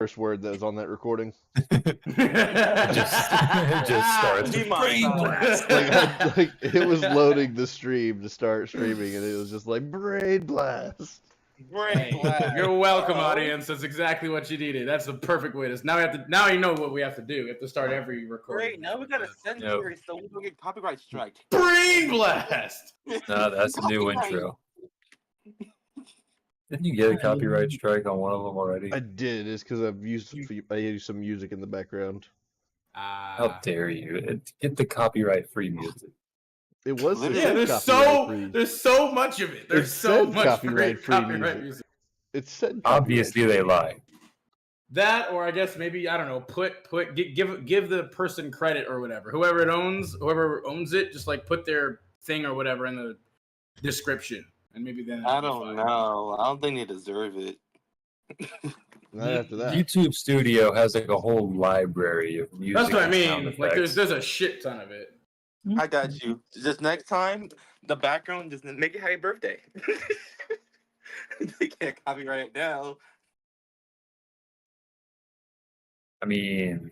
curse word that was on that recording. it just starts. Brain blast. Like it was loading the stream to start streaming, and it was just like brain blast. Brain blast. You're welcome, audience. That's exactly what you needed. That's the perfect way to. Now you know what we have to do. We have to start every recording. Great. Now we gotta censor it so we don't get copyright strike. Brain blast. No, that's a new intro. Didn't you get a copyright strike on one of them already? I did. It's because I used some music in the background. How dare you? Get the copyright-free music. It was Yeah, there's so much of it. There's so much copyright music. It said Obviously they lie. That, or I guess maybe I don't know. Give the person credit or whatever. Whoever owns it, just like put their thing or whatever in the description, and maybe then. I don't know. I don't think they deserve it. Not after that. YouTube Studio has like a whole library of music. That's what I and sound mean. Like effects. there's a shit ton of it. I got you. Just next time, the background just make it happy birthday. They can't copyright it now. I mean,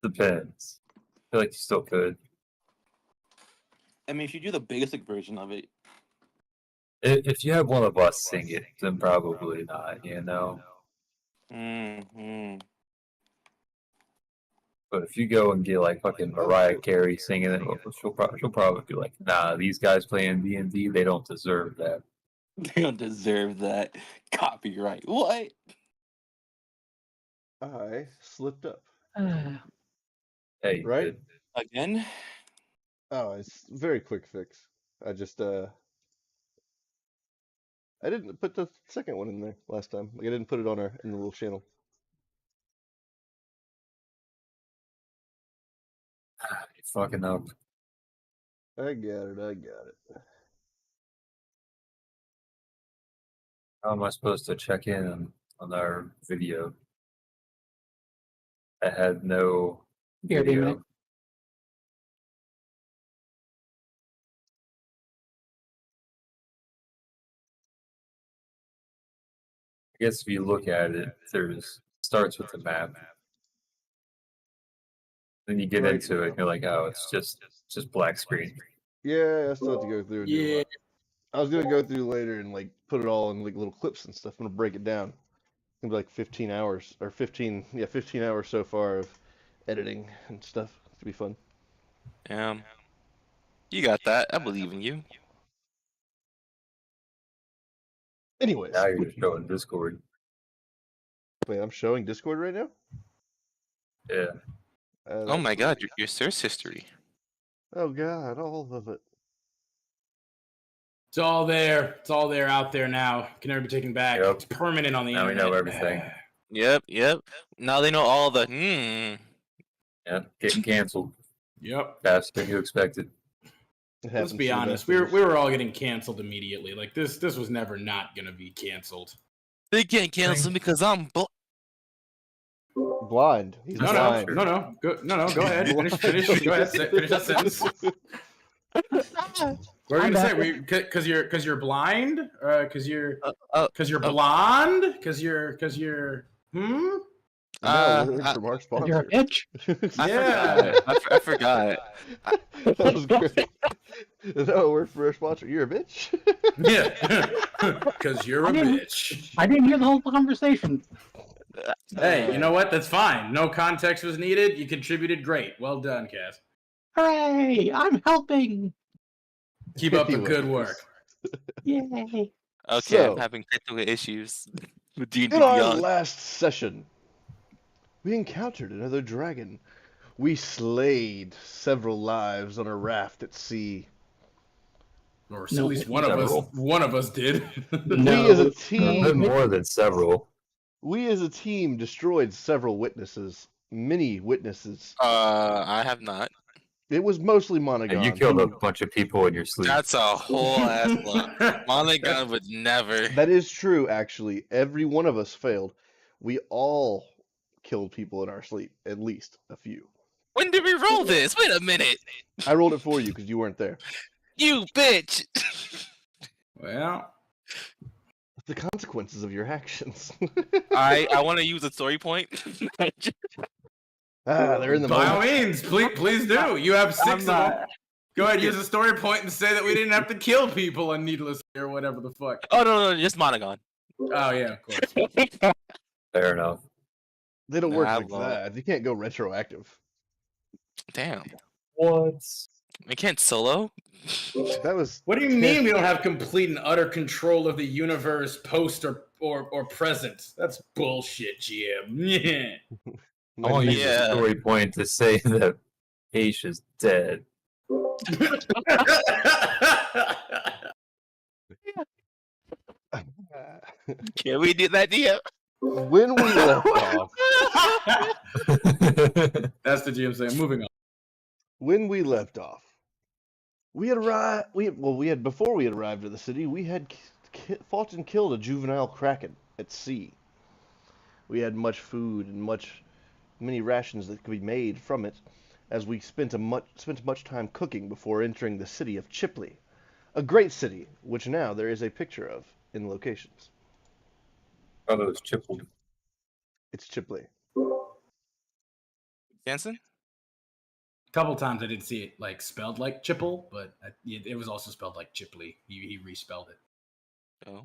depends. I feel like you still could. I mean, if you do the basic version of it. If you have one of us sing it, then probably not, you know? Mm-hmm. But if you go and get like fucking Mariah Carey singing it, she'll probably be like, nah, these guys playing D&D, they don't deserve that. They don't deserve that copyright. What? I slipped up. Hey, Right? Again? Oh, it's a very quick fix. I just I didn't put the second one in there last time. Like I didn't put it on in the little channel. you fucking up. I got it. How am I supposed to check in on our video? I had no video. I guess if you look at it, starts with the map. Then you get into it, and you're like, oh, it's just black screen. Yeah, I still have to go through. And do Yeah. that. I was gonna go through later and like put it all in like little clips and stuff. I'm gonna break it down. It's gonna be like 15 hours or 15 hours so far of editing and stuff. It's gonna be fun. You got that. I believe in you. Anyways, Now you're just showing Discord. wait, I'm showing Discord right now. Yeah. Oh my god, your source history. Oh god, all of it. It's all there. It's all there out there now. Can never be taken back. Yep. It's permanent on the Now we internet. know everything. Yep. Now they know all the Yeah, getting canceled Yep. faster than you expected. It Let's happens be to the honest. best We of us. were all getting canceled immediately. Like this was never not gonna be canceled. They can't cancel me because I'm blind. He's No, blind. no. Go ahead. Finish. Go ahead. Finish that sentence. What are you gonna say? Because you're blind? Because you're blonde? Because you're No, we're from our sponsor. You're a bitch. Yeah. I forgot. That was great. No, we're for our sponsor. You're a bitch. Yeah. Because you're a bitch. I didn't hear the whole conversation. Hey, you know what? That's fine. No context was needed. You contributed great. Well done, Cass. Hooray! I'm helping. Keep up the Anyways. good work. Yay! Okay, So- I'm having technical issues with D&D In our Beyond. last session, we encountered another dragon. We slayed several lives on a raft at sea. Or at No, least one of us did. No. We as a A team, bit more than several. we as a team destroyed several witnesses, many witnesses. I have not. It was mostly Monogon. And you killed a bunch of people in your sleep. That's a whole ass lot. Monogon would never. That is true, actually. Every one of us failed. We all killed people in our sleep, at least a few. When did we roll this? Wait a minute. I rolled it for you because you weren't there. You bitch. Well, the consequences of your actions. I want to use a story point. They're in the By all moment. means, please do. You have 6 of them. Go ahead, use a story point and say that we didn't have to kill people needlessly or whatever the fuck. Oh no, just Monogon. Oh yeah, of course. Fair enough. They don't work Nah, like well. that. You can't go retroactive. Damn, What? we can't solo. That was. What do you mean we don't have complete and utter control of the universe, post or present? That's bullshit, GM. Yeah. I want to use Yeah. a story point to say that Aish is dead. Can we do that, DM? When we left off, That's the GM saying. Moving on. we had arrived. Before we had arrived at the city, we had fought and killed a juvenile kraken at sea. We had much food and many rations that could be made from it, as we spent much time cooking before entering the city of Chipley, a great city which now there is a picture of in locations. Oh, that was Chipple. It's Chipley. Jansen? A couple times I did see it like spelled like Chipple, but it was also spelled like Chipley. He respelled it. Oh,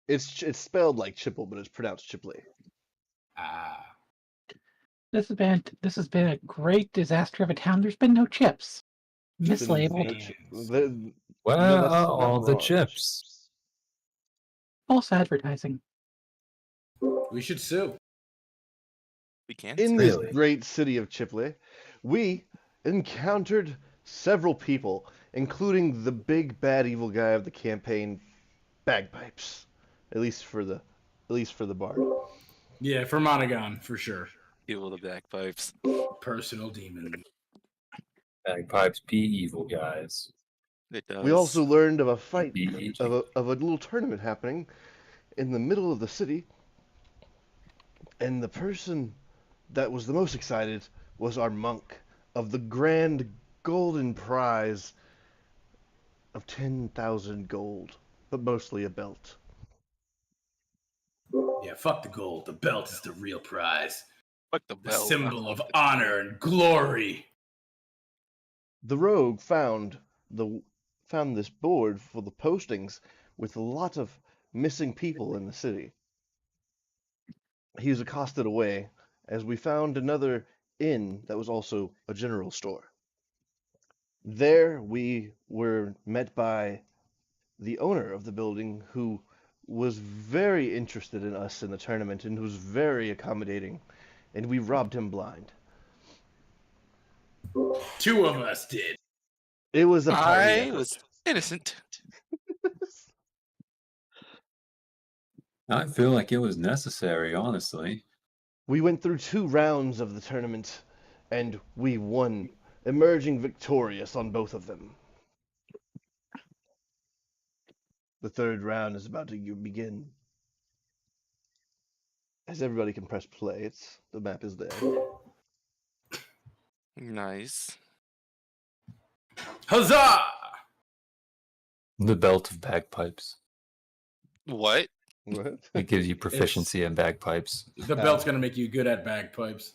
It's spelled like Chipple, but it's pronounced Chipley. Ah. This has been a great disaster of a town. There's been no chips. It's been Mislabeled. Well, that's all not the wrong. chips. False advertising. We should sue. we can't. In Really? this great city of Chipley, we encountered several people, including the big bad evil guy of the campaign, Bagpipes. At least for the bard. Yeah, for Monogon, for sure. Evil the bagpipes. Personal demon. Bagpipes be evil, guys. It does. We also learned of a fight Be of a little tournament happening in the middle of the city, and the person that was the most excited was our monk of the grand golden prize of 10,000 gold, but mostly a belt. Yeah, fuck the gold. The belt is the real prize. Fuck the The bell. symbol of honor and glory. The rogue found this board for the postings with a lot of missing people in the city. He was accosted away as we found another inn that was also a general store. There we were met by the owner of the building, who was very interested in us in the tournament and was very accommodating, and we robbed him blind. 2 of us did. It was a party I effort. was innocent. I feel like it was necessary, honestly. We went through 2 rounds of the tournament, and we won, emerging victorious on both of them. The 3rd round is about to begin. As everybody can press play, the map is there. Nice. Huzzah! The belt of bagpipes. What? What? It gives you proficiency in bagpipes. The belt's gonna make you good at bagpipes.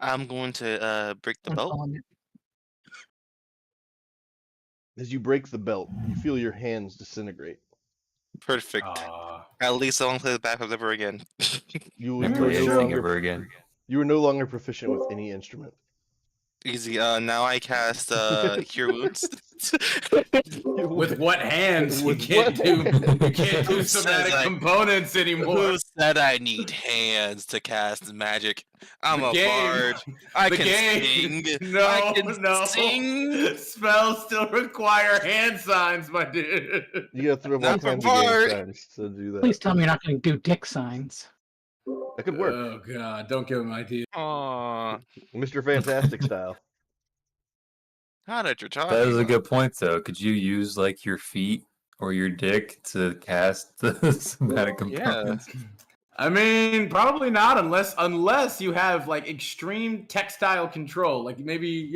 I'm going to break the belt. As you break the belt, you feel your hands disintegrate. Perfect. Aw. At least I won't play the bagpipes ever again. You Never are play no anything longer ever again. you are no longer proficient with any instrument. Easy. Now I cast Cure Wounds. With what hands? With you can't what do. hands? You can't do Who says somatic I- components anymore. Who said I need hands to cast magic? I'm The a game. bard. I The can game. sing. No, I can no. sing. Spells still require hand signs, my dude. You gotta throw up all Not for kinds of game bard. signs to do that. Please tell me you're not going to do dick signs. That could work. Oh god, don't give him ideas. Aw, Mr. Fantastic style. how did you talk? That is a good point, though. Could you use like your feet or your dick to cast the somatic components? I mean, probably not unless you have like extreme textile control. Like maybe,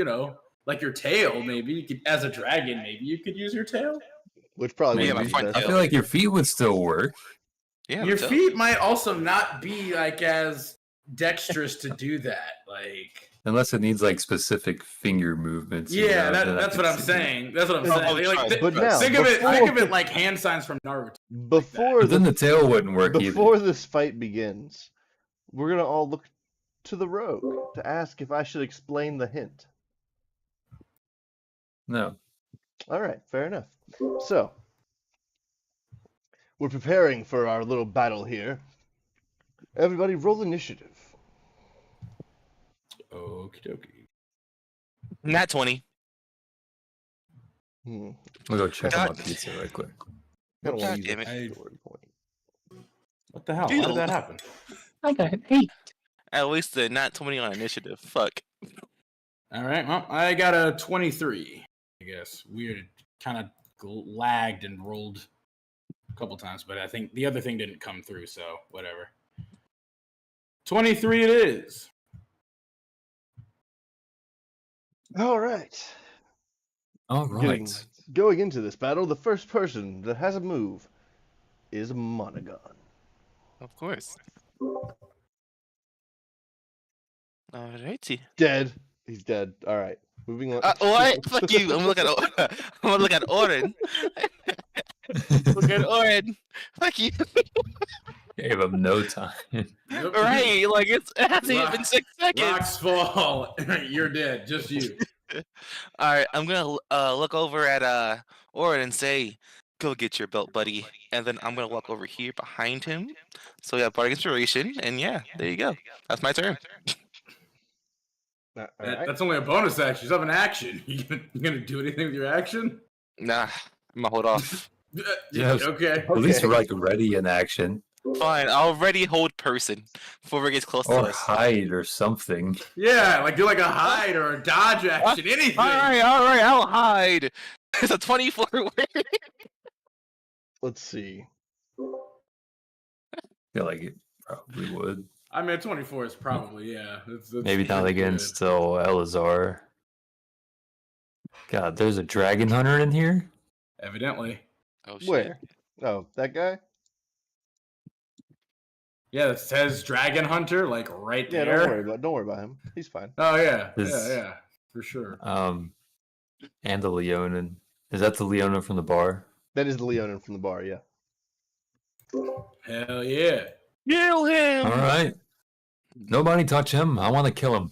like your tail, maybe you could, as a dragon, maybe you could use your tail. which probably Yeah, wouldn't my be front the I best. feel like your feet would still work. Yeah, Your so- feet might also not be like as dexterous to do that. Like, Unless it needs like specific finger movements. you yeah, know, then I that's could what I'm see. saying. That's what I'm Oh, saying. Like, trust, But now, think of it like hand signs from Naruto. before But then the the tail wouldn't work before either. this fight begins, we're gonna all look to the rogue to ask if I should explain the hint. No. All right, fair enough. So, we're preparing for our little battle here. Everybody, roll initiative. Okie dokie. Nat 20. Hmm. We'll go check on God. my pizza right quick. I don't want God to use damn a it. story point. What the hell? Why did that happen? I got an 8. At least the nat 20 on initiative. Fuck. All right, well, I got a 23. I guess weird, kind of lagged and rolled a couple times, but I think the other thing didn't come through, so whatever. 23 it is. All right. All Getting- right. Going into this battle, the first person that has a move is Monogon. Of course. Alrighty. Dead. He's dead. All right. Moving on. What? Fuck you. I'm looking at. I'm gonna look at Orin. Look at Orin. Fuck you. Gave him no time. Nope. Right? Like it hasn't even been 6 seconds. Rocks fall. You're dead. Just you. All right. I'm gonna look over at Orin and say, "Go get your belt, buddy." And then I'm gonna walk over here behind him. So we have bardic inspiration, and yeah, there you go. That's my turn. All right. That's only a bonus action. You have an action. You gonna do anything with your action? Nah, I'm gonna hold off. Yes. Okay. At least Okay. we're like ready in action. Fine. I'll already hold person before it gets close to Or us. hide or something. Yeah, like do like a hide or a dodge action, anything. All right. I'll hide. It's a 24 word. Let's see. Feel like it probably would. I mean, 24 is probably, yeah. That's Maybe not pretty against Elazar. God, there's a dragon hunter in here? good. Evidently. Oh shit. Where? Oh, that guy? Yeah, it says Dragon Hunter, like right Yeah, there. don't worry about him. He's fine. Oh, yeah. Is- Yeah, for sure. And the Leonin. Is that the Leonin from the bar? That is the Leonin from the bar, yeah. Hell yeah. Kill him. All right. Nobody touch him. I want to kill him.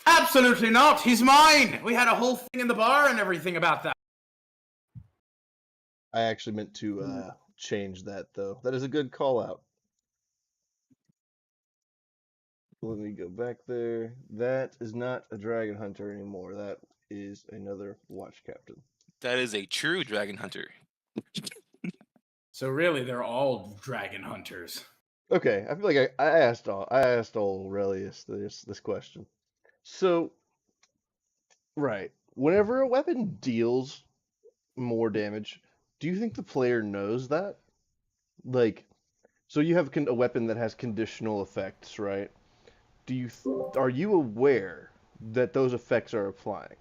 Absolutely not. He's mine. We had a whole thing in the bar and everything about that. I actually meant to change that, though. That is a good call out. Let me go back there. That is not a dragon hunter anymore. That is another watch captain. That is a true dragon hunter. So really, they're all Dragon Hunters. Okay, I feel like I asked Aurelius this question. So, right, whenever a weapon deals more damage, do you think the player knows that? Like, so you have a weapon that has conditional effects, right? Are you aware that those effects are applying?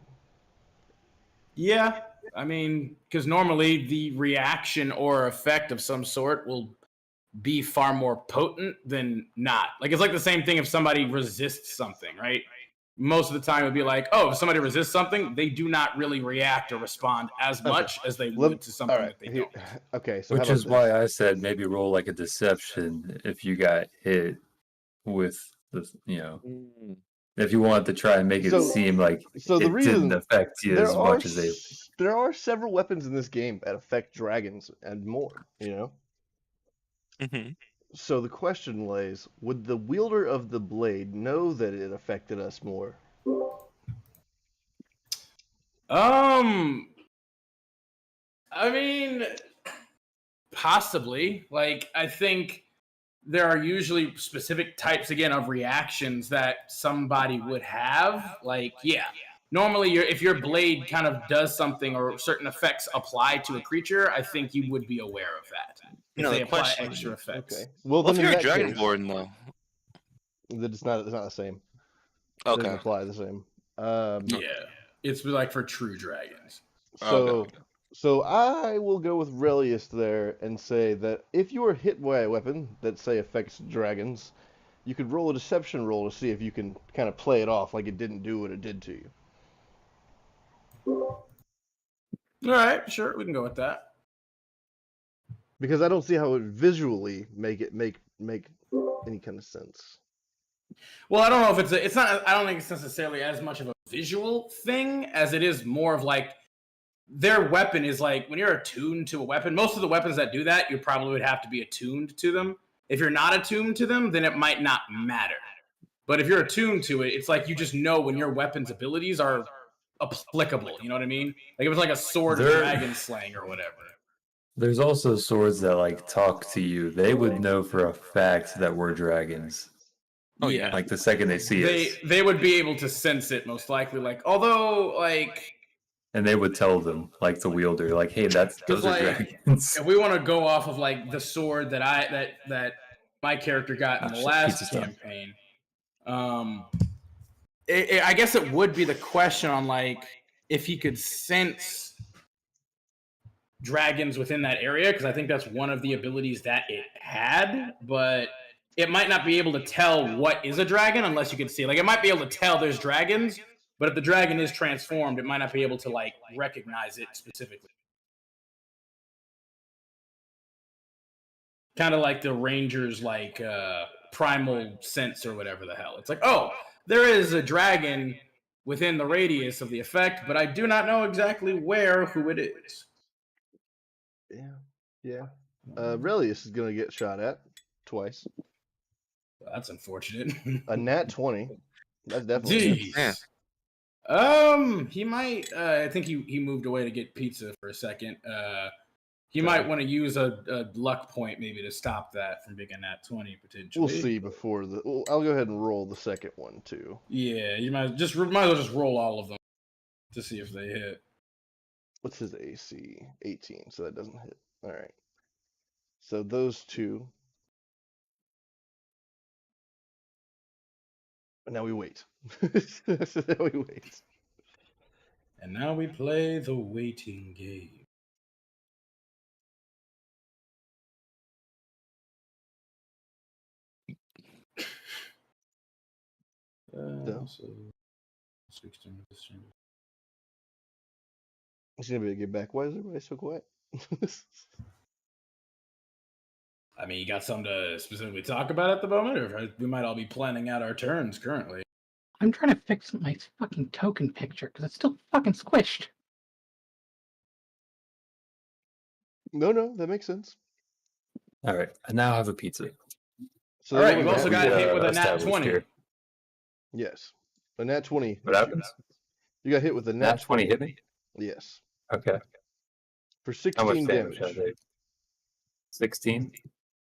Yeah, I mean, because normally the reaction or effect of some sort will be far more potent than not. Like, it's like the same thing if somebody resists something, right? Most of the time it would be like, oh, if somebody resists something, they do not really react or respond as much as they would to something that they don't. Okay, so how Which about is this? why I said maybe roll like a deception if you got hit with the, if you wanted to try and make it So- seem like So the it reason didn't affect you there as are much as they. there are several weapons in this game that affect dragons and more, Mm-hmm. So the question lays, would the wielder of the blade know that it affected us more? I mean, possibly. Like, I think there are usually specific types, again, of reactions that somebody would have. Like, yeah, normally if your blade kind of does something or certain effects apply to a creature, I think you would be aware of that. If No, they the apply question- extra effects. Okay. Well, Well, if then in you're a that case, dragonborn, though. that it's not the same. It doesn't Okay. apply the same. Yeah, it's like for true dragons. So Okay. So I will go with Relius there and say that if you are hit by a weapon that, say, affects dragons, you could roll a deception roll to see if you can kind of play it off like it didn't do what it did to you. All right, sure, we can go with that. Because I don't see how it would visually make any kind of sense. Well, I don't know if it's not. I don't think it's necessarily as much of a visual thing as it is more of like their weapon is like when you're attuned to a weapon. Most of the weapons that do that, you probably would have to be attuned to them. If you're not attuned to them, then it might not matter. But if you're attuned to it, it's like you just know when your weapon's abilities are applicable. You know what I mean? Like it was like a sword of dragon slaying or whatever. There's also swords that like talk to you. They would know for a fact that we're dragons. Oh yeah. Like the second they see us. They would be able to sense it most likely. Like although like. And they would tell them, like the wielder, like, "Hey, those are like, dragons." If we want to go off of like the sword that my character got in the last campaign, I guess it would be the question on like if he could sense dragons within that area, because I think that's one of the abilities that it had, but it might not be able to tell what is a dragon unless you can see. Like it might be able to tell there's dragons. But if the dragon is transformed, it might not be able to like recognize it specifically. Kind of like the Rangers, like primal sense or whatever the hell. It's like, oh, there is a dragon within the radius of the effect, but I do not know exactly who it is. Yeah. Relius is gonna get shot at twice. That's unfortunate. A nat 20. That's definitely. Jeez. He might. I think he moved away to get pizza for a second. He might want to use a luck point maybe to stop that from being a nat 20 potentially. We'll see before I'll go ahead and roll the second one too. Yeah, you might as well just roll all of them to see if they hit. What's his AC? 18, so that doesn't hit. All right. So those two. And now we wait. So now we wait. And now we play the waiting game. So 16. He's gonna be able to get back. Why is everybody so quiet? I mean, you got something to specifically talk about at the moment, or we might all be planning out our turns currently. I'm trying to fix my fucking token picture because it's still fucking squished. No, that makes sense. All right, I now have a pizza. So all right, you also got hit with a nat 20. Here. Yes, a nat 20. What happens? You got hit with a Nat 20 hit me? Yes. Okay. For How much 16 damage? damage. 16?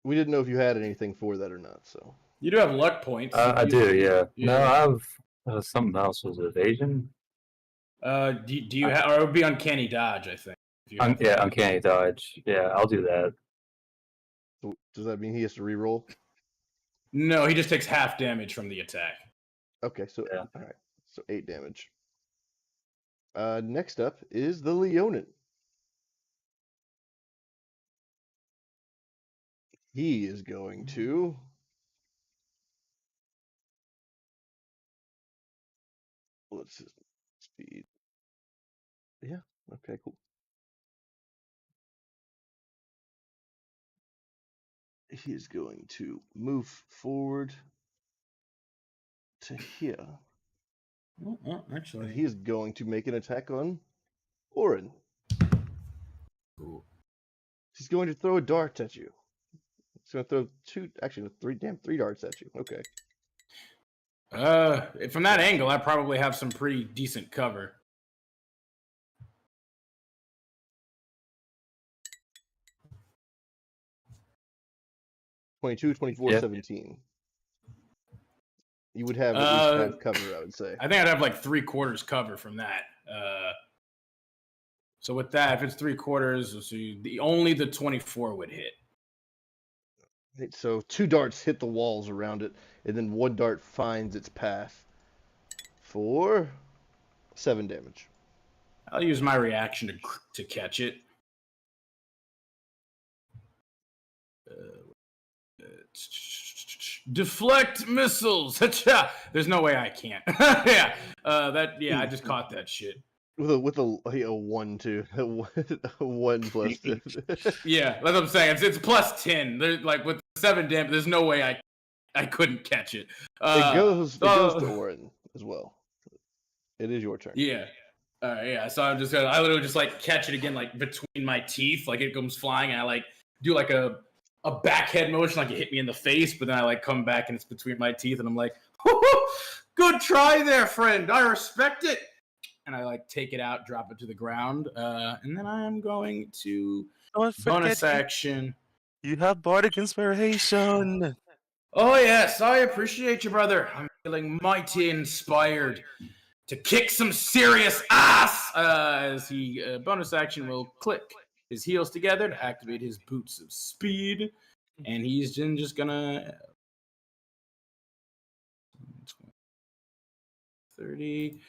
We didn't know if you had anything for that or not, so. You do have luck points. I do, yeah. No, I have something else. Was it evasion? Do you have, or it would be uncanny dodge, I think. Yeah, uncanny dodge. Yeah, I'll do that. So does that mean he has to reroll? No, he just takes half damage from the attack. Okay, so Yeah. all right, so 8 damage. Next up is the Leonin. He is going to what's his speed? Yeah, okay, cool. He is going to move forward to here. Oh, actually, And he is going to make an attack on Orin. cool. He's going to throw a dart at you. He's going to throw three darts at you. Okay. From that angle, I probably have some pretty decent cover. 22, 24, Yeah. 17. You would have at least half cover, I would say. I think I'd have like 3/4 cover from that. So with that, if it's 3/4, so only the 24 would hit. Right, so 2 darts hit the walls around it, and then 1 dart finds its path for 7 damage. I'll use my reaction to catch it. Deflect missiles. There's no way I can't. Yeah, I just caught that shit. With a 1 2 a 1 plus 2. Yeah, that's what I'm saying. It's plus 10. There's like with 7 damage. There's no way I couldn't catch it. It goes to Orin as well. It is your turn. Yeah. All right. Yeah. So I'm just gonna. I literally just like catch it again, like between my teeth, like it comes flying, and I like do like a backhead motion, like it hit me in the face, but then I like come back and it's between my teeth, and I'm like, good try there, friend. I respect it. And I like take it out, drop it to the ground, and then I am going to bonus action. You have bardic inspiration. Oh yes, I appreciate you, brother. I'm feeling mighty inspired to kick some serious ass. As he bonus action will click his heels together to activate his boots of speed, and he's just gonna 30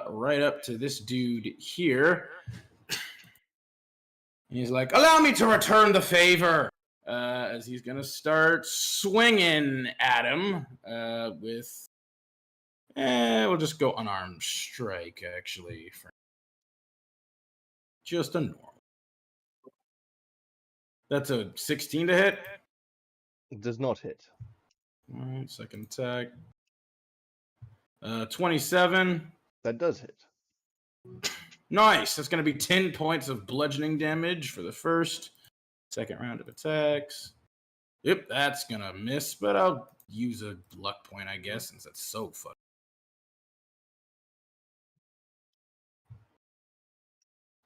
right up to this dude here. And he's like, allow me to return the favor, as he's gonna start swinging at him with we'll just go unarmed strike, actually, for just a normal. That's a 16 to hit. It does not hit. All right, second attack. 27. That does hit. Nice. That's going to be 10 points of bludgeoning damage for the second round of attacks. Yep, that's going to miss, but I'll use a luck point, I guess, since that's so fun.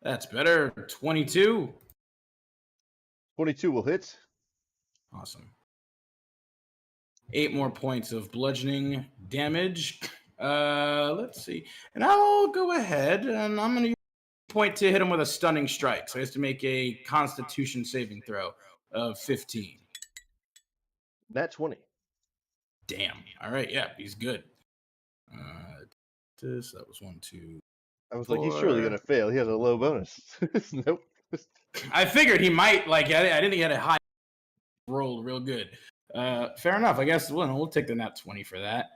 That's better. 22. 22 will hit. Awesome. 8 more points of bludgeoning damage. Let's see. And I'll go ahead and I'm going to use a point to hit him with a stunning strike. So he has to make a constitution saving throw of 15. Nat 20. Damn. All right. Yeah, he's good. That was 1, 2. I was like, he's surely going to fail. He has a low bonus. Nope. I figured he might. Like, I didn't think he had a high roll real good. Fair enough. I guess we'll take the nat 20 for that.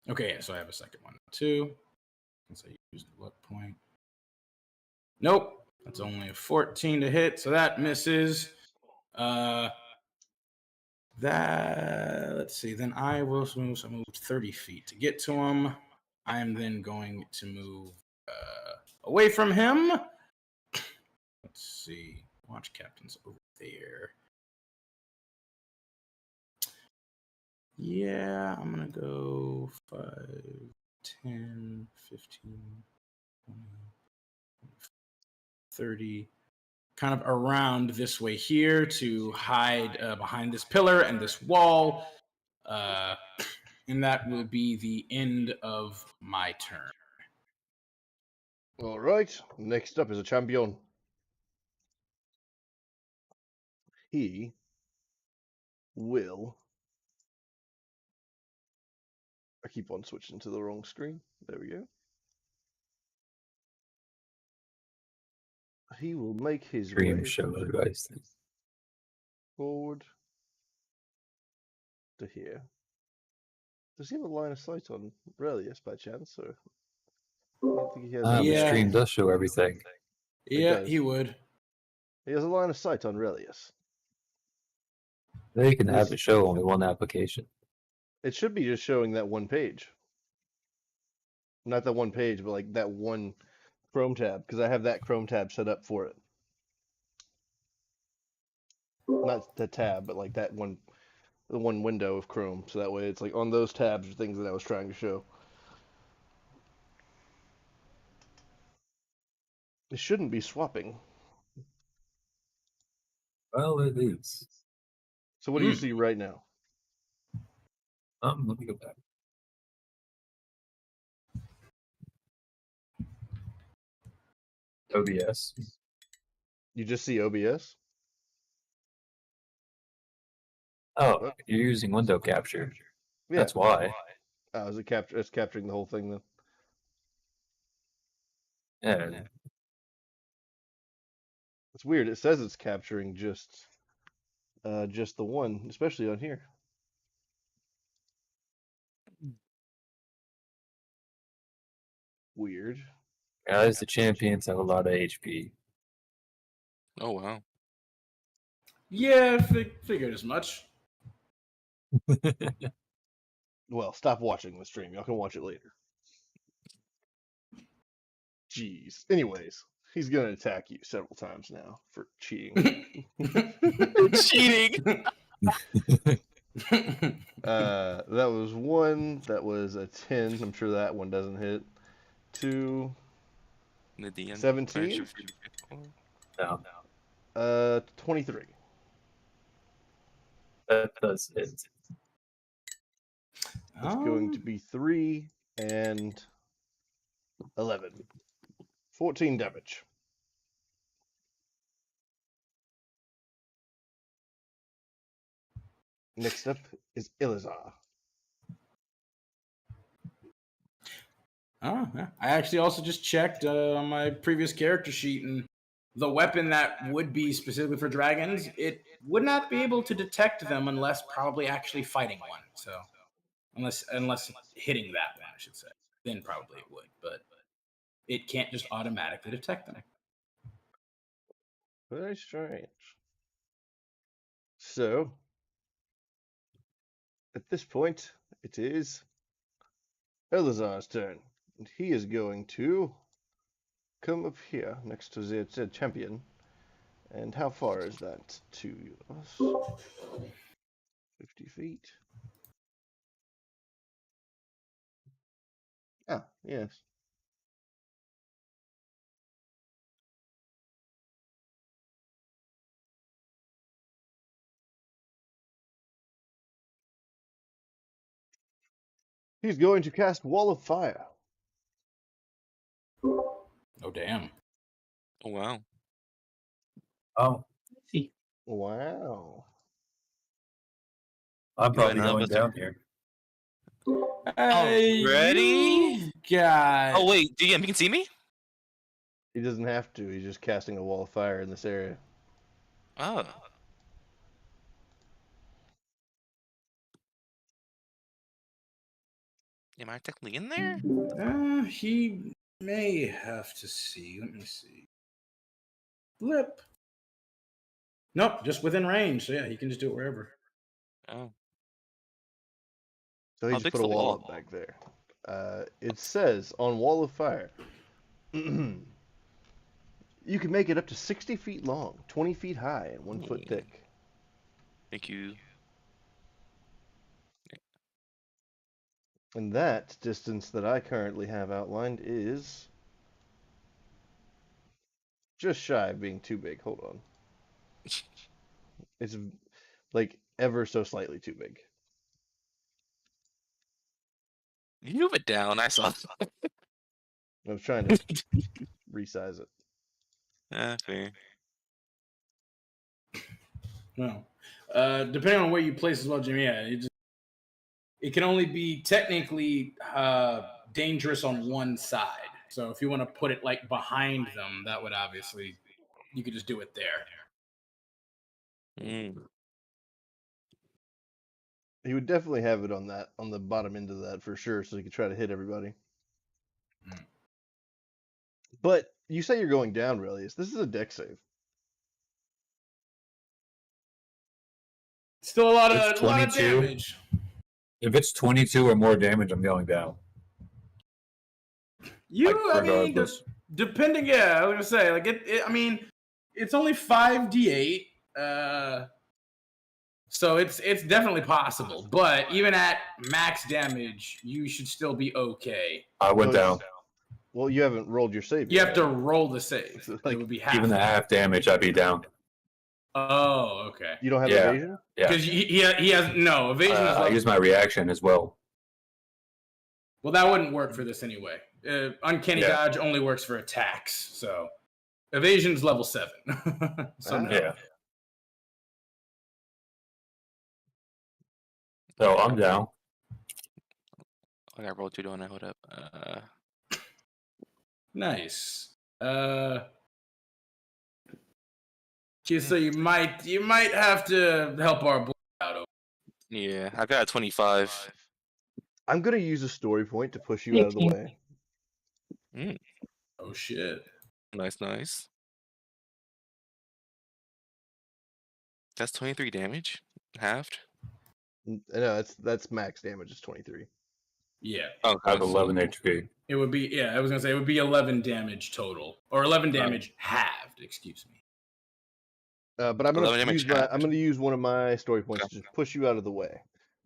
Okay, so I have a second one too. Since I used the luck point. Nope. That's only a 14 to hit, so that misses. Let's see. Then I will move. So I moved 30 feet to get to him. I am then going to move away from him. Let's see. Watch captain's over there. Yeah, I'm going to go 5, 10, 15, 20, 30. Kind of around this way here to hide behind this pillar and this wall. And that will be the end of my turn. All right. Next up is a champion. He will. I keep on switching to the wrong screen. There we go. He will make his Dream way show, what do you guys think? forward to here. Does he have a line of sight on Relius by chance? Or I don't think he has. The Yeah. stream does show everything. Yeah, does. he would. He has a line of sight on Relius. They can have it show only one application. It should be just showing that one page. Not that one page, but like that one Chrome tab, because I have that Chrome tab set up for it. Not the tab, but like that one, the one window of Chrome. So that way it's like on those tabs are things that I was trying to show. It shouldn't be swapping. Well, it is. So what do you see right now? Let me go back. OBS. You just see OBS? Oh, you're using window capture. Yeah. That's why. Oh, is it capture? It's capturing the whole thing then. Yeah. It's weird. It says it's capturing just the one, especially on here. Weird. Guys, the champions have a lot of HP. Oh wow. Yeah, figured as much. Well, stop watching the stream. Y'all can watch it later. Jeez. Anyways, he's gonna attack you several times now for cheating. Cheating. That was 1. That was a 10. I'm sure that one doesn't hit. 2. The DM 17? No, 23. that does hit. It's going to be 3 and 11. 14 damage. Next up is Ilizar. Oh, yeah. I actually also just checked on my previous character sheet, and the weapon that would be specifically for dragons, it would not be able to detect them unless probably actually fighting one. So, unless hitting that one, I should say, then probably it would. But it can't just automatically detect them. Very strange. So, at this point, it is Elazar's turn. And he is going to come up here next to the champion. And how far is that to us? 50 feet. Ah, yes. He's going to cast Wall of Fire. Oh damn! Oh wow. Oh, Let's see. Wow. I'm Go ahead probably and going have us- down here. Ready? You got. Oh wait, DM, you can see me? He doesn't have to. He's just casting a Wall of Fire in this area. Oh. Am I technically in there? He may have to see. Let me see. Flip. Nope, just within range. So yeah, he can just do it wherever. Oh. So he How just big's put a the wall wall? up back there. It says on Wall of Fire, you can make it up to 60 feet long, 20 feet high, and 1 foot thick. Thank you. And that distance that I currently have outlined is just shy of being too big. Hold on. It's like ever so slightly too big. You move it down, I saw. I was trying to resize it. Fair. No. Depending on where you place as well, Jimmy, yeah, it can only be technically dangerous on one side. So if you want to put it like behind them, that would obviously you could just do it there. Mm. He would definitely have it on the bottom end of that for sure, so he could try to hit everybody. Mm. But you say you're going down, really? This is a deck save. Still a lot It's of 22. damage. If it's 22 or more damage, I'm going down. You, Like, I mean, regardless. depending, yeah, I was gonna say, like I mean, it's only 5d8, so it's definitely possible. But even at max damage, you should still be okay. I went So down. Well, you haven't rolled your save. You yet, have to right? roll the save. So, It like, would be half. Even the half damage, I'd be down. Oh, okay. You don't have Yeah. evasion? Yeah. Because he has no evasion. Is I level, use my reaction as well. well, that wouldn't work for this anyway. Uncanny Yeah. dodge only works for attacks, so evasion's level 7. So no. Yeah. So I'm down. I got roll 2 don't I hold up. Nice. So you might have to help our boy out. Yeah, I got a 25. I'm gonna use a story point to push you out of the 18. way. Mm, Oh shit. nice, nice. That's 23 damage, halved. No, that's max damage. Is 23. Yeah. Oh, I have 11 HP. It would be, yeah, I was going to say, it would be 11 damage total. Or 11 damage halved, excuse me. But I'm gonna 11 damage use halved. one of my story points Okay. to just push you out of the way.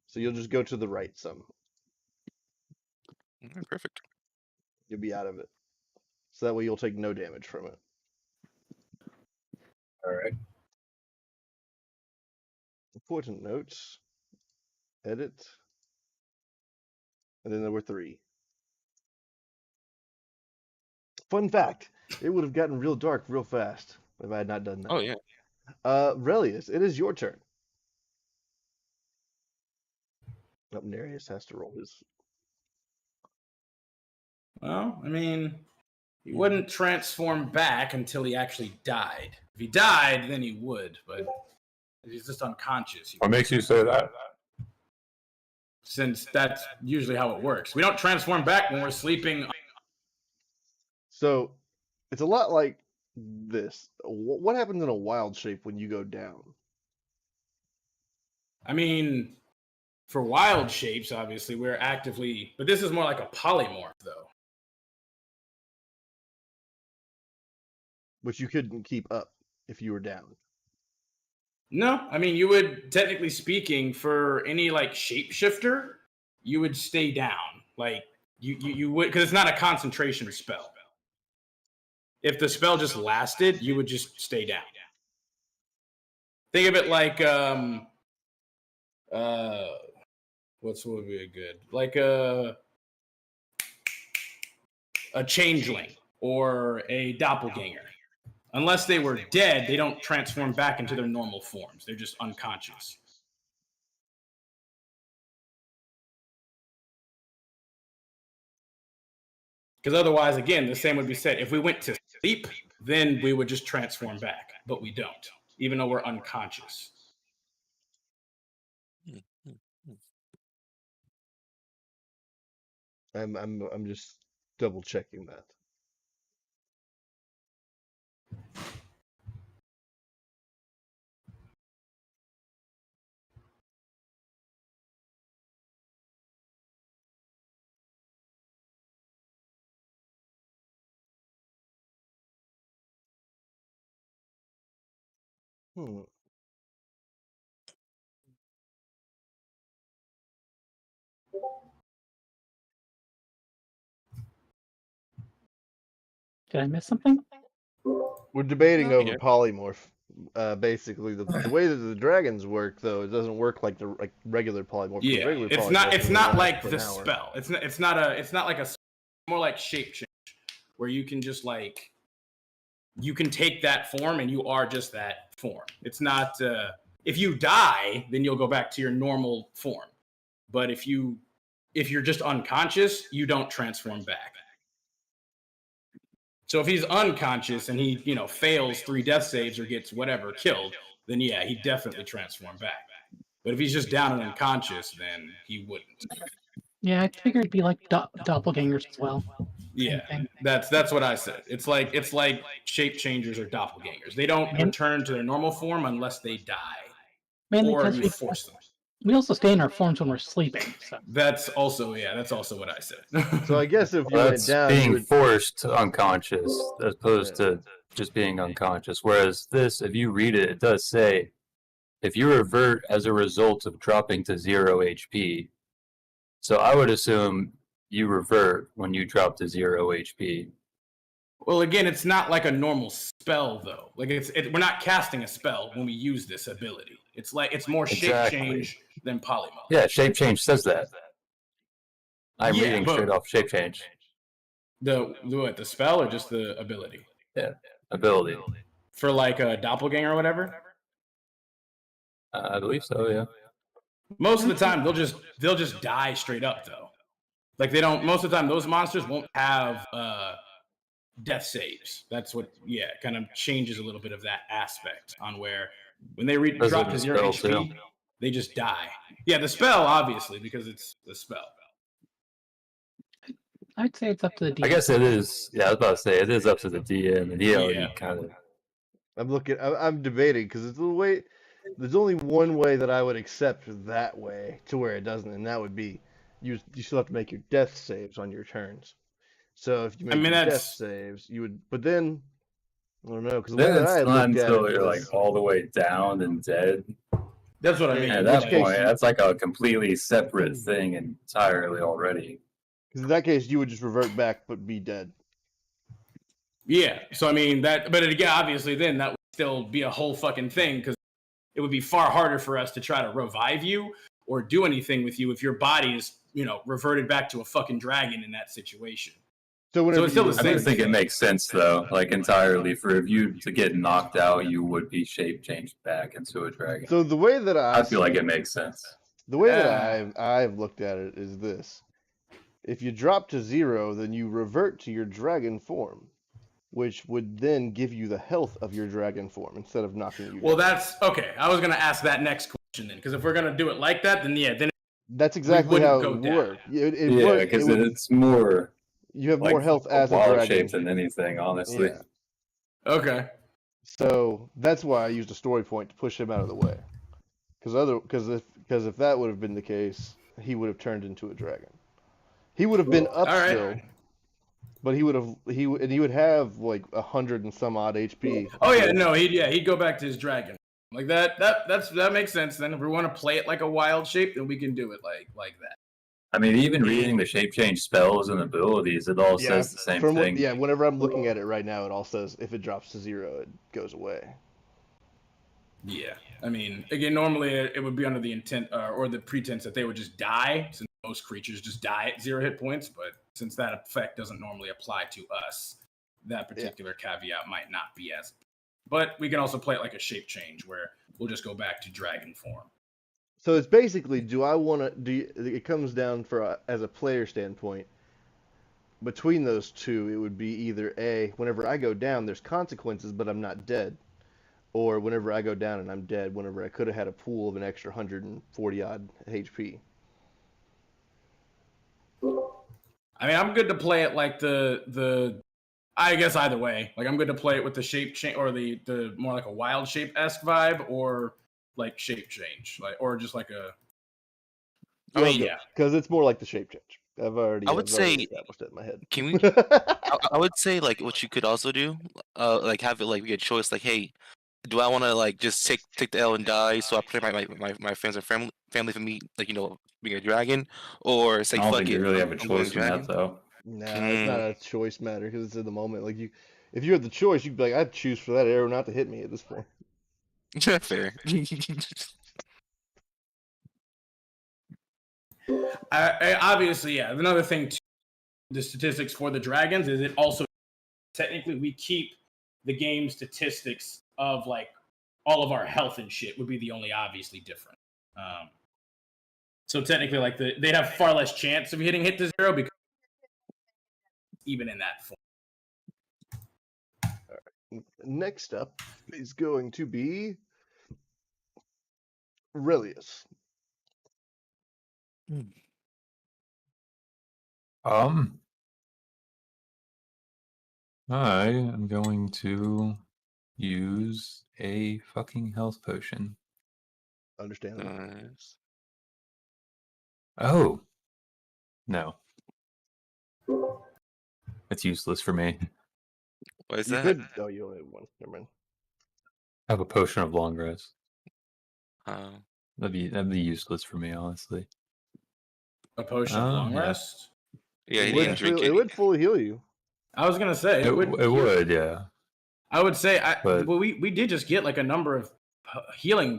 So you'll just go to the right some. Alright, perfect. You'll be out of it. So that way you'll take no damage from it. All right. Important notes. Edit. And then there were 3. Fun fact, it would have gotten real dark real fast if I had not done that. Oh, yeah. Relius, it is your turn. Oh, Nereus has to roll his. Well, I mean, he wouldn't transform back until he actually died. If he died, then he would, but he's just unconscious. What makes you say that? Since that's usually how it works. We don't transform back when we're sleeping. So it's a lot like this. What happens in a wild shape when you go down? I mean, for wild shapes, obviously, we're actively... But this is more like a polymorph, though. Which you couldn't keep up if you were down. No, I mean, you would, technically speaking, for any, like, shapeshifter, you would stay down. Like, you would... Because it's not a concentration spell. If the spell just lasted, you would just stay down. Think of it like... what would be a good, like a changeling or a doppelganger. Unless they were dead, they don't transform back into their normal forms. They're just unconscious. Because otherwise, again, the same would be said. If we went to sleep, then we would just transform back, but we don't, even though we're unconscious. I'm just double checking that. Hmm. Did I miss something? We're debating over Yeah. polymorph. Basically, the way that the dragons work, though, it doesn't work like the regular polymorph. 'cause Yeah, regular it's polymorph not. It's only not lasts like for the an hour. spell. It's not like a. More like shape change, where you can just like. You can take that form, and you are just that form. It's not. If you die, then you'll go back to your normal form. But if you're just unconscious, you don't transform back. So if he's unconscious and he, fails 3 death saves or gets whatever killed, then yeah, he definitely transform back. But if he's just down and unconscious, then he wouldn't. Yeah, I figured it'd be like doppelgangers as well. Yeah, thing. that's what I said. It's like shape changers or doppelgangers. They don't return to their normal form unless they die, Mainly or because you force them. we also stay in our forms when we're sleeping. So. That's also what I said. So I guess if you Well, went that's down, being you would. forced unconscious as opposed Yeah. to just being unconscious. Whereas this, if you read it, it does say if you revert as a result of dropping to 0 HP. So I would assume you revert when you drop to 0 HP. Well, again, it's not like a normal spell though. Like we're not casting a spell when we use this ability. It's more shape Exactly. change than polymorph. Yeah, shape change says that. I'm Yeah, reading but- straight off shape change The spell or just the ability ability. for like a doppelganger or whatever. I believe so. Yeah. Most of the time, they'll just die straight up though. Like they don't. Most of the time, those monsters won't have death saves. That's what, kind of changes a little bit of that aspect on where when they Does drop it to 0 spell HP, too? they just die. Yeah, the spell, obviously, because it's the spell. I'd say it's up to the DM. I guess it is. Yeah, I was about to say it is up to the DM, and he already Yeah. kind of. I'm debating because it's the way. There's only one way that I would accept that way to where it doesn't, and that would be you still have to make your death saves on your turns. So if you make your death saves, you would. But then I don't know because the way Then that I it's had not looked at it until you're was like all the way down and dead. That's what I mean. Yeah, At in that which case point, you- that's like a completely separate thing entirely already. because in that case you would just revert back but be dead. Yeah. So I mean that, but again, obviously, then that would still be a whole fucking thing because it would be far harder for us to try to revive you or do anything with you if your body is, reverted back to a fucking dragon in that situation. So whenever it's still you the I same do think it makes sense though, like entirely for if you to get knocked out, you would be shape changed back into a dragon. So the way that I feel like it makes sense. The way that I've looked at it is this: if you drop to 0, then you revert to your dragon form, which would then give you the health of your dragon form instead of knocking you Well, down. that's okay. I was gonna ask that next question then, because if we're gonna do it like that, then That's exactly wouldn't how it go would down. work. Yeah, because it's more you have like more health as a wild dragon. shape than anything, honestly. Yeah. okay. So that's why I used a story point to push him out of the way. Because if that would have been the case, he would have turned into a dragon. He would have been up All right. still, but he would have like 100 and some odd HP. Oh yeah, no, he'd go back to his dragon. Like that makes sense then. If we want to play it like a wild shape, then we can do it like that. I mean, even reading the shape change spells and abilities, it all says the same thing. Yeah, whenever I'm looking at it right now, it all says if it drops to 0, it goes away. Yeah, I mean, again, normally it would be under the intent or the pretense that they would just die, since most creatures just die at 0 hit points. But since that effect doesn't normally apply to us, that particular caveat might not be as. But we can also play it like a shape change, where we'll just go back to dragon form. So it's basically, it comes down as a player standpoint. Between those two, it would be either A, whenever I go down, there's consequences, but I'm not dead. Or whenever I go down and I'm dead, whenever I could have had a pool of an extra 140 odd HP. I mean, I'm good to play it like I guess either way. Like I'm good to play it with the shape change or the more like a wild shape-esque vibe, or like shape change, or just like a. I mean, yeah, because it's more like the shape change. I've already say- established it in my head. Can we? I would say like what you could also do, like have it like be a choice. Like, hey, do I want to like just take the L and die, so I protect my friends and family from me, like being a dragon, or say I don't fuck think it, you really have a I'm going choice in that, dragon? though. Nah, it's not a choice matter because it's in the moment. Like if you had the choice, you'd be like, I'd choose for that arrow not to hit me at this point. Fair. obviously, yeah. Another thing, too, the statistics for the dragons is it also technically we keep the game statistics of like all of our health and shit would be the only obviously different. So technically, like they'd have far less chance of hitting hit to 0 because even in that form. Next up is going to be Relius. I am going to use a fucking health potion. Understandable. Nice. Oh. No. It's useless for me. What is You that? could. Oh, you only have one. Never mind. I have a potion of long rest. Uh, That'd be useless for me, honestly. A potion of long yeah. rest. yeah, he It would, didn't drink it it. would fully heal you. I was gonna say It would, yeah. I would say, But- well, we did just get like a number of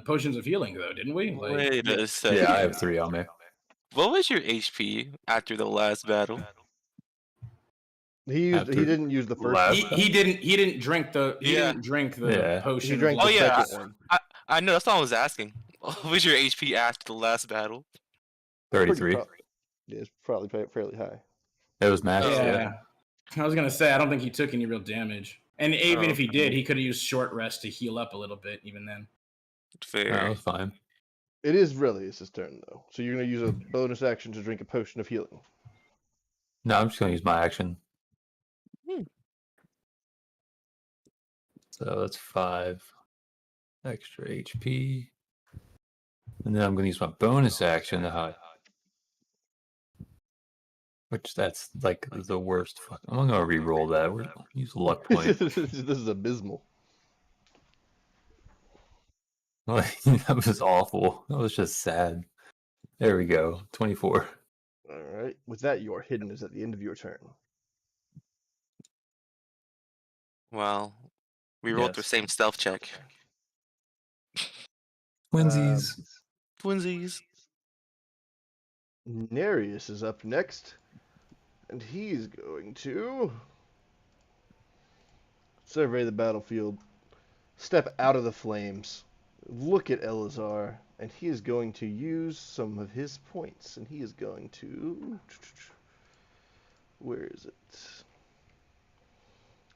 potions of healing though, didn't we? Like, Wait a second. Yeah, I have 3 on me. What was your HP after the last battle? He didn't use the first. Last- one. he didn't drink the Yeah. Yeah. potion. He drank Oh, the yeah, second one. I know, that's all I was asking. What was your HP after the last battle? 33. Yeah, it's probably fairly high. It was matched, Oh. yeah. I was gonna say I don't think he took any real damage, and even if he okay. did, he could have used short rest to heal up a little bit. Even then, No, Fair. that's fine. It is Relius' turn, though. So you're going to use a bonus action to drink a potion of healing. No, I'm just gonna use my action. Hmm. So that's 5 extra HP. And then I'm gonna use my bonus action to hide. Which that's like the worst fuck. I'm gonna re-roll that. Use a luck point. This is abysmal. That was awful. That was just sad. There we go. 24. All right. With that, your hidden is at the end of your turn. Well, we rolled the Yes. same stealth check. Twinsies. Twinsies. Nereus is up next, and he's going to survey the battlefield, step out of the flames, look at Elazar, and he is going to use some of his points, and he is going to... Where is it?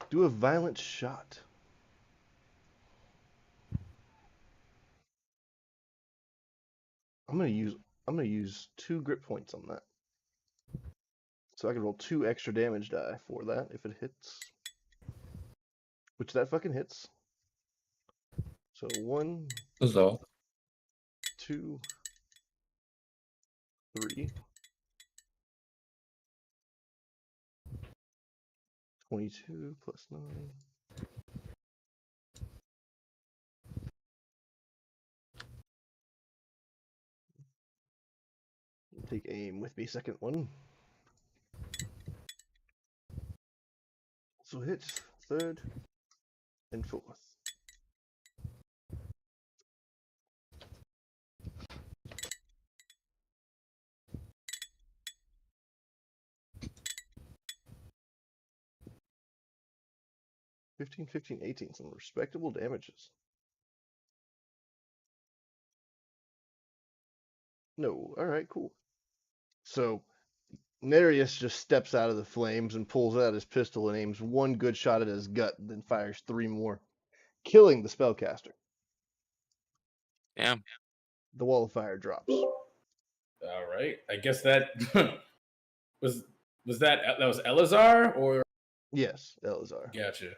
Do a violent shot. I'm gonna use 2 grit points on that. So I can roll 2 extra damage die for that if it hits. Which that fucking hits. So 1, That's all. 2, 3. 22 plus 9. Take aim with me, second one. So hit third and fourth. $15, $15, $18, some respectable damages. No, alright, cool. So Nereus just steps out of the flames and pulls out his pistol and aims 1 good shot at his gut, then fires 3 more, killing the spellcaster. Damn. The wall of fire drops. all right. I guess that was that was Elazar or Yes, Elazar. gotcha.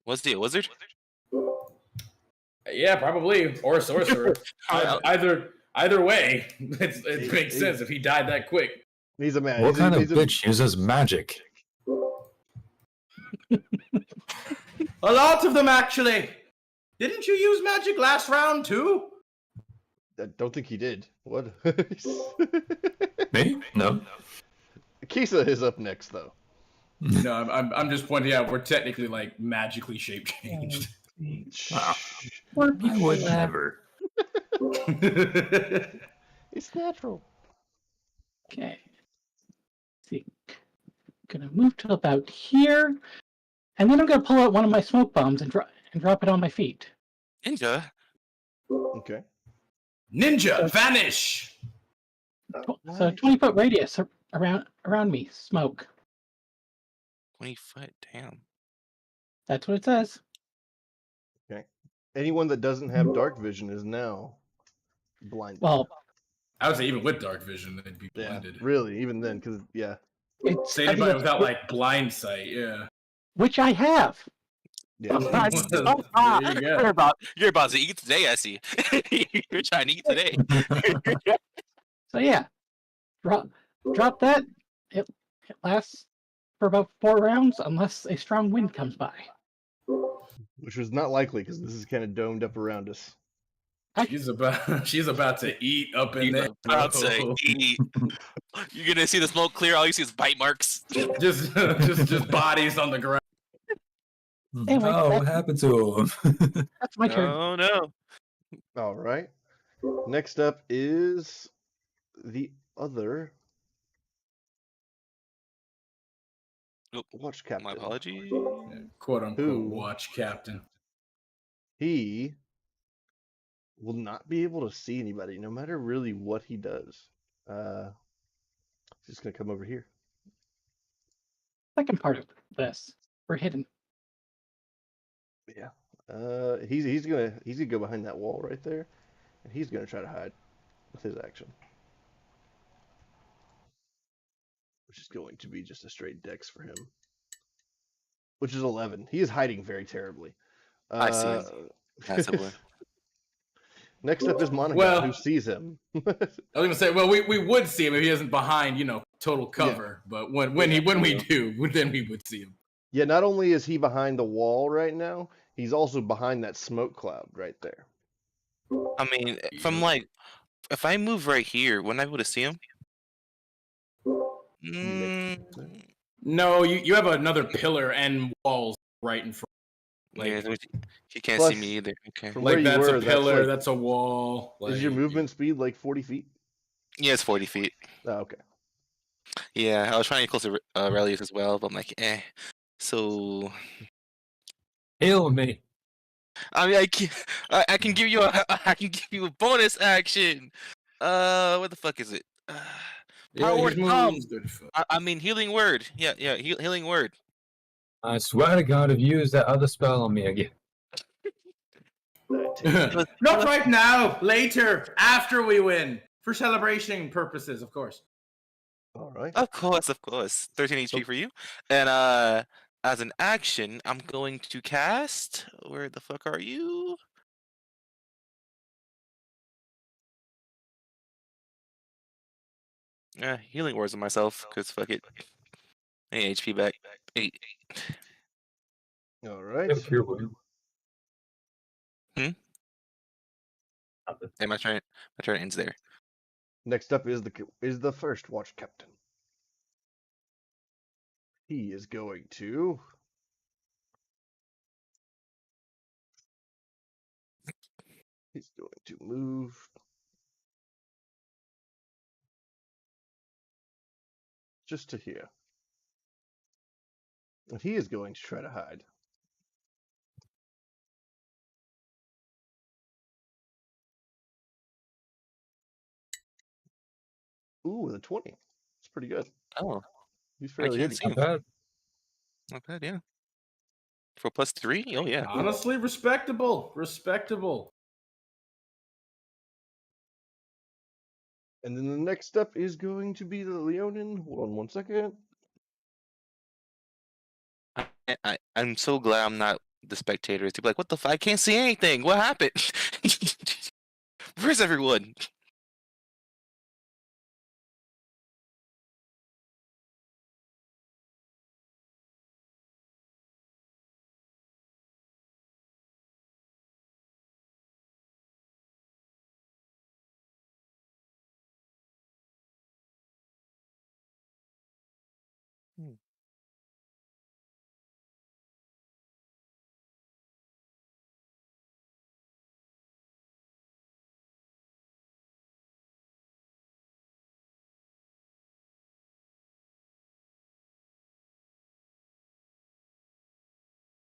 Was he a wizard? Yeah, probably or a sorcerer. I- either way, it makes sense if he died that quick. He's a man. What he's kind a, of bitch uses magic? A lot of them actually. Didn't you use magic last round too? I don't think he did. What? Me? No. Kisa is up next, though. No, I'm just pointing out we're technically like magically shape changed. Wow. Poor I people would that- never. It's natural. Okay. Let's see. Gonna move to about here, and then I'm gonna pull out one of my smoke bombs and drop it on my feet. Ninja. Okay. Ninja, vanish! So 20-foot radius around me, smoke. 20 foot. Damn. That's what it says. Anyone that doesn't have dark vision is now blinded. Well, I would say even with dark vision, they'd be yeah, blinded. really, even then, because yeah, it's Say I think anybody that's without like blind sight, yeah. which I have. yeah. There you go. You're about to eat today, I see. You're trying to eat today. So yeah, drop that. It lasts for about 4 rounds unless a strong wind comes by. Which was not likely because this is kind of domed up around us. She's about to eat up in You're there. about to eat. You're gonna see the smoke clear. All you see is bite marks. just bodies on the ground. Anyway, Oh, what happened to him? That's my turn. Oh no. All right. Next up is the other Oop, watch captain. My apologies. Quote unquote Who? watch captain. He will not be able to see anybody, no matter really what he does. He's just gonna come over here. second part of this. We're hidden. Yeah. He's gonna go behind that wall right there, and he's gonna try to hide with his action, which is going to be just a straight dex for him, which is 11. He is hiding very terribly. I see him. Massively. Next up is Monica, Well- who sees him. I was gonna say, well, we would see him if he isn't behind, total cover. But when we do, then we would see him. Yeah, not only is he behind the wall right now, he's also behind that smoke cloud right there. I mean, from like, if I move right here, wouldn't I be able to see him? No, you have another pillar and walls right in front. Yeah, he can't Plus, see me either. Okay. from where Like you that's were, a pillar, that's that's a wall. is your movement speed like 40 feet? Yeah, it's 40 feet. Oh, okay. Yeah, I was trying to get close to Relius as well, but I'm like, eh. So, Heal me. I mean, I can give you a bonus action. What the fuck is it? Power word calm. I mean, healing word. Yeah, healing word. I swear to God, if you use that other spell on me again. Not right now. Later, after we win, for celebration purposes, of course. All right. Of course. 13 HP for you. And as an action, I'm going to cast. Where the fuck are you? Healing words on myself, cause fuck it. Hey, HP back. 8. All right. Hey, my turn ends there. Next up is the first watch captain. He is going to move just to here. And he is going to try to hide. Ooh, with a 20. It's pretty good. Oh, He's I fairly can't hitting. see him. Not bad. Not bad, yeah. For +3? Oh yeah. Honestly, respectable. And then the next step is going to be the Leonin. Hold on one second. I'm so glad I'm not the spectators. To be like, what the fuck? I can't see anything. What happened? Where's everyone?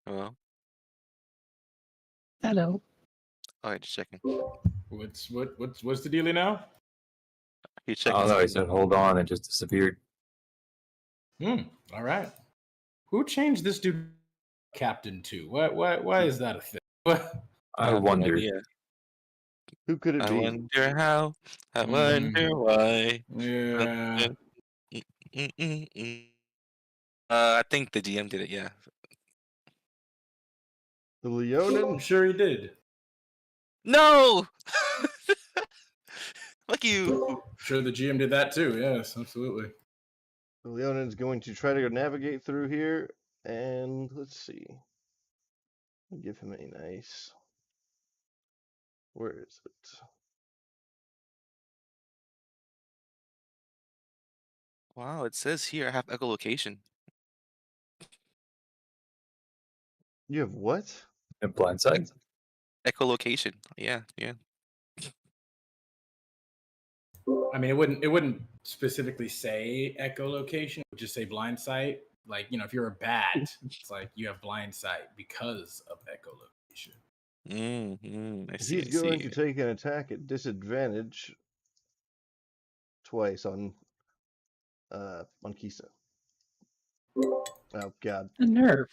Well, Hello. all right, just checking. What's the dealie now? You checking? Oh no, he said hold on, it just disappeared. All right. Who changed this dude captain to? Why is that a thing? What? I wonder. Yeah. Who could it I be? wonder how. I wonder why. Yeah. I think the GM did it. Yeah. The I'm Leonin? sure he did. No. Fuck you. I'm sure the GM did that too. Yes, absolutely. The Leonin's going to try to go navigate through here, and let's see. I'll give him a nice. Where is it? Wow, it says here I have echolocation. You have what? In blindside? Echolocation. Yeah. I mean, it wouldn't specifically say echolocation. It would just say blind sight. Like, if you're a bat, it's like you have blind sight because of echolocation. I see. He's going to take an attack at disadvantage twice on Kisa. Oh god. The nerve.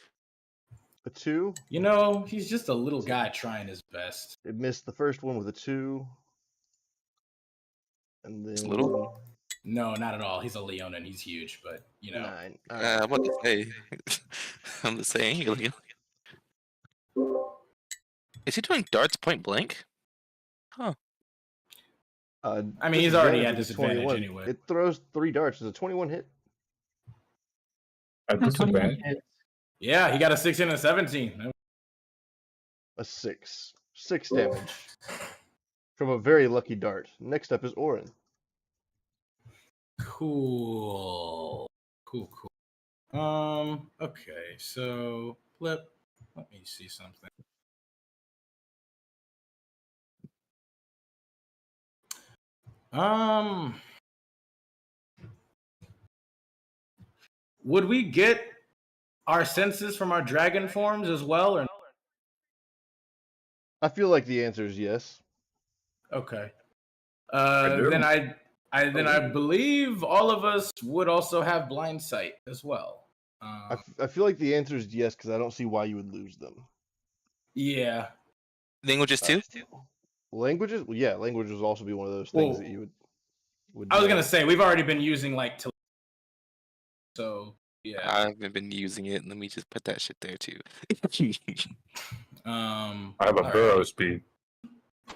A 2. You know, he's just a little guy trying his best. It missed the first one with a 2. And It's then little. No, not at all. He's a Leonin. He's huge, but you know. 9. I'm about to say. I'm just saying. Is he doing darts point blank? Huh. I mean, he's already at disadvantage is disadvantage 21. anyway. It throws 3 darts. Is a 21 hit? At Not 21 disadvantage. hits. Yeah, he got a 16 and a 17. A 6. 6 damage. From a very lucky dart. Next up is Orin. Cool. Okay, so flip. Let me see something. Would we get our senses from our dragon forms as well, or I feel like the answer is yes. okay? do. Then I believe all of us would also have blind sight as well. I feel like the answer is yes because I don't see why you would lose them. Yeah. Languages too? Languages? Well, yeah, languages would also be one of those things that you would I was know. gonna say we've already been using like so yeah. I haven't been using it. Let me just put that shit there too. I have a all burrow right. speed.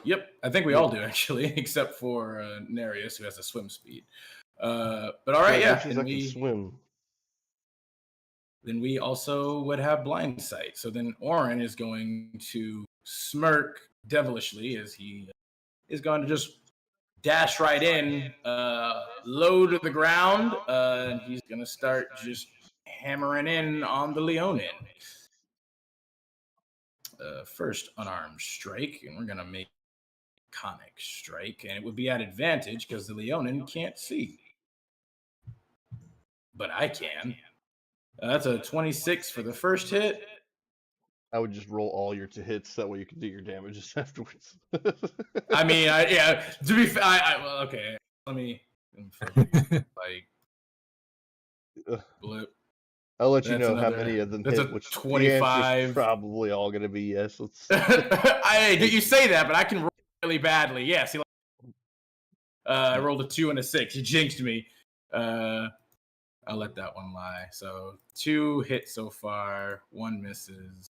Yep, I think we all do actually, except for Nereus who has a swim speed. But all right, yeah. Which is I can swim. Then we also would have blind sight. So then Orin is going to smirk devilishly as he is going to just dash right in, low to the ground, and he's going to start just hammering in on the Leonin. First unarmed strike, and we're going to make conic strike, and it would be at advantage because the Leonin can't see. But I can. That's a 26 for the first hit. I would just roll all your hits, that way you can do your damages afterwards. I mean, yeah. To be fair, well, okay. Let me like blip. I'll let you That's know how another- many of them that's hit, a which 25. is probably all going to be yes. Let's... You say that, but I can roll really badly. Yes. I rolled a 2 and a 6. You jinxed me. I'll let that one lie. So 2 hits so far, 1 misses.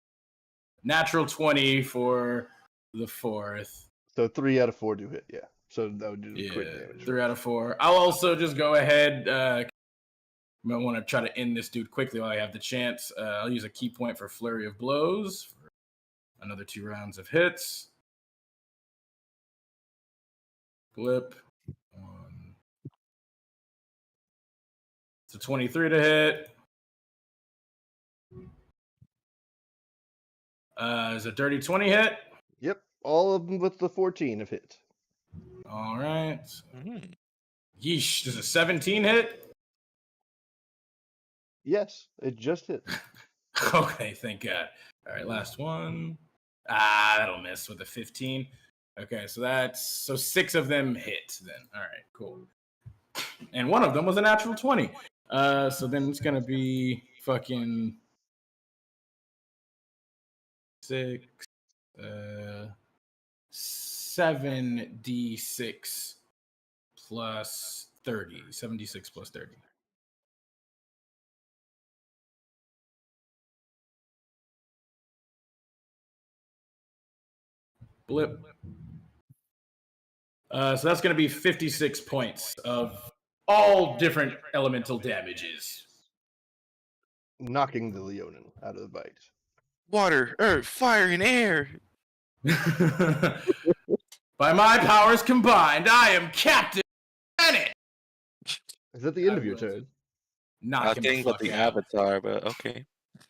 Natural 20 for the fourth. So 3 out of 4 do hit, yeah. So that would do crit Yeah, damage. 3 out of 4. I'll also just go ahead. I want to try to end this dude quickly while I have the chance. I'll use a key point for Flurry of Blows for another 2 rounds of hits. Blip. It's a 23 to hit. Is a dirty 20 hit? Yep, all of them with the 14 have hit. All right. Mm. Yeesh. Does a 17 hit? Yes, it just hit. Okay, thank God. All right, last one. That'll miss with a 15. Okay, so 6 of them hit then. All right, cool. And one of them was a natural 20. So then it's gonna be fucking 6, 7d6 plus 30. 7d6 plus 30. Blip. So that's going to be 56 points of all different elemental damages. Knocking the Leonin out of the bite. Water, earth, fire, and air. By my powers combined, I am Captain Planet. Is that the end I of your will. turn? I Knock was him thinking the about fuck the out. avatar, but okay.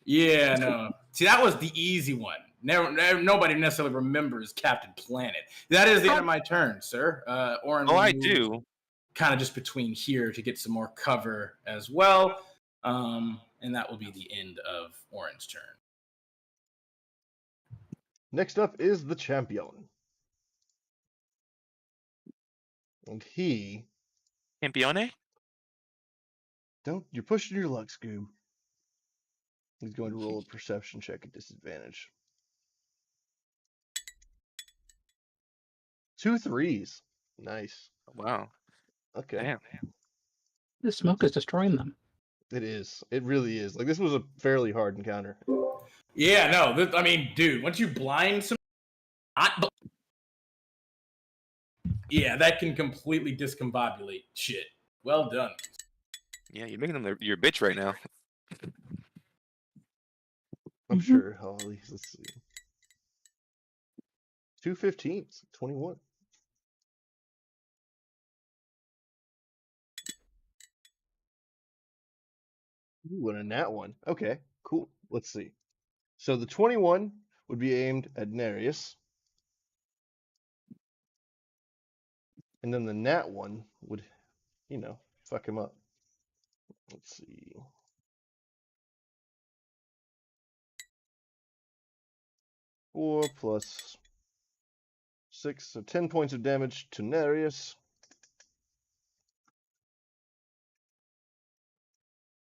Yeah, no. See, that was the easy one. Nobody necessarily remembers Captain Planet. That is the end of my turn, sir. Orin, Oh, I do. kind of just between here to get some more cover as well. And that will be the end of Orin's turn. Next up is the champion. And he... Campione? You're pushing your luck, Scoob. He's going to roll a perception check at disadvantage. 2 3s. Nice. Wow. Okay. Damn. The smoke is destroying them. It is. It really is. Like, this was a fairly hard encounter. Yeah, no. I mean, dude, once you blind some, yeah, that can completely discombobulate shit. Well done. Yeah, you're making them your bitch right now. I'm Mhm. sure. Holly, let's see. 2 15s. 21. Ooh, and a nat one. Okay, cool. Let's see. So the 21 would be aimed at Nereus. And then the nat one would, fuck him up. Let's see. Four plus 6, so 10 points of damage to Nereus.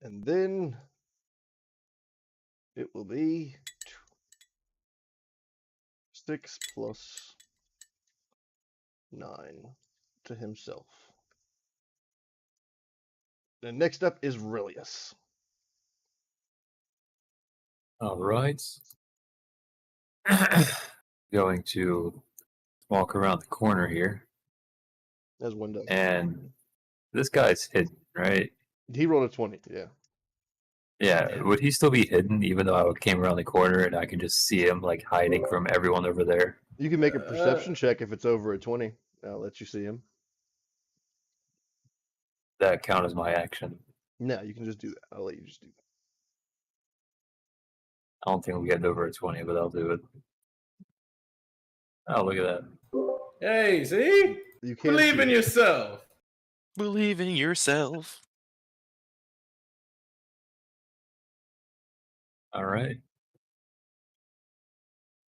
And then it will be 6 plus 9 to himself. And next up is Rillius. All right. Going to walk around the corner here, As one does. and this guy's hidden, right? He rolled a 20, yeah. Yeah, would he still be hidden even though I came around the corner and I can just see him like hiding from everyone over there? You can make a perception check if it's over a 20. I'll let you see him. That count as my action. No, you can just do that. I'll let you just do that. I don't think we'll get over a 20, but I'll do it. Oh, look at that. Hey, see? You can Believe see in it. yourself. Believe in yourself. All right.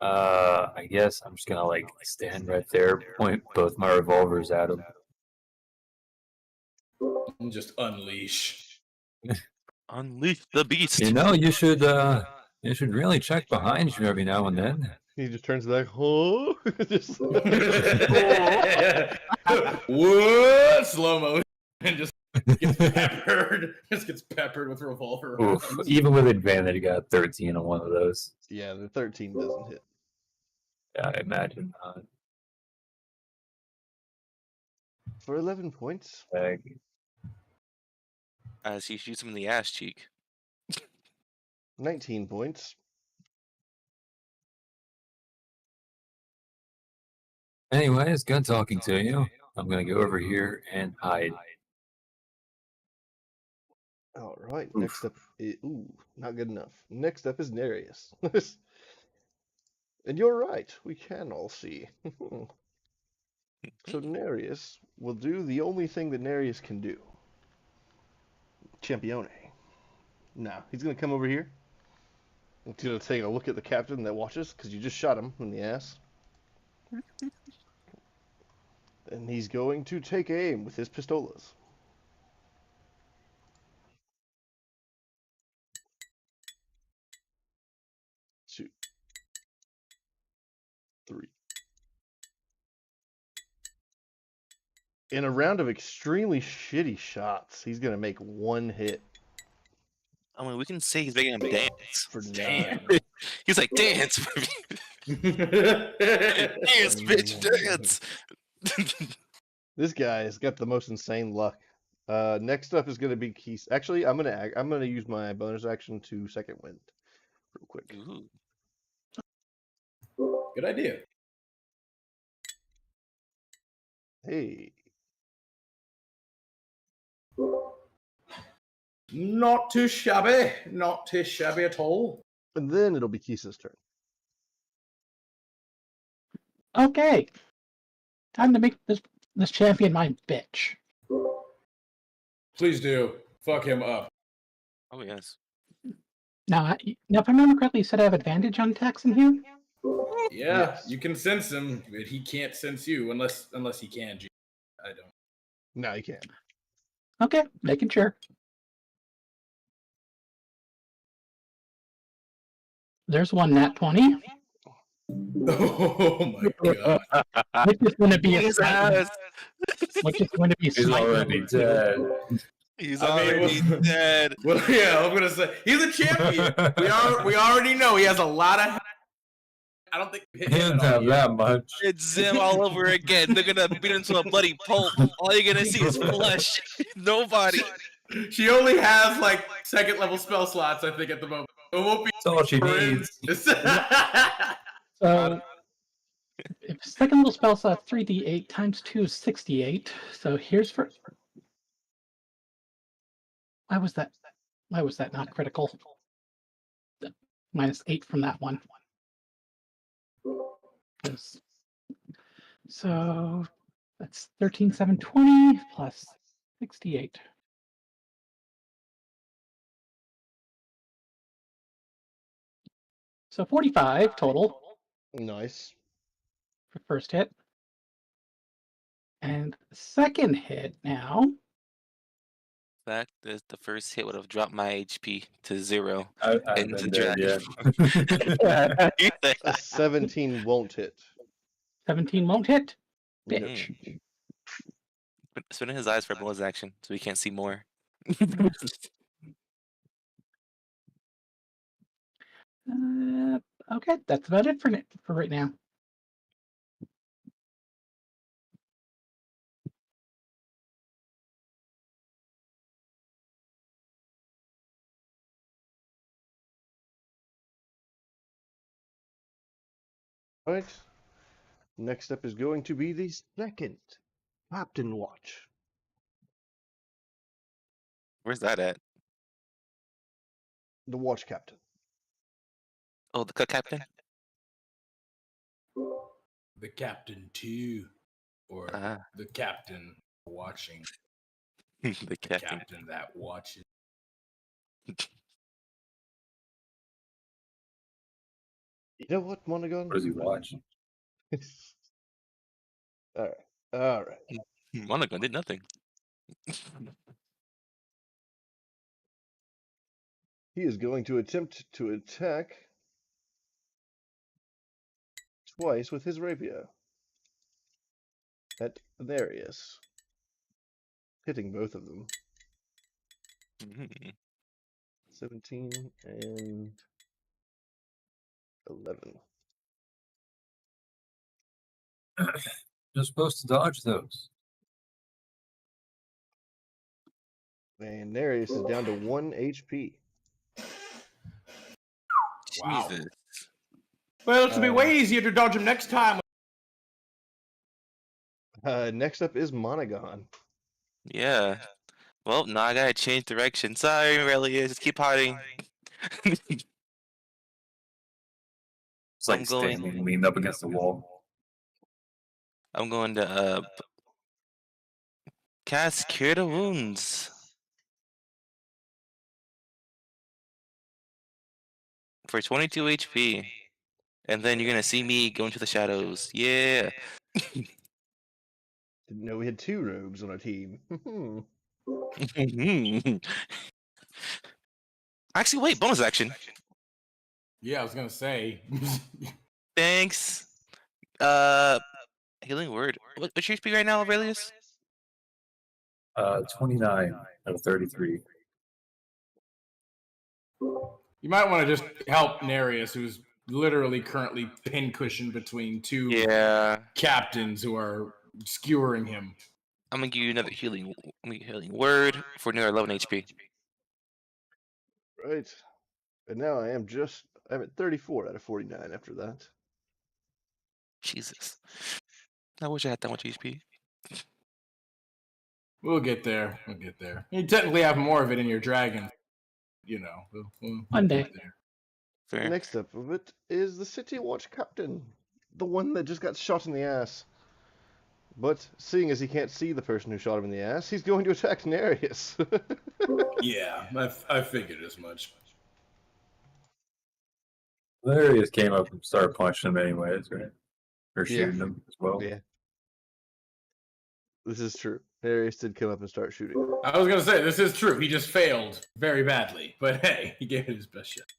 I guess I'm just gonna like stand right there, point both my revolvers at him. And just unleash. Unleash the beast. You know, you should really check behind you every now and then. He just turns back. Huh? Just- What? Slow mo. And just gets peppered. Just gets peppered with revolver. Oof. rounds. Even with advantage, I got 13 on one of those. yeah, the 13 doesn't hit. Yeah, I imagine. For 11 points. As he shoots him in the ass cheek. 19 points. Anyways, good talking to you. I'm gonna go over here and hide. All right. Oof. Next up, ooh, not good enough. Next up is Nereus. And you're right. We can all see. So Nereus will do the only thing that Nereus can do. Champione. Now he's gonna come over here. He's gonna take a look at the captain that watches because you just shot him in the ass. And he's going to take aim with his pistolas. Two, three. In a round of extremely shitty shots, he's gonna make one hit I mean, we can say he's making him dance. for Damn. 9. He's like, dance, dance, bitch, dance. This guy has got the most insane luck. Next up is gonna be Keys. Actually, I'm gonna use my bonus action to second wind, real quick. Ooh. Good idea. Hey, Not too shabby. Not too shabby at all. and then it'll be Keys' turn. Okay. Time to make this champion my bitch. Please do. Fuck him up. Oh, yes. Now, if I remember correctly, you said I have advantage on attacks in here? Yeah, Yes. you can sense him, but he can't sense you unless he can. I don't. Now you can. Okay, making sure. There's one nat 20, Oh my god. which is going to be a His slightly, ass. which is going to be He's slightly already over two. dead. He's I mean, already well- dead. Well, yeah, I'm gonna say he's a champion. We already know he has a lot of. I don't think we hit He him didn't at all have yet. that much. It's Zim all over again. They're gonna beat him to a bloody pulp. All you're gonna see is flesh. Nobody. She only has like second level spell slots, I think, at the moment. It won't be. That's all she needs. So, if second level spell slot 3d8 times 2 is 68. So here's for. Why was that? Why was that not critical? -8 from that one. So that's 13,720 plus 68. So 45 total Nice. for first hit. And second hit now. Fact is, the first hit would have dropped my HP to 0. I've And been to there, yeah. A 17 won't hit. 17 won't hit. No. Bitch. Spinning his eyes for a bonus action, so he can't see more. Okay, that's about it for right now. All right. Next up is going to be the second Captain Watch. Where's that at? The Watch Captain. Oh, the cook captain? The captain too, or Ah, the captain watching. the The captain. captain that watches. You know what, Monaghan? What does he watch? All right. All right. Monaghan did nothing. He is going to attempt to attack twice with his rapier at Narius, hitting both of them. Mhm. 17 and 11. You're supposed to dodge those. And Narius is down to 1 HP. Wow. Jesus. Well, it'll be way easier to dodge him next time. Next up is Monaghan. Yeah. Well, now I gotta change direction. Sorry, Aurelius. Just keep hiding. It's like I'm going- standing leaned up against the wall. I'm going to cast Cure the Wounds for 22 HP. And then you're gonna see me go into the shadows. Yeah. Didn't know we had 2 rogues on our team. Actually, wait, bonus action. Yeah, I was gonna say. Thanks. Healing word. What's your HP right now, Aurelius? 29 out of 33. You might want to just help Narius, who's literally currently pincushioned between two Yeah. captains who are skewering him. I'm gonna give you another healing word for another 11 HP. Right. And now I'm at 34 out of 49 after that. Jesus. I wish I had that much HP. We'll get there. We'll get there. You technically have more of it in your dragon. You know. We'll One day. get there. Fair. Next up of it is the City Watch Captain. The one that just got shot in the ass. But seeing as he can't see the person who shot him in the ass, he's going to attack Narius. Yeah, I figured as much. Valerius came up and started punching him anyways, right? Or Yeah. shooting him as well. Yeah. This is true. Narius did come up and start shooting. I was gonna say this is true. He just failed very badly, but hey, he gave it his best shot.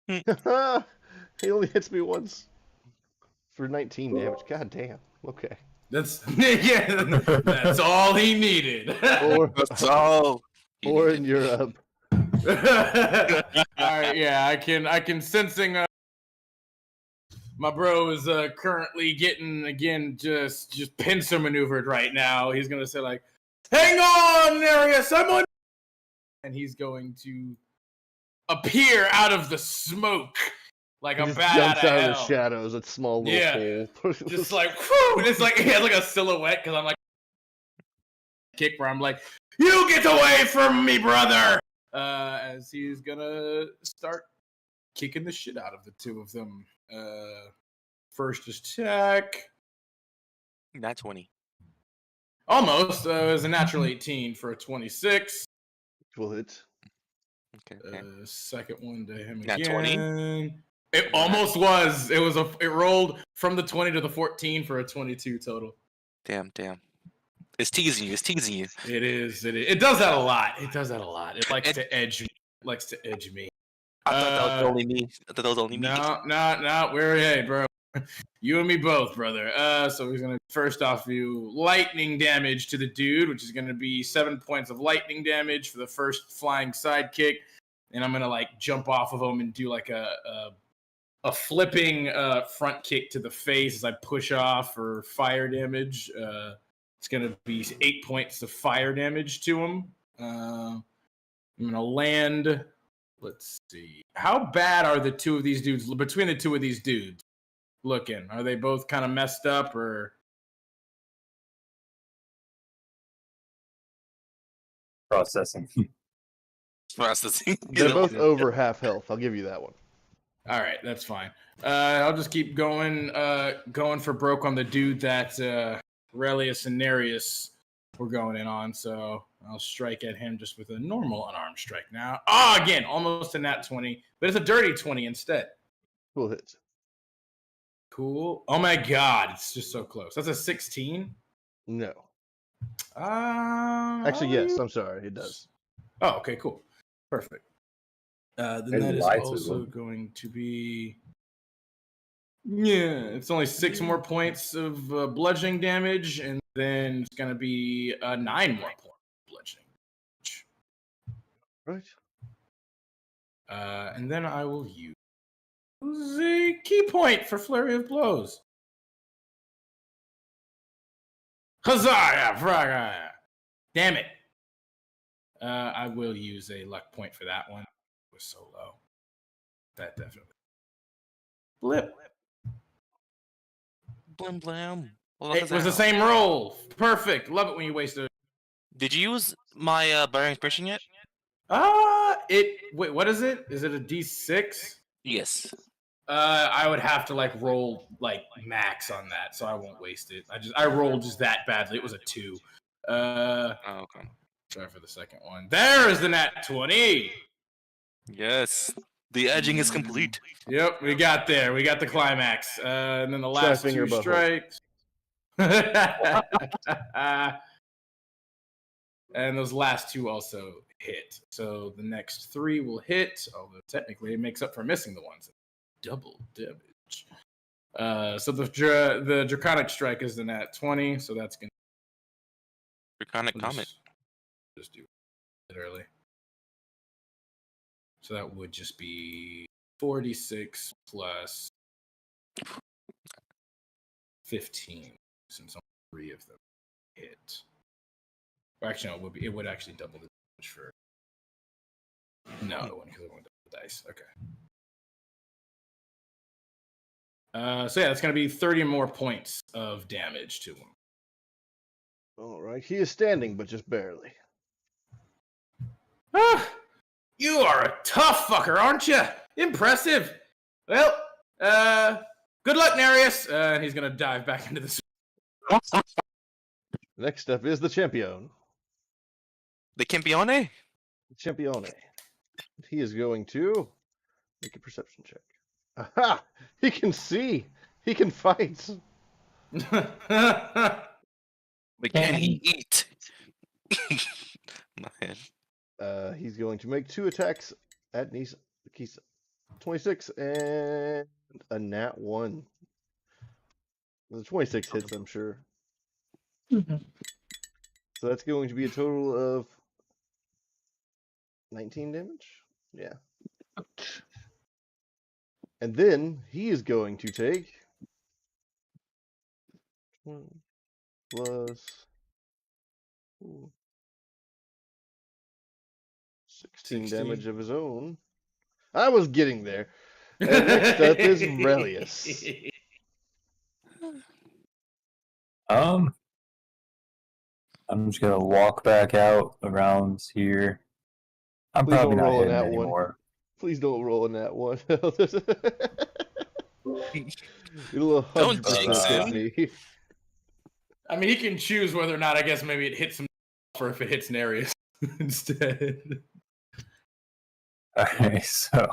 He only hits me once for 19 damage. God damn. Okay. That's yeah. That's all he needed. Or That's all. you or needed. in Europe. All right, yeah, I can sensing my bro is currently getting again just pincer maneuvered right now. He's gonna say like, "Hang on, Nereus, I'm on," and he's going to appear out of the smoke like He a just bat jumps out of the hell. shadows. That small little Yeah. hole. Just like, whew, and it's like he has like a silhouette because I'm like kick where I'm like, "You get away from me, brother!" As he's gonna start kicking the shit out of the two of them. First attack. Not 20. Almost. It was a natural 18 for a 26. Will hit. Okay. Second one to him Nat again. 20? It almost was. It rolled from the 20 to the 14 for a 22 total. Damn. It's teasing you. It is. It does that a lot. It likes to edge me. I thought that was only me. No. Hey, bro. You and me both, brother. So he's gonna first off do lightning damage to the dude, which is gonna be 7 points of lightning damage for the first flying sidekick, and I'm gonna like jump off of him and do like a flipping front kick to the face as I push off for fire damage. It's gonna be 8 points of fire damage to him. I'm gonna land. Let's see. How bad are the two of these dudes between the two of these dudes? Looking, are they both kind of messed up or Processing. They're both over half health. I'll give you that one. all right? That's fine. I'll just keep going for broke on the dude that Relius and Nereus were going in on. So I'll strike at him just with a normal unarmed strike now. Again, almost a nat 20, but it's a dirty 20 instead. Will hit. Cool. Oh my god, it's just so close. That's a 16. No. Actually, yes. I'm sorry. It does. Oh, okay, cool. Perfect. Then that is also going to be... Yeah, it's only 6 more points of bludgeoning damage, and then it's going to be 9 more points of bludgeoning damage. Right. And then I will use a key point for Flurry of Blows. Huzzah! Fraga! Damn it. I will use a luck point for that one. It was so low. That definitely. Blip. Blim blam. Well, It was the same roll. Perfect. Love it when you waste a... Did you use my Barrier Inspiration yet? Wait, what is it? Is it a D6? Yes. I would have to like roll like max on that, so I won't waste it. I rolled just that badly. It was a 2. Okay. Try for the second one. There is the nat 20. Yes. The edging is complete. Yep, we got there. We got the climax. And then the last finger two butthole. strikes. And those last 2 also hit. So the next 3 will hit, although technically it makes up for missing the ones. Double damage. So the Draconic Strike is the nat 20, so that's going to... Draconic Comet. Just do it early. So that would just be 46 plus 15, since only 3 of them hit. Or actually, no, it would actually double the damage for... No, it wouldn't, because it won't double the dice. Okay. So yeah, it's going to be 30 more points of damage to him. All right. He is standing, but just barely. You are a tough fucker, aren't you? Impressive. Well, good luck, Nereus. And he's going to dive back into the... Next up is the champion. The Campione? Champione. He is going to make a perception check. Aha! He can see. He can fight. But can he eat? My head. He's going to make 2 attacks at Kisa. 26 and a nat 1. The 26 hits, I'm sure. Mhm. So that's going to be a total of 19 damage? Yeah. Ouch. And then he is going to take 20 plus 16 damage of his own. I was getting there. And next up is Relius. I'm just gonna walk back out around here. I'm Please probably don't not roll in hitting that one. anymore. Please don't roll in that one. It'll Don't 100% jinx hit him. me. I mean, he can choose whether or not. I guess maybe it hits him, or if it hits Nereus instead. Alright, so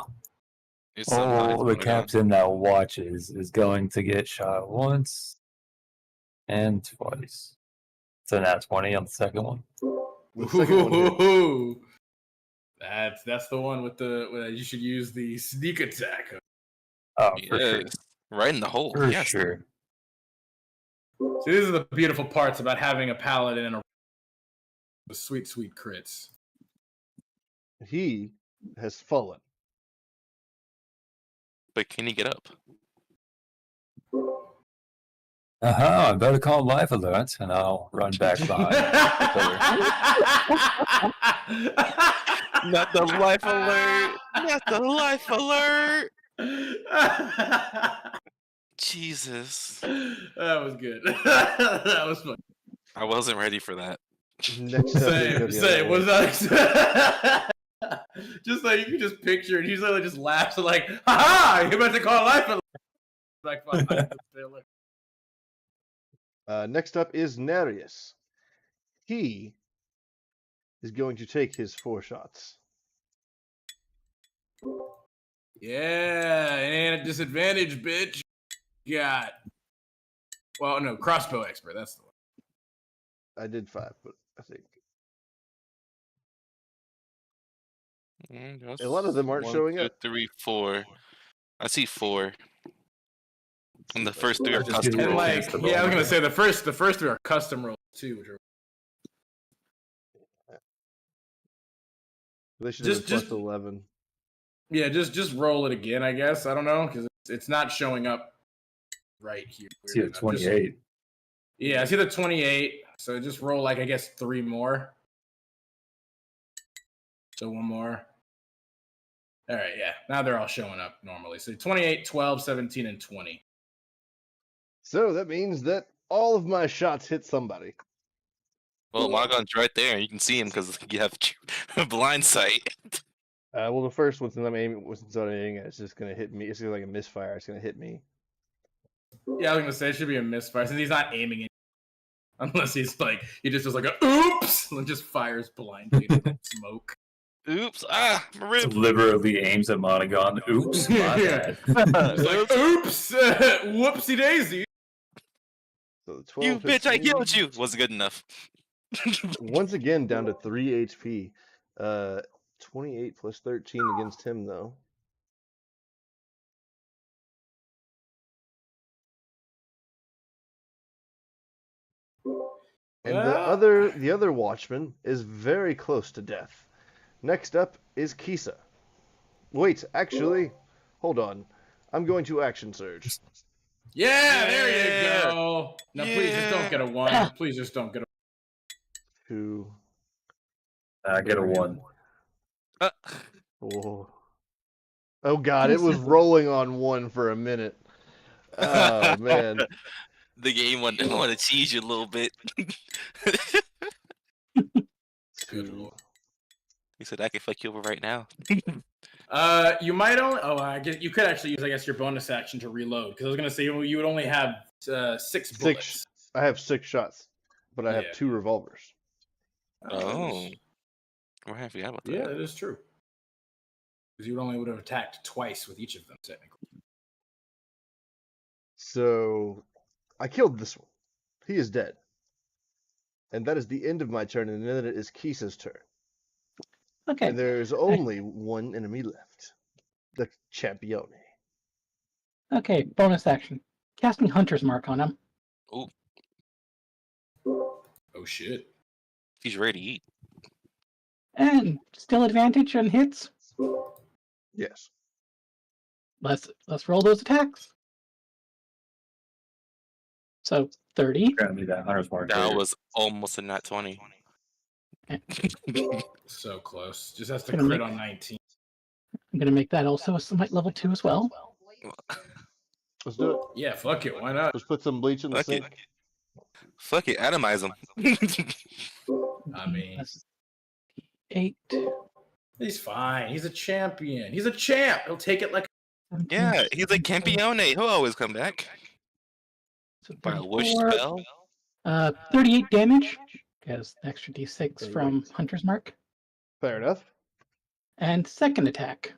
It's so nice. the captain that watches is going to get shot once and twice. So nat 20 on the second one. The second one hit. Ooh, that's the one with the. You should use the sneak attack. Oh, for sure. Yes. Right in the hole. For Yes. sure. See, these are the beautiful parts about having a paladin and the sweet, sweet crits. He has fallen. But can he get up? I better call life alert and I'll run back behind. Not the life alert. Not the life alert. Jesus. That was good. That was fun. I wasn't ready for that. Next up is Same. Was that? Just like you can just picture it. He's literally just laughs like, "Ha ha! You're about to call life alert." Like, next up is Nereus. He is going to take his 4 shots. yeah, and a disadvantage, bitch. Got. Well, no, crossbow expert. That's the one. I did 5, but I think a lot of them aren't showing up. 1, 2, 3, 4. I see 4. And the first 3 are Just custom give me And a rolls. like, chance to yeah, I was roll. gonna say the first 3 are custom rolls too, which are They should have Just- been plus just- 11. yeah. Just roll it again, I guess. I don't know because it's not showing up right here. See a 28. Yeah, I see the 28. So just roll like I guess 3 more. So 1 more. All right, yeah. Now they're all showing up normally. So 28, 12, 17, and 20. So that means that all of my shots hit somebody. Well, Magon's right there. You can see him because you have blind sight. Well, the first one, since I'm aiming, it's just gonna hit me. It's gonna be like a misfire. It's gonna hit me. Yeah, I was gonna say it should be a misfire since he's not aiming it. Unless he's like he just does like a oops and just fires blindly into smoke. Oops! Ah, my rib. Deliberately aims at Monogon. Oops, my bad. It's like oops, whoopsie daisy. So the 12, You bitch! I 15, killed you. Wasn't good enough. Once again, down to 3 HP. 28 plus 13 against him, though. And the other watchman is very close to death. Next up is Kisa. Wait, actually, hold on. I'm going to action surge. Yeah, there Yeah. you go. Now please just don't get a 1. Please just don't get a 2. I get a 1. Oh. Oh god, it was rolling on 1 for a minute. Oh man. The game want to tease you a little bit. 2. He said, "I can fuck you over right now." You might only. Oh, I guess you could actually use, I guess, your bonus action to reload. Because I was gonna say you would only have 6 bullets. I have 6 shots, but I have Yeah. 2 revolvers. Oh, we're happy about that. Yeah, that is true. Because you only would have attacked twice with each of them, technically. So I killed this one. He is dead. And that is the end of my turn, and then it is Kisa's turn. Okay. And there's only one enemy left. the champione. Okay, bonus action. Casting Hunter's Mark on him. Ooh, Oh shit. he's ready to eat. And still advantage on hits. Yes. Let's roll those attacks. So 30. Grab me that hunter's mark. That later. was almost a nat 20. So close. Just has to Gonna crit make- on 19. I'm going to make that also a Smite level 2 as well. Let's do it. Yeah, fuck it. Why not? Let's put some bleach in the Fuck it. sink. Fuck it, atomize him. I mean, That's 8. he's fine. He's a champion. He's a champ. He'll take it like. Yeah, he's a campione. He'll always come back. So By a whoosh 34, spell. 38 damage, because extra d6 38. from Hunter's Mark. Fair enough. And second attack.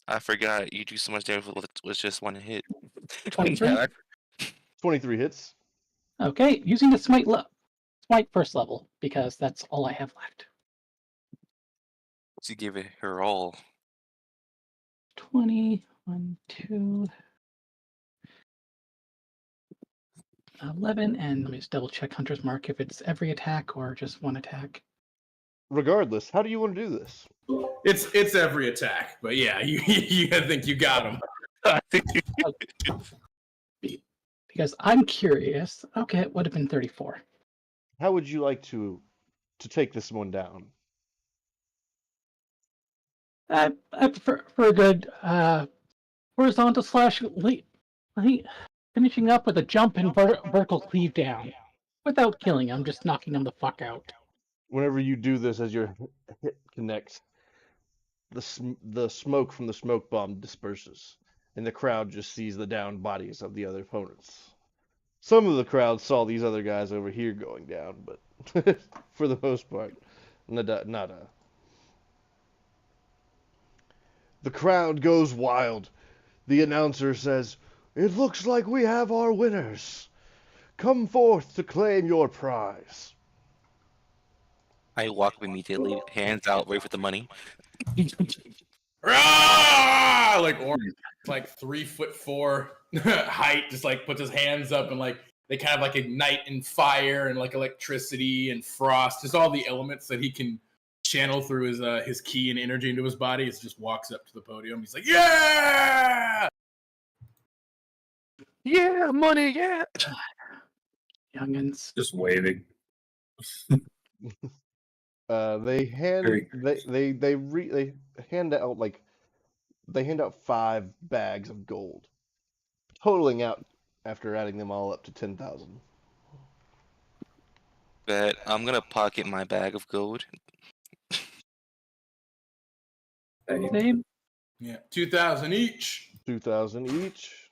I forgot you do so much damage with just one hit. 23? Yeah, 23 hits. Okay, using the Smite first level, because that's all I have left. she gave it her all. 20, 1, 2, 11, and let me just double check Hunter's Mark if it's every attack or just one attack. Regardless, how do you want to do this? It's every attack, but yeah, you think you got him. Because I'm curious. Okay, it would have been 34. How would you like to take this one down? I prefer for a good horizontal slash leap, finishing up with a jump and vertical cleave down, without killing him, just knocking him the fuck out. Whenever you do this, as your hit connects, the smoke from the smoke bomb disperses, and the crowd just sees the downed bodies of the other opponents. Some of the crowd saw these other guys over here going down, but for the most part, nada. The crowd goes wild. The announcer says, "It looks like we have our winners. Come forth to claim your prize." I walk up immediately, hands out, wait for the money. Rah! Like Orange, like 3'4" height, just like puts his hands up and like they kind of like ignite in fire and like electricity and frost, just all the elements that he can channel through his ki and energy into his body. It just walks up to the podium. He's like, "Yeah, Yeah, money, yeah. Youngins. Just waving. They hand Very- they hand out they hand out 5 bags of gold, totaling out after adding them all up to 10,000. But I'm gonna pocket my bag of gold. Same. yeah, 2,000 each." 2,000 each.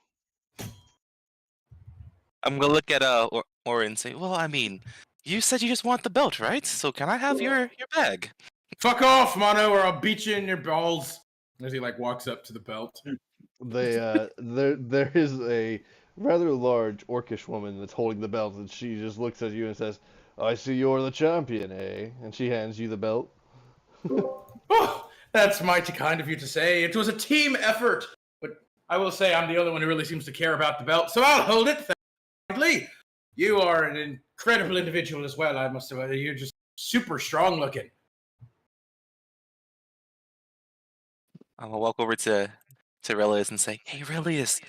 I'm gonna look at Orin and say, "Well, I mean, you said you just want the belt, right? So can I have your bag?" Fuck off, Mono, or I'll beat you in your balls. As he like walks up to the belt. There is a rather large orcish woman that's holding the belt, and she just looks at you and says, "I see you're the champion, eh?" And she hands you the belt. Oh, that's mighty kind of you to say. It was a team effort, but I will say I'm the only one who really seems to care about the belt, so I'll hold it. Thankfully, you are an incredible individual as well. I must say, you're just super strong looking. I'm gonna walk over to Relius and say, "Hey, Relius,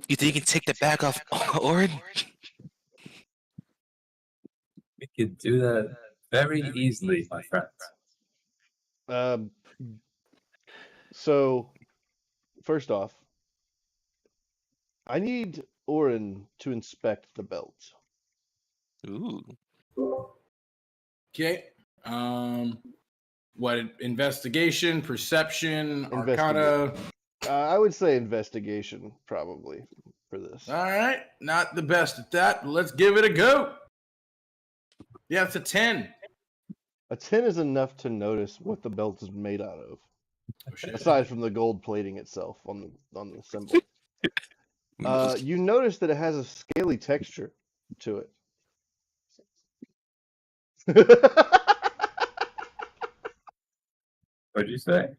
you think you can take the bag off Orin?" We could do that very easily, my friend. So, first off, I need Orin to inspect the belt. Ooh. Okay. What, investigation, perception, arcana? I would say investigation, probably, for this. All right. Not the best at that, but let's give it a go. Yeah, it's a 10. A 10 is enough to notice what the belt is made out of, Oh, shit. aside from the gold plating itself on the symbol. You notice that it has a scaly texture to it. What'd you say?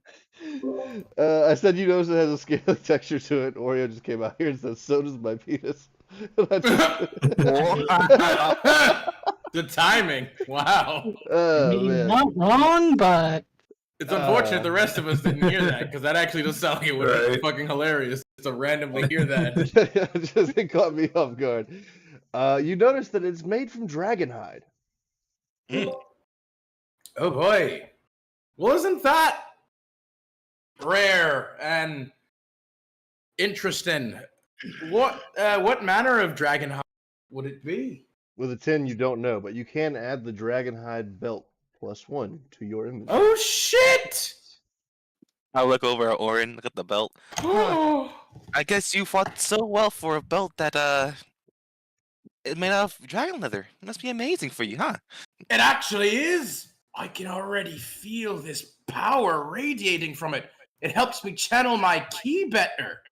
I said you notice it has a scaly texture to it. Oreo just came out here and said, "So does my penis." And I The timing. Wow. I Oh mean, man. not wrong, but It's unfortunate the rest of us didn't hear that because that actually does sound like it would be Right. fucking hilarious to randomly hear that. It caught me off guard. You notice that it's made from dragon hide. Oh boy. Well, isn't that rare and interesting? What manner of dragon hide would it be? With a 10, you don't know, but you can add the dragon hide belt +1 to your inventory. Oh shit! I look over at Orin, look at the belt. Huh. I guess you fought so well for a belt that it's made out of dragon leather. It must be amazing for you, huh? It actually is. I can already feel this power radiating from it. It helps me channel my ki better.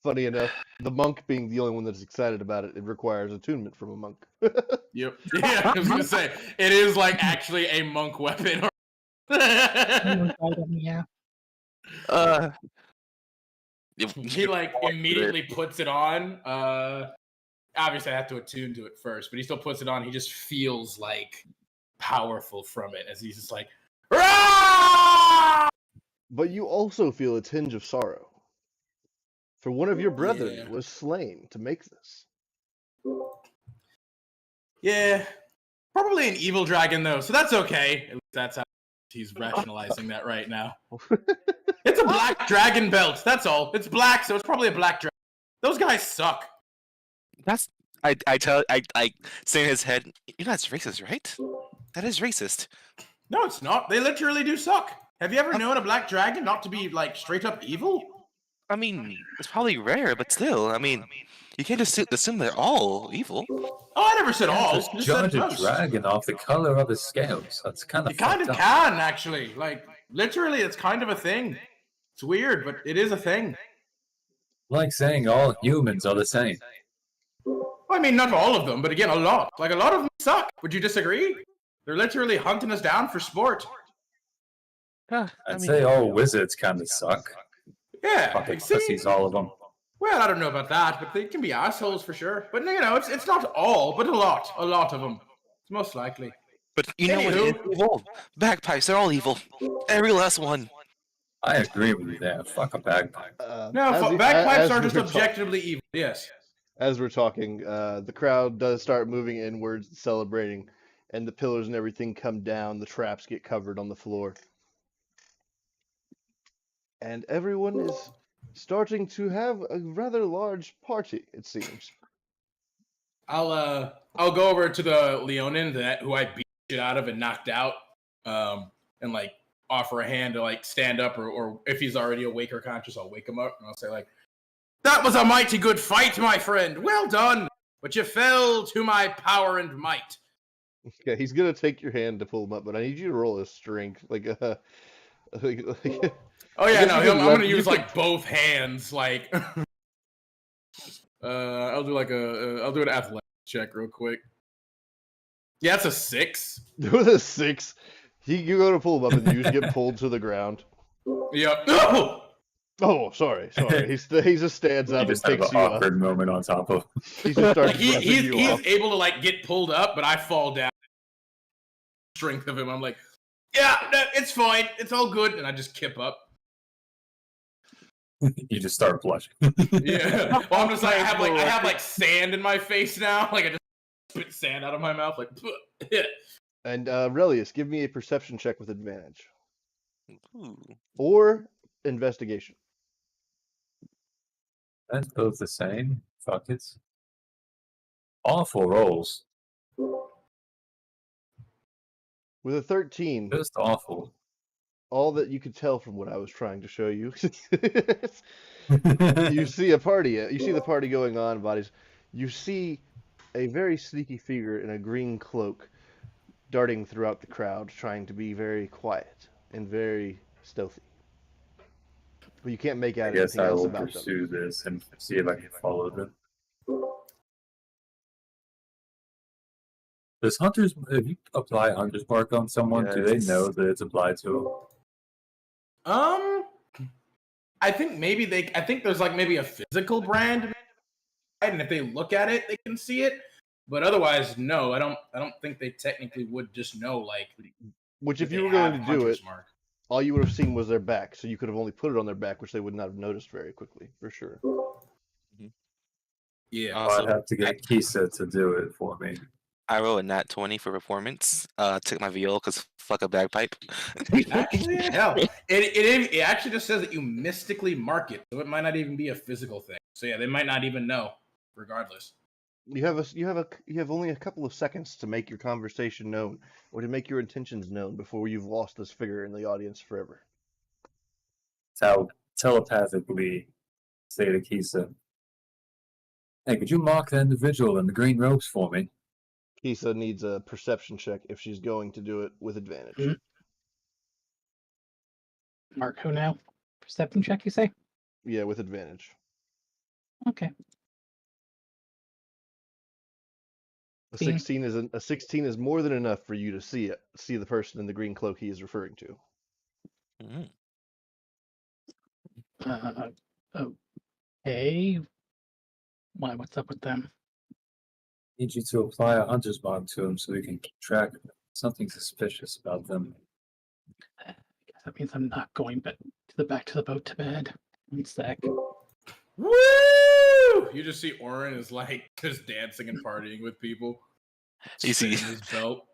Funny enough, the monk being the only one that's excited about it, it requires attunement from a monk. Yep. Yeah, I was gonna say it is like actually a monk weapon. yeah. He like immediately puts it on. Obviously I have to attune to it first, but he still puts it on. He just feels like powerful from it as he's just like, "Rah!" But you also feel a tinge of sorrow. For one of your brethren Yeah. was slain to make this. Yeah, probably an evil dragon though, so that's okay. At least that's how he's rationalizing that right now. It's a black dragon belt. That's all. It's black, so it's probably a black dragon. Those guys suck. That's I say in his head, you know that's racist, right? That is racist. No, it's not. They literally do suck. Have you ever known a black dragon not to be like straight up evil? I mean, it's probably rare, but still, I mean, you can't just assume they're all evil. Oh, I never said all. Just Just said judge a most. dragon off the color of his scales. That's kind of You kind of fucked up. can actually. Like literally, it's kind of a thing. It's weird, but it is a thing. Like saying all humans are the same. I mean, not all of them, but again, a lot. Like a lot of them suck. Would you disagree? They're literally hunting us down for sport. I'd say all wizards kind of suck. Yeah, Fucking like, see? pussies, all of them. Well, I don't know about that, but they can be assholes for sure. But you know, it's not all, but a lot of them. It's most likely. But you know what is Anywho. evil? Bagpipes, they're all evil. Every last one. I agree with you there. Fuck a bagpipe. No, bagpipes are just objectively evil. Yes. As we're talking, the crowd does start moving inwards, celebrating, and the pillars and everything come down. The traps get covered on the floor. And everyone is starting to have a rather large party, it seems. I'll go over to the Leonin who I beat shit out of and knocked out, and like offer a hand to like stand up, or if he's already awake or conscious, I'll wake him up and I'll say like, "That was a mighty good fight, my friend. Well done, but you fell to my power and might." Okay, he's gonna take your hand to pull him up, but I need you to roll a strength, like Oh yeah, no, you I'm can gonna you use can- like both hands, like. I'll do an athletics check real quick. Yeah, it's a 6. with a 6. You go to pull him up, and you just get pulled to the ground. Yep. No! Oh, sorry. He just stands You up and just have picks an you awkward up. moment on top of. He just starts Like he's brushing you off. able to like get pulled up, but I fall down. Strength of him, I'm like, yeah, no, it's fine, it's all good, and I just kip up. You just start blushing. Yeah. Well, I'm just like I have like sand in my face now. Like I just spit sand out of my mouth. Like, And Relius, give me a perception check with advantage. Ooh. Or investigation. That's both the same. Fuck it. Awful rolls. With a 13, Just awful. all that you could tell from what I was trying to show you, you see a party. You see the party going on, bodies. You see a very sneaky figure in a green cloak darting throughout the crowd, trying to be very quiet and very stealthy. But you can't make I out guess anything I else will about them. pursue this and see if I can follow them. Does Hunters, if you apply Hunter's Mark on someone, do they Yes. know that it's applied to them? I think I think there's like maybe a physical brand, and if they look at it, they can see it. But otherwise, no, I don't think they technically would just know like. Which, if that you they were going to have do it, Hunter's Mark. all you would have seen was their back, so you could have only put it on their back, which they would not have noticed very quickly, for sure. Yeah. I'd have to get Kisa to do it for me. I rolled a nat 20 for performance. Took my VO because fuck a bagpipe. Actually, hell, it actually just says that you mystically mark it, so it might not even be a physical thing. So yeah, they might not even know, regardless. You have only a couple of seconds to make your conversation known, or to make your intentions known before you've lost this figure in the audience forever. So telepathically say to Kisa, "Hey, could you mark the individual in the green robes for me?" Kisa needs a perception check if she's going to do it with advantage. Mhm. Mark who now? Perception check, you say? Yeah, with advantage. Okay. A 16 is more than enough for you to see the person in the green cloak he is referring to. Mm. Okay. Why? What's up with them? Need you to apply a hunter's mark to him so we can keep track of it. Something suspicious about them. I guess that means I'm not going back to the boat to bed. One sec. Woo! You just see Orin is like just dancing and partying with people. You see- Spinning his belt.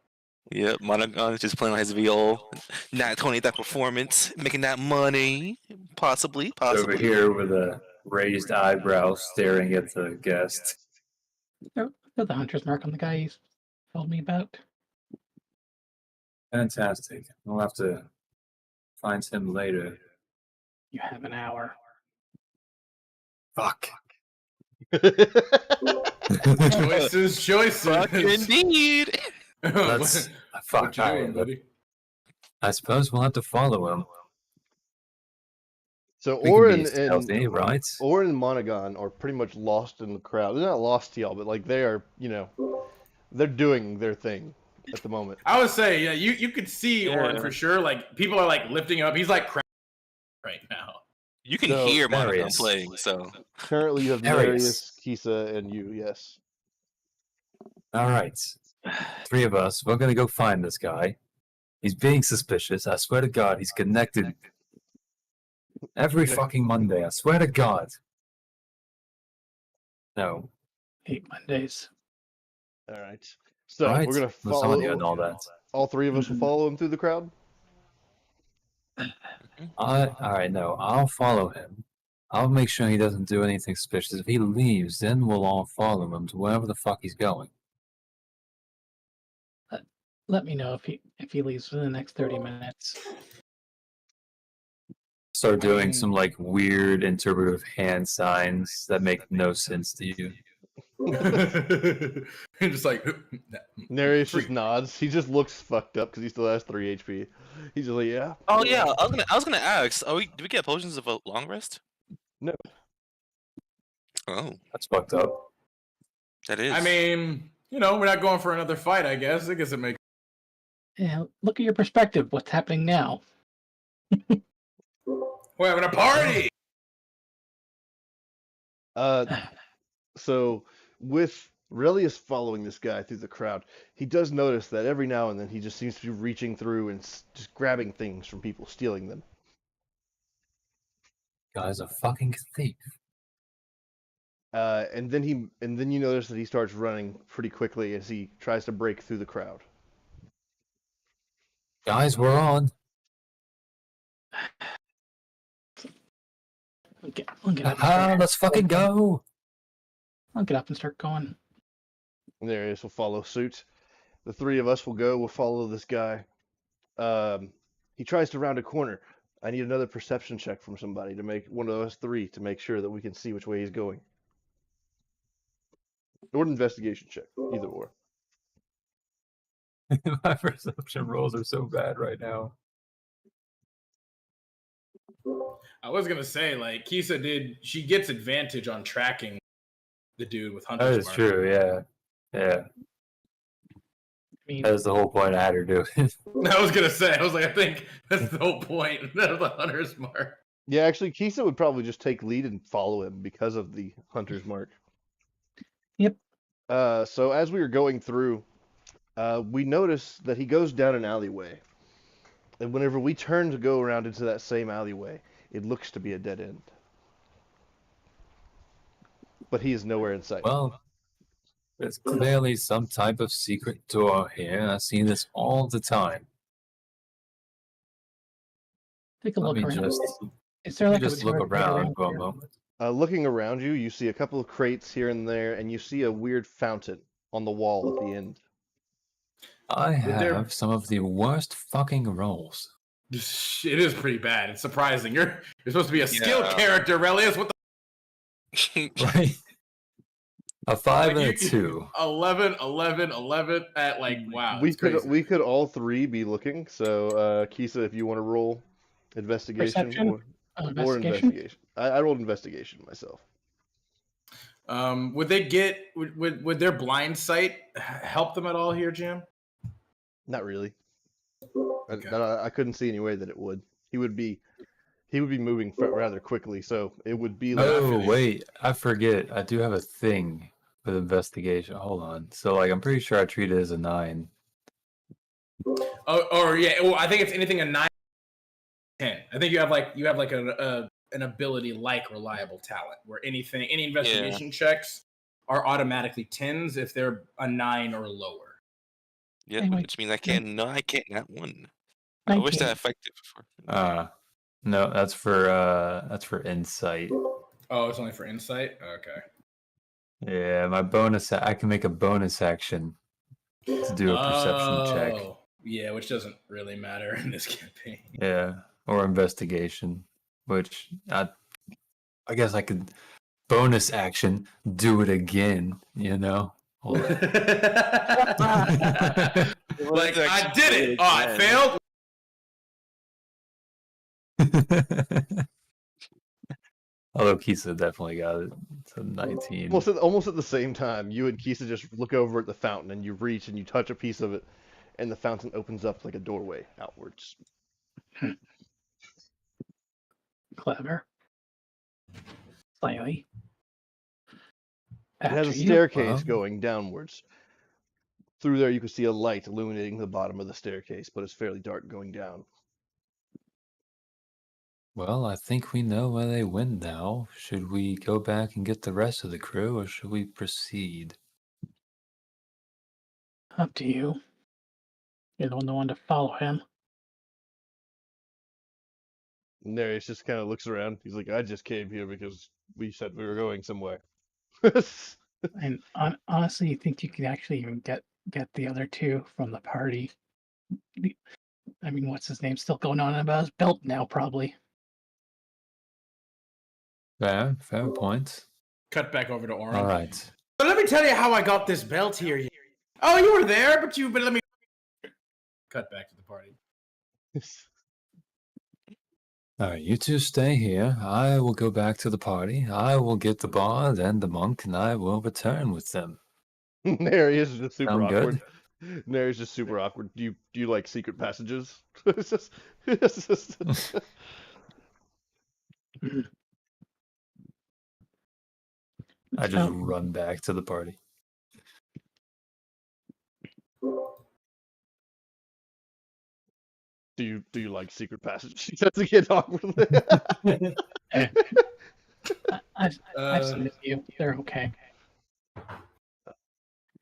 Yep, Monogon is just playing on his VO. Nat 20 that performance, making that money. Possibly. Over here with a raised eyebrow staring at the guest. Throw the hunter's mark on the guy you told me about. Fantastic. We'll have to find him later. You have an hour. Fuck. Choices. Fuck indeed. Let's fuck. What you doing, buddy? I suppose we'll have to follow him. So We can Orin be and stealthy, right? Orin and Monogon are pretty much lost in the crowd. They're not lost to y'all, but like they are, they're doing their thing at the moment. I would say, yeah, you could see Orin for sure. Like people are like lifting him up. He's like crying right now. You can So, hear Monogon Darius. playing, so. Currently, you have Darius. Darius, Kisa, and you. Yes. All right. Three of us, we're gonna go find this guy. He's being suspicious. I swear to God, he's connected. Every fucking Monday, I swear to God. No. 8 Mondays. All right. So Right. we're gonna With some of you follow. and all that. All three of us will follow him through the crowd. Alright, no, I'll follow him. I'll make sure he doesn't do anything suspicious. If he leaves, then we'll all follow him to wherever the fuck he's going. Let me know if he leaves within the next 30 minutes. Start doing some like weird interpretive hand signs that make no sense to you. Just like Darius just nods. He just looks fucked up because he still has 3 HP. He's just like, yeah. Oh yeah, I was gonna ask. Do we get potions of a long rest? No. Oh, That's fucked up. that is. I mean, we're not going for another fight. I guess it makes. Yeah, look at your perspective. What's happening now? We're having a party. So with Relius following this guy through the crowd, he does notice that every now and then he just seems to be reaching through and just grabbing things from people, stealing them. Guy's a fucking thief. And then you notice that he starts running pretty quickly as he tries to break through the crowd. Guys, we're on. I'll get up and start, Let's fucking go. I'll get up and start going. And Darius will follow suit. The three of us will go. We'll follow this guy. He tries to round a corner. I need another perception check from somebody to make one of us three to make sure that we can see which way he's going. Or an investigation check, either or. My perception rolls are so bad right now. I was gonna say, like Kisa she gets advantage on tracking the dude with Hunter's That is Mark. true, yeah. Yeah. I mean, That was the whole point I had her do it. I was gonna say, I think that's the whole point of the hunter's mark. Yeah, actually, Kisa would probably just take lead and follow him because of the hunter's mark. Yep. So as we were going through, we noticed that he goes down an alleyway. And whenever we turn to go around into that same alleyway, it looks to be a dead end. But he is nowhere in sight. Well, there's clearly some type of secret door here. I see this all the time. take a Let look me around. just, Is there like just a look turret around for a here? moment. Looking around you, you see a couple of crates here and there, and you see a weird fountain on the wall at the end. I there- have some of the worst fucking rolls. It is pretty bad. It's surprising. You're supposed to be a skilled Yeah. character, Relius. What Right? A 5 Like, and a 2. 11 at like wow. we It's could crazy. we could all three be looking. So Kisa, if you want to roll investigation Perception? or Investigation? investigation, I rolled investigation myself. Would they get would their blind sight help them at all here, Jim? Not really. Okay. I couldn't see any way that it would. He would be moving rather quickly, so it would be like. Oh, wait. I forget. I do have a thing with investigation. Hold on. So, like, I'm pretty sure I treat it as a 9. Oh, or yeah. Well, I think it's anything a 9, 10. I think you have like an ability like reliable talent, where any investigation checks are automatically 10s if they're a 9 or lower. Yeah, Anyway, which means I can't not one. I wish 19. that effective for. No, that's for insight. Oh, it's only for insight. Okay. Yeah, my bonus. I can make a bonus action to do a perception check. Oh, yeah, which doesn't really matter in this campaign. Yeah, or investigation, which I guess I could bonus action do it again. You know. Hold on. Like I did it. Oh, I failed. Although Kisa definitely got it. It's a 19. Almost at the same time, you and Kisa just look over at the fountain, and you reach and you touch a piece of it, and the fountain opens up like a doorway outwards. Clever. Slightly. It has a After you. staircase Wow. going downwards. Through there, you can see a light illuminating the bottom of the staircase, but it's fairly dark going down. Well, I think we know where they went now. Should we go back and get the rest of the crew, or should we proceed? Up to you. You're the one to follow him. And Nereus just kind of looks around. He's like, I just came here because we said we were going somewhere. And honestly, you think you could actually even get the other two from the party? I mean, what's his name? Still going on about his belt now, probably. Fair point. Cut back over to Oren. All right. But let me tell you how I got this belt here. Oh, you were there, but let me cut back to the party. All right, you two stay here. I will go back to the party. I will get the bard and the monk, and I will return with them. Nereus is just super Sound good? awkward. Nereus is just super awkward. Do you like secret passages? It's just- I just So- run back to the party. Do you like secret passages? He doesn't get awkward. I've seen a few. They're okay.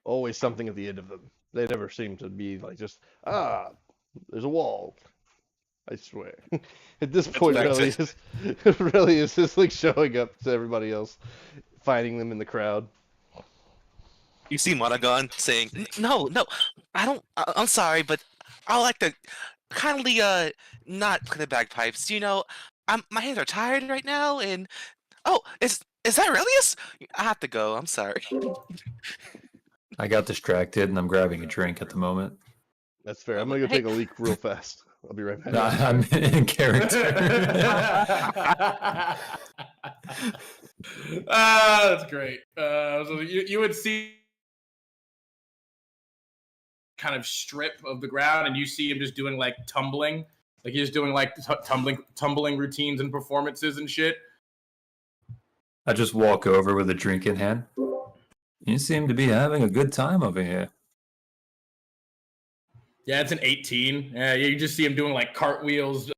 Always something at the end of them. They never seem to be like just there's a wall. I swear. At this point, back really to- is just like showing up to everybody else, finding them in the crowd. You see Monagon saying, "No, I don't. I'm sorry, but I like to kindly not play the bagpipes. You know, my hands are tired right now, and is that Relius? I have to go. I'm sorry." I got distracted, and I'm grabbing a drink at the moment. That's fair. I'm gonna go take a leak real fast. I'll be right back. No, I'm in character. That's great. So you would see kind of strip of the ground, and you see him just doing like tumbling, like he's doing like tumbling routines and performances and shit. I just walk over with a drink in hand. You seem to be having a good time over here. Yeah, it's an 18. Yeah, you just see him doing like cartwheels,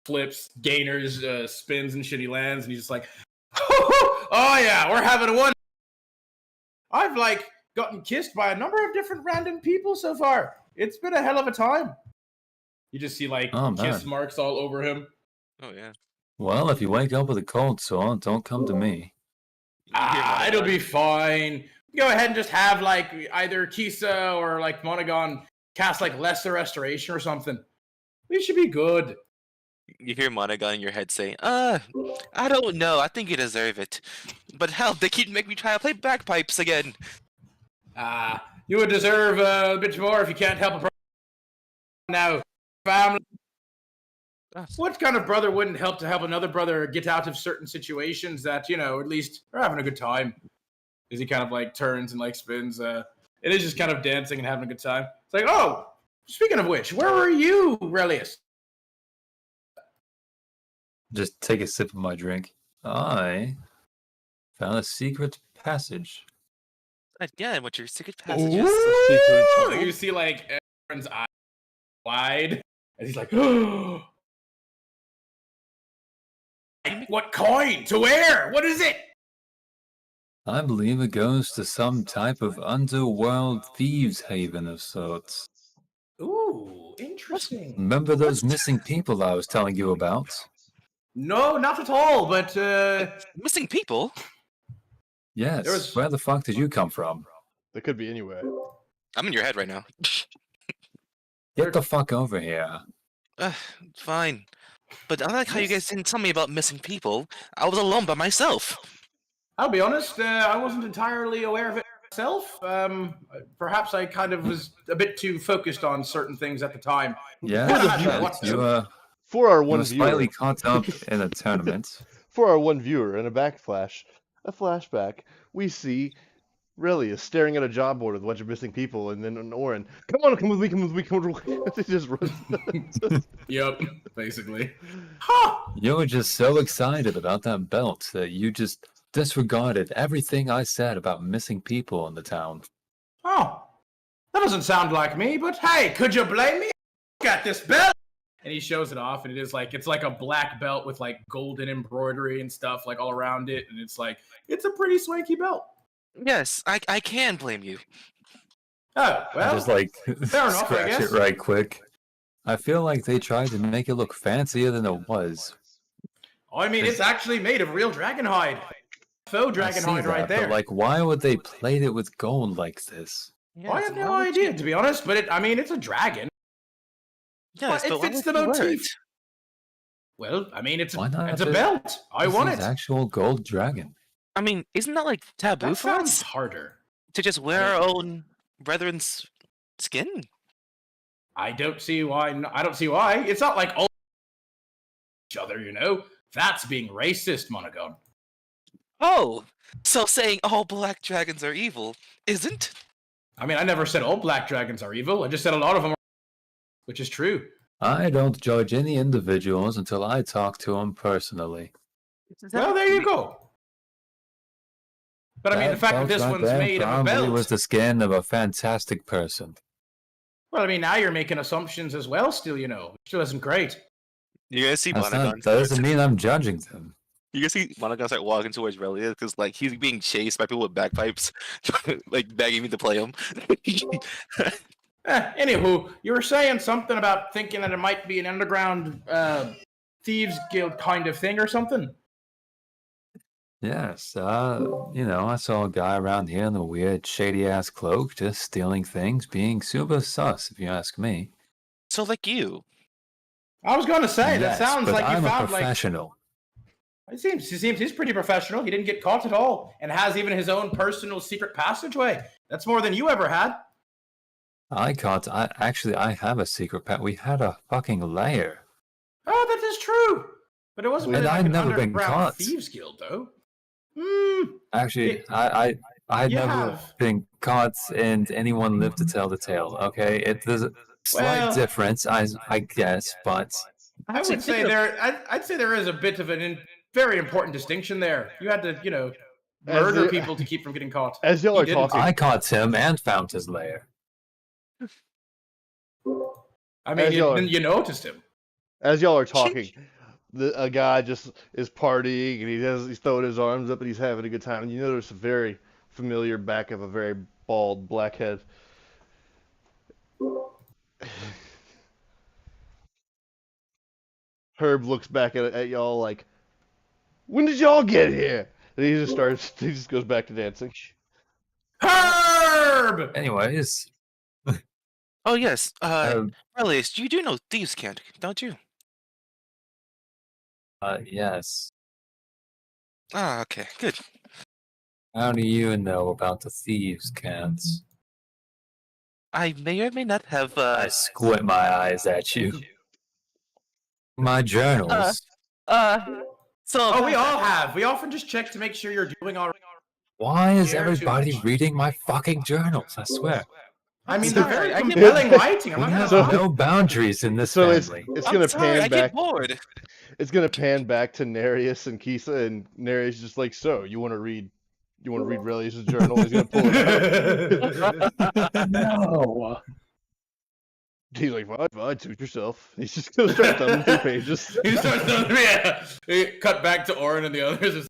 flips, gainers, spins, and shit. He lands, and he's just like, "Oh yeah, we're having one." I've like gotten kissed by a number of different random people so far. It's been a hell of a time. You just see like kiss marks all over him. Oh yeah. Well, if you wake up with a cold sore, don't come to me. It'll be fine. Go ahead and just have like either Kisa or like Monogon cast like lesser restoration or something. We should be good. You hear Monogon in your head say, I don't know. I think you deserve it. But hell, they keep making me try to play bagpipes again. You would deserve a bit more if you can't help a brother. Now, family. What kind of brother wouldn't help to help another brother get out of certain situations that, you know, at least are having a good time? As he kind of like turns and like spins. It is just kind of dancing and having a good time. It's like, oh, speaking of which, where were you, Relius? Just take a sip of my drink. I found a secret passage. Again, what's your secret passage? You see like Aaron's eyes wide, and he's like, oh. What coin? To where? What is it? I believe it goes to some type of underworld thieves' haven of sorts. Ooh, interesting. Remember those missing people I was telling you about? No, not at all, but Missing people? Yes. Where the fuck did you come from? They could be anywhere. I'm in your head right now. Get the fuck over here. Fine. But I like how you guys didn't tell me about missing people. I was alone by myself. I'll be honest, I wasn't entirely aware of it myself. Perhaps I kind of was a bit too focused on certain things at the time. Yeah, for our one viewer, slightly caught up in a tournament. For our one viewer, in a flashback, we see Relius staring at a job board with a bunch of missing people, and then an Orin, come with me. He just runs. Yep, basically. You were just so excited about that belt that you just disregarded everything I said about missing people in the town. Oh, that doesn't sound like me, but hey, could you blame me? Got this belt! And he shows it off, and it's like a black belt with like golden embroidery and stuff like all around it, and it's a pretty swanky belt. Yes, I can blame you. Oh, well, I just like fair enough, scratch it right quick. I feel like they tried to make it look fancier than it was. I mean, it's actually made of real dragon hide. Faux dragon hide right there. But like, why would they plate it with gold like this? Yeah, I have no idea, to be honest, but it's a dragon. Yes, but it fits the motif. Well, I mean, it's a belt. I want it. It's an actual gold dragon. I mean, isn't that like taboo for us? Harder to just wear our own brethren's skin. I don't see why. I don't see why. It's not like all each other, you know. That's being racist, Monogon. Oh, so saying all black dragons are evil isn't? I mean, I never said all black dragons are evil. I just said a lot of them are, which is true. I don't judge any individuals until I talk to them personally. Well, there you go. But I mean, the fact that this one's made of a belt was the skin of a fantastic person. Well, I mean, now you're making assumptions as well. Still, you know, which isn't great. You guys see Monogon? That doesn't mean I'm judging them. You guys see Monogon start walking towards Relius because, like, he's being chased by people with bagpipes, like begging me to play him. Anywho, you were saying something about thinking that it might be an underground thieves guild kind of thing or something. Yes, I saw a guy around here in a weird, shady-ass cloak, just stealing things, being super sus, if you ask me. So, like you. I was going to say, yes, that sounds like you I'm found, a professional. It seems he's pretty professional. He didn't get caught at all, and has even his own personal secret passageway. That's more than you ever had. I have a secret path. We had a fucking lair. Oh, that is true. But it wasn't really like an underground thieves guild, though. Actually, I I've You never have. been caught and anyone lived to tell the tale, okay? There's a slight Well, difference, I guess, but I would say I'd say there is a bit of very important distinction there. You had to, As murder the- people to keep from getting caught. As y'all He are didn't. talking, I caught him and found his lair. I mean, As y'all are- you noticed him. as y'all are talking, a guy just is partying and he's throwing his arms up and he's having a good time. And you notice a very familiar back of a very bald black head. Herb looks back at y'all like, "When did y'all get here?" And he just goes back to dancing. Herb! Anyways, Oh yes, um, Elias, you do know thieves can't, don't you? yes. Ah, okay, good. How do you know about the thieves' cants? I may or may not have. I squint my eyes at you. My journals. So Oh, we all have. We often just check to make sure you're doing all right. Why is Care too everybody much. reading my fucking journals? I swear. I mean, Sorry, they're very I get compelling bored. writing. I'm We not have gonna lie. no boundaries in this So family. it's I'm gonna sorry, pan I back. get bored. It's gonna pan back to Nereus and Kisa, and Nereus is just like, "So you want to read Relius' journal?" He's gonna pull it out. No. He's like, "Fine, suit yourself." He's just gonna start thumbing through pages. He starts doing, yeah. Cut back to Orin and the others.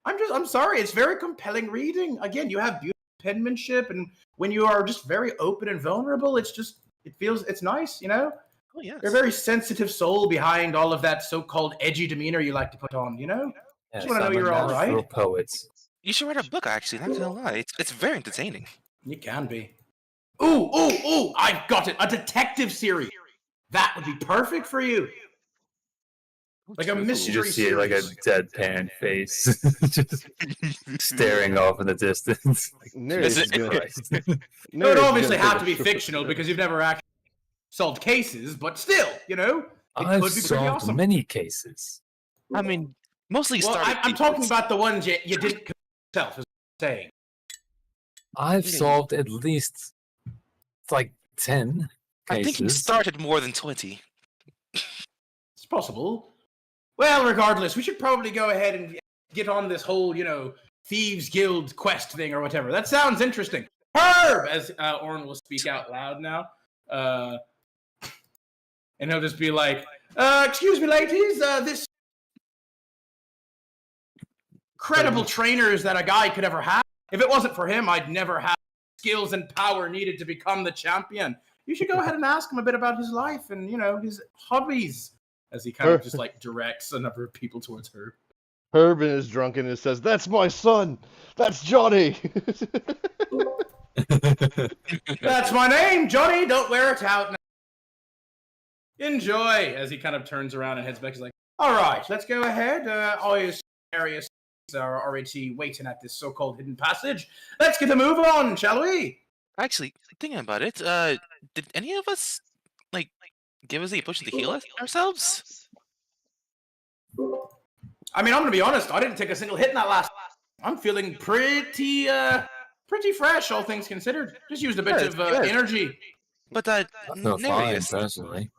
I'm sorry. It's very compelling reading. Again, you have beautiful penmanship, and when you are just very open and vulnerable, it's nice. Oh yes. You're a very sensitive soul behind all of that so-called edgy demeanor you like to put on. Yes, wanna know I'm a you're all natural right? poet. You should write a book. Actually, not gonna lie, it's very entertaining. You can be. Ooh! I've got it. A detective series. That would be perfect for you. Like a True. You mystery just see like a series. deadpan face, just staring off in the distance. Nereus is gonna. Christ. It would Nereus is obviously gonna take have a to be short- fictional because you've never actually solved cases, but still, it I've could be pretty solved awesome. many cases. I mean, mostly Well, started. I'm talking about the ones you didn't commit yourself, is what I'm saying. I've Yeah. solved at least like 10 I think you cases. started more than 20. It's possible. Well, regardless, we should probably go ahead and get on this whole, Thieves Guild quest thing or whatever. That sounds interesting. Herb, as Orin will speak out loud now. And he'll just be like, excuse me, ladies, this credible trainers that a guy could ever have. If it wasn't for him, I'd never have skills and power needed to become the champion. You should go ahead and ask him a bit about his life and, his hobbies. As he kind of just directs a number of people towards her. Herb in his drunkenness says, "That's my son. That's Johnny." That's my name, Johnny. Don't wear it out now. Enjoy. As he kind of turns around and heads back, he's like, all right, let's go ahead. All your areas are already waiting at this so-called hidden passage. Let's get a move on, shall we? Actually, thinking about it, did any of us give us the potion to heal ourselves? I mean, I'm gonna be honest. I didn't take a single hit in that last. I'm feeling pretty fresh, all things considered. Just used a bit of energy. But I feel fine, Nereus, personally.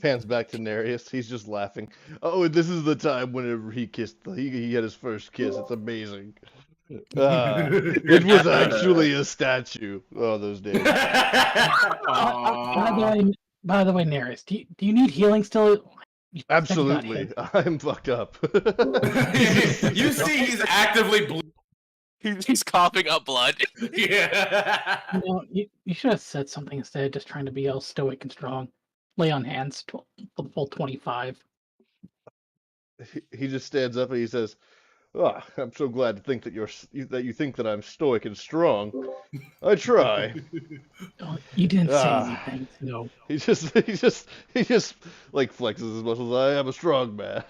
Pans back to Nereus. He's just laughing. Oh, this is the time whenever he kissed. He had his first kiss. It's amazing. It was actually a statue. Oh, those days. By the way, Nereus, do you need healing still? Absolutely. I'm fucked up. You see, he's actively he's coughing up blood. Yeah. You should have said something instead of just trying to be all stoic and strong. Lay on hands for the full 25. He just stands up and he says, "Oh, I'm so glad to think that you think that I'm stoic and strong. I try." Oh, you didn't say anything, no. He just like flexes his muscles. "I am a strong man."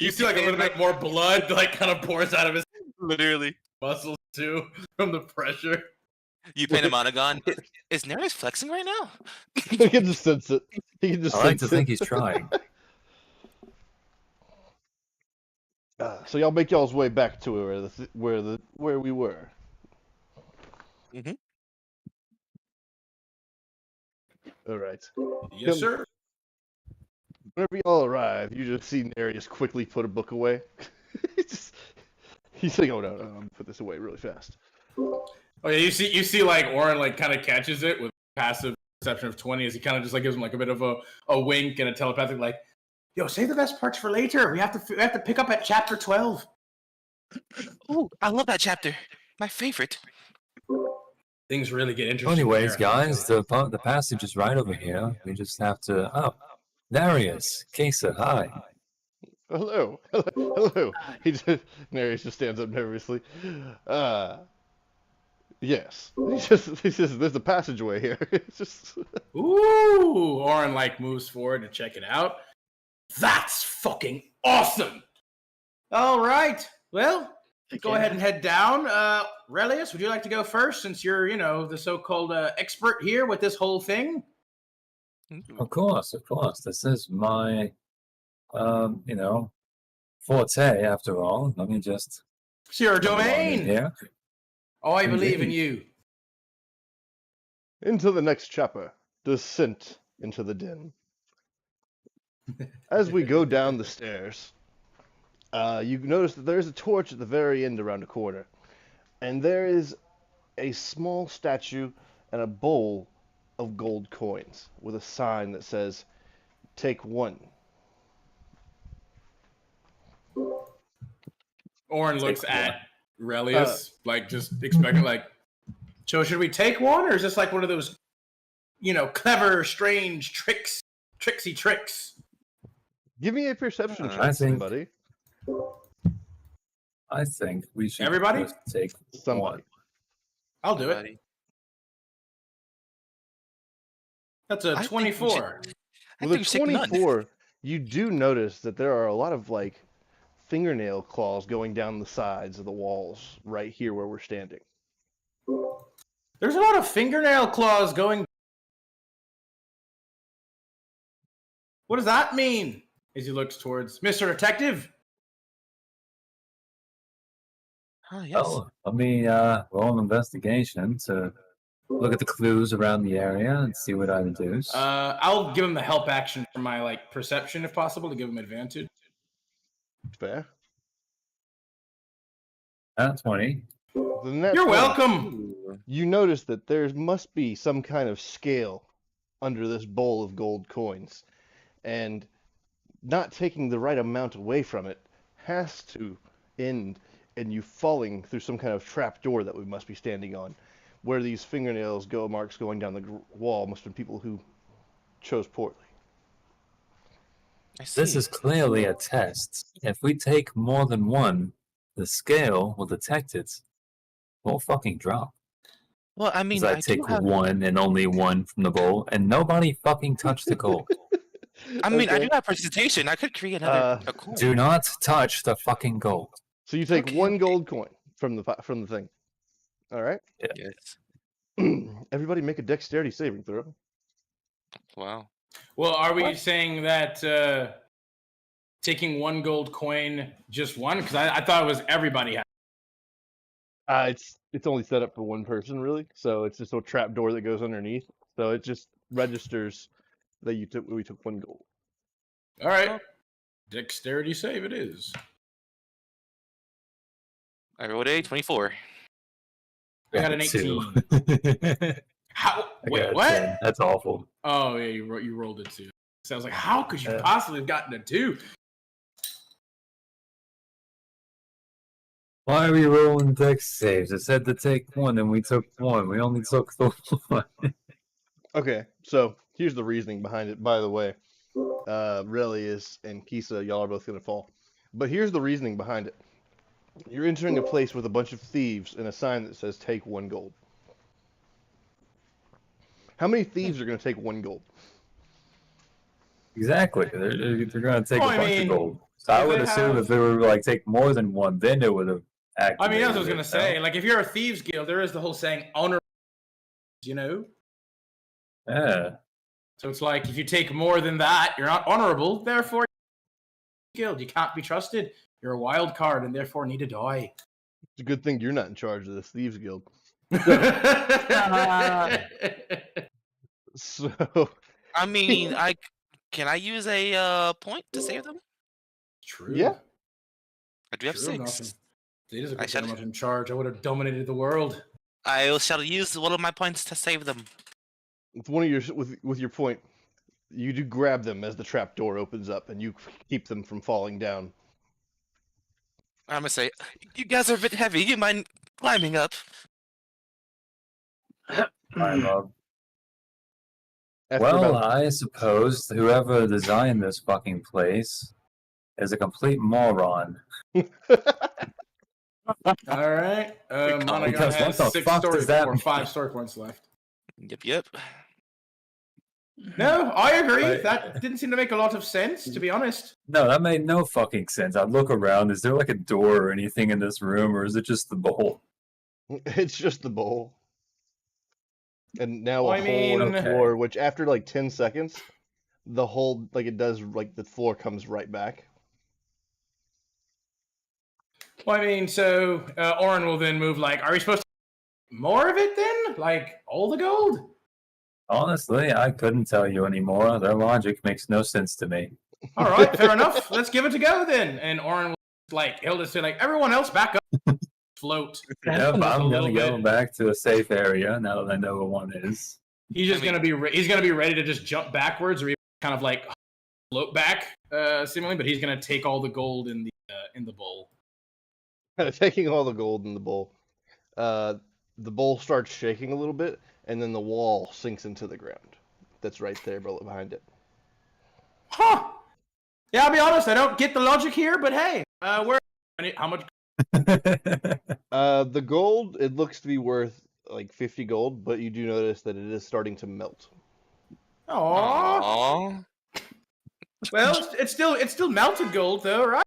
You see like a little bit more blood kind of pours out of his Literally. muscles too from the pressure. You paint a monogon. Is Nereus flexing right now? He can just sense it. He can just I like sense to it. think he's trying. So y'all make y'all's way back to where we were. Mm-hmm. All right. Yes, sir. Whenever y'all arrive, you just see Nereus quickly put a book away. He's like, "Oh no, I'm gonna put this away really fast." Oh yeah, you see like Oren like kind of catches it with passive perception of 20 as he kind of just like gives him like a bit of a wink and a telepathic like, yo, save the best parts for later. We have to pick up at chapter 12. Ooh, I love that chapter. My favorite. Things really get interesting. Anyways, there. guys, the passage is right over here. We just have to. Oh, Darius, Kesa, hi. Hello, hello. Nereus just stands up nervously. Yes. He says, "There's a passageway here." It's just. Ooh, Oren like moves forward to check it out. That's fucking awesome. All right. Well, go ahead and head down. Relius, would you like to go first since you're, the so-called expert here with this whole thing? Of course. This is my, forte after all. Let me just. It's your come along in domain. here. Oh, I believe in Indeed. you. Into the next chapter, descent into the den. As we go down the stairs, you notice that there's a torch at the very end around a corner, and there is a small statue and a bowl of gold coins with a sign that says, "Take one." Oren looks Take at Relius, like just expecting, like, so should we take one, or is this like one of those, clever, strange tricksy tricks? Give me a perception I check, think- somebody. I think we should Everybody? just take Somebody. one. I'll do it. Buddy. That's a I think we 24. I With think a we should take none. 24, you do notice that there are a lot of like fingernail claws going down the sides of the walls right here where we're standing. There's a lot of fingernail claws going. What does that mean? As he looks towards Mr. Detective. Oh, yes. Oh, let me roll an investigation to look at the clues around the area and see what I deduce. I'll give him the help action for my perception if possible to give him advantage. Fair. 20. Then that's You're one. welcome. You notice that there must be some kind of scale under this bowl of gold coins, and not taking the right amount away from it has to end in you falling through some kind of trap door that we must be standing on, where these fingernails marks going down the wall must have been people who chose poorly. I see. This is clearly a test. If we take more than one, the scale will detect it. We'll fucking drop. Well, I mean, Because I I do take have. one and only one from the bowl, and nobody fucking touched the gold. I mean, I Okay. do have presentation. I could create another a coin. Do not touch the fucking gold. So you take Okay, one okay. gold coin from the thing. All right. Yes. Everybody make a dexterity saving throw. Wow. Well, are we What? saying that taking one gold coin, just one? Because I thought it was everybody had. It's only set up for one person really, so it's just a trap door that goes underneath. So it just registers that we took one gold. All right. Dexterity save it is. I rolled a 24. I got an Two. 18. How? I Wait, got a what? 10. That's awful. Oh yeah, you rolled it too. So I was like, how could you Yeah. possibly have gotten a 2? Why are we rolling dex saves? It said to take one, and we took one. We only took the one. Okay, so here's the reasoning behind it. By the way, Relius and Kisa, y'all are both gonna fall. But here's the reasoning behind it. You're entering a place with a bunch of thieves and a sign that says "Take one gold." How many thieves are gonna take one gold? Exactly. They're going to take Well, a I bunch mean, of gold. So I if would they assume have- if they were like take more than one, then it would have activated. I mean, that's what I was gonna it, say. Like, if you're a thieves guild, there is the whole saying honor. Yeah. So it's like if you take more than that, you're not honorable. Therefore, guild, you can't be trusted. You're a wild card and therefore need to die. It's a good thing you're not in charge of this thieves guild. So I mean, can I use a point to save them? True. Yeah. I do have True, 6. He doesn't I put that should- much in charge. I would have dominated the world. I shall use one of my points to save them. with one of your with your point, you do grab them as the trap door opens up, and you keep them from falling down. I'm gonna say, you guys are a bit heavy. You mind climbing up? Climb up. After Well, about I suppose whoever designed this fucking place is a complete moron. All right. Monogon Because what has the 6 fuck story does that or mean? 5 story points left. Yep. No, I agree. Right. That didn't seem to make a lot of sense, to be honest. No, that made no fucking sense. I look around. Is there like a door or anything in this room, or is it just the bowl? it's just the bowl, and now Well, a I hole in the mean- floor. Which after like 10 seconds, the hole it does the floor comes right back. Well, I mean, so Orin will then move are we supposed to more of it then? Like all the gold? Honestly, I couldn't tell you anymore. Their logic makes no sense to me. All right, fair enough. Let's give it a go then. And Orin will he'll just say everyone else back up. Float. Yep, I'm a gonna little go bit. back to a safe area now that I know what one is. He's just gonna be he's gonna be ready to just jump backwards or even kind of float back, seemingly, but he's gonna take all the gold in the bowl. Taking all the gold in the bowl. The bowl starts shaking a little bit, and then the wall sinks into the ground. That's right there behind it. Huh. Yeah, I'll be honest, I don't get the logic here, but hey, how much The gold, it looks to be worth 50 gold, but you do notice that it is starting to melt. Aww. Aww. Well, it's still melted gold though, right?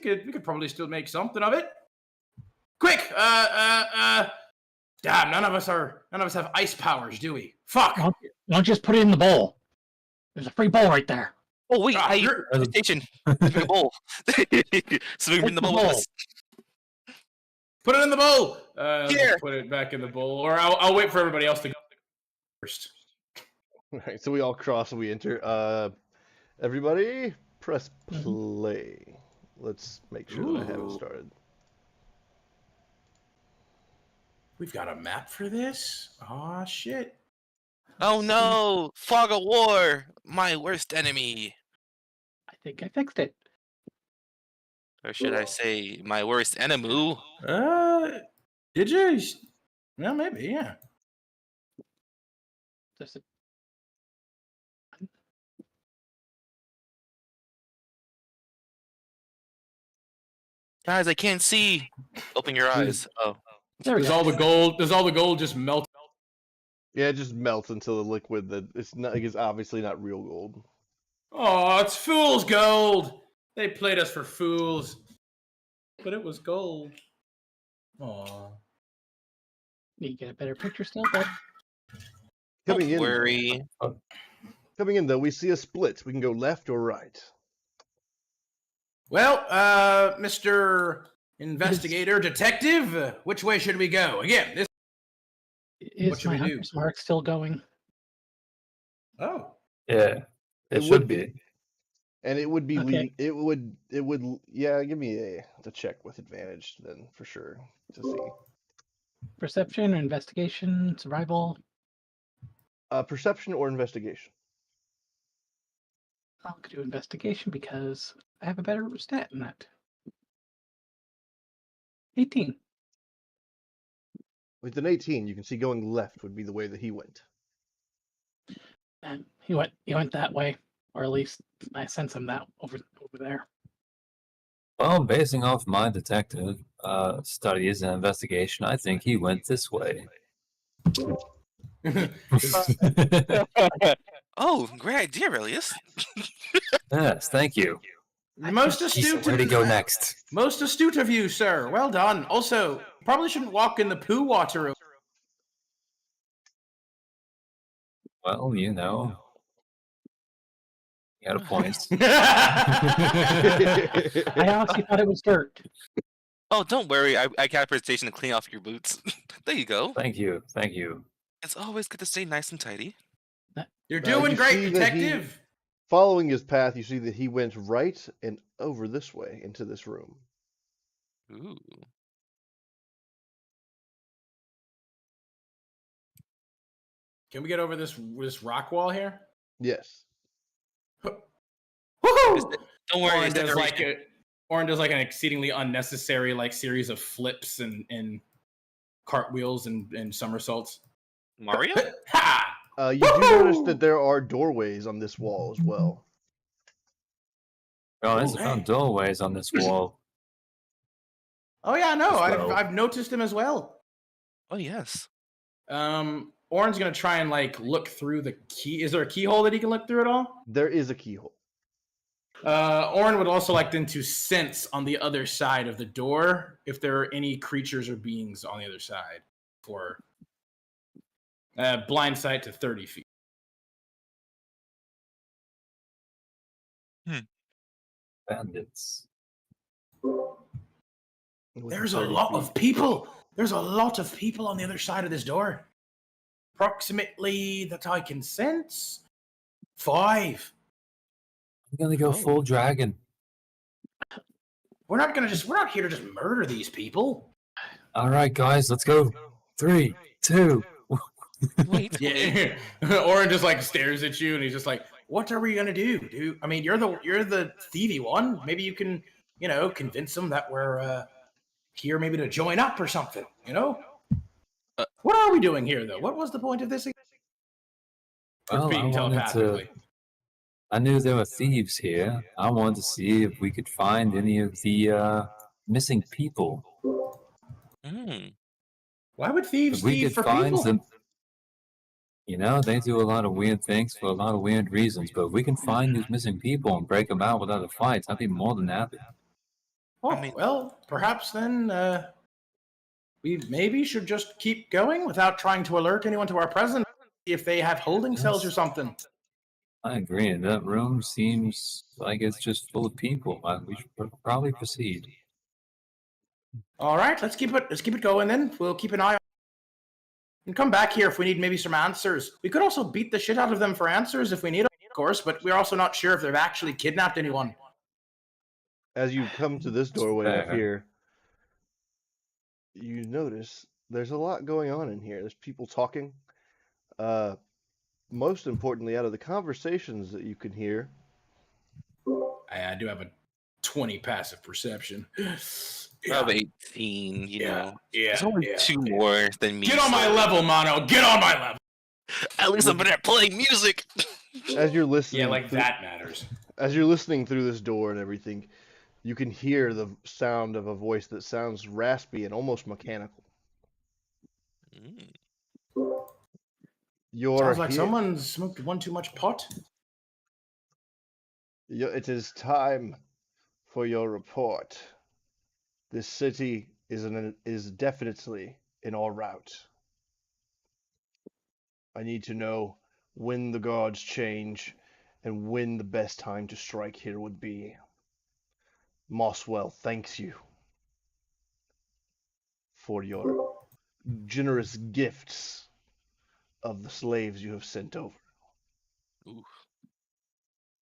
We could probably still make something of it. Quick! Damn, none of us have ice powers, do we? Fuck! Why don't you just put it in the bowl? There's a free bowl right there. Oh wait, Ah, I you're- station. The bowl. So we can bring the bowl with us. Put it in the bowl! Here. Put it back in the bowl, or I'll wait for everybody else to go first. Alright, so we all cross and we enter. Everybody, press play. Let's make sure that I have it Ooh. started. We've got a map for this? Aw, shit. Oh no! Fog of War, my worst enemy. I think I fixed it. Or should I say, my worst enemy? Did you? Well, maybe, yeah. There's a- Guys, I can't see. Open your eyes. Oh. There we Does go. all the gold just melt? Yeah, it just melts into the liquid that it's obviously not real gold. Oh, it's fool's gold. They played us for fools. But it was gold. Aw. Need to get a better picture still, but Coming Don't in, worry. though, we see a split. We can go left or right. Well, Mr. Investigator, Detective, which way should we go? Again, this. is should my we do? hunter's mark still going? Oh. Yeah, it would should be. And it would be Okay. it would yeah, give me a check with advantage then for sure to see. Perception, investigation, survival. Perception or investigation. I'll do investigation because I have a better stat in that. 18. With an 18, you can see going left would be the way that he went. And he went that way, or at least I sense him that over there. Well, basing off my detective studies and investigation, I think he went this way. Oh, great idea, Aurelius. Yes, thank you. Most astute. Where'd he go next? Most astute of you, sir. Well done. Also, probably shouldn't walk in the poo water. Well, you know, You got a point. I honestly thought it was dirt. Oh, don't worry. I got a station to clean off your boots. There you go. Thank you. Thank you. It's always good to stay nice and tidy. You're Now, doing you great, see that he- detective. Following his path, you see that he went right and over this way into this room. Ooh. Can we get over this rock wall here? Yes. Woohoo! Don't worry. Orin It's does decoration. Orin does like an exceedingly unnecessary like series of flips and cartwheels and somersaults. Mario? Ha! You do notice that there are doorways on this wall as well. Oh, there's Oh, some hey. doorways on this wall. Oh yeah, no, Let's go. I've noticed him as well. Oh yes. Orin's gonna try and like look through the key. Is there a keyhole that he can look through at all? There is a keyhole. Orin would also like then to sense on the other side of the door if there are any creatures or beings on the other side for blind sight to 30 feet. Bandits. With There's the a 30 lot feet. of people. There's a lot of people on the other side of this door. Approximately that I can sense 5. I'm gonna go full dragon. We're not here to just murder these people. All right, guys, let's go. 3, 2. Wait. Yeah. Orin just like stares at you and he's just like, what are we gonna do, dude? I mean, you're the thievy one. Maybe you can, convince them that we're here maybe to join up or something, What are we doing here though? What was the point of this again? Well, I knew there were thieves here. I wanted to see if we could find any of the missing people. Why would thieves If we thieve could for find people? them, they do a lot of weird things for a lot of weird reasons. But if we can find these missing people and break them out without a fight, I'd be more than happy. Oh, well, perhaps then we maybe should just keep going without trying to alert anyone to our presence if they have holding cells or something. I agree. And that room seems like it's just full of people. We should probably proceed. All right, let's keep it going then. We'll keep an eye on and come back here if we need maybe some answers. We could also beat the shit out of them for answers if we need them, of course, but we're also not sure if they've actually kidnapped anyone. As you come to this doorway up Fair. here, you notice there's a lot going on in here. There's people talking. Most importantly, out of the conversations that you can hear, I do have a 20 passive perception. I have 18, Yeah. There's only 2 more than me. Get on my so- level, Mono. Get on my level. At least I'm better at playing music. as you're listening, Yeah, like through- that matters. as you're listening through this door and everything, you can hear the sound of a voice that sounds raspy and almost mechanical. You're Sounds like here- someone's smoked one too much pot. It is time for your report. This city is definitely in our route. I need to know when the gods change and when the best time to strike here would be. Mosswell thanks you for your generous gifts of the slaves you have sent over.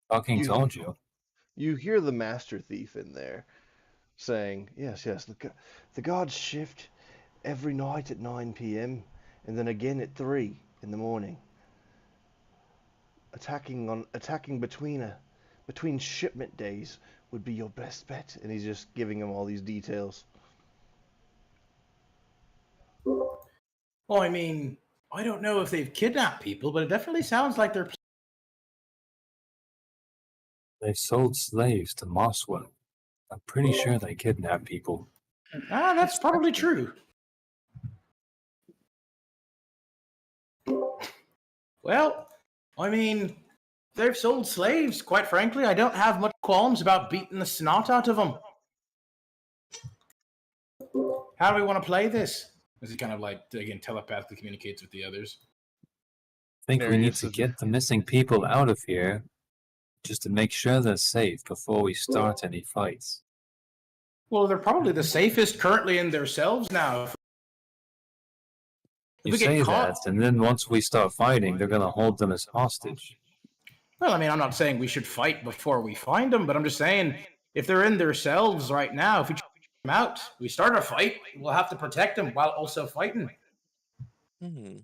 Fucking You- told you. You hear the master thief in there saying, yes, the gods shift every night at 9 p.m. and then again at 3 in the morning. Attacking between shipment days would be your best bet. And he's just giving him all these details. Well, I mean, I don't know if they've kidnapped people, but it definitely sounds like they're. They sold slaves to Mosswell. I'm pretty sure they kidnapped people. That's probably true. Well, I mean, they've sold slaves. Quite frankly, I don't have much qualms about beating the snot out of them. How do we want to play this? As he kind of like, again, telepathically communicates with the others. I think we need Marius to is- get the missing people out of here just to make sure they're safe before we start any fights. Well, they're probably the safest currently in themselves now. If You we get say caught, that, and then once we start fighting, they're going to hold them as hostage. well, I mean, I'm not saying we should fight before we find them, but I'm just saying if they're in themselves right now, if we check them out, we start a fight, we'll have to protect them while also fighting. Hmm.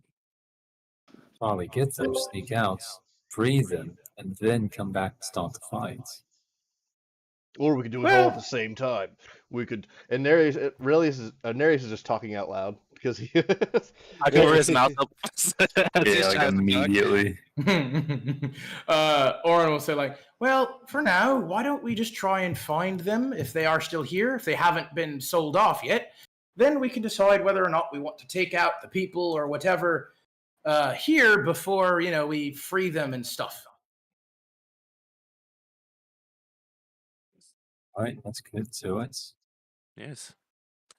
While we get them, sneak out, free them, and then come back and start the fights. Or we could do it all at the same time. We could, and Nereus is just talking out loud because he. I cover his mouth up. Yeah, like immediately. Oren will say, like, well, for now, why don't we just try and find them if they are still here, if they haven't been sold off yet? Then we can decide whether or not we want to take out the people or whatever here before, we free them and stuff. All right, that's good. So it's Yes.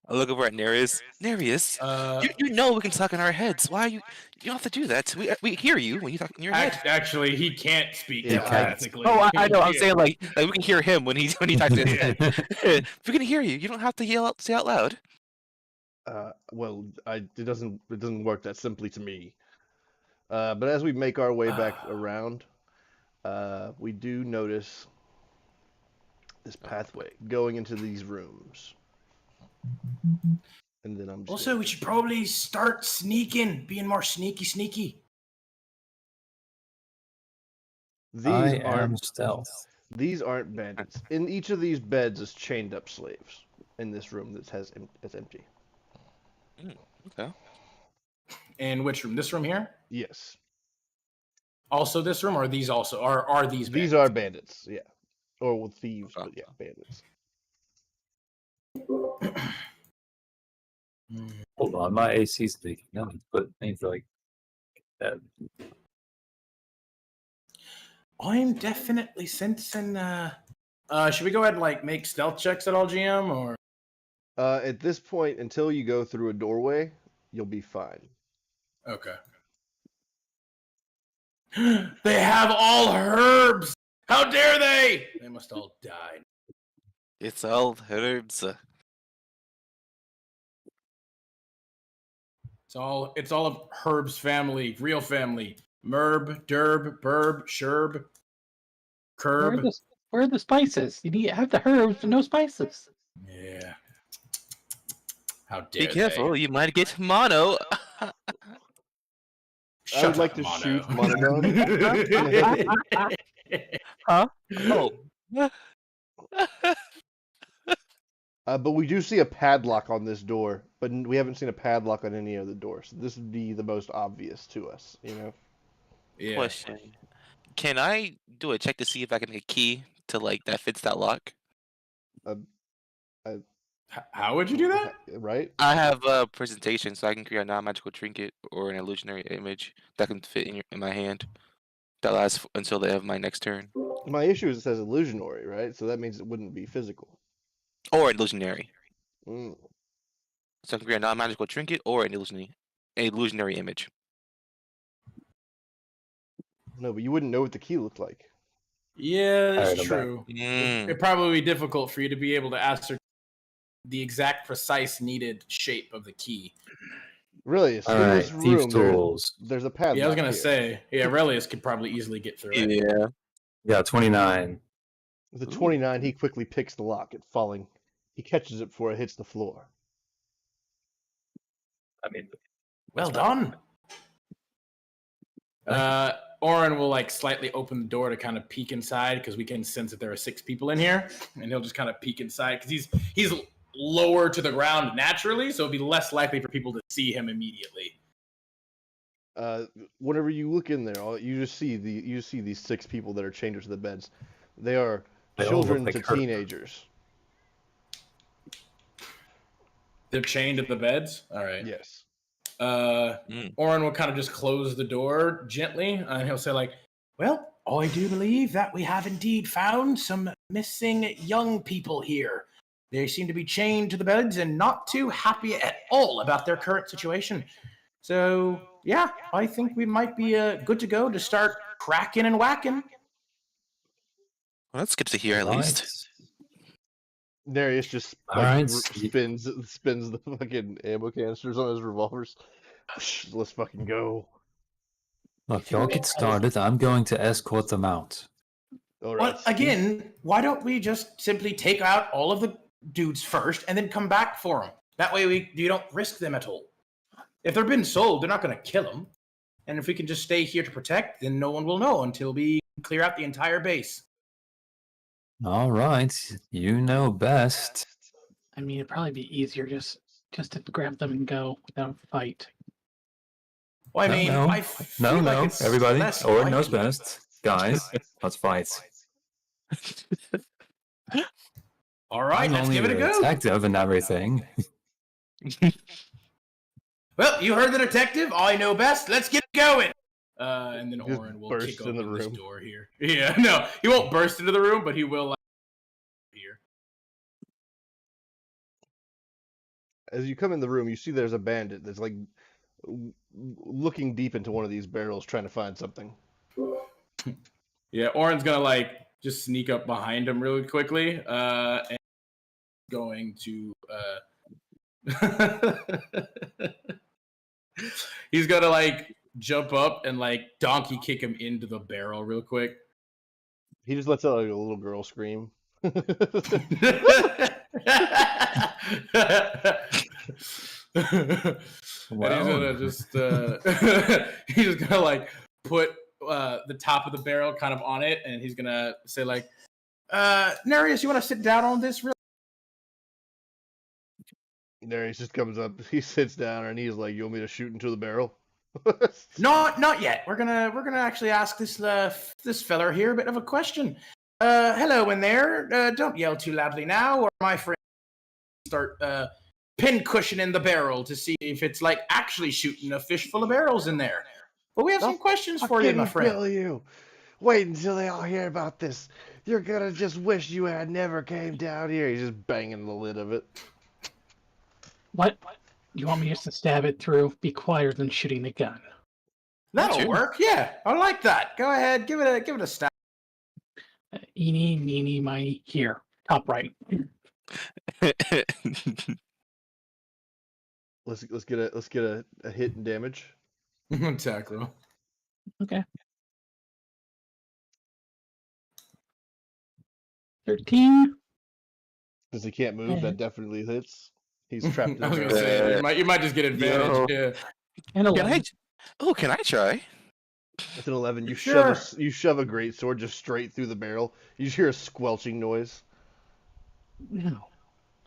I look over at Nereus. Nereus, Uh, you know we can talk in our heads. Why you don't have to do that. We hear you when you talk in your head. Actually, he can't speak Yeah, telepathically. Oh, I know. I'm Yeah. saying like we can hear him when he talks in his head. We can hear you. You don't have to say out loud. Well, it doesn't work that simply to me. But as we make our way back around, we do notice this pathway going into these rooms. And then I'm just Also, we should probably start sneaking, being more sneaky. I am stealth. These aren't bandits. In each of these beds is chained up slaves. In this room that's empty. Okay. In which room? This room here? Yes. Also this room, or are these also are these? These are bandits. Yeah. Or with thieves, but yeah, bandits. Hold on, my AC's leaking. No, but things like that. I'm definitely sensing. Should we go ahead and make stealth checks at all, GM, or? At this point, until you go through a doorway, you'll be fine. Okay. They have all herbs. How dare they? They must all die. It's all herbs. It's all of Herb's family, real family. Merb, Derb, Burb, Sherb, Curb. Where are the spices? You have the herbs, but no spices. Yeah. How dare Be careful, you might get mono. I would like to shoot Monodon. Huh? Oh. But we do see a padlock on this door, but we haven't seen a padlock on any other door. So this would be the most obvious to us, Yeah. Question. Can I do a check to see if I can get a key to that fits that lock? How would you do that? Right? I have a presentation, so I can create a non-magical trinket or an illusionary image that can fit in my hand. That lasts until they have my next turn. My issue is it says illusionary, right? So that means it wouldn't be physical. Or illusionary. Mm. So I can create a non-magical trinket or an illusionary image. No, but you wouldn't know what the key looked like. Yeah, that's Alright, I'm true. It'd probably be difficult for you to be able to ascertain the exact precise needed shape of the key. Really, All in right, this thieves' room, tools. there's a padlock. Yeah, I was gonna here. say, Relius could probably easily get through it. Yeah. Yeah, 29. With a 29, he quickly picks the lock. It falling. He catches it before it hits the floor. I mean, Well done. Oren will slightly open the door to kind of peek inside because we can sense that there are 6 people in here, and he'll just kind of peek inside because he's lower to the ground naturally, so it'll be less likely for people to see him immediately. Whenever you look in there, you just see these 6 people that are chained to the beds. They are They all children look to like her. teenagers. They're chained to the beds. All right. Yes. Oren will kind of just close the door gently, and he'll say, well, I do believe that we have indeed found some missing young people here. They seem to be chained to the beds and not too happy at all about their current situation. So, yeah, I think we might be good to go to start cracking and whacking. Well, that's good to hear, at least. Darius just All like right. spins the fucking ammo canisters on his revolvers. Let's fucking go. Look, y'all get started. I'm going to escort them out. All right. Well, again, why don't we just simply take out all of the dudes first and then come back for them? That way you don't risk them at all. If they're being sold, they're not going to kill them. And if we can just stay here to protect, then no one will know until we clear out the entire base. All right, you know best. I mean, it'd probably be easier just to grab them and go without a fight. Well, I mean, I feel like it's everybody. less Orin knows likely. best. Guys, let's fight. All right, I'm let's only give it a the go. detective and everything. Well, you heard the detective. I know best. Let's get going. And then Just Orin will burst kick in the open this room. door here. Yeah, no, he won't burst into the room, but he will here. As you come in the room, you see there's a bandit that's like looking deep into one of these barrels, trying to find something. Yeah, Orin's gonna like just sneak up behind him really quickly, and going to he's gonna like jump up and like donkey kick him into the barrel real quick. He just lets out like a little girl scream. And he's gonna just he's just gonna like put the top of the barrel kind of on it, and he's gonna say like, Nereus, you want to sit down on this real? Darius just comes up, he sits down, and he's like, "You want me to shoot into the barrel?" Not yet. We're gonna actually ask this this feller here a bit of a question. Hello in there. Don't yell too loudly now, or my friend start pin cushioning the barrel to see if it's like actually shooting a fish full of barrels in there. But we have some questions for you, my friend. Kill you. Wait until they all hear about this. You're gonna just wish you had never came down here. He's just banging the lid of it. What? You want me just to stab it through? Be quieter than shooting the gun. That'll Sure. work. Yeah, I like that. Go ahead, give it a stab. Eeny, meeny, miny. Here, top right. Let's get a hit and damage. Attack roll. Okay. 13. Since he can't move, that definitely hits. He's trapped in I was the gonna barrel. say you might just get advantage. Yeah. And Can 11. can I try? With an 11, you Sure. shove a great sword just straight through the barrel. You just hear a squelching noise. No.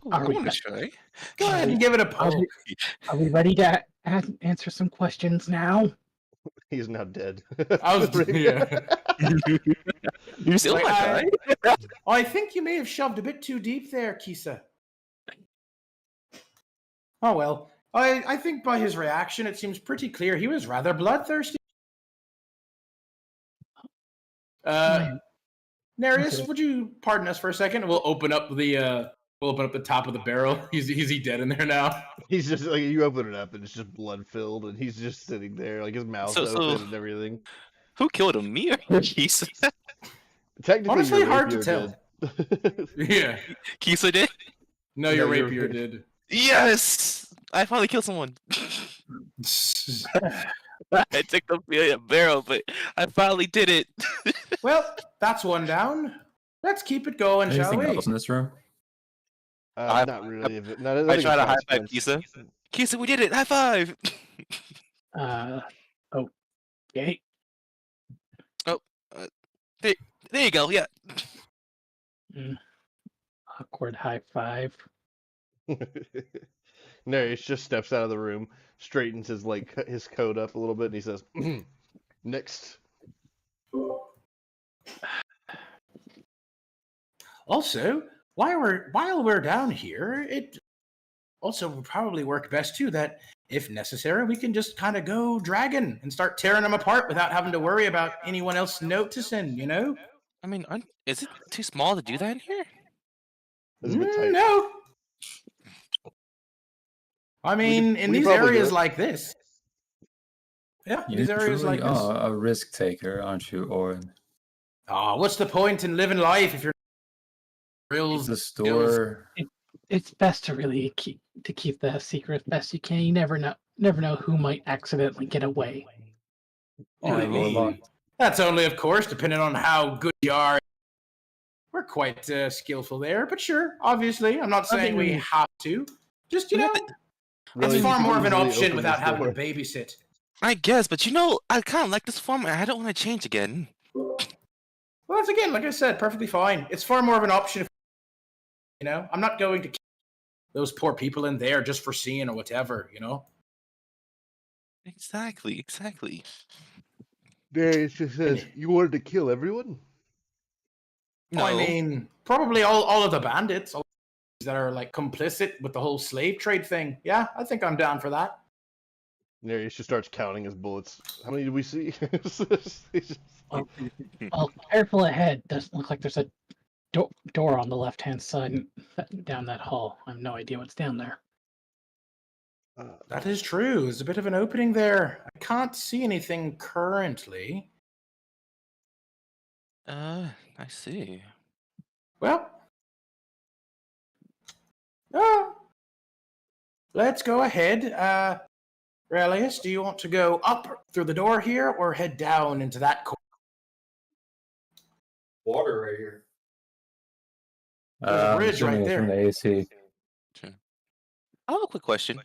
Ooh, Are I we want to back? try. Go ahead and give it a Are poke. we, are we ready to answer some questions now? He is now dead. I was yeah. You still Like, want to try? I think you may have shoved a bit too deep there, Kisa. Oh well. I think by his reaction it seems pretty clear he was rather bloodthirsty. Nereus, Okay. would you pardon us for a second? We'll open up the top of the barrel. Is he dead in there now? He's just like, you open it up and it's just blood filled, and he's just sitting there, like his mouth's So- open and everything. Who killed him? Me or Kisa? Technically, Honestly, your hard to rapier did. Yeah. Kisa did? No, your No, your rapier rapier. did. Yes! I finally killed someone. I took the barrel, but I finally did it. Well, that's one down. Let's keep it going, shall Anything we? else in this room? I- Not really. I I think try to it's high five consequence. Kisa. Kisa, we did it! High five! Okay. There you go, yeah. Awkward high five. Nereus just steps out of the room, straightens his coat up a little bit, and he says, "Next." Also, while we're down here, it also would probably work best too that if necessary, we can just kind of go dragging and start tearing them apart without having to worry about anyone else noticing, you know? I mean, is it too small to do that in here? It's a bit tight. No. I mean, in we these could probably do areas it. like this. Yeah, You these areas truly like this. are a risk taker, aren't you, Orin? Oh, what's the point in living life if you're real The store. It's best to really keep the secret as best you can. You never know who might accidentally get away. I mean, that's only, of course, depending on how good you are. We're quite skillful there, but sure, obviously, I'm not saying we have to. Just, Really, it's far you more of an easily option open without this having to door. babysit. I guess, but I kind of like this form, and I don't want to change again. Well, that's again, like I said, perfectly fine. It's far more of an option. I'm not going to kill those poor people in there just for seeing or whatever. Exactly. Darius just says, you wanted to kill everyone? No, I mean, probably all of the bandits that are like complicit with the whole slave trade thing. Yeah, I think I'm down for that. Darius just starts counting his bullets. How many did we see? He's just- Well, careful ahead. Doesn't look like there's a door on the left-hand side down that hall. I have no idea what's down there. That is true. There's a bit of an opening there. I can't see anything currently. I see. Well, let's go ahead. Relius, do you want to go up through the door here or head down into that corner? Water right here. There's a bridge right there. From the AC. I have a quick question.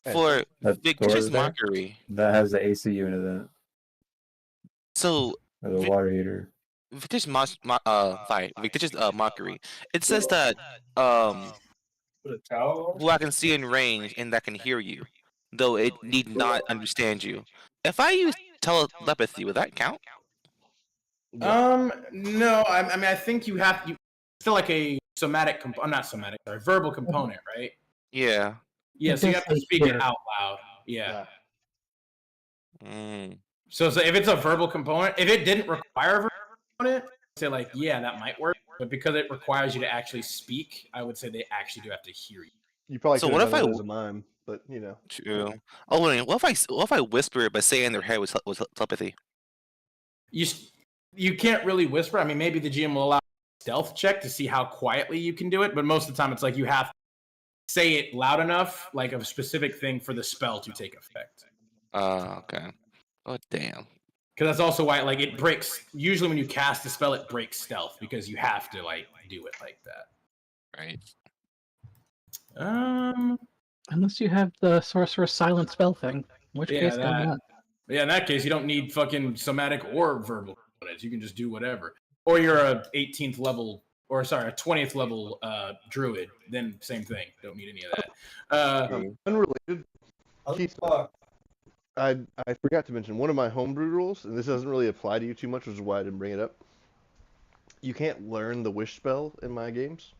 Hey, For that Victor's door there? Mockery, That has the AC unit in it. so Or the water heater. Victor's Mockery, it says that Put a towel who I can see in range and that can hear you, though it need not understand you. If I use telepathy, would that count? No. I mean, I think you still like a somatic. Not somatic. Sorry, verbal component, right? Yeah. Yeah. It So you does have to say speak here. it out loud. Yeah. Mm. So if it's a verbal component, if it didn't require a verbal component, I'd say like, yeah, that might work. But because it requires you to actually speak, I would say they actually do have to hear you. You probably So could what have if done I that as a mime, but True. Oh, wait, what if I whisper it but say it in their head with telepathy? You can't really whisper. I mean, maybe the GM will allow a stealth check to see how quietly you can do it, but most of the time it's like you have to say it loud enough, like a specific thing for the spell to take effect. Okay. Oh, damn. Because that's also why it breaks. Usually when you cast the spell, it breaks stealth because you have to do it like that. Right. Unless you have the sorcerer's silent spell thing, in which Yeah, case go on. Yeah, in that case, you don't need fucking somatic or verbal components. You can just do whatever. Or you're a 18th level, or sorry, a 20th level druid. Then same thing. Don't need any of that. unrelated. Keith, I forgot to mention one of my homebrew rules, and this doesn't really apply to you too much, which is why I didn't bring it up. You can't learn the wish spell in my games.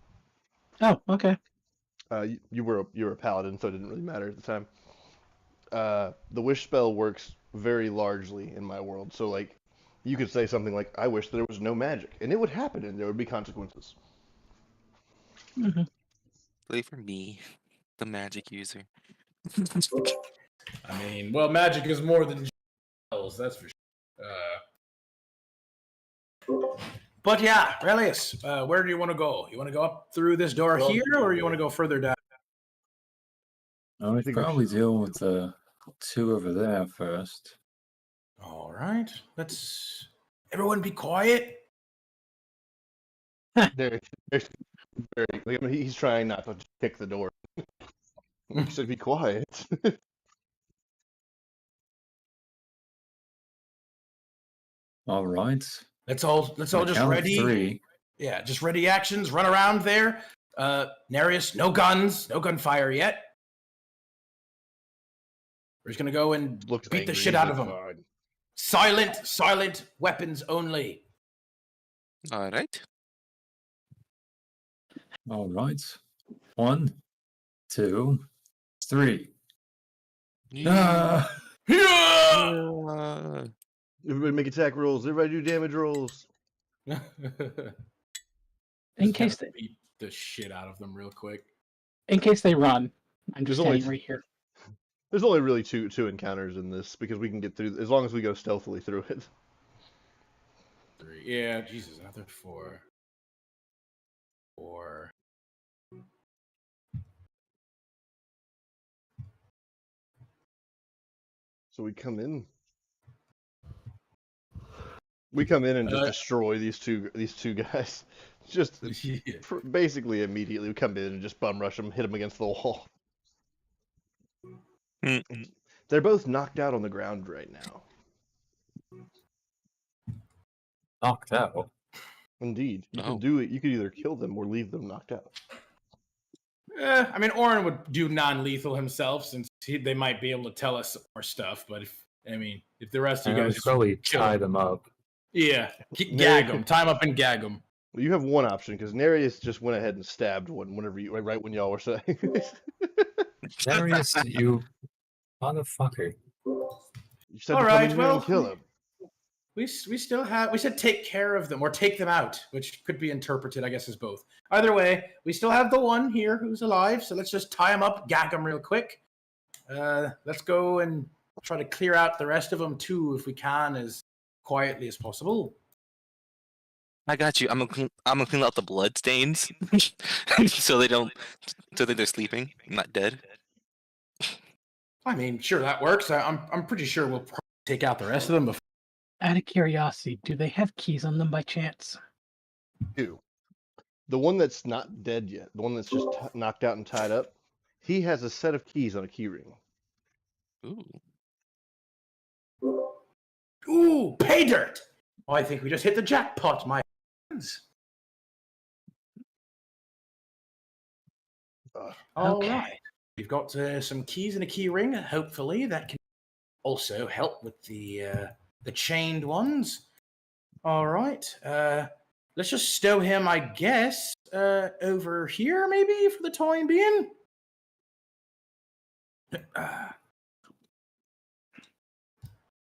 Oh, okay. You were a paladin, so it didn't really matter at the time. The wish spell works very largely in my world, so you could say something like, "I wish there was no magic," and it would happen, and there would be consequences. Mm-hmm. Play for me, the magic user. I mean, well, magic is more than spells, that's for sure. But yeah, Relius, where do you want to go? You want to go up through this door here, or you want to go further down? I would probably deal with the two over there first. All right, let's everyone be quiet. There's very, he's trying not to kick the door. He said, "Be quiet." All right. Let's all just ready. 3. Yeah, just ready actions. Run around there. Nereus, no guns, no gunfire yet. We're just gonna go and Looks beat the angry, shit he's out of like, them. "Fine." Silent weapons only. All right. All right. 1, 2, 3. Ah! Everybody make attack rolls. Everybody do damage rolls. In case they beat the shit out of them real quick. run, I'm just There's only standing right here. There's only really two encounters in this because we can get through as long as we go stealthily through it. 3. Yeah, Jesus, another 4. 4. So we come in. We come in and just destroy these two guys. Just basically immediately we come in and just bum rush them, hit them against the wall. Mm. They're both knocked out on the ground right now. Knocked out. Indeed, you can Oh. do it. You could either kill them or leave them knocked out. I mean, Oren would do non-lethal himself since they might be able to tell us more stuff. But if the rest of you guys Just probably tie them up. Yeah, gag them, tie them up and gag them. Well, you have one option because Nereus just went ahead and stabbed one right when y'all were saying. Nereus, you motherfucker. You said All to come right, in here and kill him. We said take care of them or take them out, which could be interpreted, I guess, as both. Either way, we still have the one here who's alive, so let's just tie him up, gag him real quick. Let's go and try to clear out the rest of them too, if we can, as quietly as possible. I got you. I'm gonna clean out the blood stains, so they're sleeping, not dead. I mean, sure, that works. I'm pretty sure we'll probably take out the rest of them before. Out of curiosity, do they have keys on them by chance? Two. The one that's not dead yet, the one that's just knocked out and tied up, he has a set of keys on a key ring. Ooh, pay dirt! Oh, I think we just hit the jackpot, my friends. All right. We've got some keys and a key ring. Hopefully that can also help with the chained ones. All right. Let's just stow him, I guess, over here maybe for the time being.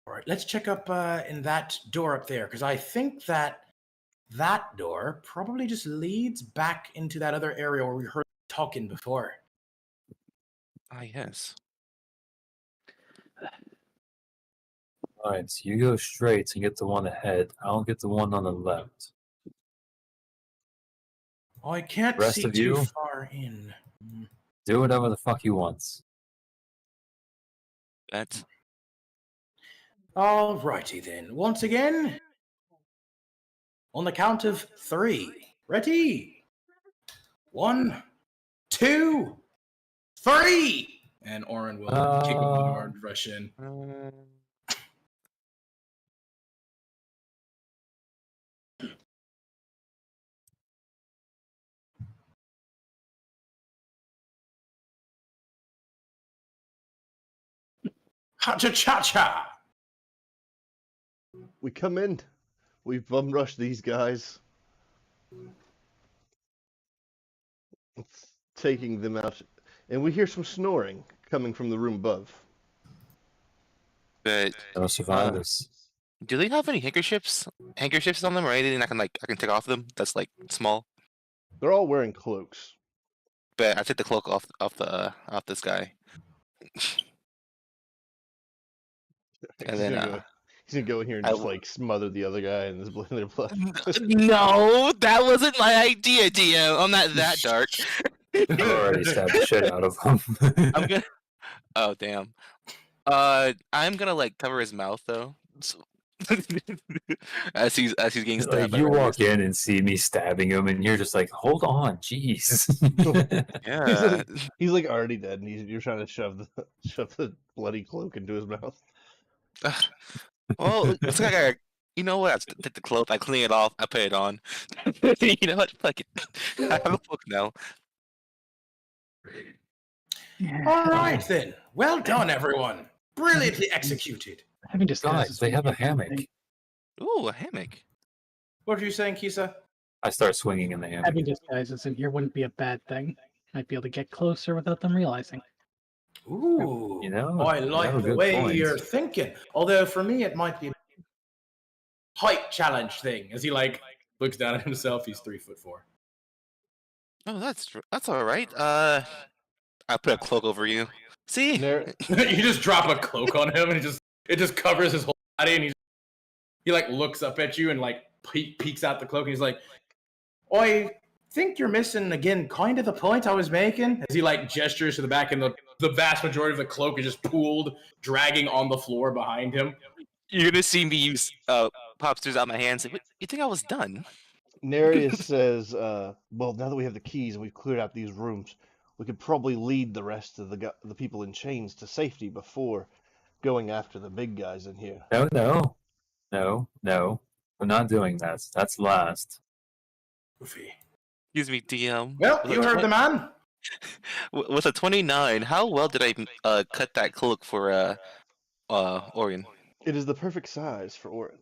All right, let's check up in that door up there, because I think that door probably just leads back into that other area where we heard talking before. Ah, yes. Alright, so you go straight and get the one ahead. I'll get the one on the left. I can't Rest see of too you? far in. Do whatever the fuck you want. That's All righty then. Once again, on the count of 3. Ready? 1, 2, 3! And Oren will kick him in the door and rush in. Ha-cha-cha-cha! We come in. We bum rush these guys. It's taking them out. And we hear some snoring coming from the room above. but. Don't survive this. Do they have any handkerchiefs on them, or anything I can take off them? That's like small. They're all wearing cloaks. But I take the cloak off this guy. And then he's gonna go in here and just like smother the other guy in their blood. no, that wasn't my idea, Dio. I'm not that dark. I already stabbed the shit out of him. I'm gonna. Oh damn. I'm gonna like cover his mouth though. So... as he's getting stabbed. Like, you walk in and see me stabbing him, and you're just like, "Hold on, jeez." Yeah. He's like already dead, and you're trying to shove the bloody cloak into his mouth. Well, it's like you know what? I take the cloak, I clean it off, I put it on. You know what? Fuck it. I have a book now. All right then. Well done, everyone. Brilliantly executed. Having just Guys, they have a hammock. Ooh, a hammock. What were you saying, Kisa? I start swinging in the hammock. Having disguises in here wouldn't be a bad thing. Might be able to get closer without them realizing. Ooh, You know, I you like have a the good way point. you're thinking. Although for me, it might be a height challenge thing. As he like looks down at himself, he's 3'4". Oh, that's all right. I put a cloak over you. See? You just drop a cloak on him, and it just covers his whole body, and he like looks up at you and like peeks out the cloak and he's like, I think you're missing again kind of the point I was making. As he like gestures to the back, and the vast majority of the cloak is just pooled, dragging on the floor behind him. You're gonna see me use popsters out my hands. Like, you think I was done? Nereus says, well, now that we have the keys and we've cleared out these rooms, we could probably lead the rest of the people in chains to safety before going after the big guys in here. No. We're not doing that. That's last. Goofy. Excuse me, DM. Well, With you a heard the man. With a 29, how well did I cut that cloak for Orion? It is the perfect size for Orin.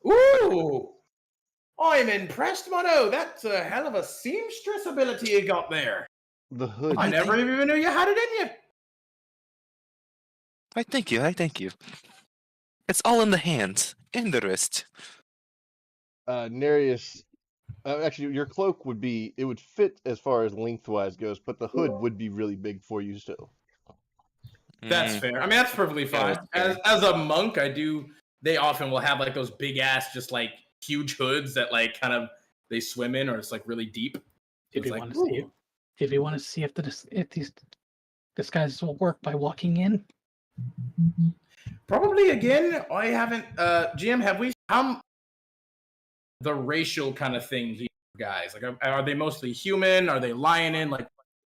Ooh! I'm impressed, Mono. That's a hell of a seamstress ability you got there. The hood. I never even knew you had it in you. I thank you. It's all in the hands and the wrist. Nereus, actually, your cloak would fit as far as lengthwise goes, but the hood would be really big for you still. That's fair. I mean, that's perfectly fine. As a monk, they often will have like those big ass, just like huge hoods that like kind of they swim in, or it's like really deep. If you want to see if these disguises will work by walking in. Probably again, I haven't. GM, have we found the racial kind of thing here, guys? Like, are they mostly human? Are they lion in? Like,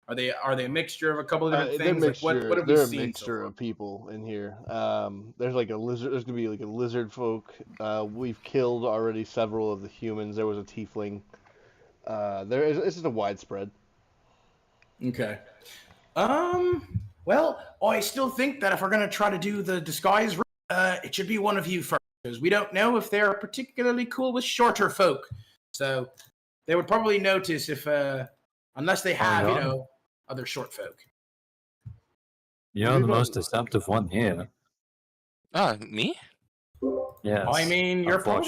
are they a mixture of a couple of different things? Like, what have we they're seen? A mixture of people in here. There's like a lizard. There's gonna be like a lizard folk. We've killed already several of the humans. There was a tiefling. It's just a widespread. Okay. Well, I still think that if we're gonna try to do the disguise, it should be one of you first, because we don't know if they're particularly cool with shorter folk. So they would probably notice if, unless they have, other short folk. You're the most deceptive one here. Me? Yes. I mean, you're quite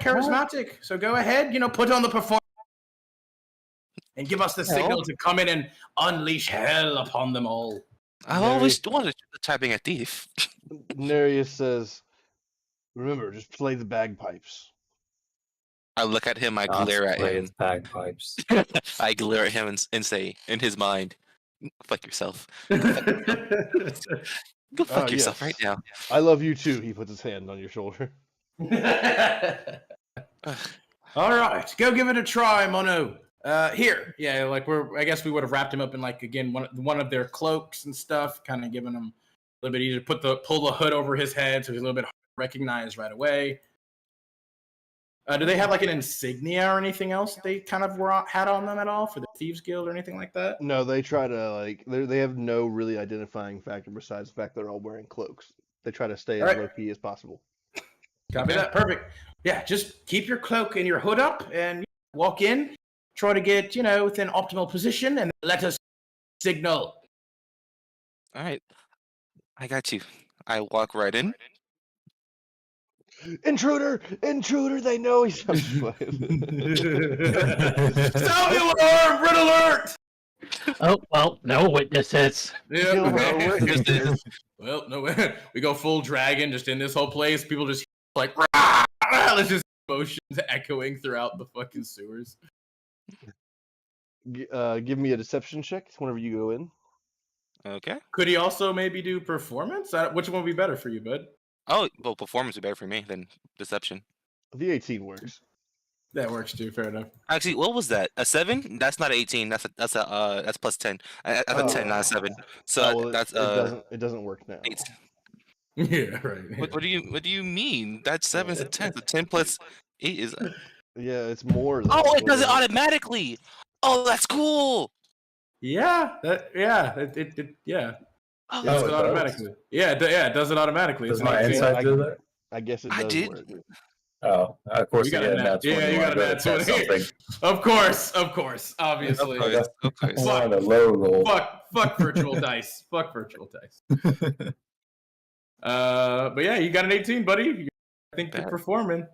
charismatic. So go ahead, put on the performance and give us the signal to come in and unleash hell upon them all. I've always wanted to try being a thief. Nereus says, remember, just play the bagpipes. I look at him, I glare at him. Bagpipes. I glare at him and say, in his mind, fuck yourself. Go fuck yourself right now. I love you too. He puts his hand on your shoulder. All right, go give it a try, Mono. Here, yeah, like I guess we would have wrapped him up in like again one of their cloaks and stuff, kind of giving him a little bit easier to pull the hood over his head, so he's a little bit hard to recognize right away. Do they have like an insignia or anything else they kind of had on them at all for the Thieves Guild or anything like that? No, they try to they have no really identifying factor besides the fact they're all wearing cloaks. They try to stay as low key as possible. Copy that. Perfect. Yeah, just keep your cloak and your hood up and walk in. Try to get, within optimal position and let us signal. All right. I got you. I walk right in. Intruder! They know he's Salve alarm! Red alert! Oh, well, no witnesses. Yeah. Well, no way. We go full dragon just in this whole place. People just like, rah, rah, let's just motions echoing throughout the fucking sewers. Give me a deception check whenever you go in. Okay. Could he also maybe do performance? Which one would be better for you, bud? Oh, well, performance would be better for me than deception. The 18 works. That works too. Fair enough. Actually, what was that? A 7? That's not 18. That's plus 10. I thought 10, not a 7. So that's it doesn't work now. 8. Yeah, right. What do you mean? That 7 is a 10. The 10 plus 8 is. Yeah, it's more. Oh, it does it automatically. Oh, that's cool. Yeah. Yeah. Oh, it does it automatically. Yeah, it does it automatically. Does my insight do that? I guess it does. I did. Work. Oh, of course you got a nat 20. Yeah, you got a nat 20. Of course, obviously. Of course. On a low roll. Fuck virtual dice. Fuck virtual dice. But yeah, you got an 18, buddy. I think you're performing.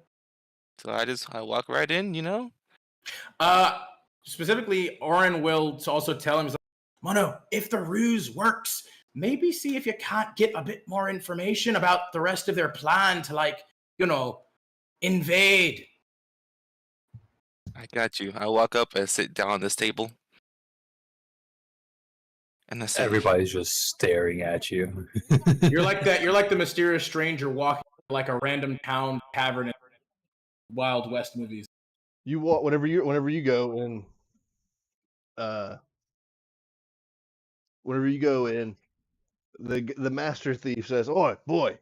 So I walk right in, Specifically, Orin will also tell him, he's like, Mono, if the ruse works, maybe see if you can't get a bit more information about the rest of their plan to Invade. I got you. I walk up and sit down on this table. And I say, Everybody's just staring at you. You're like that. You're like the mysterious stranger walking like a random town tavern in Wild West movies. You walk whenever you go in. Whenever you go in, the master thief says, "Oi, boy,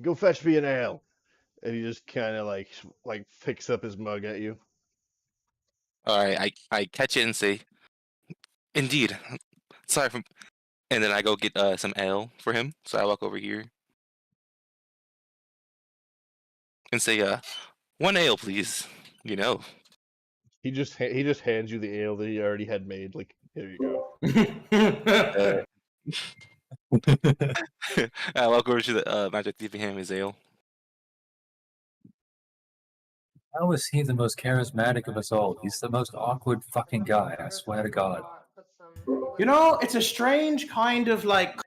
go fetch me an ale," and he just kind of like picks up his mug at you. all right, I catch it and say, indeed. Sorry for. And then I go get some ale for him. So I walk over here and say, one ale, please. You know. He just hands you the ale that he already had made. Like, here you go. I walk over to the magic thief and hand him his ale. How is he the most charismatic of us all? He's the most awkward fucking guy, I swear to God. You know, it's a strange kind of like.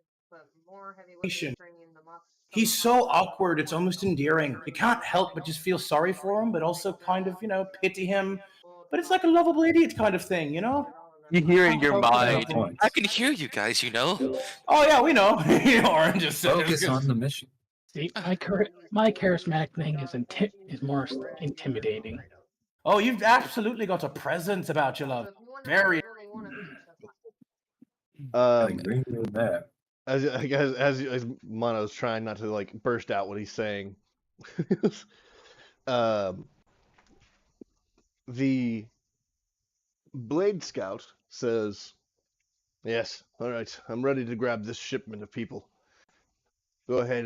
He's so awkward, it's almost endearing. You can't help but just feel sorry for him, but also kind of, pity him. But it's like a lovable idiot kind of thing, you know? You hear in your mind. Points. I can hear you guys, you know. Oh, yeah, we know. Orange just Focus on the mission. See, my charismatic thing is more intimidating. Oh, you've absolutely got a presence about you, love. Very. I agree with that. As Mono's trying not to like burst out what he's saying. The Blade Scout says, "Yes, all right, I'm ready to grab this shipment of people. Let's go ahead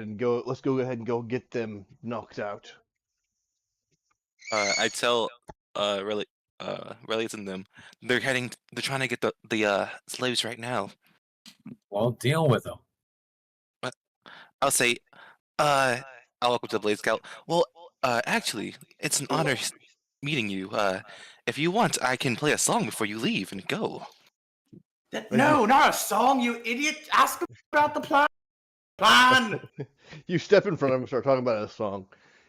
and go get them knocked out." I tell Relics and them. They're trying to get the slaves right now. Well, deal with them. I'll say, I'll walk up to the Blade Scout. Well, actually, it's an honor meeting you. If you want, I can play a song before you leave and go. No, not a song, you idiot. Ask him about the plan. You step in front of him and start talking about a song,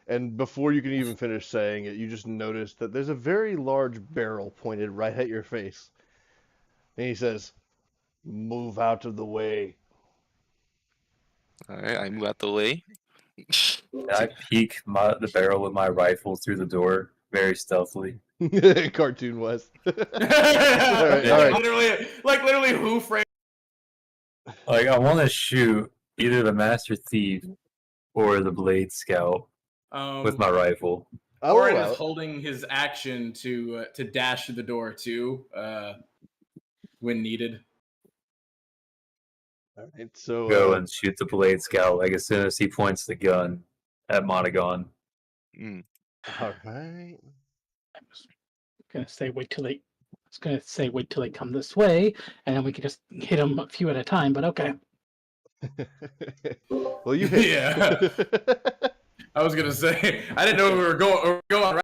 and before you can even finish saying it, you just notice that there's a very large barrel pointed right at your face. And he says, "Move out of the way." All right, I move out the way. I peek the barrel with my rifle through the door very stealthily. Cartoon West. All right. Literally, who framed? Like, I want to shoot either the Master Thief or the Blade Scout with my rifle. Oren is holding his action to dash through the door too, when needed. All right, so Go and shoot the Blade Scout like as soon as he points the gun at Monogon. All right. I was gonna say wait till they come this way, and then we could just hit them a few at a time. But okay. Well, you hit. Yeah. I was gonna say I didn't know we were going right.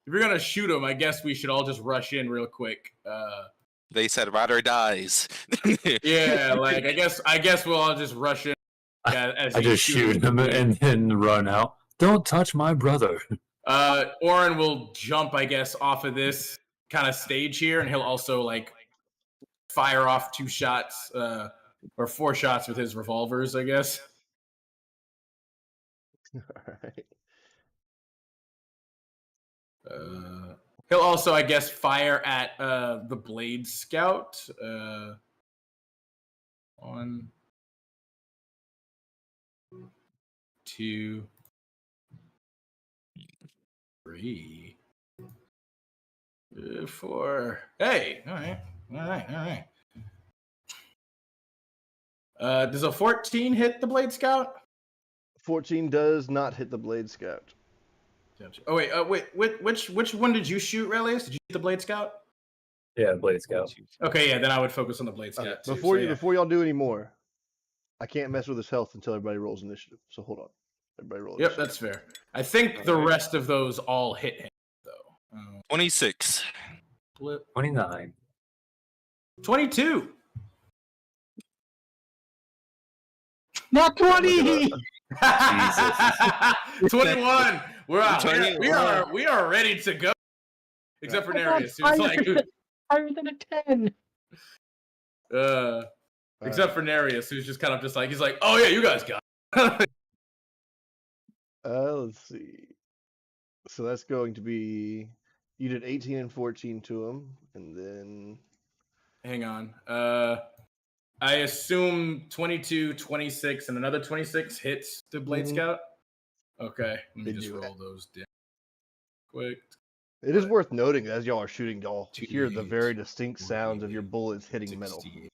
If you're gonna shoot them, I guess we should all just rush in real quick. They said ride or dies. Yeah, like I guess we'll all just rush in. As I just shoot him and then run out. Don't touch my brother. Oren will jump, I guess, off of this kind of stage here, and he'll also like fire off 2 shots or 4 shots with his revolvers, I guess. All right. He'll also, I guess, fire at the Blade Scout. 1, 2, 3, 4. Hey, all right. Does a 14 hit the Blade Scout? 14 does not hit the Blade Scout. Oh wait, which one did you shoot, Relius? Did you hit the Blade Scout? Yeah, Blade Scout. Okay, yeah, then I would focus on the Blade Scout. Okay. Too, Before y'all do any more, I can't mess with his health until everybody rolls initiative. So hold on. Everybody roll initiative. Yep, that's fair. I think the rest of those all hit him though. 26. 29. 22. Not 20. Jesus. 21. We're out. We 21. are ready to go. Except for I got Nereus, who's like, higher than a 10. except for Nereus, who's just kind of just like, he's like, oh yeah, you guys got it. Let's see. So that's going to be you did 18 and 14 to him, and then Hang on. I assume 22, 26, and another 26 hits the Blade Mhm. Scout. Okay, let me They just do roll those down quick. it is worth noting as y'all are shooting, y'all 2d8, hear the very distinct sounds of your bullets hitting metal. 68.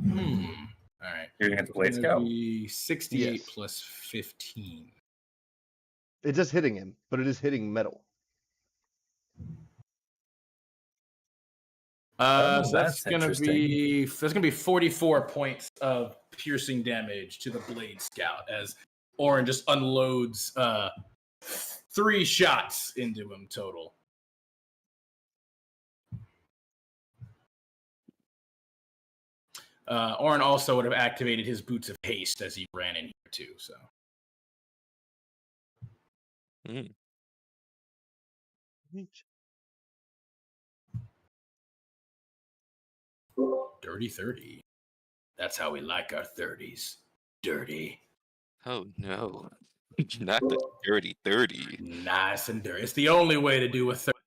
All right. You're gonna have to Blade It's Scout? gonna be 68 Yes. plus 15. It's just hitting him, but it is hitting metal. Oh, So that's that's gonna interesting. be 44 points of piercing damage to the Blade Scout as Orin just unloads 3 shots into him total. Orin also would have activated his Boots of Haste as he ran in here too. So Mm. dirty 30. That's how we like our 30s. Dirty. Oh no. Not the dirty 30. Nice and dirty. It's the only way to do a 30.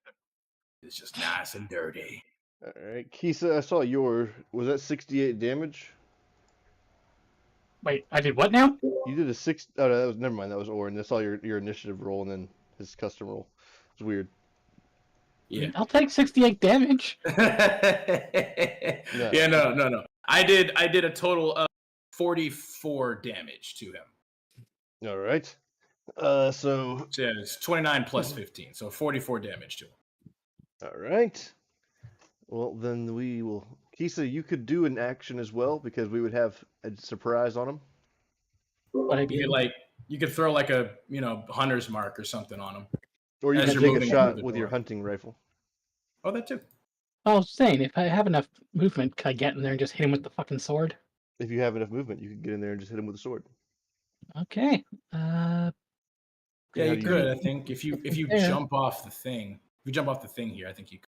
It's just nice and dirty. All right, Kisa, I saw yours. Was that 68 damage? Wait, I did what now? You did a 6. Oh, no, that was never mind. That was Orin. I saw your initiative roll and then his custom roll. It's weird. Yeah. I'll take 68 damage. Yeah, no. I did a total of 44 damage to him. All right. So Yeah, it's 29 plus 15, so 44 damage to him. all right. Well, then we will. Kisa, you could do an action as well because we would have a surprise on him. What I You do? could you could throw like a hunter's mark or something on him. Or you As can you're take a moving shot through the with your door. hunting rifle. Oh, that too. I was saying, if I have enough movement, can I get in there and just hit him with the fucking sword? If you have enough movement, you can get in there and just hit him with a sword. Okay. Yeah, How you do could. you- I think if you Yeah. jump off the thing, here, I think you could.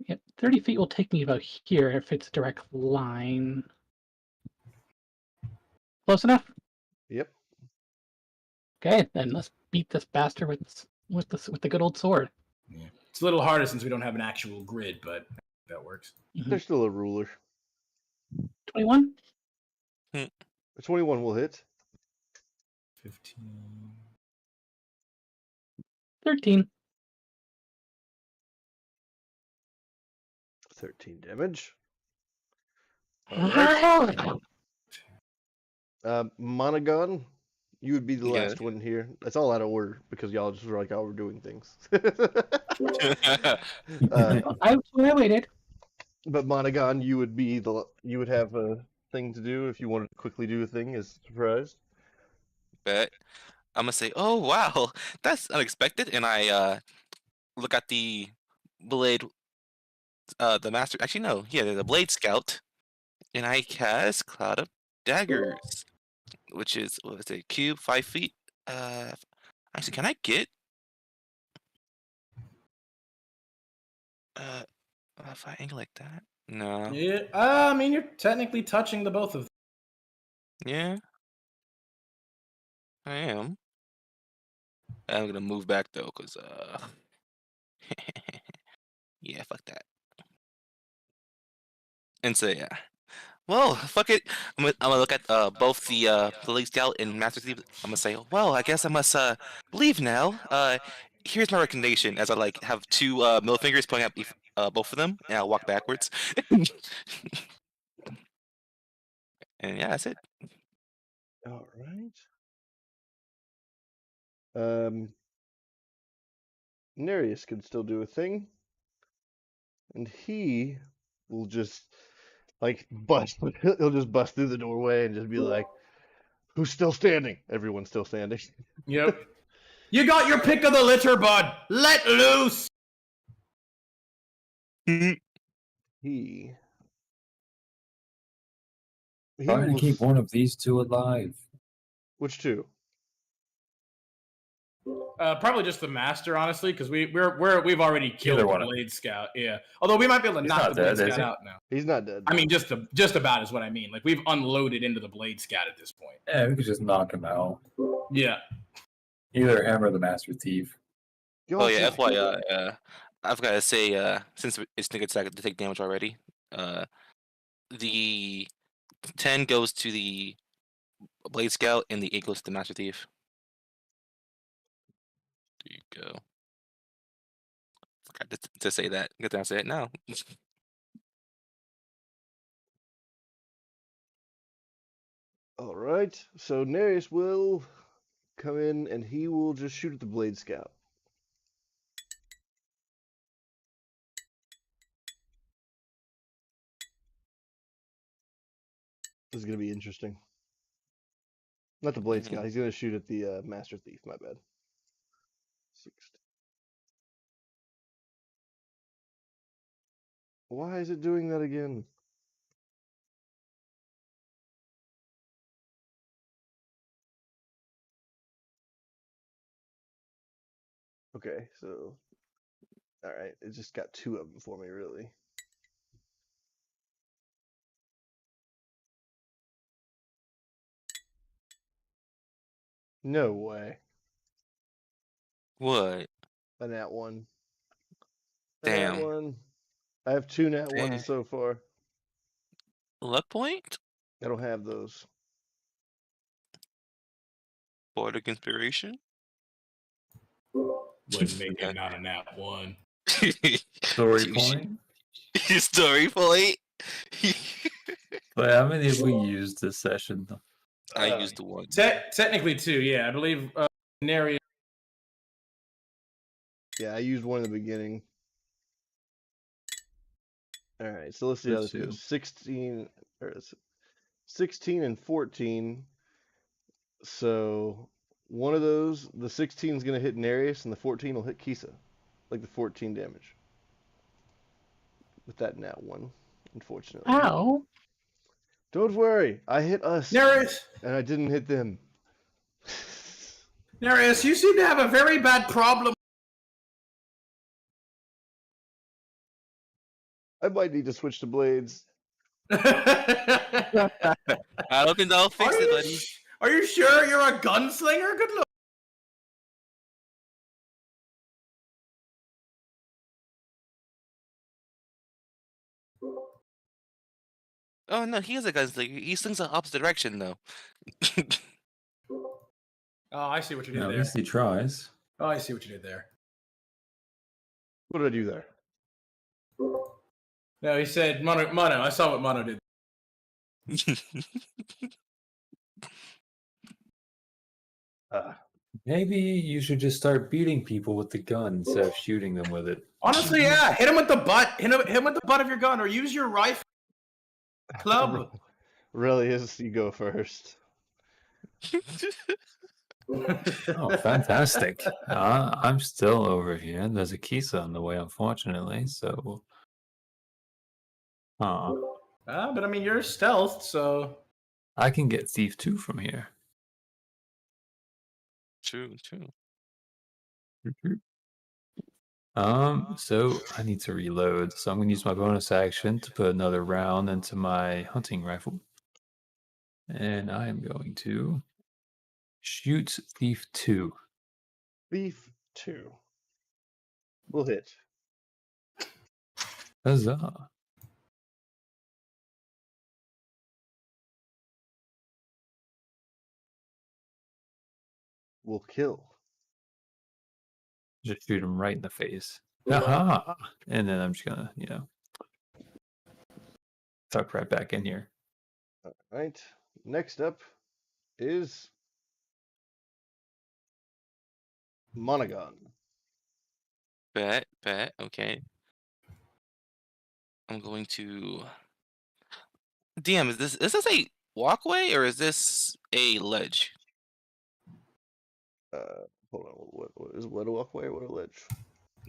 Yep, 30 feet will take me about here if it's a direct line. Close enough? Yep. Okay, then let's beat this bastard with the good old sword. Yeah. It's a little harder since we don't have an actual grid, but that works. There's still a ruler. 21? A 21 will hit. 15. 13. 13 damage. All right. Monogon, you would be the Yeah. last one here. That's all out of order because y'all just were like, "Oh, we're doing things." I waited. But Monogon, you would have a thing to do if you wanted to quickly do a thing as a surprise. Bet. I'm gonna say, oh wow, that's unexpected, and I look at the blade, the master. Actually, no, yeah, the blade scout, and I cast Cloud of Daggers, which is what is it, cube 5 feet. Actually, can I get if I angle like that? No. Yeah, I mean you're technically touching the both of them. Yeah, I am. I'm gonna move back though, cause yeah, fuck that. And so yeah. Well, fuck it. I'm gonna look at both the League Scout and Master Thief. I'm gonna say, well, I guess I must leave now. Here's my recommendation, as I like have two middle fingers pointing at both of them, and I'll walk backwards. And yeah, that's it. All right. Nereus can still do a thing, and he will just like bust. He'll just bust through the doorway and just be like, "Who's still standing?" Everyone's still standing. Yep. You got your pick of the litter, bud. Let loose. He He Trying to was keep one of these two alive. which two? Probably just the master, honestly, because we've already killed Either the one of Blade Scout. Yeah, although we might be able to He's knock not the Blade dead, is Scout he? out now. He's not dead. I mean, just about is what I mean. Like we've unloaded into the Blade Scout at this point. Yeah, we could just knock him out. Yeah. Either him or the Master Thief. Go Oh yeah, outside. FYI, I've got to say, since it's nigga attack to take damage already, the 10 goes to the Blade Scout and the 8 goes to the Master Thief. There you go. Forgot to say that. Good thing I say it now. All right. So Nereus will come in and he will just shoot at the Blade Scout. This is gonna be interesting. Not the Blade Scout. He's gonna shoot at the Master Thief. My bad. 60. Why is it doing that again? Okay, so all right, it just got 2 of them for me, really. No way. What? A nat 1. A Damn. nat 1. I have 2 nat Damn. 1s so far. Luck point? I don't have those. Poetic inspiration? Wouldn't make it not a nat 1. Story Touche. point. Story point? But how many have we used this session? I used the one. Technically 2, yeah. I believe Nereus. Yeah, I used one in the beginning. All right, so let's see how this Let's goes. 16 and 14. So one of those, the 16 is going to hit Nereus, and the 14 will hit Kisa, like the 14 damage. With that nat 1, unfortunately. Ow. Don't worry, I hit us, Nereus, and I didn't hit them. Nereus, you seem to have a very bad problem. I might need to switch to blades. I don't think that'll fix it, buddy. Are you sure you're a gunslinger? Good luck. Oh no, he is a gunslinger. He slings the opposite direction though. Oh, I see what you did Yeah, at there. least he tries. Oh, I see what you did there. What did I do there? No, he said Mono. I saw what Mono did. Maybe you should just start beating people with the gun instead of shooting them with it. Honestly, yeah. Hit him with the butt. Hit him with the butt of your gun, or use your rifle. Club. Really is you go first. Oh, fantastic. I'm still over here. There's a Kisa on the way, unfortunately, so... But I mean, you're stealth, so... I can get Thief 2 from here. True. So I need to reload. So I'm going to use my bonus action to put another round into my hunting rifle. And I am going to shoot Thief 2. Thief 2. We'll hit. Huzzah. We'll kill. Just shoot him right in the face. Aha! And then I'm just going to, tuck right back in here. All right. Next up is Monogon. Bet. Okay. I'm going to. DM, is this a walkway or is this a ledge? Hold on. What a walkway or what a ledge?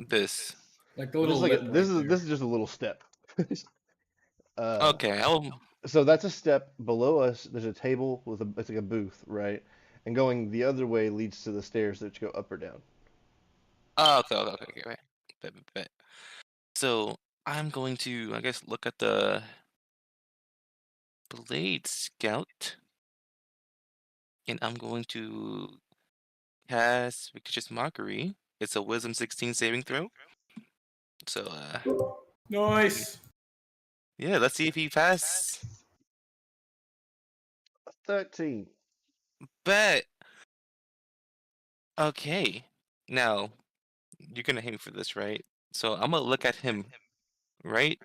This. Like the little This lip is right this is just a little step. Okay. So that's a step below us. There's a table with it's like a booth, right? And going the other way leads to the stairs that go up or down. Oh, okay. Right. Bet. So I'm going to, I guess, look at the Blade Scout, and I'm going to cast Fictitious Mockery. It's a Wisdom 16 saving throw. So, Nice. yeah, let's see if he passes. 13. Bet. Okay. Now, you're gonna hate me for this, right? So I'm gonna look at him, right?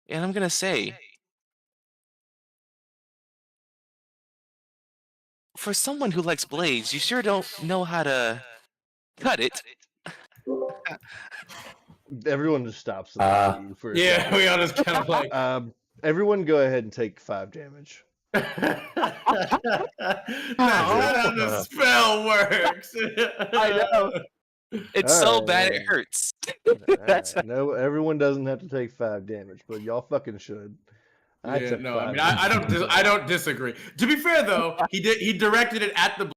And I'm gonna say, for someone who likes blades, you sure don't know how to cut it. Everyone just stops and looks at you for a Yeah, second. we all just kind of like. Everyone go ahead and take 5 damage. That's not how the spell works. I know. It's so Alright, bad it alright. hurts. Alright. No, everyone doesn't have to take 5 damage, but y'all fucking should. I Yeah, took no, I 5 mean, I damage. don't disagree. To be fair, though, he directed it at the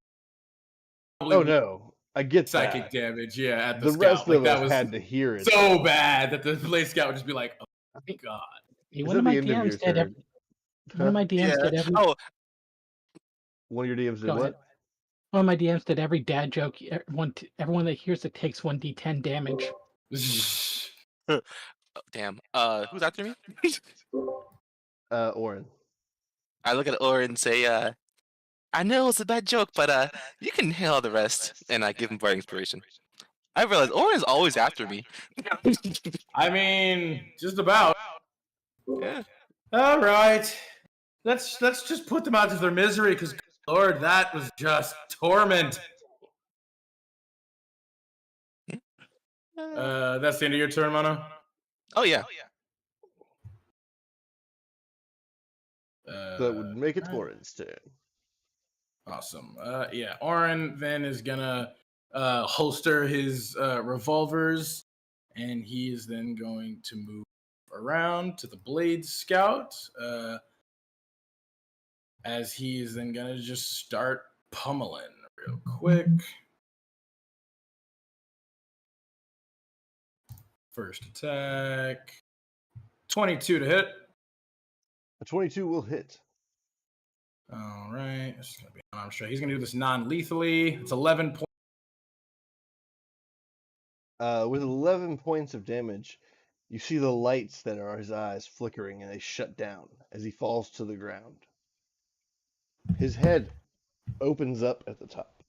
Oh no, I get psychic that. damage. Yeah, at The scout. rest Like of that us was had to hear it. so bad that the Blade Scout would just be like, "Oh God." Is One that of my the end of your DMs did. turn? One of my DMs Yeah. did every. Oh, One of your DMs did Go ahead. what? One of my DMs did every dad joke. Everyone that hears it takes 1d10 damage. oh, damn. Who's after me? Orin. I look at Or and say, I know it's a bad joke, but you can handle the rest. And I give him Bardic Inspiration. I realize Orin is always after me. I mean, just about. Yeah. All right, let's just put them out to their misery, because Lord, that was just torment. That's the end of your turn, Mono. Oh yeah. That would make it Orin's turn. Awesome. Yeah, Orin then is gonna holster his revolvers, and he is then going to move around to the Blade Scout, as he is then gonna just start pummeling real quick. First attack, 22 to hit. A 22 will hit. All right, this is gonna be an arm strike. He's gonna do this non-lethally. It's 11 points. With 11 points of damage, you see the lights that are his eyes flickering and they shut down as he falls to the ground. His head opens up at the top.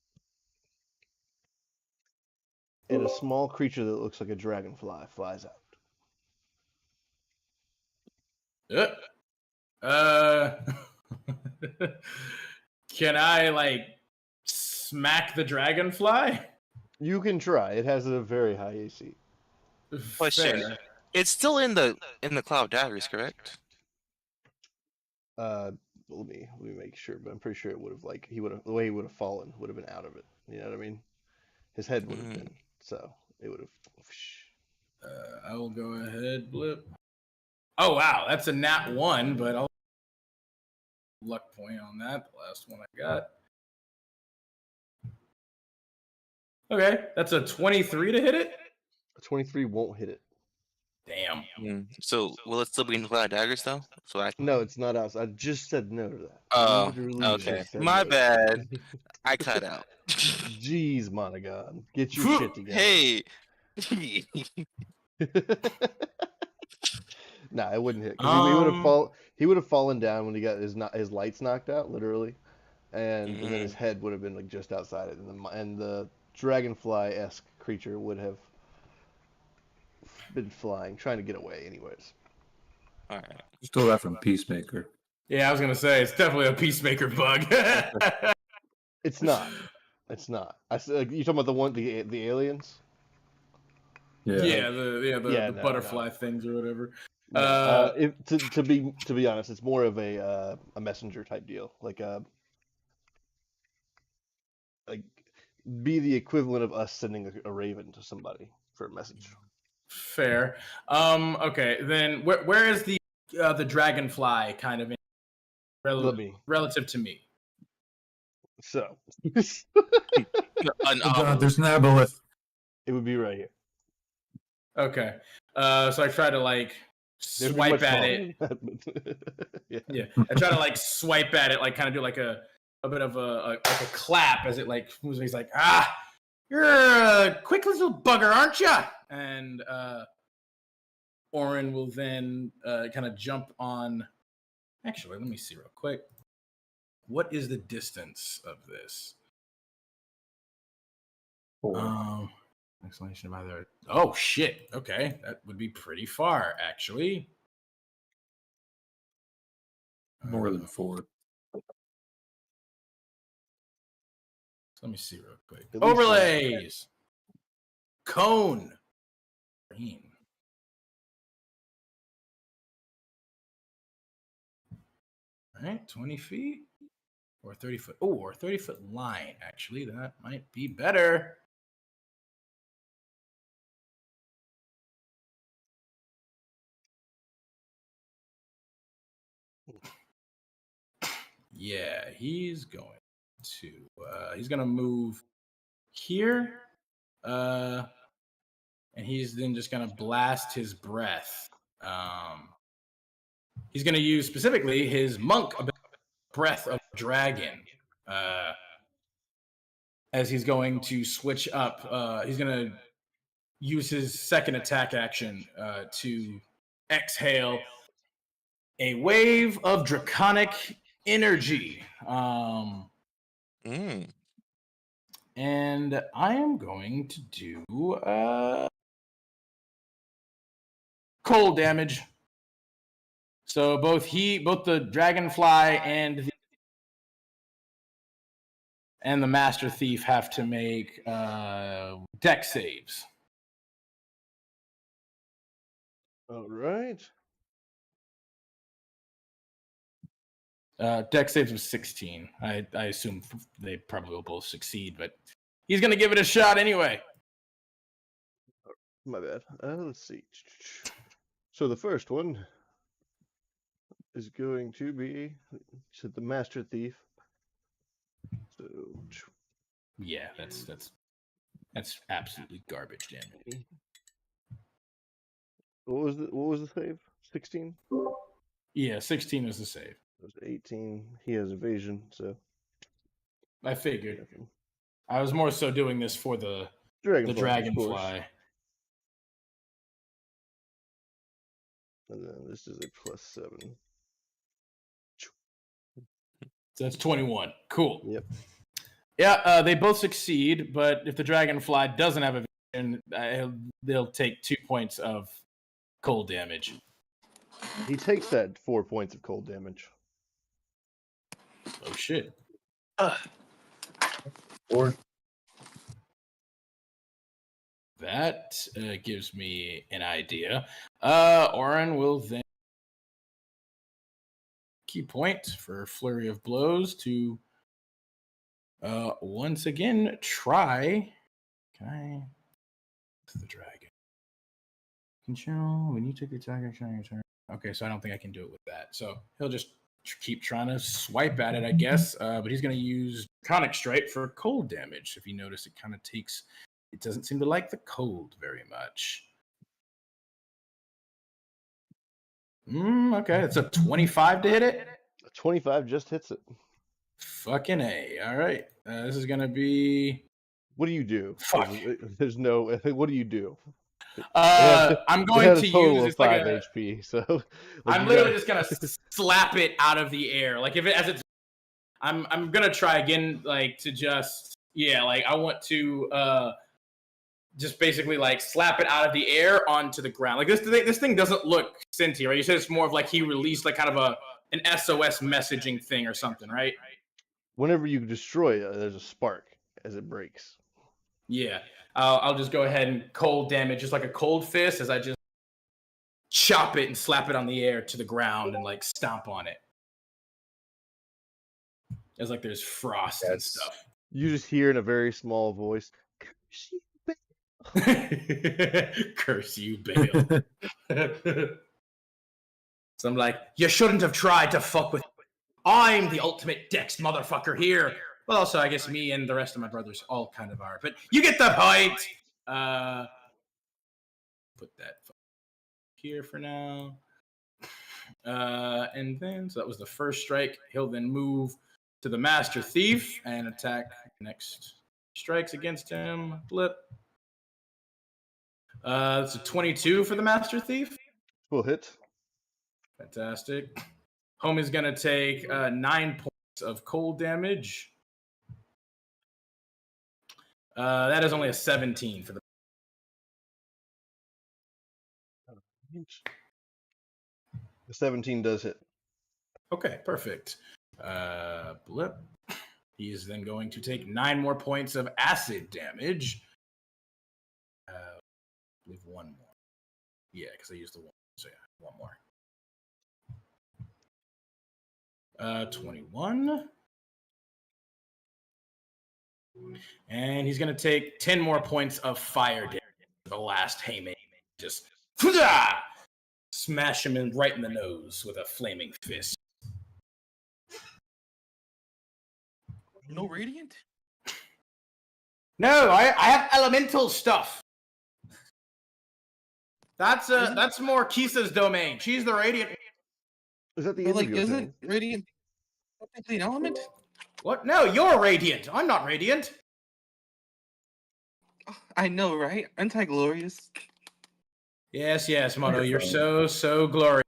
And a small creature that looks like a dragonfly flies out. Can I like smack the dragonfly? You can try. It has a very high AC. Question. Fair. It's still in the cloud daggers, correct? Let me make sure, but I'm pretty sure it would have the way he would have fallen would have been out of it. You know what I mean? His head would have been, so it would have. I will go ahead, blip. Oh wow, that's a nat 1, but I'll luck point on that. The last one I got. Okay, that's a 23 to hit it. A 23 won't hit it. Damn. So will it still be in the cloud daggers though? So I No, it's not us. I just said no to that. Oh, Literally okay. just said My no. bad. I cut out. Jeez, Monagon, get your shit together. Hey. Nah, it wouldn't hit. 'Cause he would have fallen down when he got his lights knocked out, literally, and then his head would have been like just outside it, and the dragonfly-esque creature would have been flying, trying to get away, anyways. All right. Stole that from Peacemaker. Yeah, I was gonna say it's definitely a peacemaker bug. It's not. It's not. I said you talking about the aliens? Yeah. The butterfly things or whatever. No, to be honest, it's more of a messenger type deal, like be the equivalent of us sending a raven to somebody for a message. Fair. Okay, then where is the dragonfly kind of in Let me. relative to me. So, An Oh God, obelisk. there's an aboleth. it would be right here. Okay. So I try to like There'd be swipe much at smaller it. than that, but yeah. Yeah. I try to like swipe at it, like kind of do like a bit of a clap as it like moves. He's like, you're a quick little bugger, aren't you? And Orin will then kind of jump on. Actually, let me see real quick. What is the distance of this? 4. Explanation of either. Oh shit. Okay, that would be pretty far, actually. More than 4. Let me see real quick. At least Overlays. Cone. Green. All right, 20 feet or 30 foot. Oh, or 30-foot line. Actually, that might be better. Yeah, he's going to move here. And he's then just gonna blast his breath. He's gonna use specifically his monk breath of dragon. As he's going to switch up. He's gonna use his second attack action to exhale a wave of draconic energy. And I am going to do cold damage. So both the dragonfly and the master thief have to make deck saves. All right. Deck saves of 16. I assume they probably will both succeed, but he's going to give it a shot anyway. My bad. Let's see. So the first one is going to be the Master Thief. So Yeah, that's absolutely garbage damage. what was the save? 16? Yeah, 16 is the save. It was 18. He has evasion, so I figured. I was more so doing this for the dragonfly. And then this is a +7. So that's 21. Cool. Yep. Yeah, they both succeed, but if the dragonfly doesn't have a vision, they'll take 2 points of cold damage. He takes that 4 points of cold damage. Oh shit. 4. That gives me an idea. Orin will then key point for flurry of blows to once again try. Can I? The dragon. Control when you take the attack action on your turn. Okay, so I don't think I can do it with that. So he'll just keep trying to swipe at it, I guess. But he's going to use Draconic Strike for cold damage. If you notice, it kind of takes. It doesn't seem to like the cold very much. Okay, it's a 25 to hit it. A 25 just hits it. Fucking A. All right. This is going to be. What do you do? Fuck. There's no. What do you do? I'm going to use it's 5 HP. So like I'm literally just gonna slap it out of the air. Like if it as it's, I'm gonna try again. Like to just like I want to just basically like slap it out of the air onto the ground. Like this thing doesn't look sentient, right? You said it's more of like he released like kind of an SOS messaging thing or something, right? Whenever you destroy it, there's a spark as it breaks. Yeah. I'll just go ahead and cold damage, just like a cold fist, as I just chop it and slap it on the air to the ground and like stomp on it. It's like there's frost and stuff. You just hear in a very small voice, "Curse you, Bale." So I'm like, you shouldn't have tried to fuck with. I'm the ultimate dex motherfucker here. Well, also, I guess me and the rest of my brothers all kind of are. But you get the point. Put that here for now. And then, so that was the first strike. He'll then move to the Master Thief and attack next strikes against him. Blip. That's a 22 for the Master Thief. Will hit. Fantastic. Homie's going to take 9 points of cold damage. That is only a 17 for the. The 17 does hit. Okay, perfect. Blip. He is then going to take 9 more points of acid damage. I believe 1 more. Yeah, because I used the 1. So yeah, 1 more. 21. And he's going to take 10 more points of fire damage. The last haymaker. Just smash him right in the nose with a flaming fist. No radiant? No, I have elemental stuff. That's more Kisa's domain. She's the radiant. Is that the But end of your turn? isn't radiant technically an element? What? No, you're radiant. I'm not radiant. Oh, I know, right? Anti-glorious. Yes, Mono. You're so glorious.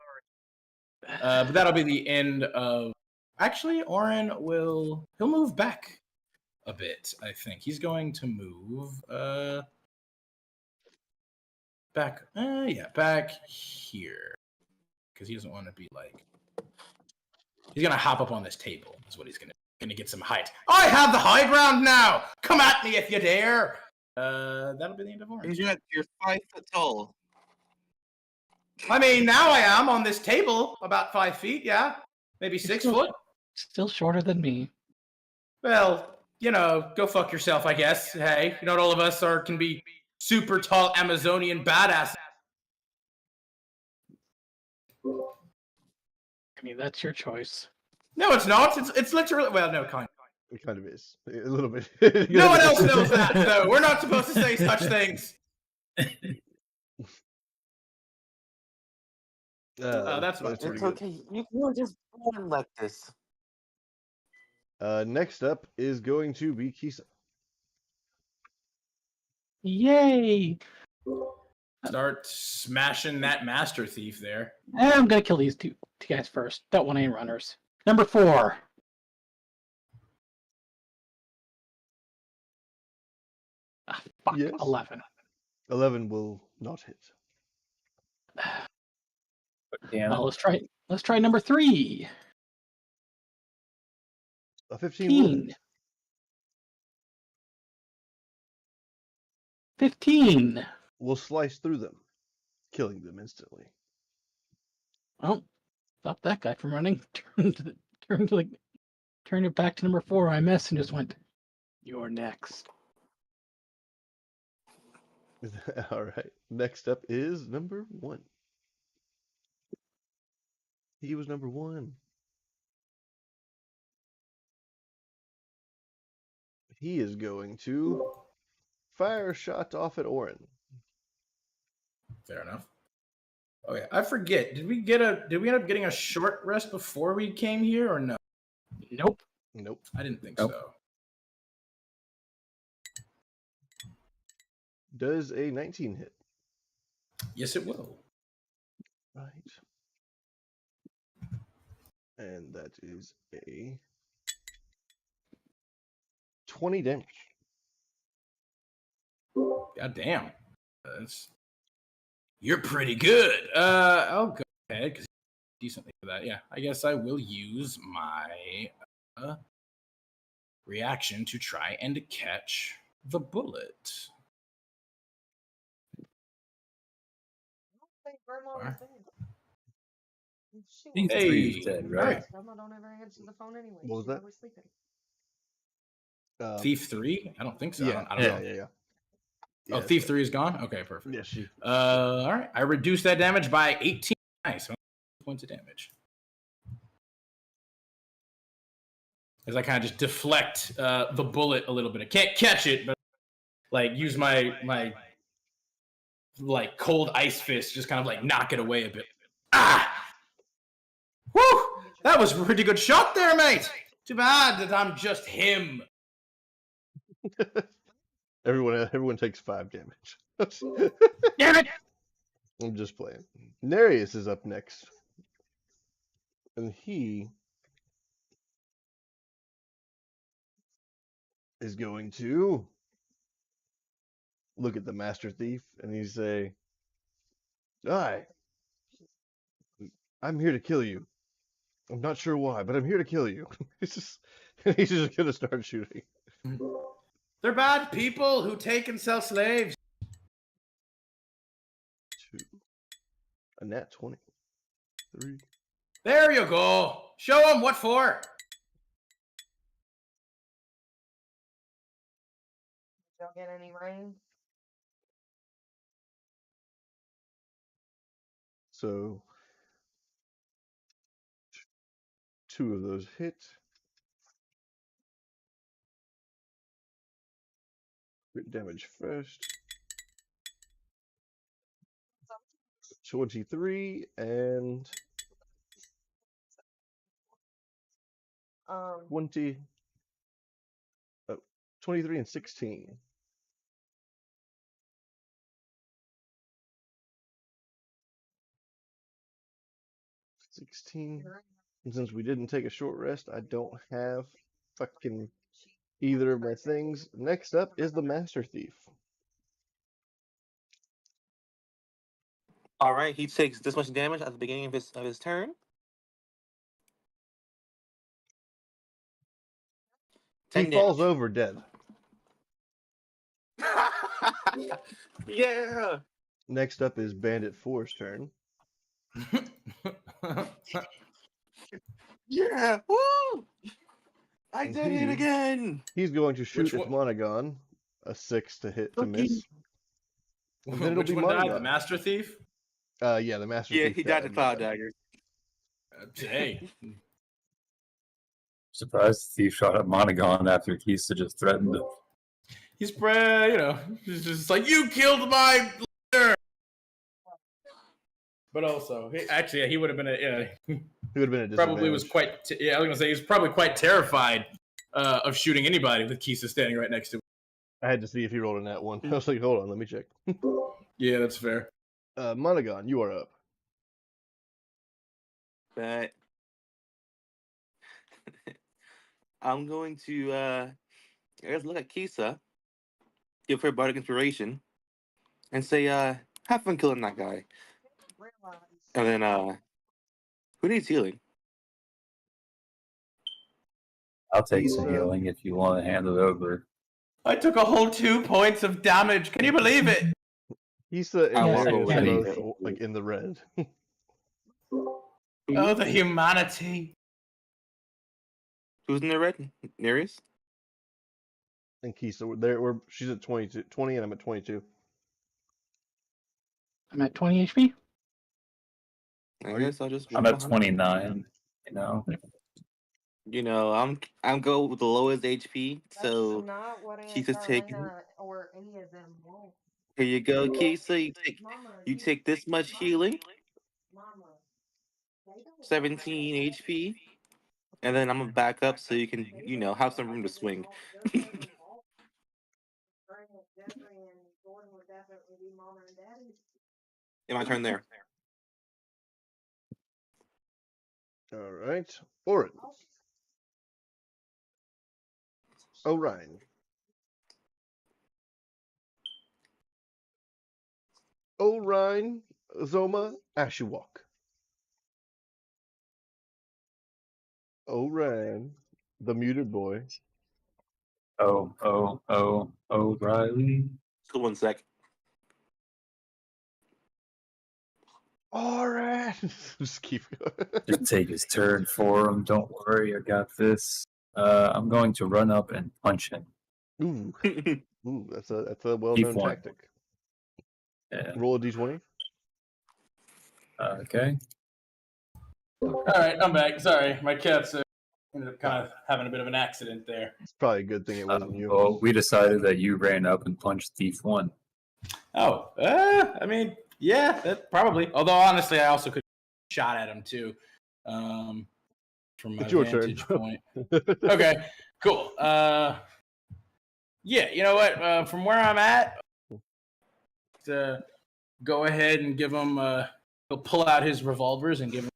But that'll be the end of. Actually, Oren he'll move back a bit. I think he's going to move back. Back here because he doesn't want to be like. He's gonna hop up on this table. Is what he's gonna get some height. I have the high ground now. Come at me if you dare. That'll be the end of Orange. You're 5 foot tall. I mean, now I am on this table, about 5 feet. Yeah, maybe 6 foot. Still shorter than me. Well, go fuck yourself, I guess. Hey, not all of us can be super tall Amazonian badass. I mean, that's your choice. No, it's not. It's literally. Well, no, kind of. It kind of is. A little bit. No one else knows that, though. We're not supposed to say such things. That's what pretty It's good. okay. You were just born like this. Next up is going to be Kisa. Yay! Start smashing that Master Thief there. I'm gonna kill these two guys first. That one ain't runners. Number 4. Fuck. Yes. 11. 11 will not hit. Damn. Let's try number 3. A 15 will 15. hit. 15. Will slice through them, killing them instantly. Oh, stop that guy from running. Turn it back to number 4. I missed and just went. You're next. All right. Next up is number 1. He was number 1. He is going to fire a shot off at Orin. Fair enough. Oh yeah, I forget. Did we end up getting a short rest before we came here or no? Nope. Nope. I didn't think Nope. so. Does a 19 hit? Yes, it will. Right. And that is a 20 damage. God damn. You're pretty good. I'll go ahead because decently for that. Yeah, I guess I will use my reaction to try and catch the bullet. Thief's dead, right? What was that? Thief 3? I don't think so. Yeah, I don't know. yeah. Oh, Thief 3 is gone? Okay, perfect. Yeah, she. All right. I reduced that damage by 18. Nice. Points of damage. as I kind of just deflect the bullet a little bit. I can't catch it, but like use my like cold ice fist, just kind of like knock it away a bit. Ah! Whew! That was a pretty good shot there, mate. Too bad that I'm just him. Everyone takes 5 damage. Damn it! I'm just playing. Nereus is up next. And he is going to look at the Master Thief and he say, "Hi, I'm here to kill you. I'm not sure why, but I'm here to kill you." He's just gonna start shooting. They're bad people who take and sell slaves. 2. A nat 20. 3. There you go. Show them what for. Don't get any rain. So 2 of those hit. Crit damage first. 23 and 20. 23 and 16. And since we didn't take a short rest, I don't have fucking either of my things. Next up is the Master Thief. All right, he takes this much damage at the beginning of his turn. He 10 falls damage. over dead. Yeah. Next up is Bandit 4's turn. Yeah. Woo! I And did it he- again. He's going to shoot Which at one? Monogon. A 6 to hit to Okay. miss. And then it'll Which be one died? The Monogon. Master Thief? Yeah, the Master Yeah, Thief. he died to Cloud Daggers. Hey. Surprised the thief shot at Monogon after Kisa just threatened it. He's he's just like, you killed my leader. But also, he would have been He would have been a probably was disadvantage. quite. I was gonna say he's probably quite terrified of shooting anybody with Kisa standing right next to him. I had to see if he rolled a nat 1. I was like, hold on, let me check. Yeah, that's fair. Monogon, you are up. But I'm going to I guess look at Kisa, give her bardic inspiration, and say, have fun killing that guy. And then who needs healing? I'll take some Kisa. healing if you want to hand it over. I took a whole 2 points of damage. Can you believe it? Issa and I won't Nereus go are with both it. like in the red. Oh, the humanity. Who's in the red? Nereus? And Kisa, she's at 20, and I'm at 22. I'm at 20 HP. I Are you? guess I'll just. I'm at 29. You know, I'm go with the lowest HP, That's so not what Kisa's taking. Anna or any of them want. here you go, Kisa. Mama, You take this much healing, Mama, they don't 17 HP, and then I'm gonna back up so you can, have some room to swing. Yeah, my turn there. All right. Orin. Orion. Orion, Zoma, Ashiwok. Orion, the muted boy. Riley. Just 1 sec. Orion! Just keep going. Just take his turn for him. Don't worry, I got this. I'm going to run up and punch him. Ooh, that's a well-known D4. tactic. Yeah. Roll a d20. Okay. All right, I'm back. Sorry, my cat's ended up kind of having a bit of an accident there. It's probably a good thing it wasn't you. Well, we decided that you ran up and punched Thief 1. Oh, I mean, yeah, that probably. Although honestly, I also could have shot at him too, from my It's your turn. vantage point. Okay, cool. Yeah, you know what? From where I'm at, go ahead and give him. He'll pull out his revolvers and give him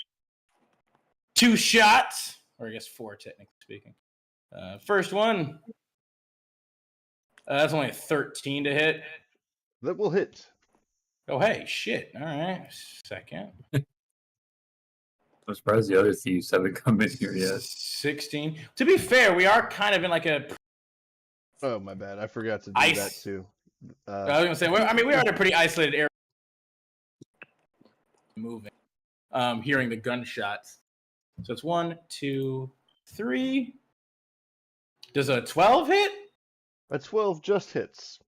2 shots, or I guess 4, technically speaking. First one. That's only a 13 to hit. That will hit. Oh, hey, shit. All right. Second. I'm surprised the other thieves haven't come in here yet. 16. To be fair, we are kind of in like a. Oh, my bad. I forgot to do Ice. that too. I was gonna say, I mean, we are in a pretty isolated area. Moving, hearing the gunshots. So it's 1, 2, 3. Does a 12 hit? A 12 just hits.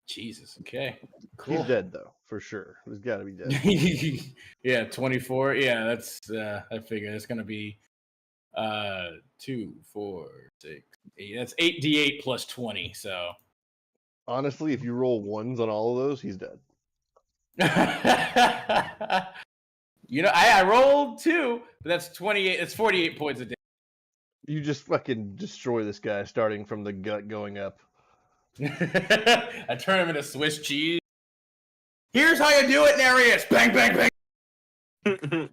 Jesus. Okay. Cool. He's dead though, for sure. He's got to be dead. Yeah, 24. Yeah, that's. I figure it's gonna be 2, 4, 6, 8. That's 8d8 plus 20. So. Honestly, if you roll ones on all of those, he's dead. You know, I rolled 2, but that's 28. It's 48 points a day. You just fucking destroy this guy, starting from the gut going up. I turn him into Swiss cheese. Here's how you do it, Nereus. Bang, bang, bang.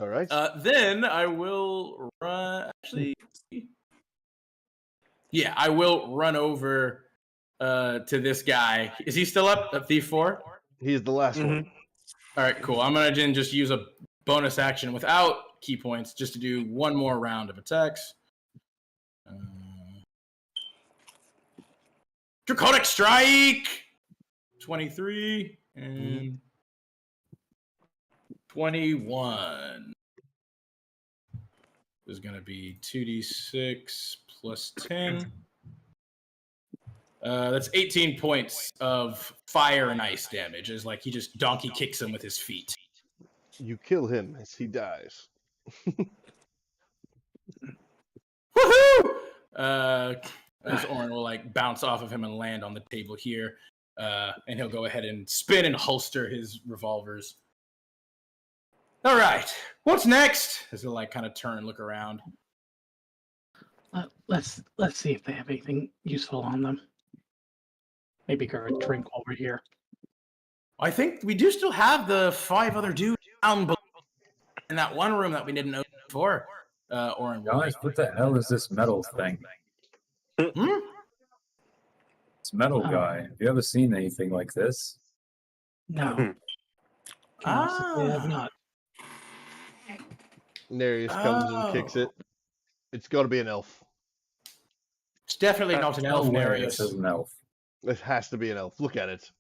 All right. Then I will run. Actually, yeah, I will run over to this guy. Is he still up at Thief 4? He's the last one. All right, cool. I'm gonna just use a bonus action without key points just to do one more round of attacks. Draconic Strike! 23 and 21 is going to be 2d6 plus 10. That's 18 points of fire and ice damage. It's like he just donkey kicks him with his feet. You kill him as he dies. Woohoo! As Orin will like bounce off of him and land on the table here, and he'll go ahead and spin and holster his revolvers. All right, what's next? As he'll like kind of turn and look around. Let's see if they have anything useful on them. Maybe grab a drink while we're here. I think we do still have the 5 other dudes down below in that one room that we didn't know before. Orin, Guys, what the hell is this metal thing? It's metal guy. Have you ever seen anything like this? No. I have not. Nereus comes and kicks it. It's got to be an elf. It's definitely not an elf, Nereus. This is an elf. It has to be an elf. Look at it.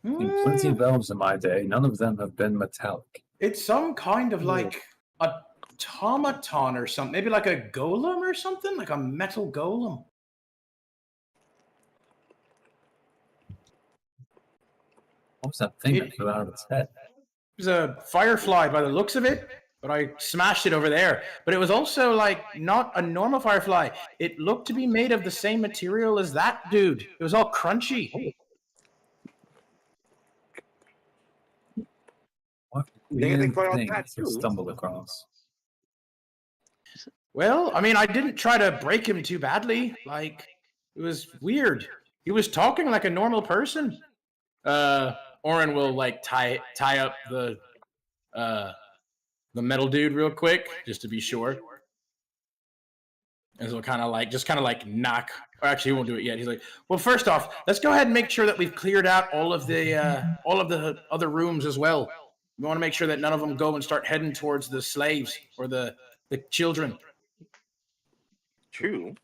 Seen plenty of elves in my day. None of them have been metallic. It's some kind of like automaton or something. Maybe like a golem or something? Like a metal golem. What was that thing that flew out of its head? It was a firefly by the looks of it, but I smashed it over there. But it was also like not a normal firefly. It looked to be made of the same material as that dude. It was all crunchy. What They weird put on thing that to too. stumble across? Well, I mean, I didn't try to break him too badly. Like, it was weird. He was talking like a normal person. Orin will like tie up the metal dude real quick, just to be sure. And so kind of like knock. Or actually, he won't do it yet. He's like, well, first off, let's go ahead and make sure that we've cleared out all of the other rooms as well. We want to make sure that none of them go and start heading towards the slaves or the children. True.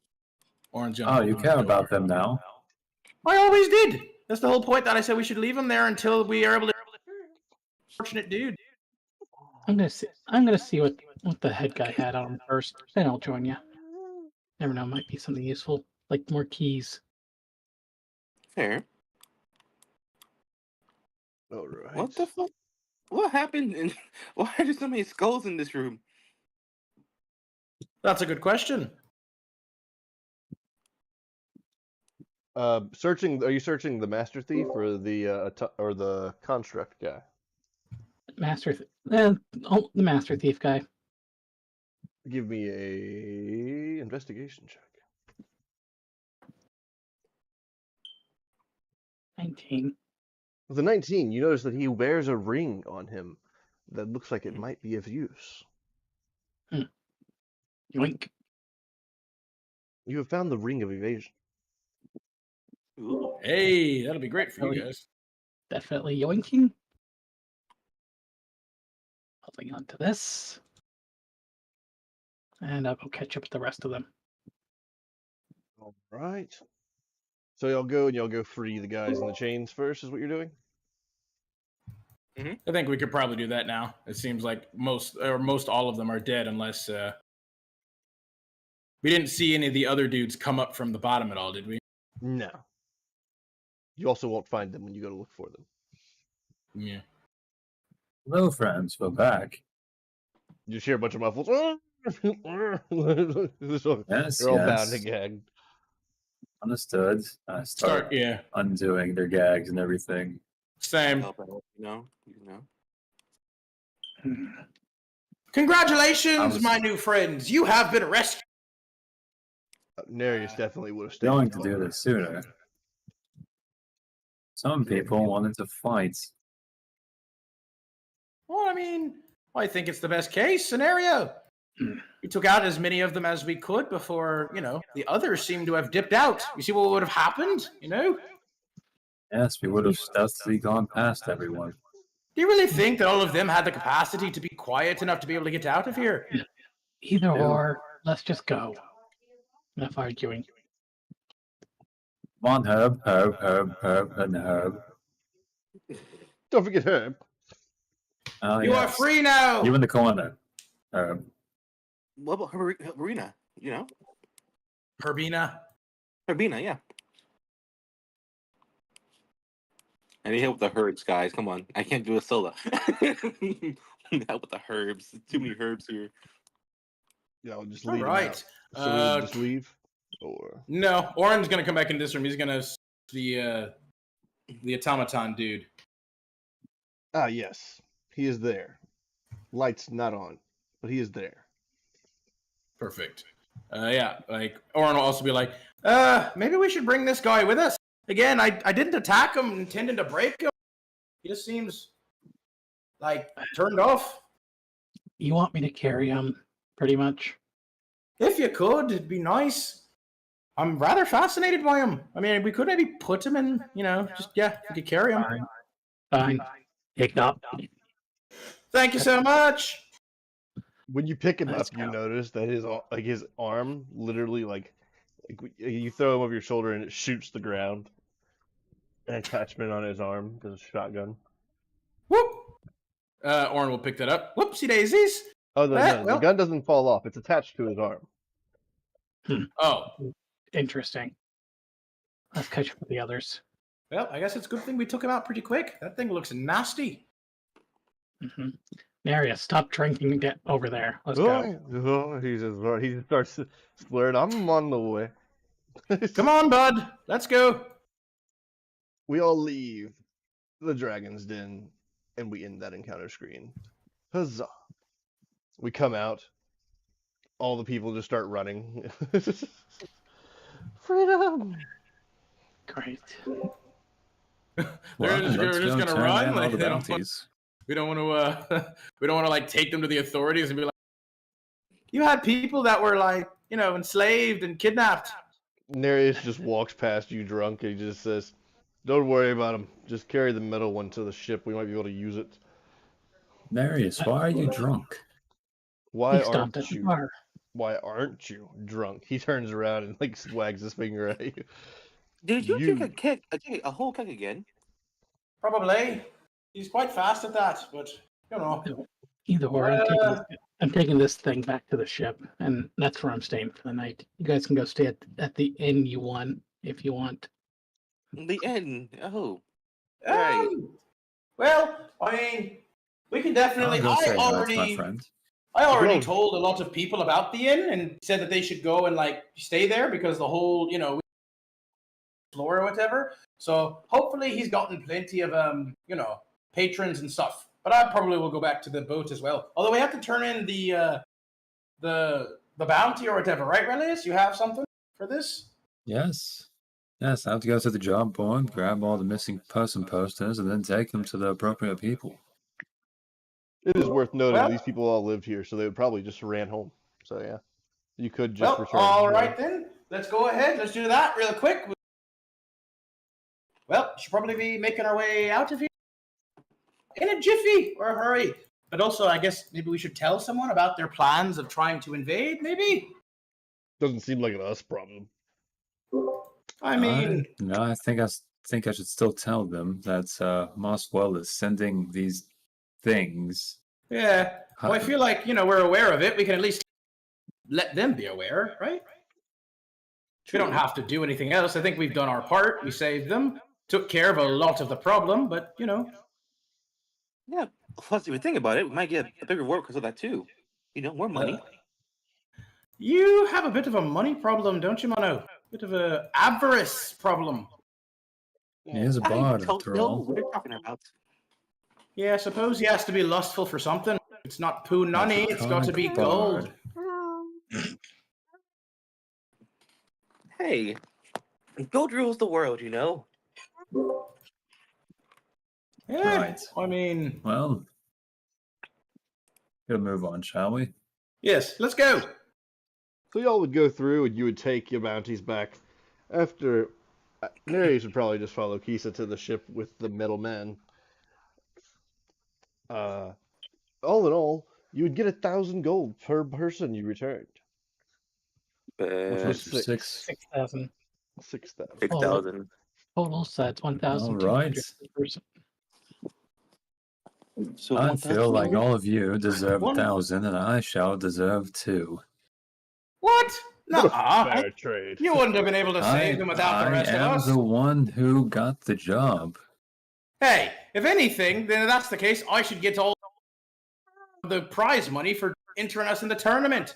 Orange. Oh, you care about them now? I always did. That's the whole point that I said we should leave him there until we are able to. Fortunate dude. I'm gonna see what the head guy had on him first. Then I'll join you. Never know, might be something useful, like more keys. Fair. All right. What the fuck? What happened? And why are there so many skulls in this room? That's a good question. Searching. Are you searching the Master Thief or the Construct guy? The Master Thief guy. Give me a investigation check. 19. With a 19, you notice that he wears a ring on him that looks like it might be of use. Yoink. You have found the ring of evasion. Ooh. Hey, that'll be great for you Really? guys. Definitely yoinking. Holding on to this. And I'll go catch up with the rest of them. All right. So y'all go and y'all go free the guys in the chains first, is what you're doing? I think we could probably do that now. It seems like most all of them are dead unless we didn't see any of the other dudes come up from the bottom at all, did we? No. You also won't find them when you go to look for them. Yeah. Hello, friends. We're back. You just hear a bunch of muffles. They're Yes, all bound yes. and gagged. Understood. I start Yeah. undoing their gags and everything. Same. Help out, you know. Congratulations, my new friends. You have been rescued. Nereus definitely would have stayed. Going to do this sooner. Some people wanted to fight. Well, I mean, I think it's the best case scenario. We took out as many of them as we could before, the others seem to have dipped out. You see what would have happened, Yes, we would have stealthily gone past everyone. Do you really think that all of them had the capacity to be quiet enough to be able to get out of here? Either Ew. or, let's just go. Enough arguing. Come on, Herb, and Herb. Don't forget Herb. Oh, You are yes. free now. You in the corner, Herb. What about Herberina? You know, Herbina. Herbina, yeah. I need help with the herbs, guys. Come on, I can't do a solo. Help with the herbs. Too many herbs here. Yeah, I'll just All leave. right. So we'll just leave, or No, Oren's gonna come back in this room. He's gonna the automaton dude. ah yes, he is there. Lights not on, but he is there. Perfect. Yeah, like Oren will also be like, maybe we should bring this guy with us. Again, I didn't attack him intending to break him. He just seems like turned off. You want me to carry him, pretty much? If you could, it'd be nice. I'm rather fascinated by him. I mean, we could maybe put him in, we could carry him. Fine. Pick it up. Thank you so much. When you pick him Let's up, you go. notice that his arm literally like you throw him over your shoulder and it shoots the ground. An attachment on his arm because it's a shotgun. Whoop. Oren will pick that up. Whoopsie daisies. Oh no, Eh, the well- gun doesn't fall off. It's attached to his arm. Oh, Interesting. Let's catch up with the others. well, I guess it's a good thing we took him out pretty quick. That thing looks nasty. Mm-hmm. Nereus, stop drinking. Get over there. Let's go. Oh, he just starts swearing. I'm on the way. Come on, bud. Let's go. We all leave the Dragon's Den, and we end that encounter screen. Huzzah! We come out. All the people just start running. Freedom! Great. They're just let's gonna turn run. in all Like, the they don't bounties. we don't want to. We don't want to like take them to the authorities and be like, you had people that were like, enslaved and kidnapped. Nereus just walks past you drunk and he just says, "Don't worry about him. Just carry the metal one to the ship. We might be able to use it." Nereus, why are you drunk? Why He stopped aren't at the you? bar. Why aren't you drunk? He turns around and like wags his finger at you. Did you You- take a whole keg again? Probably. He's quite fast at that, but Either or, I'm taking this thing back to the ship, and that's where I'm staying for the night. You guys can go stay at the inn you want if you want. The end. Oh. Right. Well, I mean, We can definitely. I'll go say I hi to my already friend. I Go. told a lot of people about the inn and said that they should go and like stay there because the whole floor or whatever. So hopefully he's gotten plenty of patrons and stuff. But I probably will go back to the boat as well. Although we have to turn in the bounty or whatever, right, Relius? You have something for this? Yes. Yes, I have to go to the job board, grab all the missing person posters, and then take them to the appropriate people. It is worth noting Well- these people all lived here, so they would probably just ran home. So yeah, you could just Well, return. all right then. Let's go ahead. Let's do that real quick. Well, should probably be making our way out of here in a jiffy or a hurry. But also, I guess maybe we should tell someone about their plans of trying to invade. Maybe. Doesn't seem like an us problem. I mean, No, I think I should still tell them that Mosswell is sending these things. yeah. Well, I feel like we're aware of it. We can at least let them be aware, right? We don't have to do anything else. I think we've done our part. We saved them, took care of a lot of the problem, but Yeah, plus if you think about it, we might get a bigger reward because of that too. More money. You have a bit of a money problem, don't you, Mono? Bit of a avarice problem. He is a I bard, don't after know all. what you're talking about. Yeah, I suppose he has to be lustful for something. It's not poo nunny, That's a it's got to be comic gold. bard. Hey, gold rules the world, Yeah, Right. I mean, Well, we'll move on, shall we? yes, let's go. So y'all would go through and you would take your bounties back. After Nereus would probably just follow Kisa to the ship with the middleman. All in all, you would get 1,000 gold per person you returned, which was After 6. 6,000 6,000. 6,000. total, so that's 1,200 Alright. per person. So I 1,000 feel like gold? all of you deserve One- 1,000, and I shall deserve 2. What? What a Nuh-uh. fair trade. You wouldn't have been able to save them without the rest of I am us. the one who got the job. Hey, if anything, then if that's the case, I should get all the prize money for entering us in the tournament.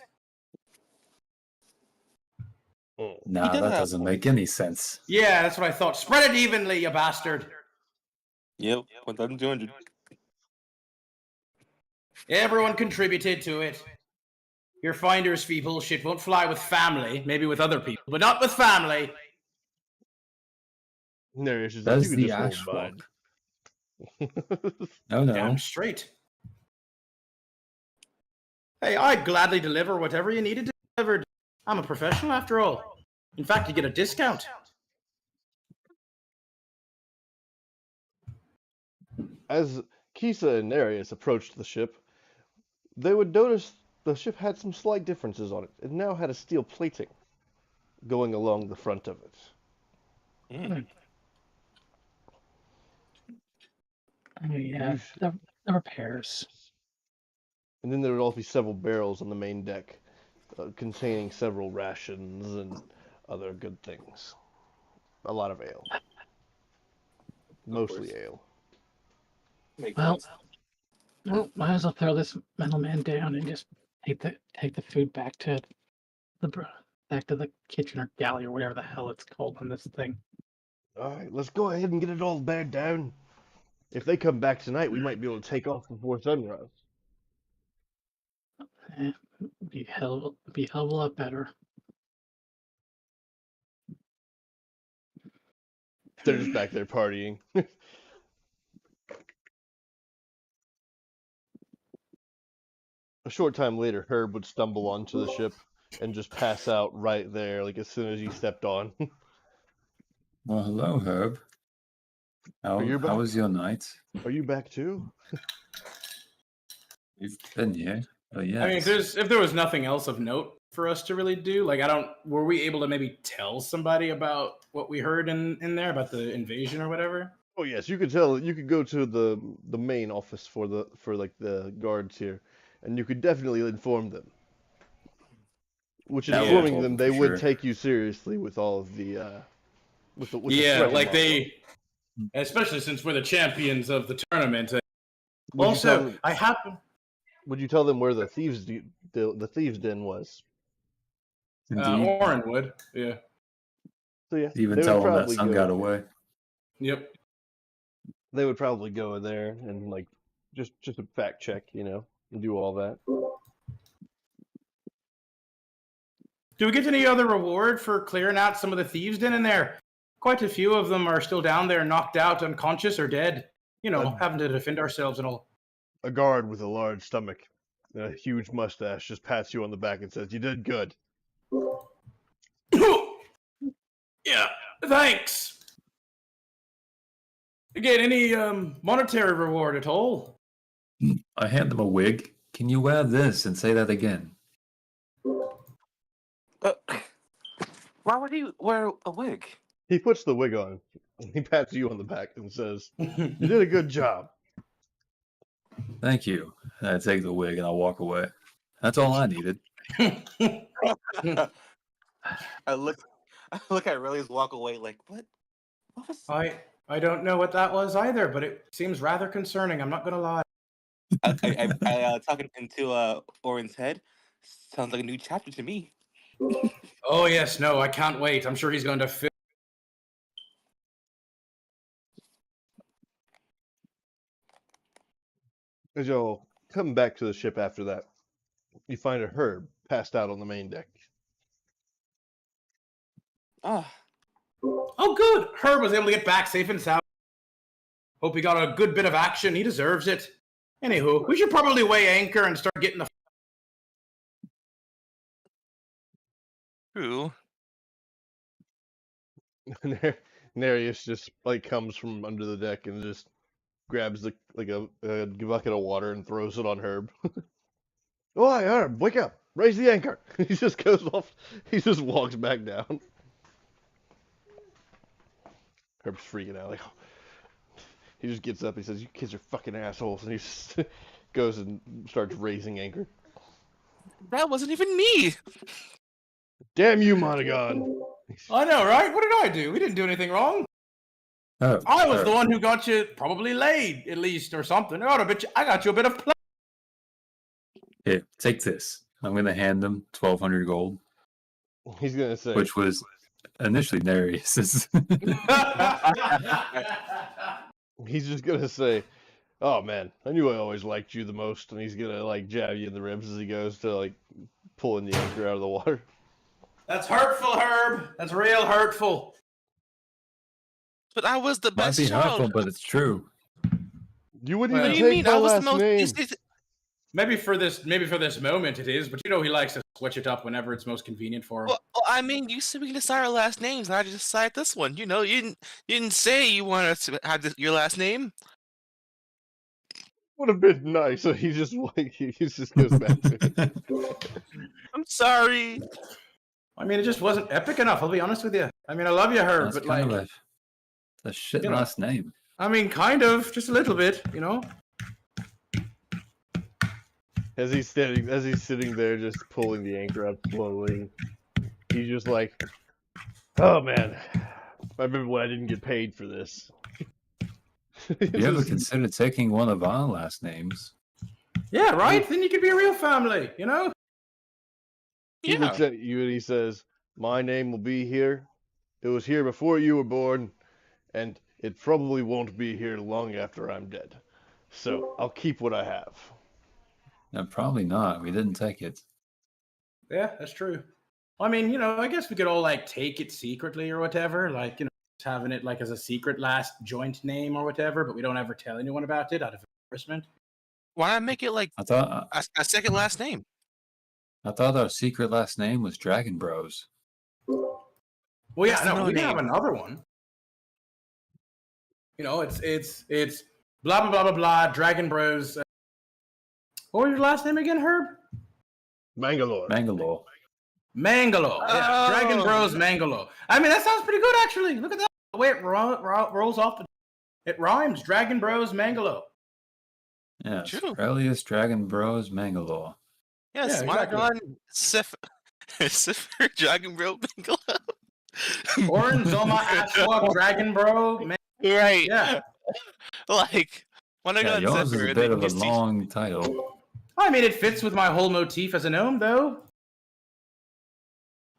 Oh. Nah, does that have doesn't make any sense. Yeah, that's what I thought. Spread it evenly, you bastard. Yep, 1,200. Everyone contributed to it. Your finder's fee bullshit won't fly with family, maybe with other people, but not with family. Nereus is That's you the could just ash hold rock. mine. Oh no. Damn straight. Hey, I'd gladly deliver whatever you needed delivered. I'm a professional after all. In fact, you get a discount. As Kisa and Nereus approached the ship, they would notice the ship had some slight differences on it. It now had a steel plating going along the front of it. Oh, yeah, the repairs. And then there would also be several barrels on the main deck containing several rations and other good things. A lot of ale. Mostly ale. Well, might as well throw this middleman down and just take the food back to the kitchen or galley or whatever the hell it's called on this thing. Alright, let's go ahead and get it all bared down. If they come back tonight, we might be able to take off before sunrise. Be hell of a lot better. They're just back there partying. A short time later, Herb would stumble onto the ship and just pass out right there, like as soon as he stepped on. Well, hello, Herb. How you back? was your night? Are you back too? You've been here. Oh yeah. I mean, if there was nothing else of note for us to really do, like were we able to maybe tell somebody about what we heard in there about the invasion or whatever? Oh yes, you could tell. You could go to the main office for like the guards here, and you could definitely inform them. Which That would informing help them, for they would sure. take you seriously with all of the with the Yeah, threat like involved. especially since we're the champions of the tournament, Would you tell Also, them, I happen. would you tell them where the the thieves' den was? Indeed. Oren would. Yeah. So yeah, Even they would tell them that probably son go. got away. Yep. They would probably go in there and like just a fact check, and do all that. Do we get any other reward for clearing out some of the thieves' den in there? Quite a few of them are still down there, knocked out, unconscious, or dead. Having to defend ourselves and all. A guard with a large stomach and a huge mustache just pats you on the back and says, "You did good." Yeah, thanks. Again, any monetary reward at all? I hand them a wig. Can you wear this and say that again? Why would he wear a wig? He puts the wig on. He pats you on the back and says, "You did a good job." Thank you. And I take the wig and I walk away. That's all I needed. I look at Riley's walk away like, what? What was? I don't know what that was either, but it seems rather concerning. I'm not gonna lie. I talking into Oren's head. Sounds like a new chapter to me. Oh yes, no, I can't wait. I'm sure he's going to fill. As y'all come back to the ship after that, you find a Herb passed out on the main deck. Ah, Oh, good. Herb was able to get back safe and sound. Hope he got a good bit of action. He deserves it. Anywho, we should probably weigh anchor and start getting the. true. Nereus just like comes from under the deck and just grabs a bucket of water and throws it on Herb. "Oi, Herb, wake up! Raise the anchor!" He just goes off. He just walks back down. Herb's freaking out. Like, he just gets up. He says, "You kids are fucking assholes," and he just goes and starts raising anchor. That wasn't even me. "Damn you, Monaghan!" I know, right? What did I do? We didn't do anything wrong. Oh, I was the one who got you probably laid, at least, or something. I got you a bit of play. Here, take this. I'm going to hand them 1,200 gold, He's gonna say, which was initially Nereus's. he's just gonna say, "Oh man, I knew I always liked you the most," and he's gonna like jab you in the ribs as he goes to like pulling the anchor out of the water. That's hurtful, Herb. That's real hurtful. But I was the Might best be hurtful, child. but it's true. You wouldn't What even do you take mean? my I was the last most. name. Maybe for this moment it is, but he likes to switch it up whenever it's most convenient for him. Well, I mean, you said we can decide our last names, and I just decided this one. You didn't say you wanted to have your last name. Would have been nice. So he just like he just goes back to it. I'm sorry. I mean, it just wasn't epic enough. I'll be honest with you. I mean, I love you, Herb, That's but kind like, of a shit you know. last name. I mean, kind of, just a little bit, As he's sitting there just pulling the anchor up slowly, he's just like, "Oh man, I remember when I didn't get paid for this." You ever considered taking one of our last names? Yeah, right. Then you could be a real family, He Yeah. looks at you and he says, "My name will be here. It was here before you were born, and it probably won't be here long after I'm dead. So I'll keep what I have." No, probably not. We didn't take it. Yeah, that's true. I mean, I guess we could all like take it secretly or whatever, like just having it like as a secret last joint name or whatever, but we don't ever tell anyone about it out of embarrassment. Why not make it like I thought a second last name? our secret last name was Dragon Bros. Well, yeah, That's no, no we can have name. another one. It's blah blah blah blah blah. Dragon Bros. What was your last name again, Herb? Mangalore. Mangalore. Mangalo. Yeah, Dragon Oh. Bros. Mangalo. I mean, that sounds pretty good, actually. Look at that. The way it rolls off. It rhymes. Dragon Bros. Mangalo. Yes. True. Aurelius Dragon Bros. Mangalore. Yes, Yeah, my exactly. God, Sifir Dragon Bro Bingo. Oren Zoma Ashwag Dragon Bro. Right. Yeah. Like, Why not Yeah, go yours is zipper a and bit then of a just teach- long title. I mean, it fits with my whole motif as a gnome, though.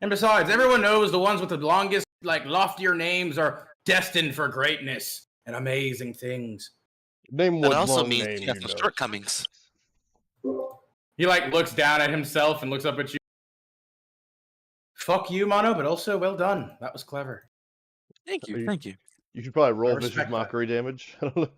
And besides, everyone knows the ones with the longest, like, loftier names are destined for greatness and amazing things. Name That one also long means name you you have some know. shortcomings. He, like, looks down at himself and looks up at you. Fuck you, Mono, but also well done. That was clever. Thank Are you, thank you. You should probably roll respect vicious that. mockery damage. I don't know.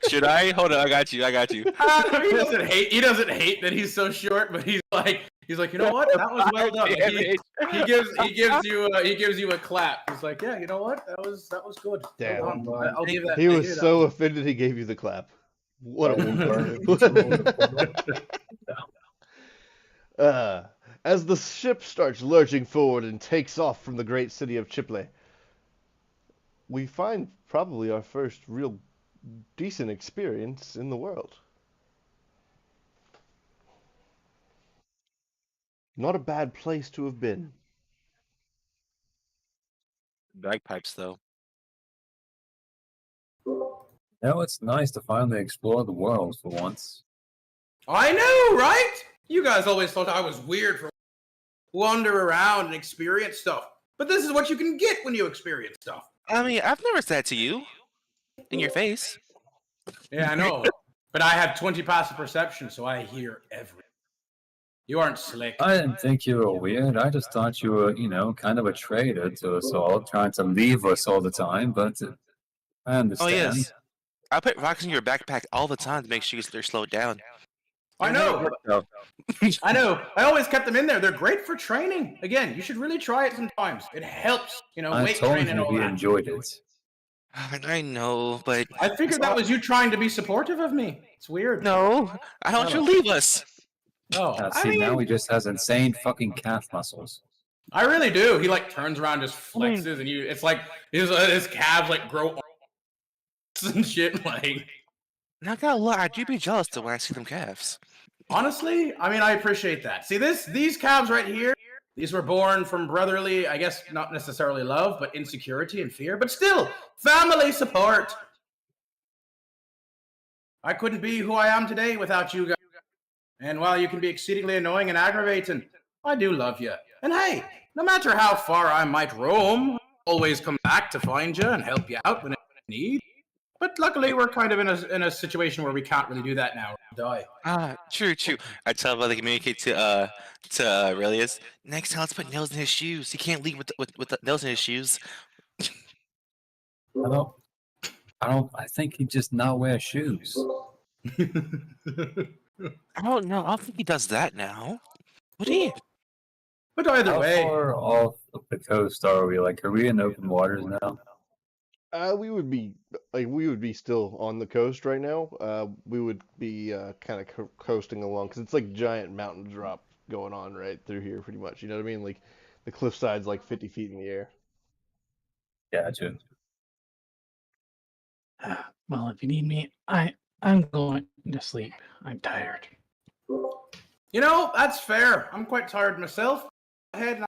Should I? Hold on, I got you. He doesn't hate. He doesn't hate that he's so short, but he's like, you know what? That was well done. Like, he gives you a clap. He's like, yeah, you know what? That was good. Damn. Well done. I'll give that. He I'll was give that so one. offended he gave you the clap. What a as the ship starts lurching forward and takes off from the great city of Chipley, we find probably our first real decent experience in the world. Not a bad place to have been. Bagpipes, though. It's nice to finally explore the world for once. I know, right? You guys always thought I was weird for wander around and experience stuff, but this is what you can get when you experience stuff. I mean, I've never said to you in your face. Yeah, I know, but I have 20 passive perception, so I hear everything. You aren't slick. I didn't think you were weird. I just thought you were, kind of a traitor to us all, trying to leave us all the time, but I Oh understand. yes, I put rocks in your backpack all the time to make sure they're slowed down. I know. So, I know. I always kept them in there. They're great for training. Again, you should really try it sometimes. It helps, I weight told training and you all we that. enjoyed it. I know, but I figured that was you trying to be supportive of me. It's weird. no, I don't want you to leave us. Oh, I See, mean, now he just has insane fucking calf muscles. I really do. He like turns around, just flexes, and it's like his calves like grow arms and shit. Like, Not gonna lie, I do be jealous to when I see them calves. honestly, I mean, I appreciate that. See, these calves right here, these were born from brotherly, I guess, not necessarily love, but insecurity and fear, but still, family support. I couldn't be who I am today without you guys. And while you can be exceedingly annoying and aggravating, I do love you. And hey, no matter how far I might roam, I'll always come back to find you and help you out when you need. But luckily, we're kind of in a situation where we can't really do that now. Die. True. I tell Brother communicate to Aurelius. Next time, let's put nails in his shoes. He can't leave with the nails in his shoes. I think he just not wear shoes. I don't know. I don't think he does that now. Would he? But either How way, far off of the coast are we? Like, are we in open waters now? We would be still on the coast right now. We would be kind of coasting along because it's like giant mountain drop going on right through here, pretty much. You know what I mean? Like the cliffside's like 50 feet in the air. Gotcha. Well, if you need me, I'm going to sleep. I'm tired. that's fair. I'm quite tired myself. Go ahead,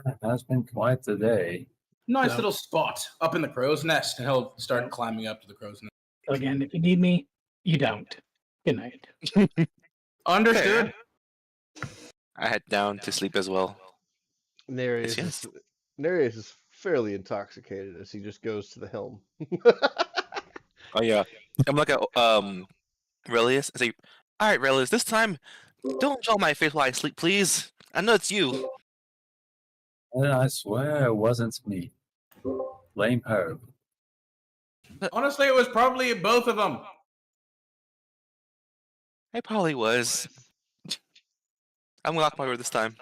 It has been quite the day. nice Yeah. little spot up in the crow's nest, and he'll start climbing up to the crow's nest. Again, if you need me, you don't. Good night. Understood. I head down to sleep as well. Nereus Yes. is fairly intoxicated as he just goes to the helm. Oh yeah. I'm like Aurelius. I say, all right, Aurelius. This time, don't draw my face while I sleep, please. I know it's you. And I swear it wasn't me. Blame Herb. Honestly, it was probably both of them. I probably was. I'm gonna lock my door this time.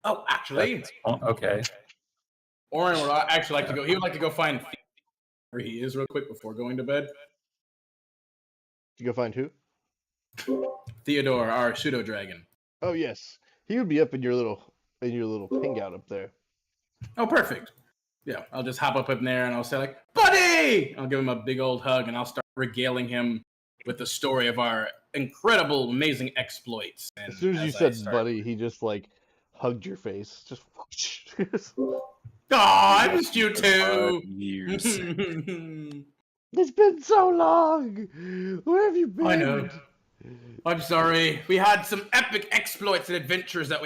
Oh, actually, Okay. Oren would actually like to go. He would like to go find where he is real quick before going to bed. You go find who? Theodore, our pseudo dragon. Oh yes, he would be up in your little ping out up there. Oh, perfect. Yeah, I'll just hop up in there and I'll say like, "Buddy!" I'll give him a big old hug and I'll start regaling him with the story of our incredible, amazing exploits. And As soon as you I said start- buddy, he just like hugged your face. Just "Aw, I missed you too." Years. It's been so long. Where have you been? I know. I'm sorry. We had some epic exploits and adventures that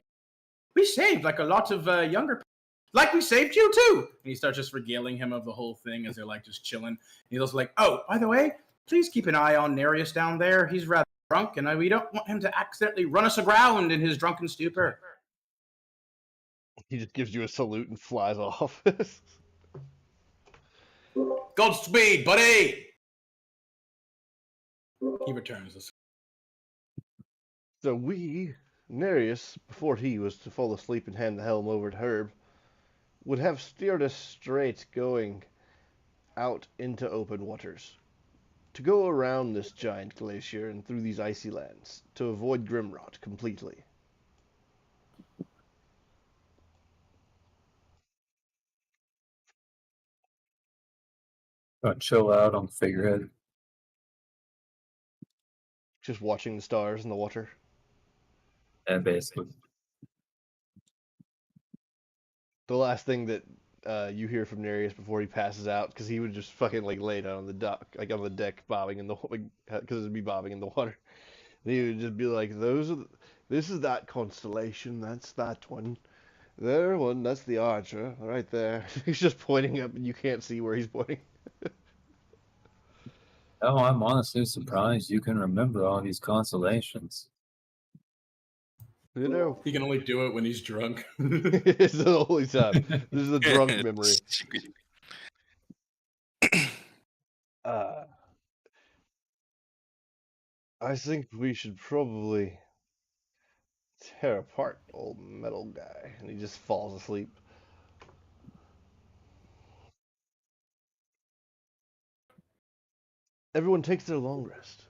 we saved, like a lot of younger people. Like we saved you too. And he starts just regaling him of the whole thing as they're like just chilling. And he's also like, oh, by the way, please keep an eye on Nereus down there. He's rather drunk, and we don't want him to accidentally run us aground in his drunken stupor. He just gives you a salute and flies off. Godspeed, buddy! He returns. So Nereus, before he was to fall asleep and hand the helm over to Herb, would have steered us straight going out into open waters, to go around this giant glacier and through these icy lands, to avoid Grimrot completely. Chill out on the figurehead. Just watching the stars in the water. And basically. The last thing that you hear from Nereus before he passes out, because he would just fucking like lay down on the dock, like on the deck, bobbing in the because it'd be bobbing in the water. And he would just be like, this is that constellation, that's that one. There one, that's the Archer, right there. He's just pointing up, and you can't see where he's pointing. Oh, I'm honestly surprised you can remember all these constellations. You know, He can only do it when he's drunk. it's the only time. This is a drunk memory. I think we should probably tear apart old metal guy, and he just falls asleep. Everyone takes their long rest.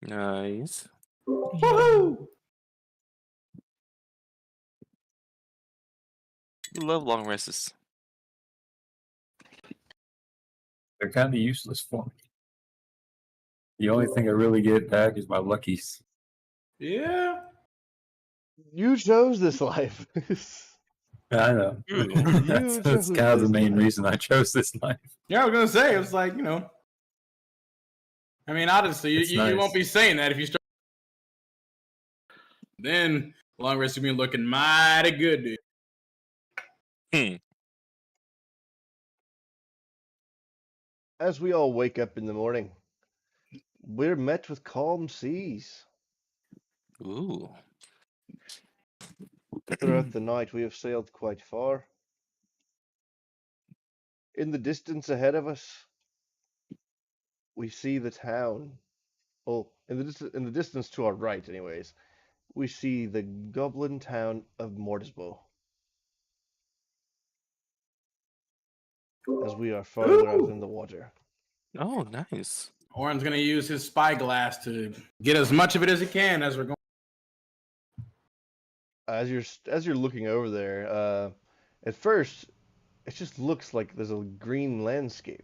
Nice. Woohoo! Love long rests. They're kind of useless for me. The only thing I really get back is my luckies. Yeah. You chose this life. I know. That's kind of the main reason I chose this life. Yeah, I was gonna say, it's like, you know. I mean, honestly, you nice. won't be saying that if you start. Then long rest will be looking mighty good, dude. As we all wake up in the morning, we're met with calm seas. Ooh. Throughout the night, we have sailed quite far. In the distance ahead of us, we see the town. Well, in the distance to our right, anyways, we see the goblin town of Mortisbo. As we are farther out in the water. Oh, nice. Oren's gonna use his spyglass to get as much of it as he can as we're going. As you're looking over there, at first it just looks like there's a green landscape,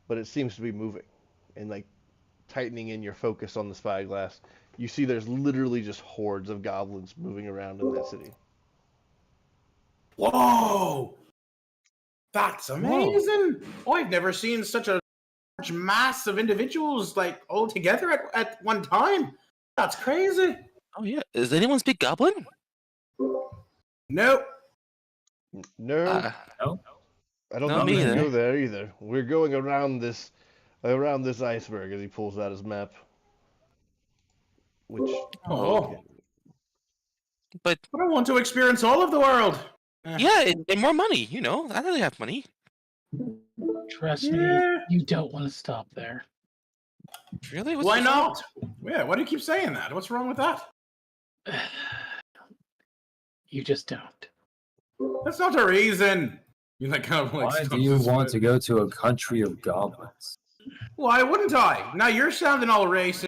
but it seems to be moving, and like tightening in your focus on the spyglass, you see there's literally just hordes of goblins moving around in that city. Whoa! That's amazing! Oh, I've never seen such a large mass of individuals like all together at one time. That's crazy. Oh yeah. Does anyone speak Goblin? Nope. No, No? I don't not think we me can either. go there either. We're going around this iceberg as he pulls out his map. Which Oh, But but I want to experience all of the world. yeah, and more money. You know, I really have money. Trust Yeah. me, you don't want to stop there. Really? Why not? Yeah, why do you keep saying that? What's wrong with that? You just don't. That's not a reason. You like kind of like. Why do stumps you his want foot. to go to a country of goblins? Why wouldn't I? Now you're sounding all racist.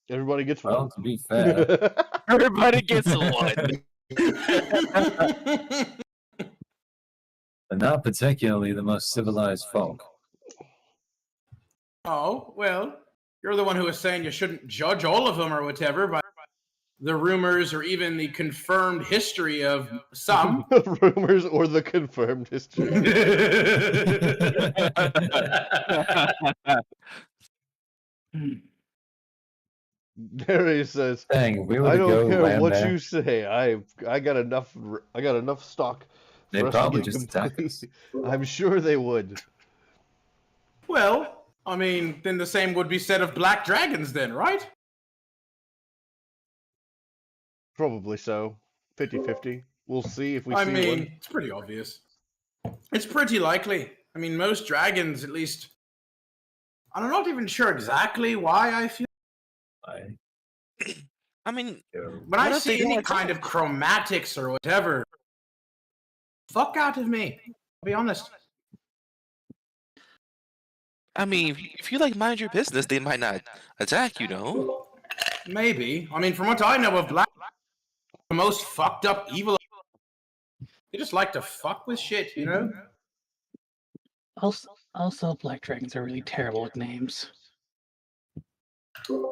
everybody gets Well, one. to be fair, Everybody gets one. but not particularly the most civilized folk. Oh, well, you're the one who was saying you shouldn't judge all of them or whatever, but the rumors or even the confirmed history of some. Rumors or the confirmed history. Harry says, Dang, if we were "I to don't go care land what there, you say. I got enough stock they'd for us to probably get just attack complete." us. I'm sure they would. Well, I mean, then the same would be said of black dragons, then, right? Probably so. 50-50. We'll see if we I see mean, one. it's pretty obvious. It's pretty likely. I mean, most dragons, at least. I'm not even sure exactly why I feel. I mean, When What I if they see any don't kind of chromatics or whatever, fuck out of me. I'll be honest. if you like mind your business, they might not attack you, no? Maybe. I mean, from what I know of black, the most fucked up evil. They just like to fuck with shit, you know? Also, black dragons are really terrible with names.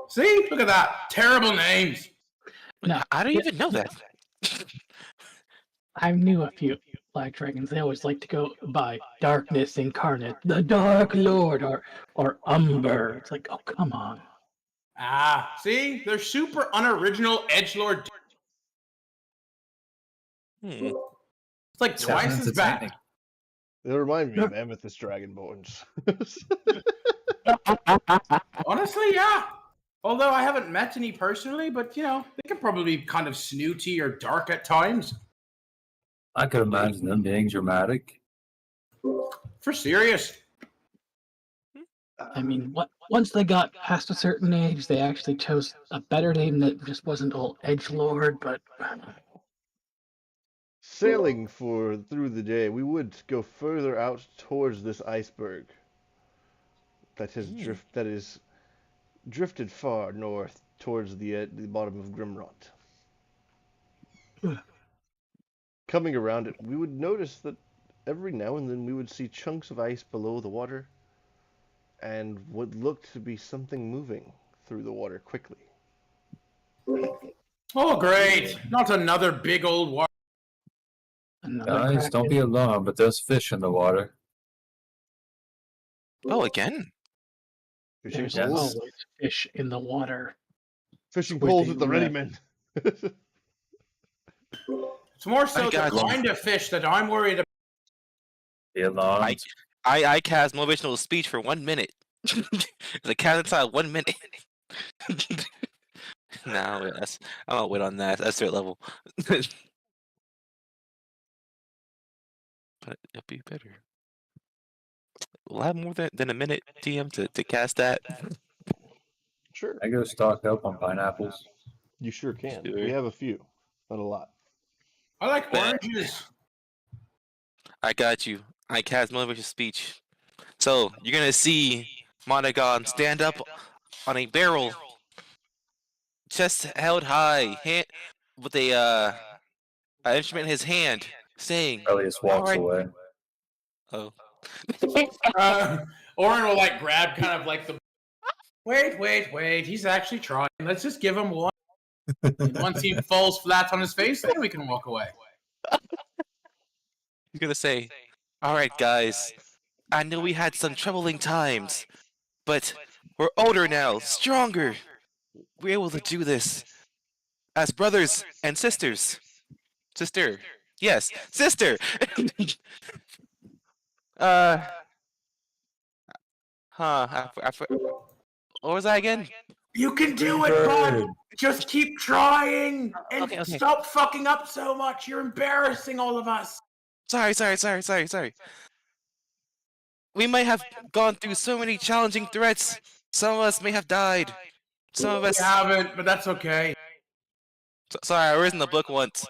See? Look at that. Terrible names. No, I don't even know that. I knew a few black dragons. They always like to go by Darkness Incarnate, the Dark Lord, or Umber. It's like, oh, come on. Ah, see? They're super unoriginal edgelord. Hmm. It's like twice Sounds as bad. entertaining. They remind me of Amethyst Dragonborns. Honestly, yeah. Although I haven't met any personally, but you know, they can probably be kind of snooty or dark at times. I could imagine them being dramatic. For serious. I mean, once they got past a certain age, they actually chose a better name that just wasn't all edgelord, but Sailing through the day, we would go further out towards this iceberg that is drifted far north towards the bottom of Grimrot. Coming around it, we would notice that every now and then we would see chunks of ice below the water and what looked to be something moving through the water quickly. Oh, great. Not another big old water. another Guys, don't be kraken. alarmed, but there's fish in the water. Oh, again? Fishing There's poles, always fish in the water. fishing where poles they at the ready live. men. It's more so I the got you. kind of fish that I'm worried about. Be alarmed. I cast motivational speech for 1 minute. The count inside 1 minute. No, I won't wait on that. That's third level. But it'll be better. We'll have more than a minute, TM, to cast that. Sure, I go stock up on pineapples. you sure can. Sure. We have a few, not a lot. I like oranges. I got you. I cast motivational speech. So you're gonna see Monogon stand up on a barrel, chest held high, hand with a instrument in his hand, saying, Elias walks Alright. away. "Oh, Oren will like grab kind of like the. Wait. He's actually trying. Let's just give him one. And once he falls flat on his face, then we can walk away. he's gonna say, all right, guys. I know we had some troubling times, but we're older now, stronger. We're able to do this as brothers and sisters. Sister, yes, sister. What was that again? You can do it, bud. Just keep trying and Okay. stop fucking up so much. You're embarrassing all of us. Sorry. We might have gone through so many challenging threats. Some of us may have died. Some of We us. haven't, but that's okay. Sorry, I was in the book once.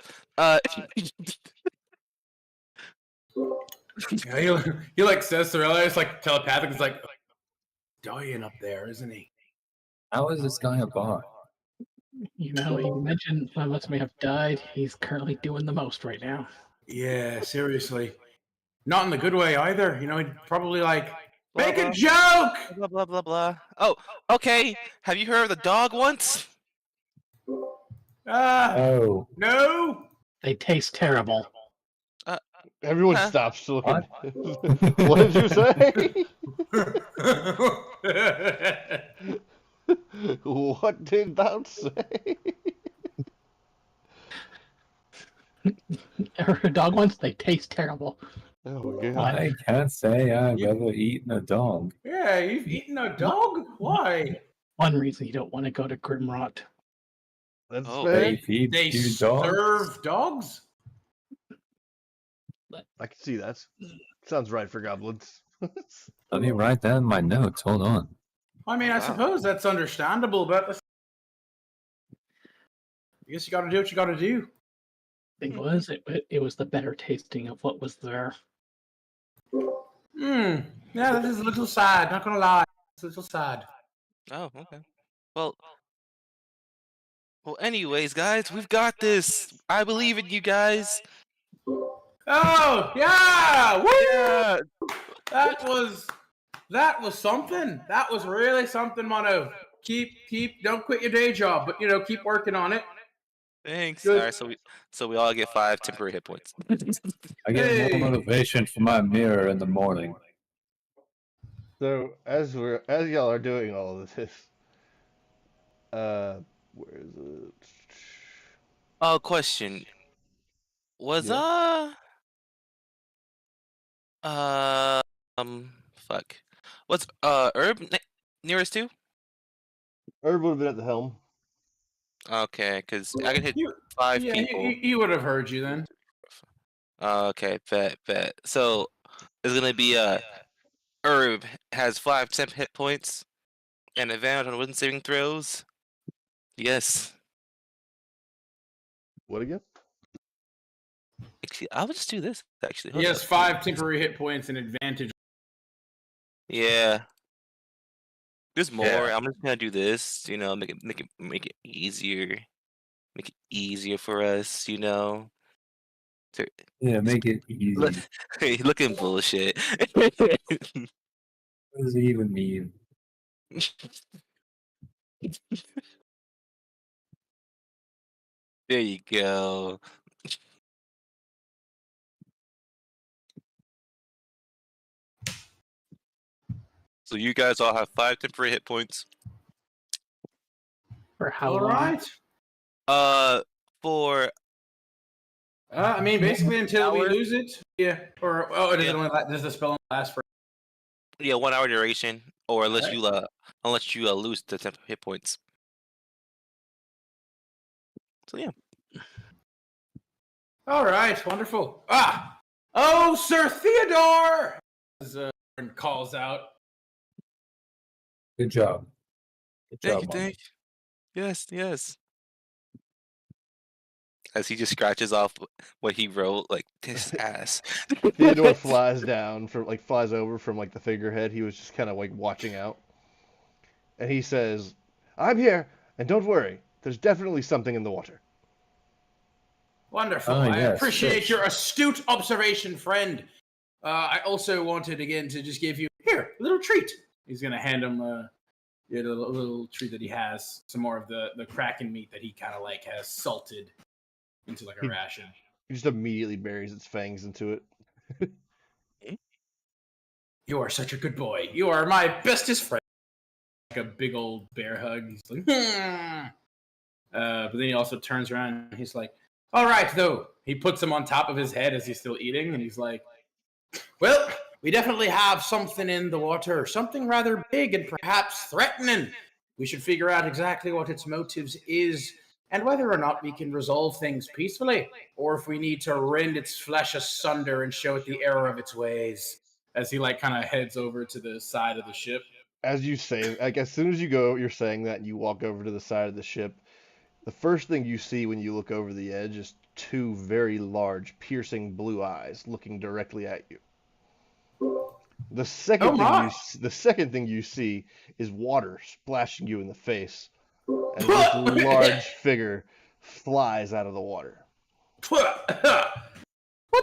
Yeah, he like says to Elias like telepathic. It's like dying up there, isn't he? How is this guy a bot? You know, he mentioned some of us may have died. He's currently doing the most right now. Yeah, seriously. Not in the good way either. You know, he'd probably like Blah, make a blah. joke. Blah blah blah blah. Oh, okay. Have you heard of the dog once? Oh, No. They taste terrible. Everyone Huh? stops to look at. What? What did you say? What did that say? Or dog ones, they taste terrible. Oh my god. I can't say I've You- ever eaten a dog. Yeah, you've eaten a dog? Why? One reason you don't want to go to Grimrot. That's Oh. fair. They feed They you dogs. serve dogs? I can see that. Sounds right for goblins. Let me write that in my notes. Hold on. I mean, I Wow. suppose that's understandable, but I guess you got to do what you got to do. Thing was, it was the better tasting of what was there. Yeah, that is a little sad. Not gonna lie, it's a little sad. Oh, okay. Well, anyways, guys, we've got this. I believe in you guys. Oh yeah, woo! Yeah. That was something. That was really something, Mono. Don't quit your day job, but keep working on it. Thanks. Good. All right, so we all get 5 temporary hit points. I get Hey. more motivation from my mirror in the morning. So as y'all are doing all of this, where is it? Oh, question. Was Yeah. fuck. What's Herb nearest to? Herb would have been at the helm. Okay, because I can hit You- 5 yeah, people. he would have heard you then. Okay, bet. So it's gonna be Herb has 5 temp hit points and advantage on wisdom saving throws. Yes. What again? Actually, I'll just do this. Actually, He hold has up. 5 temporary hit points and advantage. Yeah. There's more. Yeah. I'm just gonna do this. Make it easier. Make it easier for us. Yeah, make it easy. Look, What looking bullshit. does it even mean? There you go. So you guys all have 5 temporary hit points. For how All long? right. For I mean, basically until we hour? lose it. Yeah. Or does the spell only last for? 1 hour duration, or unless Alright. you lose the temp hit points. So yeah. All right. Wonderful. Oh, Sir Theodore! As calls out. Good job. Good job, Mom. Thank you. Yes. As he just scratches off what he wrote, like this ass. Theodore flies over from the figurehead. He was just kind of watching out. And he says, "I'm here, and don't worry. There's definitely something in the water." Wonderful. Oh, I yes, appreciate yes. your astute observation, friend. I also wanted again to just give you a little treat. He's gonna hand him a little treat that he has, some more of the kraken meat that he kind of has salted into a ration. He just immediately buries its fangs into it. You are such a good boy. You are my bestest friend. Like a big old bear hug. He's like, but then he also turns around and he's like, all right, though. He puts him on top of his head as he's still eating, and he's like, well, we definitely have something in the water, something rather big and perhaps threatening. We should figure out exactly what its motives is and whether or not we can resolve things peacefully, or if we need to rend its flesh asunder and show it the error of its ways. As he kind of heads over to the side of the ship. As you say, as soon as you're saying that, and you walk over to the side of the ship. The first thing you see when you look over the edge is 2 very large, piercing blue eyes looking directly at you. The second thing you see is water splashing you in the face, and this large figure flies out of the water. What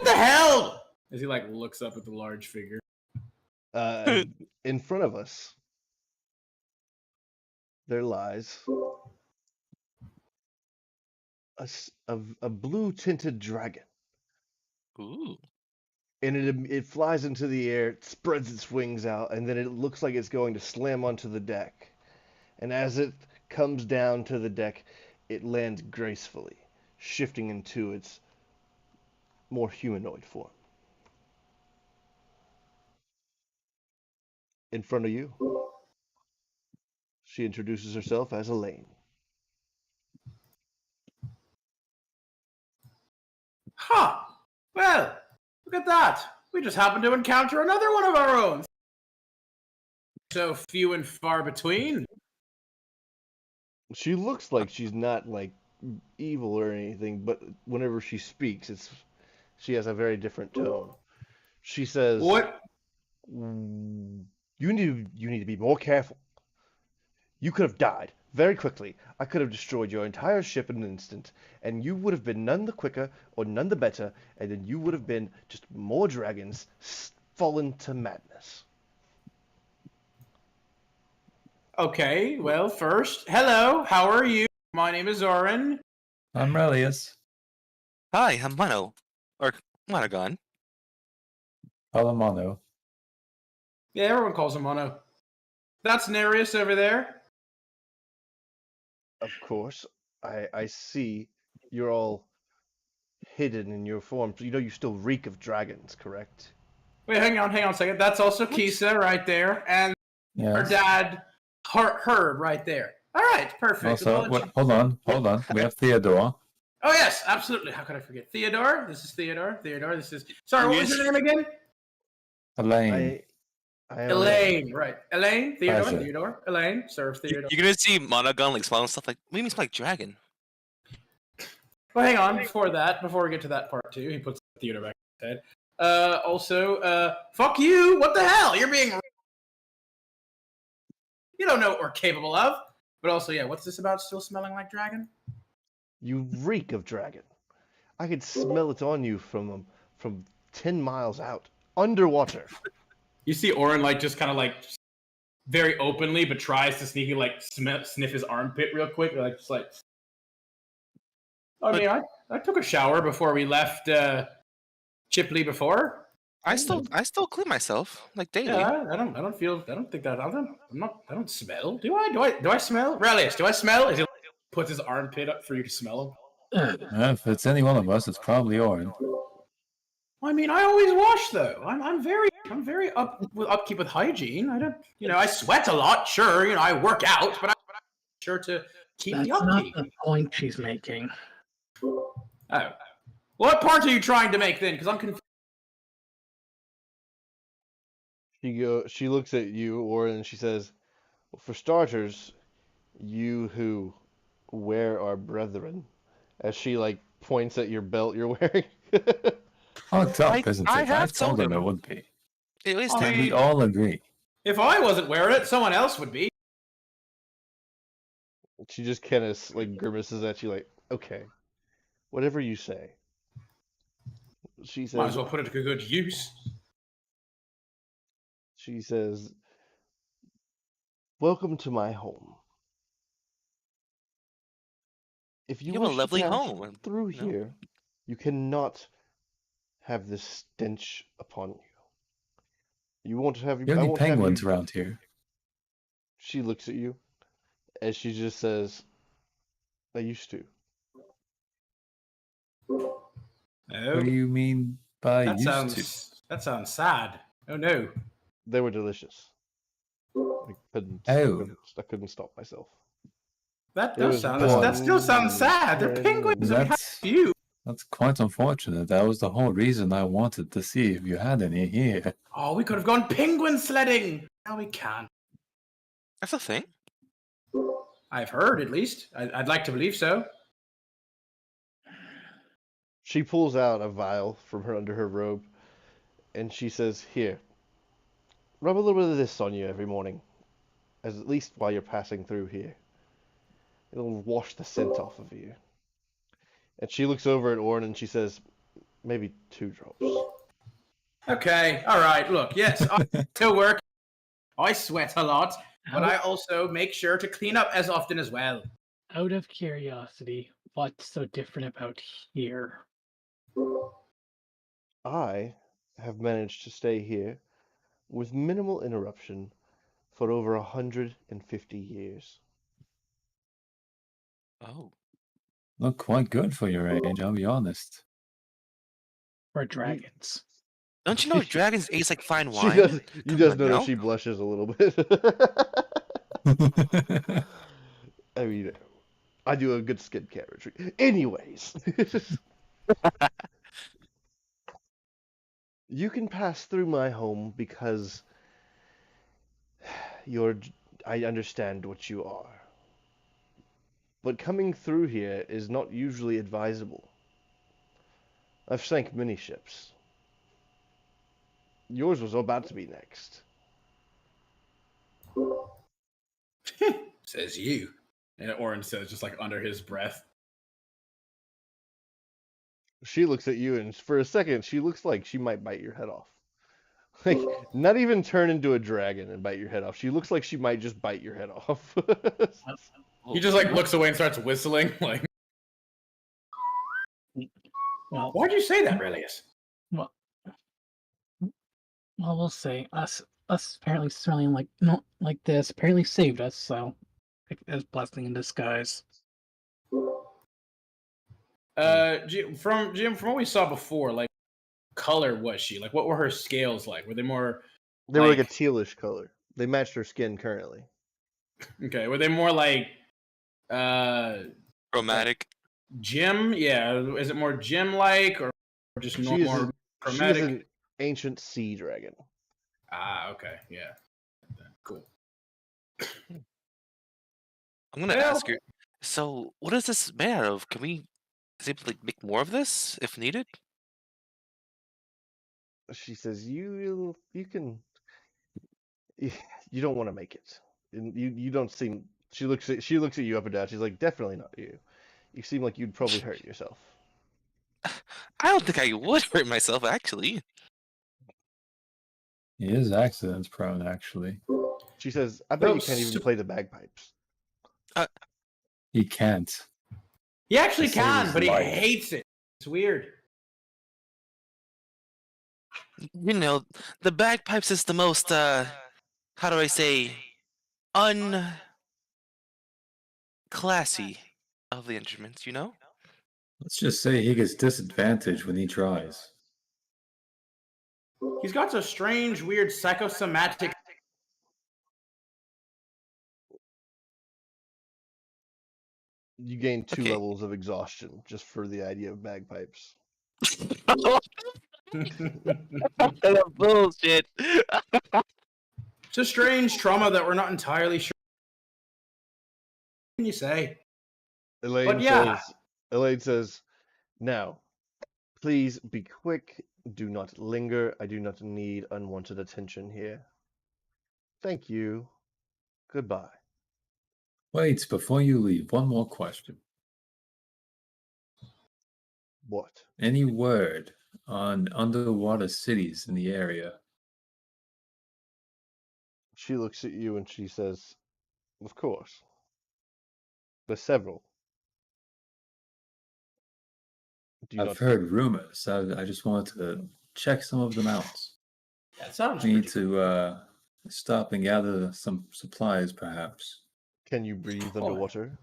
the hell? As he looks up at the large figure. In front of us, there lies a blue tinted dragon. Ooh. And it flies into the air, it spreads its wings out, and then it looks like it's going to slam onto the deck. And as it comes down to the deck, it lands gracefully, shifting into its more humanoid form. In front of you, she introduces herself as Elaine. Huh. Well, look at that. We just happened to encounter another one of our own. So few and far between. She looks like she's not like evil or anything, but whenever she speaks, she has a very different tone. She says, What? You need to be more careful. You could have died very quickly. I could have destroyed your entire ship in an instant, and you would have been none the quicker or none the better, and then you would have been just more dragons fallen to madness. Okay, well, first, hello, how are you? My name is Oren. I'm Relius. Hi, I'm Mono. Or Monogon. Alamano. Yeah, everyone calls him Mono. That's Nereus over there. Of course, I see you're all hidden in your forms. You know you still reek of dragons, correct? Wait, hang on a second. That's also Kisa right there, and our Yes. dad, Herb, right there. All right, perfect. Also, hold on. We have Theodore. Oh yes, absolutely. How could I forget? Theodore. This is Theodore. This is. Sorry, what was your name again? Elaine. I am Elaine. Right, Elaine. Theodore. Pleasure. Theodore. Elaine. Serve Theodore. You're gonna see Monogon like smiling stuff like, what do you mean it's like dragon? Well, hang on. Before we get to that part too, he puts Theodore back in his head. Also, fuck you. What the hell? You're being. You don't know what we're capable of. But also, yeah, what's this about? Still smelling like dragon? You reek of dragon. I could smell it on you from 10 miles out, underwater. You see Oren like just kind of like very openly, but tries to sneaky like sniff his armpit real quick, like just like. I mean, I took a shower before we left Chipley before. I still clean myself like daily. Yeah, I don't smell. Do I smell? Relius, do I smell? As he puts his armpit up for you to smell him. If it's any one of us, it's probably Orin. I mean, I always wash though. I'm very upkeep with hygiene. I don't, I sweat a lot. Sure, I work out, but I'm sure to keep That's the not upkeep. the point she's making. Oh, what part are you trying to make then? Because I'm confused. She looks at you, Orin, and she says, well, for starters, you who wear our brethren, as she like points at your belt you're wearing. Oh, tough, isn't it? I have I've told told him it him. would be. It is I And mean- we all agree. If I wasn't wearing it, someone else would be. She just kind of like grimaces at you, like, okay, whatever you say. She Might says, as well put it to good use. she says, welcome to my home. If you You have a wish to lovely pass home. through No. here, you cannot have this stench upon you. You won't have. The I only won't have penguins you. around here. She looks at you, as she just says, "I used to." What Oh, do you mean by that used to? sounds sad. Oh no. They were delicious. I couldn't. Oh. I couldn't stop myself. That It was does sound. fun. That still sounds sad. They're penguins. And we have That's few. that's quite unfortunate. That was the whole reason I wanted to see if you had any here. Oh, we could have gone penguin sledding. Now we can't. That's a thing. I've heard, at least. I'd like to believe so. She pulls out a vial from under her robe, and she says, "Here, rub a little bit of this on you every morning, at least while you're passing through here. It'll wash the scent off of you." And she looks over at Orin and she says, "Maybe 2 drops." Okay, all right. Look, yes, I still work. I sweat a lot, but I also make sure to clean up as often as well. Out of curiosity, What's so different about here? I have managed to stay here with minimal interruption for over 150 years. Oh. Look quite good for your age, I'll be honest. For dragons. Don't you know dragons age like fine She wine? does. You Come does on notice now. she blushes a little bit. I mean, I do a good skincare retreat. Anyways, you can pass through my home because I understand what you are. But coming through here is not usually advisable. I've sank many ships. Yours was about to be next. Says you. And Orin says, just like under his breath. She looks at you, and for a second, she looks like she might bite your head off. Like, not even turn into a dragon and bite your head off. She looks like she might just bite your head off. He just like looks away and starts whistling. Like, Well, why'd you say that, Relius? well, we'll say us apparently smelling like not like this apparently saved us. So, as blessing in disguise. Jim, from what we saw before, like, color was she? Like, what were her scales like? Were they more? They were like a Like- tealish color. They matched her skin currently. Okay, were they more like Chromatic. gem? Yeah, is it more gem-like or just She is, more she is chromatic? an ancient sea dragon. Ah, okay, yeah, cool. I'm gonna Well- ask her. So, what is this made out of? Can we like make more of this if needed? She says, "You can. You don't want to make it. And you don't seem." She looks at you up and down. She's like, "Definitely not you. You seem like you'd probably hurt yourself." I don't think I would hurt myself actually. He is accidents prone, actually. She says, "I bet Well, you can't even play the bagpipes." He can't. He actually To save can, his but he life. hates it. It's weird. You know, the bagpipes is the most how do I say unclassy of the instruments, you know? Let's just say he gets disadvantaged when he tries. He's got a strange, weird psychosomatic. You gain 2 Okay. levels of exhaustion just for the idea of bagpipes. That's bullshit. It's a strange trauma that we're not entirely sure. What can you say? Elaine yeah. says, "Now, please be quick. Do not linger. I do not need unwanted attention here. Thank you. Goodbye." Wait, before you leave, one more question. What? Any word on underwater cities in the area? She looks at you and she says, "Of course. There's several. Do you I've not heard rumors. I just wanted to check some of them out. That sounds We need pretty cool. to stop and gather some supplies, perhaps. Can you breathe Oh. underwater?"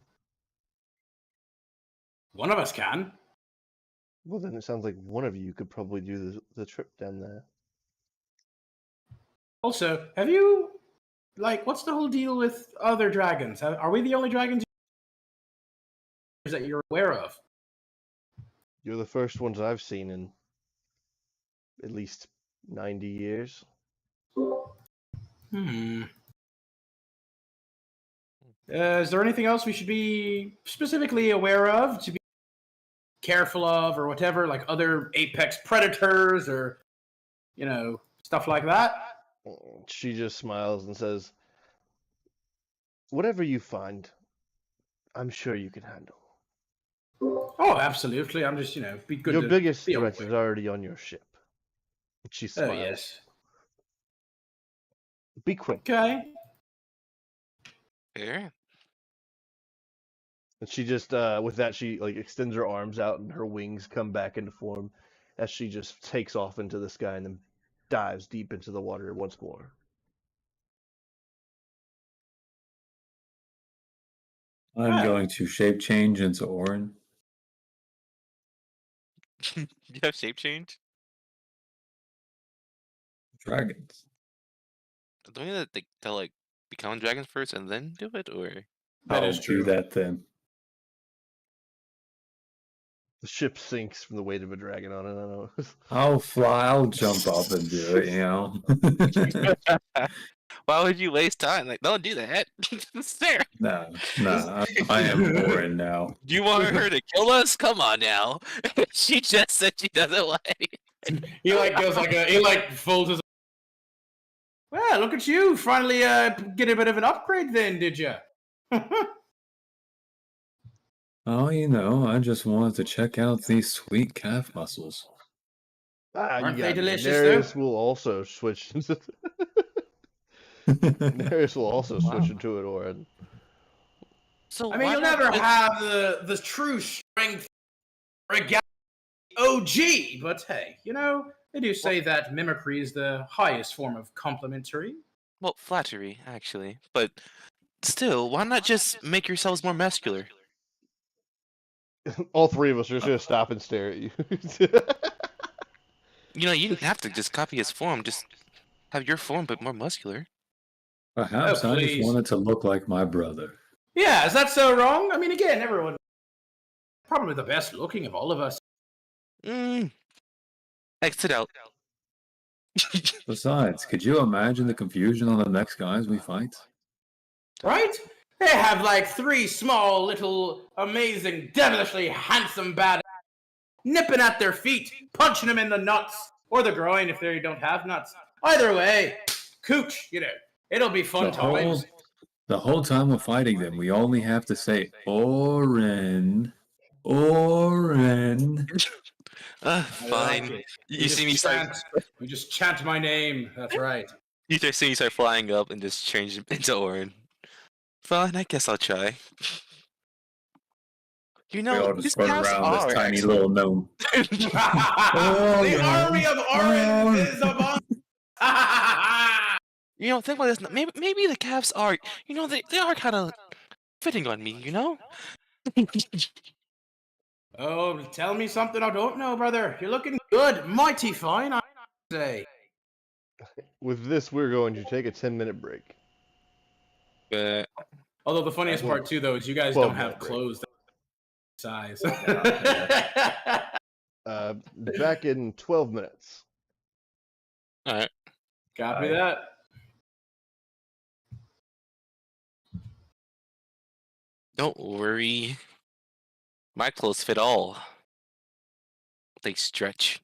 One of us can. Well, then it sounds like one of you could probably do the trip down there. Also, have you, like, what's the whole deal with other dragons? Are we the only dragons that you're aware of? You're the first ones I've seen in at least 90 years. Is there anything else we should be specifically aware of, to be careful of, or whatever, like other apex predators, or, you know, stuff like that? She just smiles and says, "Whatever you find, I'm sure you can handle. Oh, absolutely. I'm just, you know, be good Your to biggest be threat aware. is already on your ship." She Oh, smiles. yes. Be quick. Okay. Fair. And she just, with that, she like extends her arms out, and her wings come back into form as she just takes off into the sky and then dives deep into the water once more. I'm Ah. going to shape change into Orin. You have shape change? Dragons. Don't you have to like become dragons first and then do it, or That I'll is do true. that then. The ship sinks from the weight of a dragon on it. I don't know. I'll fly. I'll jump up and do it. You know. why would you waste time? Like, don't do that. Sarah, Nah. I am Orin now. do you want her to kill us? Come on now. She just said she doesn't like. He like goes like he like folds his. Well, look at you! Finally, get a bit of an upgrade. Then, did you? Oh, you know, I just wanted to check out these sweet calf muscles. Aren't You they got me. delicious, Darius will also switch. Darius will also switch into it, Orin. So I mean, why you'll not never just- have the true strength regalia OG, but hey, you know they do say that mimicry is the highest form of complimentary. Well, flattery actually, but still, why not just make yourselves more muscular? All three of us are just gonna stop and stare at you. You know, you didn't have to just copy his form. Just have your form, but more muscular. Perhaps Oh, I just please. wanted to look like my brother. Yeah, is that so wrong? I mean, again, everyone probably the best looking of all of us. Exit out. Besides, could you imagine the confusion on the next guys we fight? Right? They have like three small, little, amazing, devilishly handsome bad nipping at their feet, punching them in the nuts or the groin if they don't have nuts. Either way, cooch, you know, it'll be fun times. The whole time we're fighting them, we only have to say Orin. Orin. Fine. You just see me start. chant. We just chant my name. That's right. You just see me start flying up and just change into Orin. Fine, I guess I'll try. You We know, all these just run calves around this are tiny actually- little gnome. The yeah. army of Orin is among. You know, think about this. Maybe the calves are. You know, they are kind of fitting on me. You know. Oh, tell me something I don't know, brother. You're looking good, mighty fine, I say. With this, we're going to take a 10-minute break. Although the funniest Well, part too, though, is you guys 12 don't have minute break. clothes that size. Back in 12 minutes. All right. Copy that. Don't worry. My clothes fit all. They stretch.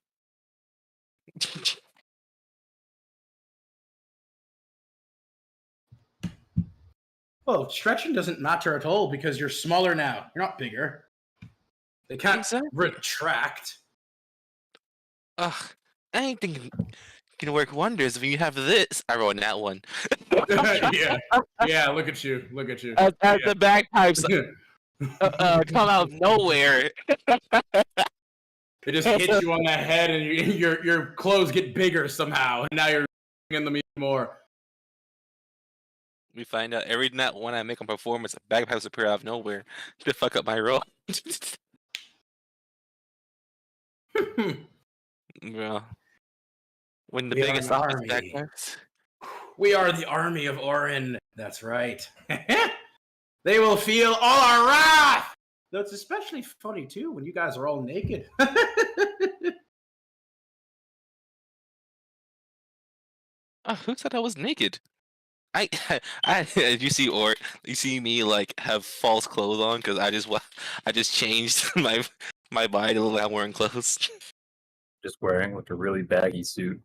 Well, stretching doesn't matter at all because you're smaller now. You're not bigger. They can't Exactly. retract. Ugh, anything can work wonders when you have this. I wrote that one. Yeah. Yeah, look at you. Look at you. As Yeah. the bagpipes come out of nowhere. It just hits you on the head and your clothes get bigger somehow. And now you're in them even more. We find out every night when I make a performance, bagpipes appear out of nowhere to fuck up my role. Bro. When the We are biggest an office army. bagpipes. We are the army of Orin. That's right. They will feel all our wrath. Though it's especially funny too when you guys are all naked. Who said I was naked? I you see me like have false clothes on because I just changed my body to look like I'm wearing clothes. Just wearing like a really baggy suit.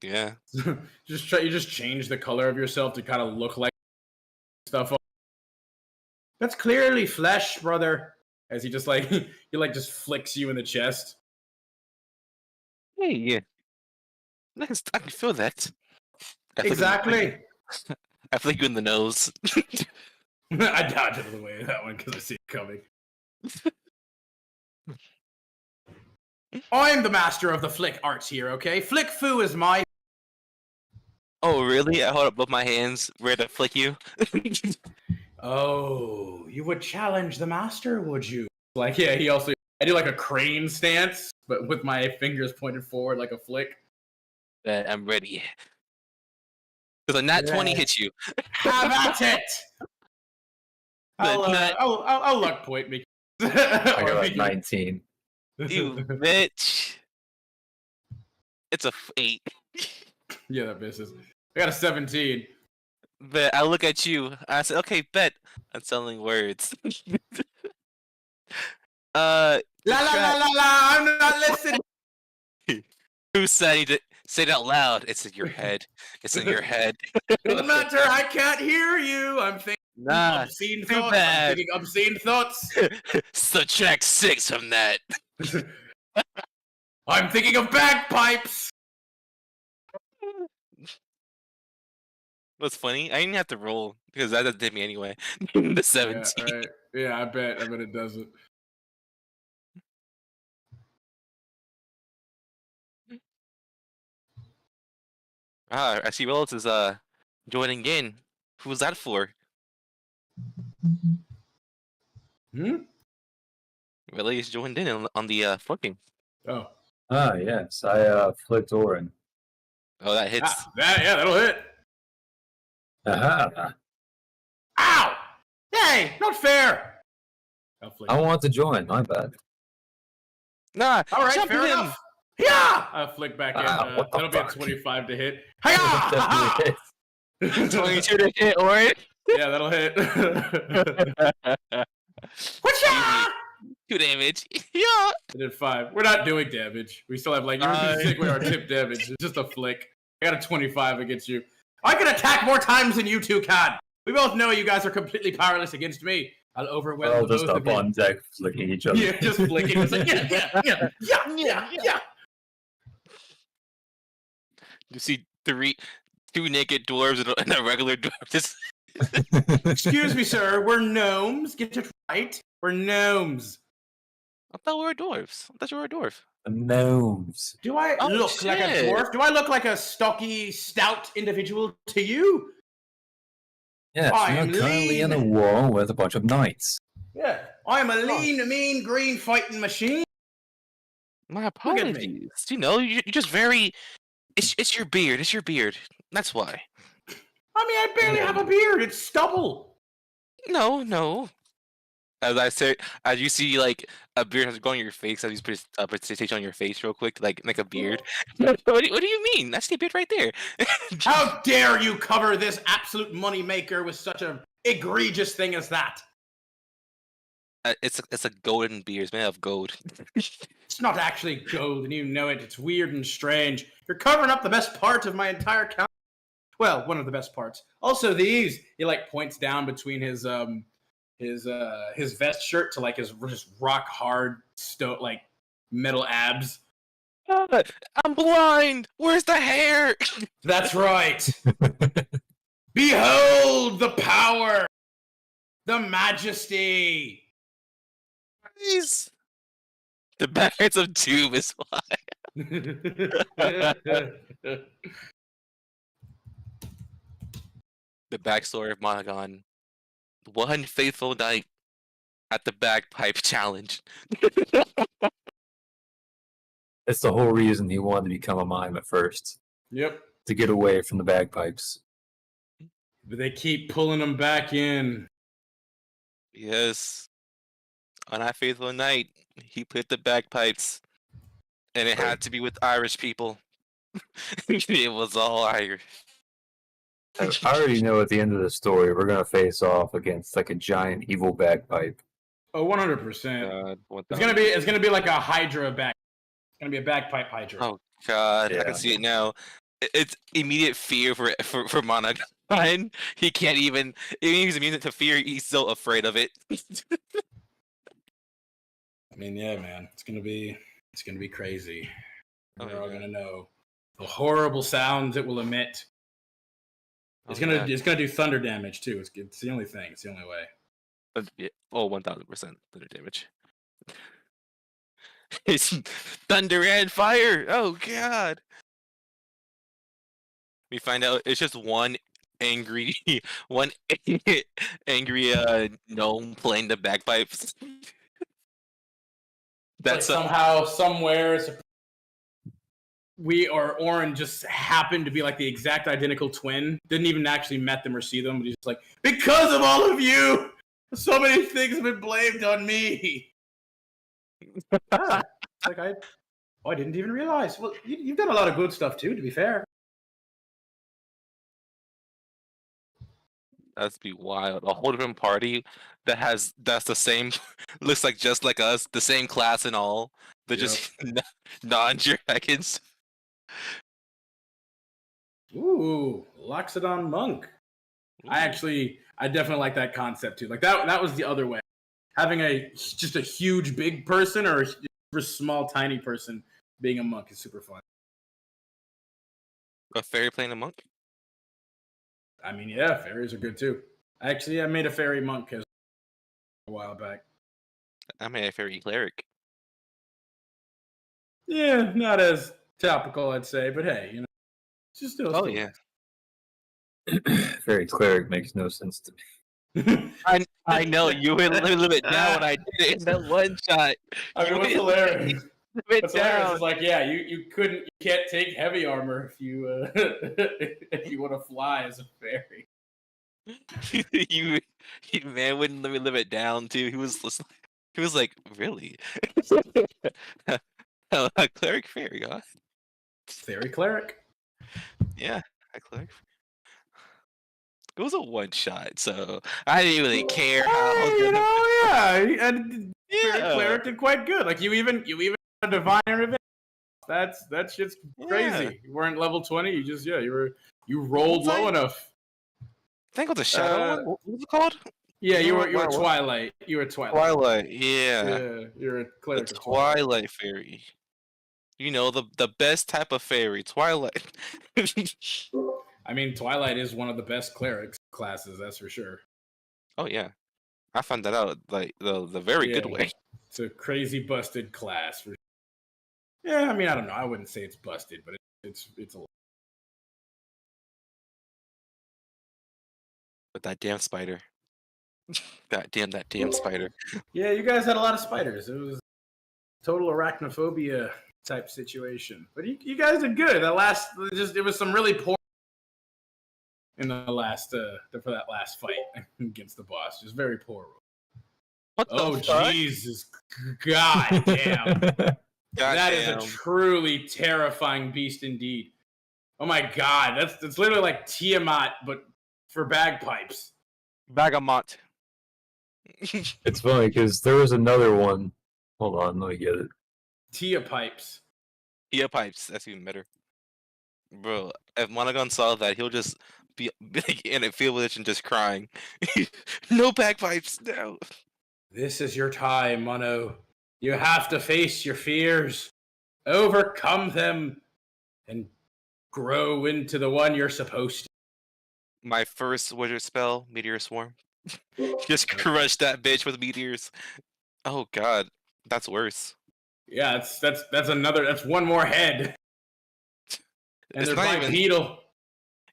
Yeah. You just change the color of yourself to kind of look like stuff. That's clearly flesh, brother. As he just like just flicks you in the chest. Hey, yeah. Nice. I can feel that. I flick you in the- Exactly. I flick you in the nose. I dodged out of the way of that one because I see it coming. I'm the master of the flick arts here, okay? Flick Fu is my... Oh, really? I hold up both my hands, ready to flick you. Oh, you would challenge the master, would you? Like, yeah, he also... I do like a crane stance, but with my fingers pointed forward like a flick. I'm ready. Because a nat 20 hits you. Have at it! The I'll luck point me. I got like 19. You bitch. It's a 8. Yeah, that misses. I got a 17. But I look at you. I said, okay, bet. I'm selling words. La la la la la! I'm not listening. Who said he did? Say it out loud. It's in your head. It's in your head. Doesn't matter. I can't hear you. I'm thinking Nah, obscene too thoughts. bad. I'm thinking obscene thoughts. Subtract 6 from that. I'm thinking of bagpipes. What's funny? I didn't have to roll because that did me anyway. The 17. Yeah, right. Yeah, I bet it doesn't. Ah, I see Willis is joining in. Who was that for? Hmm? Willis joined in on the flicking. Oh. Ah, yes. I flicked Orin. Oh, that hits. That'll hit. Aha! Ow! Hey, not fair. I'll flick. I want to join. My bad. Nah, All right, jump fair him. enough. Yeah! I'll flick back in. What the That'll be a fuck? 25 to hit. Definitely Hiya! hit. 22 to hit, Orin. Yeah, that'll hit. Whatcha? 2 damage. Yeah. I did 5. We're not doing damage. We still have like you're taking away our tip damage. It's just a flick. I got a 25 against you. I can attack more times than you two can. We both know you guys are completely powerless against me. I'll overwhelm We're all the just both up of you. on deck flicking each other. Yeah, just flicking. It's like, yeah. You see 2 naked dwarves and a regular dwarf. Just Excuse me, sir. We're gnomes. Get it right. We're gnomes. I thought we were dwarves. I thought you were a dwarf. Gnomes. Do I Oh, look like a shit. dwarf? Do I look like a stocky, stout individual to you? Yes, I'm you're currently in a lean. war with a bunch of knights. Yeah. I'm a lean, mean, green fighting machine. My at me. apologies. You know, you're just very. It's your beard. It's your beard. That's why. I mean, I barely have a beard. It's stubble. No. As I say, as you see, like a beard has going on your face. As you put a presentation on your face real quick, like a beard. What do you mean? That's the beard right there. How dare you cover this absolute moneymaker with such a egregious thing as that? It's a golden beard. It's made out of gold. It's not actually gold, and you know it. It's weird and strange. You're covering up the best part of my entire count. Well, one of the best parts. Also, these he like points down between his vest shirt to like his just rock hard like metal abs. I'm blind. Where's the hair? That's right. Behold the power, the majesty. Please. The Barons of Doom is why. The backstory of Monagon. One faithful night at the bagpipe challenge. That's the whole reason he wanted to become a mime at first. Yep. To get away from the bagpipes. But they keep pulling him back in. Yes. On that faithful night, he played the bagpipes. And it had to be with Irish people. It was all Irish. I already know at the end of the story we're gonna face off against like a giant evil bagpipe. Oh, 100%. God, what It's the- gonna be like a Hydra bag. It's gonna be a bagpipe Hydra. Oh God, I Yeah. can see it now. It's immediate fear for Monagon. He can't even. He's immune to fear. He's so afraid of it. I mean, yeah, man. It's gonna be crazy. Oh, We're all yeah. gonna know the horrible sounds it will emit. It's Oh, gonna yeah. it's gonna do thunder damage too. It's the only thing. It's the only way. Yeah. Oh, 1000% thunder damage. It's thunder and fire. Oh god. We find out it's just one angry, one angry gnome playing the bagpipes. Like That's somehow, somewhere, we or Oren just happened to be like the exact identical twin. Didn't even actually met them or see them, but he's just like, because of all of you, so many things have been blamed on me. It's like I didn't even realize. Well, you've done a lot of good stuff too, to be fair. That'd be wild. A whole different party that's the same, looks like just like us, the same class and all. They're just non-dragons. Ooh, Loxodon Monk. I definitely like that concept too. Like that was the other way. Having just a huge big person or a small tiny person being a monk is super fun. A fairy playing a monk. I mean, yeah, fairies are good too. Actually, I made a fairy monk a while back. I made a fairy cleric. Yeah, not as topical, I'd say, but hey, it's just still. Oh yeah. Fairy cleric makes no sense to me. I know you went a little bit down when I did it in that one shot. I mean, You what's went hilarious? a bit What's hilarious down. is like, yeah, you can't take heavy armor if you if you want to fly as a fairy. you, man wouldn't let me live it down too. He was like, really? A cleric fairy, huh? Fairy cleric. Yeah, a cleric. It was a one shot, so I didn't really care how good. And fairy cleric did quite good. Like you even had a divine revenge. That shit's crazy. You weren't level 20. You rolled low enough. I think it was a shadow one. What was it called? Yeah, you were What? Twilight. You were Twilight. Twilight. Yeah, Yeah, you're a the cleric of Twilight. Twilight fairy. You know, the best type of fairy, Twilight. I mean, Twilight is one of the best clerics classes, that's for sure. Oh yeah, I found that out like the very good Yeah. way. It's a crazy busted class. Yeah, I mean, I don't know. I wouldn't say it's busted, but it's a lot. But that damn spider. that damn spider. Yeah, you guys had a lot of spiders. It was total arachnophobia type situation. But you guys did good. It was some really poor in the last for that last fight against the boss. Just very poor. What Oh the fuck? Jesus, God damn! That is a Goddamn. truly terrifying beast indeed. Oh my God, that's literally like Tiamat, but for bagpipes. Bagamot. It's funny because there was another one. Hold on, let me get it. Tia pipes. Yeah, pipes. That's even better. Bro, if Monogon saw that, he'll just be like, in a field village and just crying. No bagpipes, no. This is your time, Mono. You have to face your fears, overcome them, and grow into the one you're supposed to. My first wizard spell, Meteor Swarm. Just crush that bitch with meteors. Oh god, that's worse. Yeah, that's one more head. And It's they're not even. bipedal.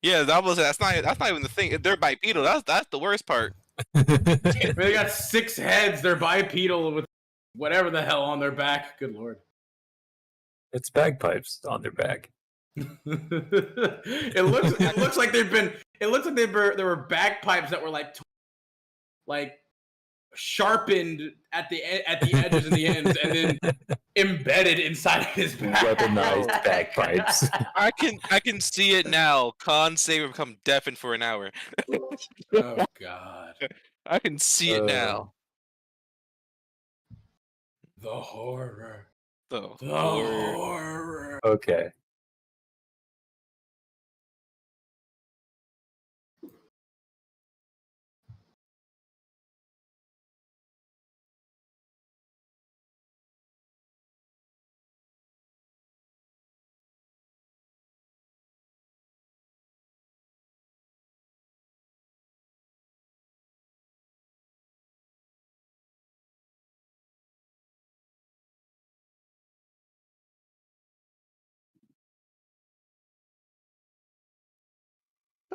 Yeah, that's not even the thing. They're bipedal. That's the worst part. They got 6 heads. They're bipedal with whatever the hell on their back. Good lord. It's bagpipes on their back. It looks like there were bagpipes that were like sharpened at the edges and the ends, and then embedded inside of his back. Weaponized bagpipes. I can see it now. Con Saber become deafened for an hour. Oh god. I can see it now. The horror. The The horror. horror. Okay.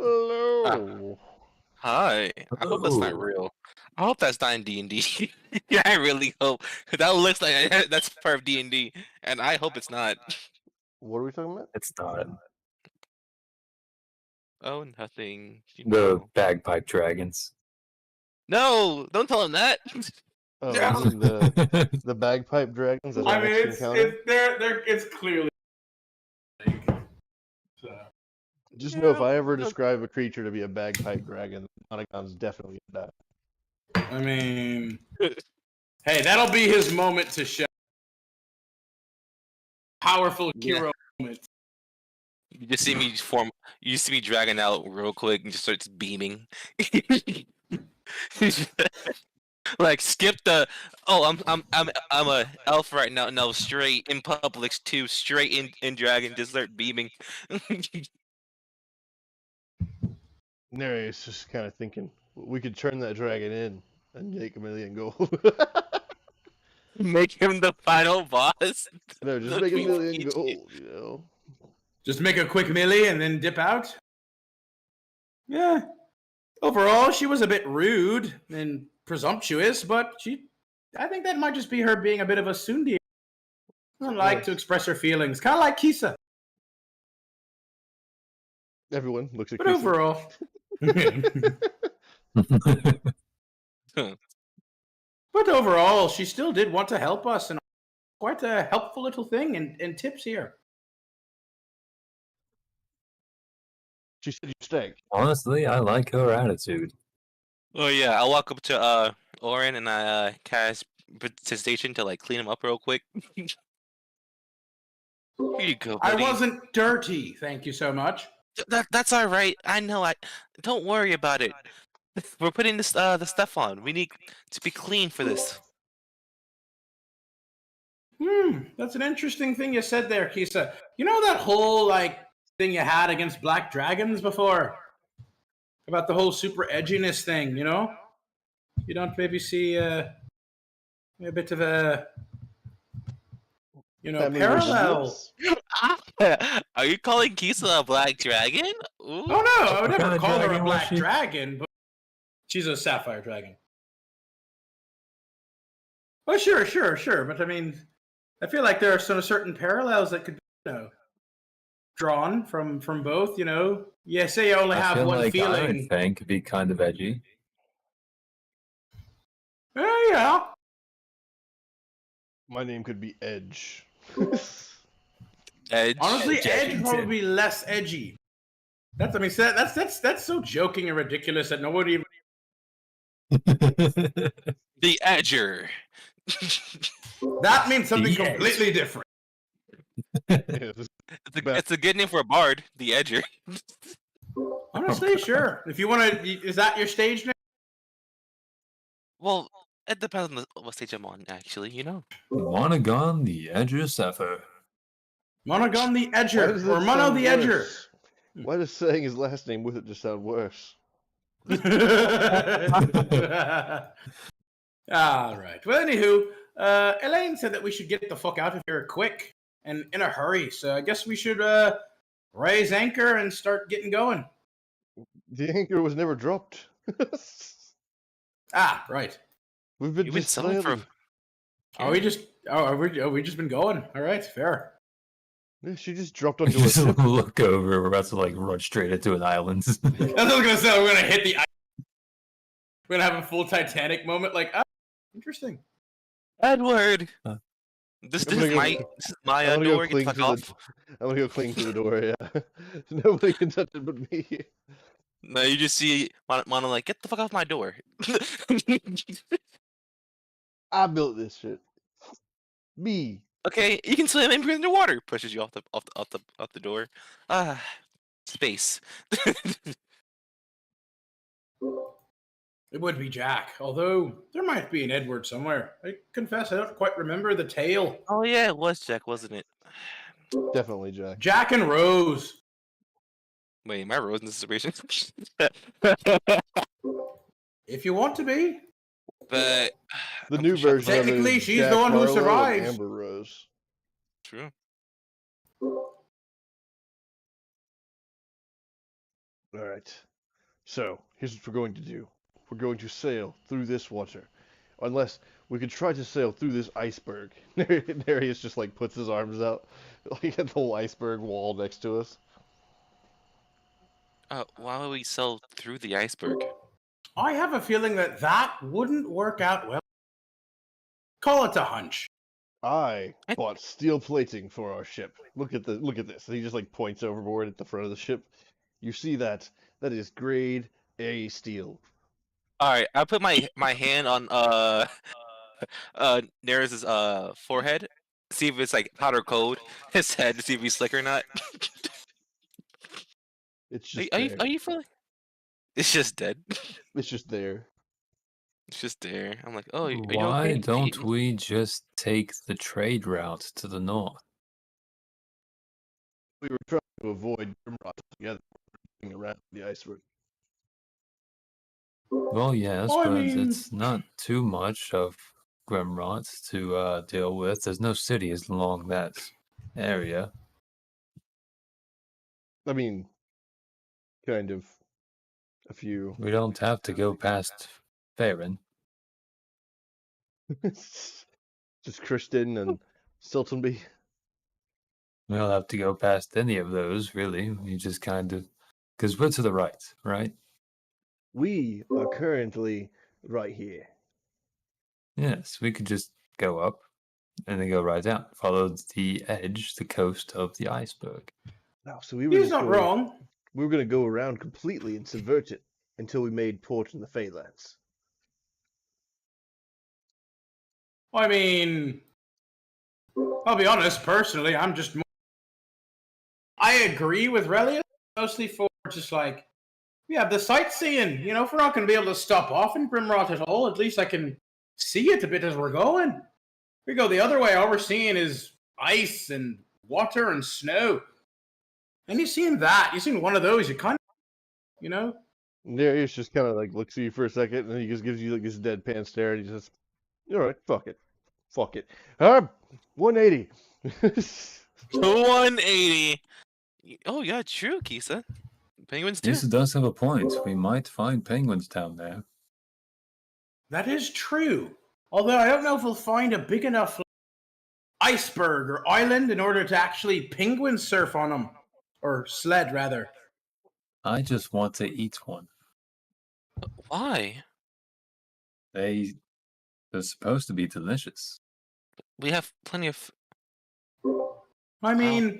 Hello. Hi. I hope that's not Oh. real. I hope that's not in D&D. Yeah, I really hope. That looks like that's part of D&D, and I hope it's not. What are we talking about? It's not. Oh, nothing. You The know. bagpipe dragons. No, don't tell him that. Oh, No. you mean the bagpipe dragons that I our mean, next encounter? it's clearly. So. Just know if I ever no. describe a creature to be a bagpipe dragon, Monogon's definitely gonna die. I mean, hey, that'll be his moment to show. Powerful Yeah. hero moment. You just see me form. You see me dragging out real quick and just starts beaming. Like skip the. Oh, I'm a elf right now. No, straight in Publix 2, straight in dragon. Just start beaming. Nereus just kind of thinking we could turn that dragon in and make 1,000,000 gold. Make him the final boss. No, just The make Queen 1,000,000 Peach. gold. You know. Just make a quick melee and then dip out. Yeah. Overall, she was a bit rude and presumptuous, but I think that might just be her being a bit of a tsundere. Doesn't like to express her feelings, kind of like Kisa. Everyone looks at But Kisa. overall, but overall, she still did want to help us, and quite a helpful little thing. And tips here. She said you stink. Honestly, I like her attitude. Oh yeah, I walk up to Orin and I cast prestidigitation to like clean him up real quick. Here you go, I buddy. wasn't dirty, thank you so much. That's all right. I know. Don't worry about it. We're putting this the stuff on. We need to be clean for this. That's an interesting thing you said there, Kisa. You know that whole thing you had against black dragons before? About the whole super edginess thing, you know? You don't maybe see a bit of a Family parallel. Are you calling Kisa a black dragon? Ooh. Oh no, I would What never kind of call her a dragon was black she? dragon, but she's a sapphire dragon. Oh sure. But I mean, I feel like there are certain parallels that could be, drawn from both, Yeah, say you only I have feel one like Iron feeling. Fang could be kind of edgy. Yeah. Hmm. My name could be Edge. Edge. Honestly, Edge Edge would probably Edgington. be less edgy. That's so joking and ridiculous that nobody even. The Edger. That means something The Edge. completely different. Yeah, this- It's a good name for a bard. The Edger. Honestly, sure. If you want to, is that your stage name? Well, it depends on what stage I'm on, actually. Monogon the Edger Sapphire. Monogon the Why Edger does or it Mono sound the Edger. worse? Why does saying his last name with it just sound worse? All right. Well, anywho, Elaine said that we should get the fuck out of here quick and in a hurry. So I guess we should raise anchor and start getting going. The anchor was never dropped. Ah, right. We've been You've been just selling for. sailing. Are we just been going? All right, fair. Yeah, she just dropped onto a Just ship. look over. We're about to run straight into an island. That's what I was gonna say. We're gonna hit the. We're gonna have a full Titanic moment. Interesting. Edward. Huh. This I'm gonna is go- my I'm gonna go underwear. Get cling the to fuck the. off. I'm gonna go cling to the door. Yeah, nobody can touch it but me. No, you just see Mono like, get the fuck off my door. I built this shit. Me. Okay, you can swim and breathe underwater. Pushes you off the door. Space. It would be Jack, although there might be an Edward somewhere. I confess I don't quite remember the tale. Oh yeah, it was Jack, wasn't it? Definitely Jack. Jack and Rose. Wait, am I Rose in this situation? If you want to be. But The I'm new pretty sure- version of it Technically, is she's Jack the one who Harlow and survives. Amber Rose. True. All right. So here's what we're going to do. We're going to sail through this water, unless we could try to sail through this iceberg. Nereus just like puts his arms out, like at the whole iceberg wall next to us. Why would we sail through the iceberg? I have a feeling that that wouldn't work out well. Call it a hunch. I I- bought steel plating for our ship. Look at this. And he just like points overboard at the front of the ship. You see that? That is grade A steel. All right, I put my hand on Nereus's forehead, see if it's like powder cold. His head to see if he's slick or not. It's are, just are you there. are you feeling? It's just dead. It's just there. It's just there. I'm like, oh, are you Why okay? don't we just take the trade route to the north? We were trying to avoid Grimrod together around the iceberg. Well, yes, Well, I but mean- it's not too much of Grimrot to deal with. There's no cities along that area. I mean, kind of a few. We don't have to go past Farron. Just Kristen and Stiltonby. We don't have to go past any of those, really. We just kind of... Because we're to the right? We are currently right here. Yes, we could just go up and then go right down. Follow the edge, the coast of the iceberg. No, so we were He's just not going, wrong. we were going to go around completely and subvert it until we made port in the Feylands. I mean, I'll be honest, personally, I'm just more... I agree with Relius, mostly for just like, yeah, the sightseeing. You know, if we're not going to be able to stop off in Grimrot at all, at least I can see it a bit as we're going. If we go the other way, all we're seeing is ice and water and snow. And you're seeing that. You're seeing one of those, you kind of, you know? Darius just kind of like looks at you for a second, and then he just gives you like this deadpan stare, and he says, "All right, fuck it. 180." 180. Oh yeah, true, Kisa. Penguins too. Lisa does have a point. We might find penguins down there. That is true. Although I don't know if we'll find a big enough iceberg or island in order to actually penguin surf on them. Or sled, rather. I just want to eat one. Why? They're supposed to be delicious. We have plenty of. I mean,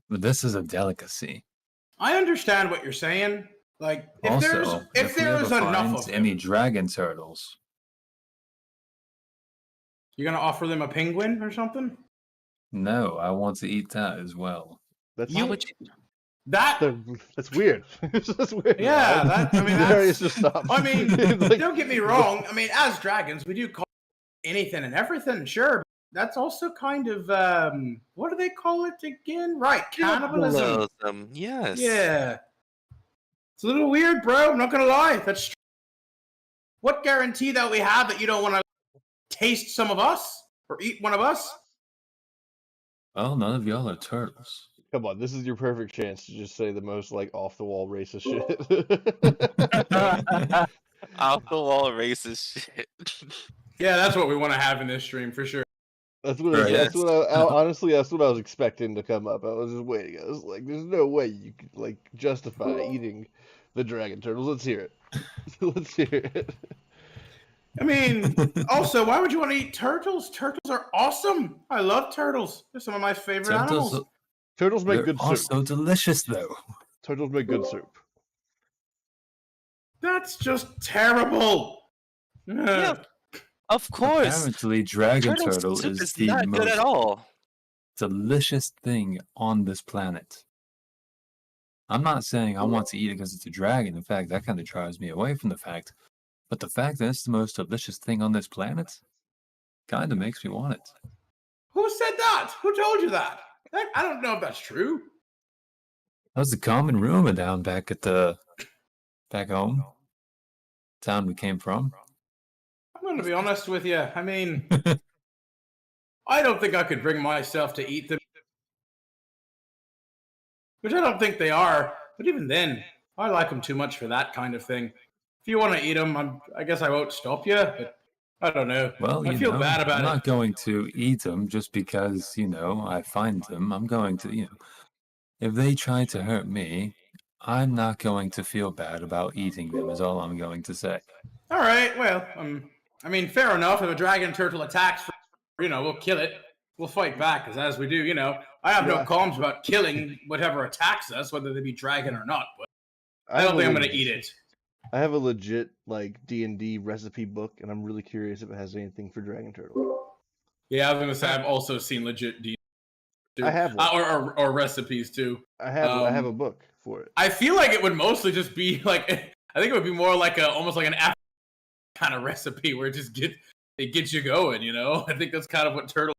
But this is a delicacy. I understand what you're saying. Like, if Also, if we there ever is enough find of them, any dragon turtles, you're gonna offer them a penguin or something? no, I want to eat that as well. That's Why would you? That that's weird. That's weird. Yeah, that- I mean, Darius that's- just stops. I mean, It's like- don't get me wrong. I mean, as dragons, we do call anything and everything, sure. That's also kind of what do they call it again? Right, cannibalism. Yes. Yeah. It's a little weird, bro. I'm not gonna lie. That's true. What guarantee that we have that you don't want to taste some of us or eat one of us? Well, none of y'all are turtles. Come on, this is your perfect chance to just say the most like off the wall racist shit. Off the wall racist shit. Yeah, that's what we want to have in this stream for sure. That's what. Right. That's what. Honestly, that's what I was expecting to come up. I was just waiting. I was like, "There's no way you could like justify eating the dragon turtles." Let's hear it. Let's hear it. I mean, also, why would you want to eat turtles? Turtles are awesome. I love turtles. They're some of my favorite animals. Turtles make They're good soup. also delicious, though. Turtles make good soup. That's just terrible. Yeah, of course. Apparently, dragon Turtle turtle soup is is the not good most at all. delicious thing on this planet. I'm not saying I want to eat it because it's a dragon. In fact, that kind of drives me away from the fact. But the fact that it's the most delicious thing on this planet kind of makes me want it. Who said that? Who told you that? I don't know if that's true. That was the common rumor down back home, town we came from. I'm going to be honest with you. I mean, I don't think I could bring myself to eat them. Which I don't think they are. But even then, I like them too much for that kind of thing. If you want to eat them, I guess I won't stop you. But I don't know. Well, I feel bad about I'm it. not going to eat them just because, I find them. I'm going to, if they try to hurt me, I'm not going to feel bad about eating them, is all I'm going to say. All right. Well, I mean, fair enough. If a dragon turtle attacks, we'll kill it. We'll fight back, as we do. I have no Yeah. qualms about killing whatever attacks us, whether they be dragon or not. But I have don't a think I'm going leg- to eat it. I have a legit D&D recipe book, and I'm really curious if it has anything for dragon turtle. Yeah, I was going to say I've also seen legit D. I have one. Or recipes too. I have a book for it. I feel like it would mostly just be like I think it would be more like almost like an African kind of recipe where it gets you going. I think that's kind of what turtle.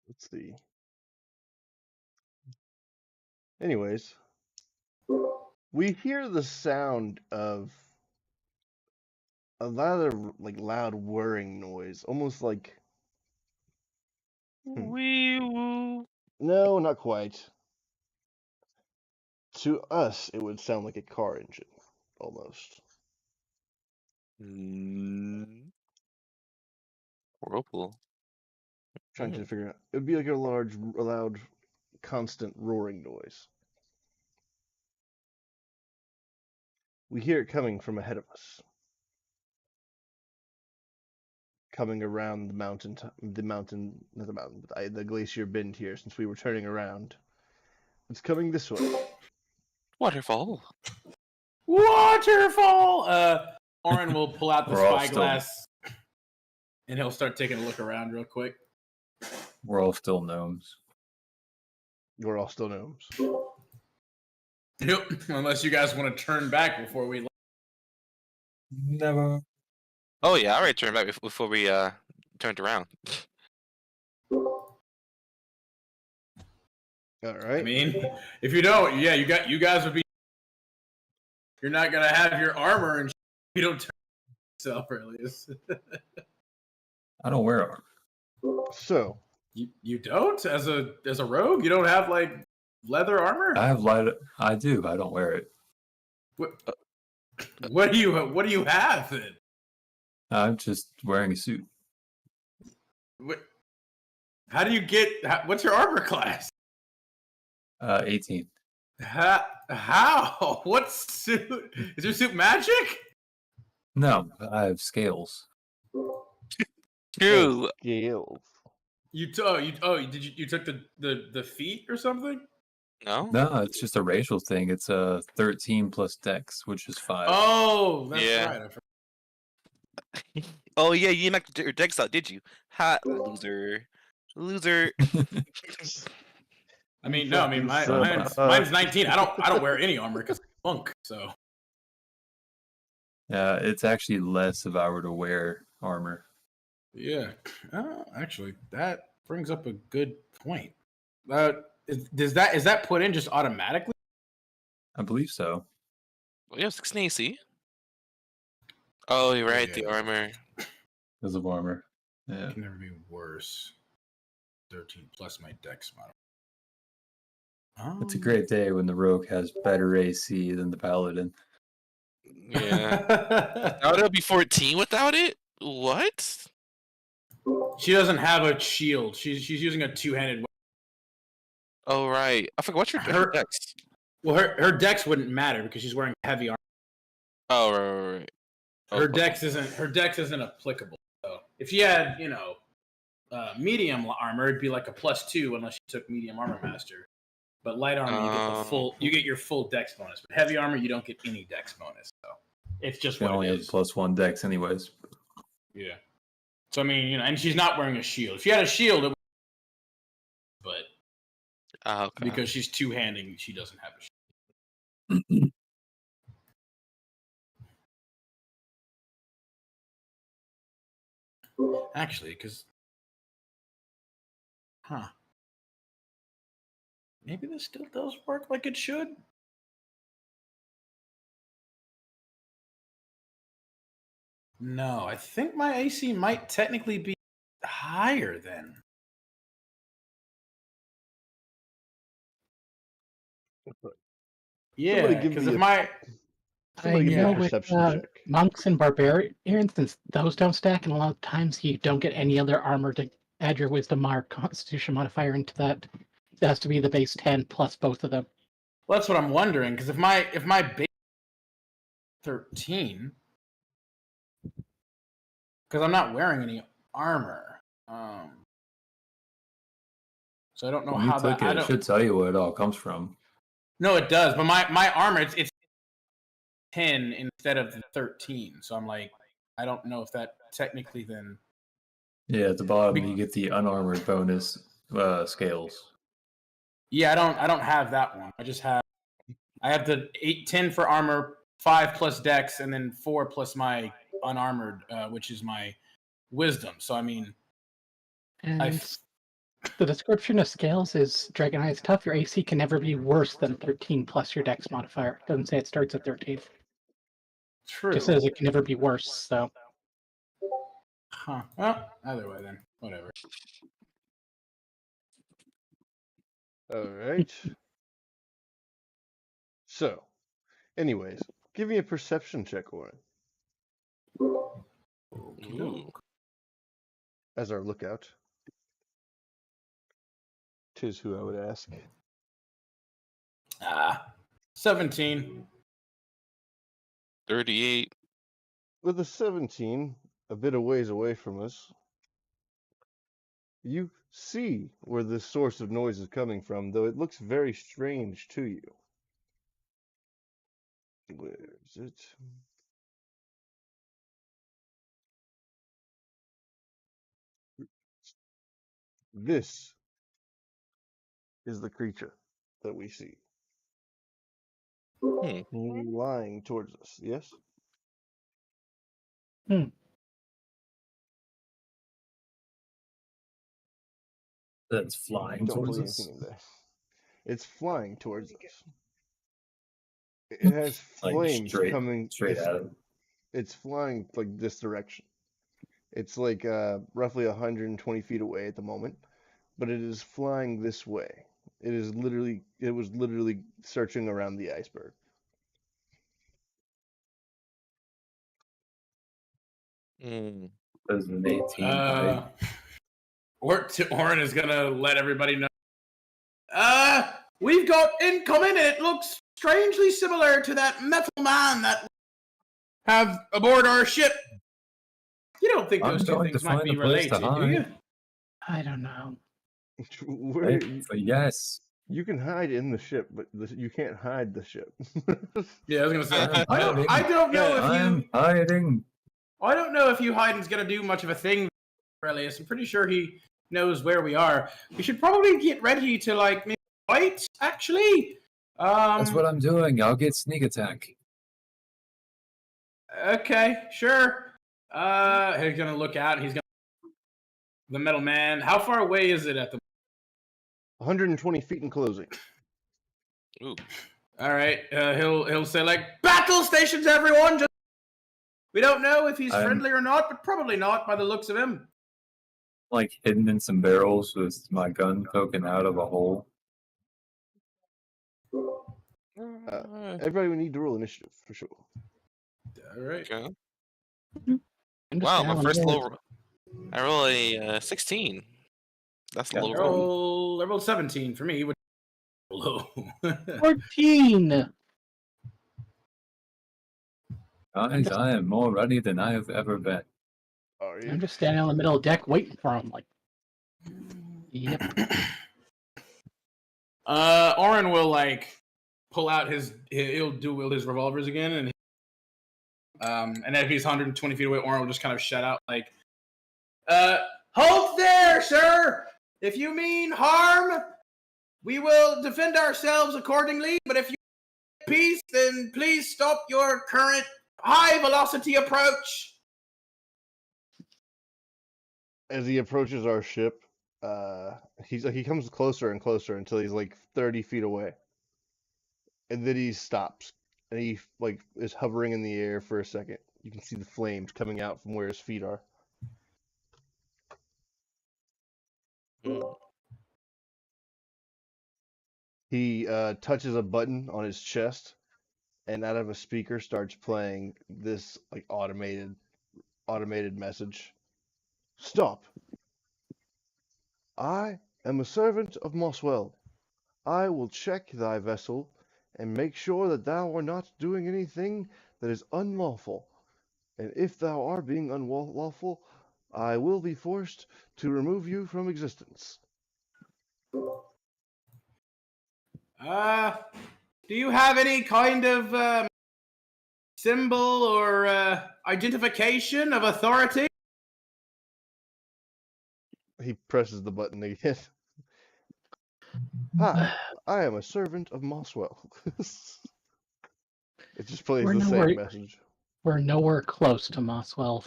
Let's see. Anyways, we hear the sound of a rather loud whirring noise, almost like Wee woo. no, not quite. To us, it would sound like a car engine, almost. Whirlpool. Trying to figure out. It would be like a loud, constant roaring noise. We hear it coming from ahead of us. Coming around the glacier bend here, since we were turning around. It's coming this way. Waterfall. Waterfall. Oren will pull out the We're all spyglass, and he'll start taking a look around real quick. We're all still gnomes. We're all still gnomes. Yep. Unless you guys want to turn back before we. Never. Oh yeah, I already turned back before we turned around. All right. I mean, if you don't, yeah, you guys would be. You're not gonna have your armor, and you don't turn yourself, really. I don't wear armor. So You don't as a rogue. You don't have leather armor. I have I do. I don't wear it. What do you have then? I'm just wearing a suit. How do you what's your armor class? 18. How? What suit? Is your suit magic? No, I have scales. True. scales. You took the feet or something? No. No, it's just a racial thing. It's a 13 plus dex, which is 5. Oh, that's Yeah. right. I forgot. Oh yeah, you knocked your decks out, did you? Ha, loser. I mean, no. I mean, Fucking mine's 19. I don't wear any armor because I'm monk. So Yeah, it's actually less if I were to wear armor. yeah. Actually, that brings up a good point. Is that put in just automatically? I believe so. Well, you have 16 AC. Oh, you're right. The Yeah. armor. Because of armor. Yeah. It can never be worse. 13 plus my dex model. It's a great day when the rogue has better AC than the paladin. Yeah. Now it'll be 14 without it. What? She doesn't have a shield. She's using a two-handed weapon. Oh right. I forgot what's your Her- dex. Well, her dex wouldn't matter because she's wearing heavy armor. Oh right. Her Okay. dex isn't applicable. So if she had, medium armor, it'd be like a +2 unless she took medium armor master. But light armor, you get your full dex bonus. But heavy armor, you don't get any dex bonus. So it's just She what only it has is. +1 dex anyways. Yeah. So I mean, and she's not wearing a shield. If she had a shield, but Okay. because she's two-handing, she doesn't have a shield. Actually, because, maybe this still does work like it should. No, I think my AC might technically be higher then. Somebody Yeah, give because me if a- my Somebody give me know a with perception check. monks and barbarians, since those don't stack, and a lot of times you don't get any other armor to add your wisdom or constitution modifier into that. It has to be the base 10 plus both of them. well, that's what I'm wondering. Because if my base 13, because I'm not wearing any armor, so I don't know When you how click that. I it, it don't. should tell you where it all comes from. No, it does. But my armor, it's 10 instead of the 13. So I'm like, I don't know if that technically then. Yeah, at the bottom you get the unarmored bonus scales. Yeah, I don't have that one. I have the 10 for armor, 5 plus dex, and then 4 plus my unarmored, which is my wisdom. So I mean, And the description of scales is Dragon Eye is tough. Your AC can never be worse than 13 plus your dex modifier. It doesn't say it starts at 13. true. Just says it can never be worse. So Huh. Well, either way then, whatever. All right. So, anyways, give me a perception check, Oren, Ooh. as our lookout. 'Tis who I would ask. 17. 38. With a 17, a bit of ways away from us, you see where this source of noise is coming from, though it looks very strange to you. Where is it? This is the creature that we see. Hmm. Lying towards us, yes? That's flying Don't towards believe us. anything in there. It's flying towards us. It has Like flames straight coming. at it. It's flying like this direction. It's like roughly 120 feet away at the moment, but it is flying this way. It was literally searching around the iceberg. Hmm. There's an 18 height. Orin is gonna let everybody know. We've got incoming, and it looks strangely similar to that metal man that we have aboard our ship. You don't think I'm those two going to things might find be a place to related, do you? hide. I don't know. Where Yes. you can hide in the ship, but you can't hide the ship. Yeah, I was gonna say. I'm I don't know if I'm hiding. I don't know if you hiding's gonna do much of a thing, Aurelius. I'm pretty sure he knows where we are. We should probably get ready to like maybe fight. Actually, That's what I'm doing. I'll get sneak attack. Okay, sure. He's gonna look out. He's gonna the metal man. How far away is it at the? 120 feet in closing. Ooh. All right. He'll say like battle stations, everyone. Just we don't know if he's friendly or not, but probably not by the looks of him. Like hidden in some barrels with my gun poking out of a hole. Everybody would need to roll initiative for sure. All right. Okay. I'm just Wow, down my on first the- low. I roll a 16. That's a Yeah, low I rolled 17 for me. Which low. 14. Guys, I am more ready than I have ever been. Are you? I'm just standing on the middle of the deck waiting for him. Like, yep. Orin will like pull out he'll dual his revolvers again, and if he's 120 feet away, Orin will just kind of shout out like, "Halt there, sir! If you mean harm, we will defend ourselves accordingly. But if you mean peace, then please stop your current high velocity approach." As he approaches our ship, he comes closer and closer until he's like 30 feet away, and then he stops and he like is hovering in the air for a second. You can see the flames coming out from where his feet are. low. He touches a button on his chest, and out of a speaker starts playing this like automated message. Stop. I am a servant of Moswell. I will check thy vessel and make sure that thou art not doing anything that is unlawful. And if thou art being unlawful, I will be forced to remove you from existence. Do you have any kind of symbol or identification of authority? He presses the button again. Hi, I am a servant of Moswell. It just plays We're the nowhere- same message. We're nowhere close to Mosswell.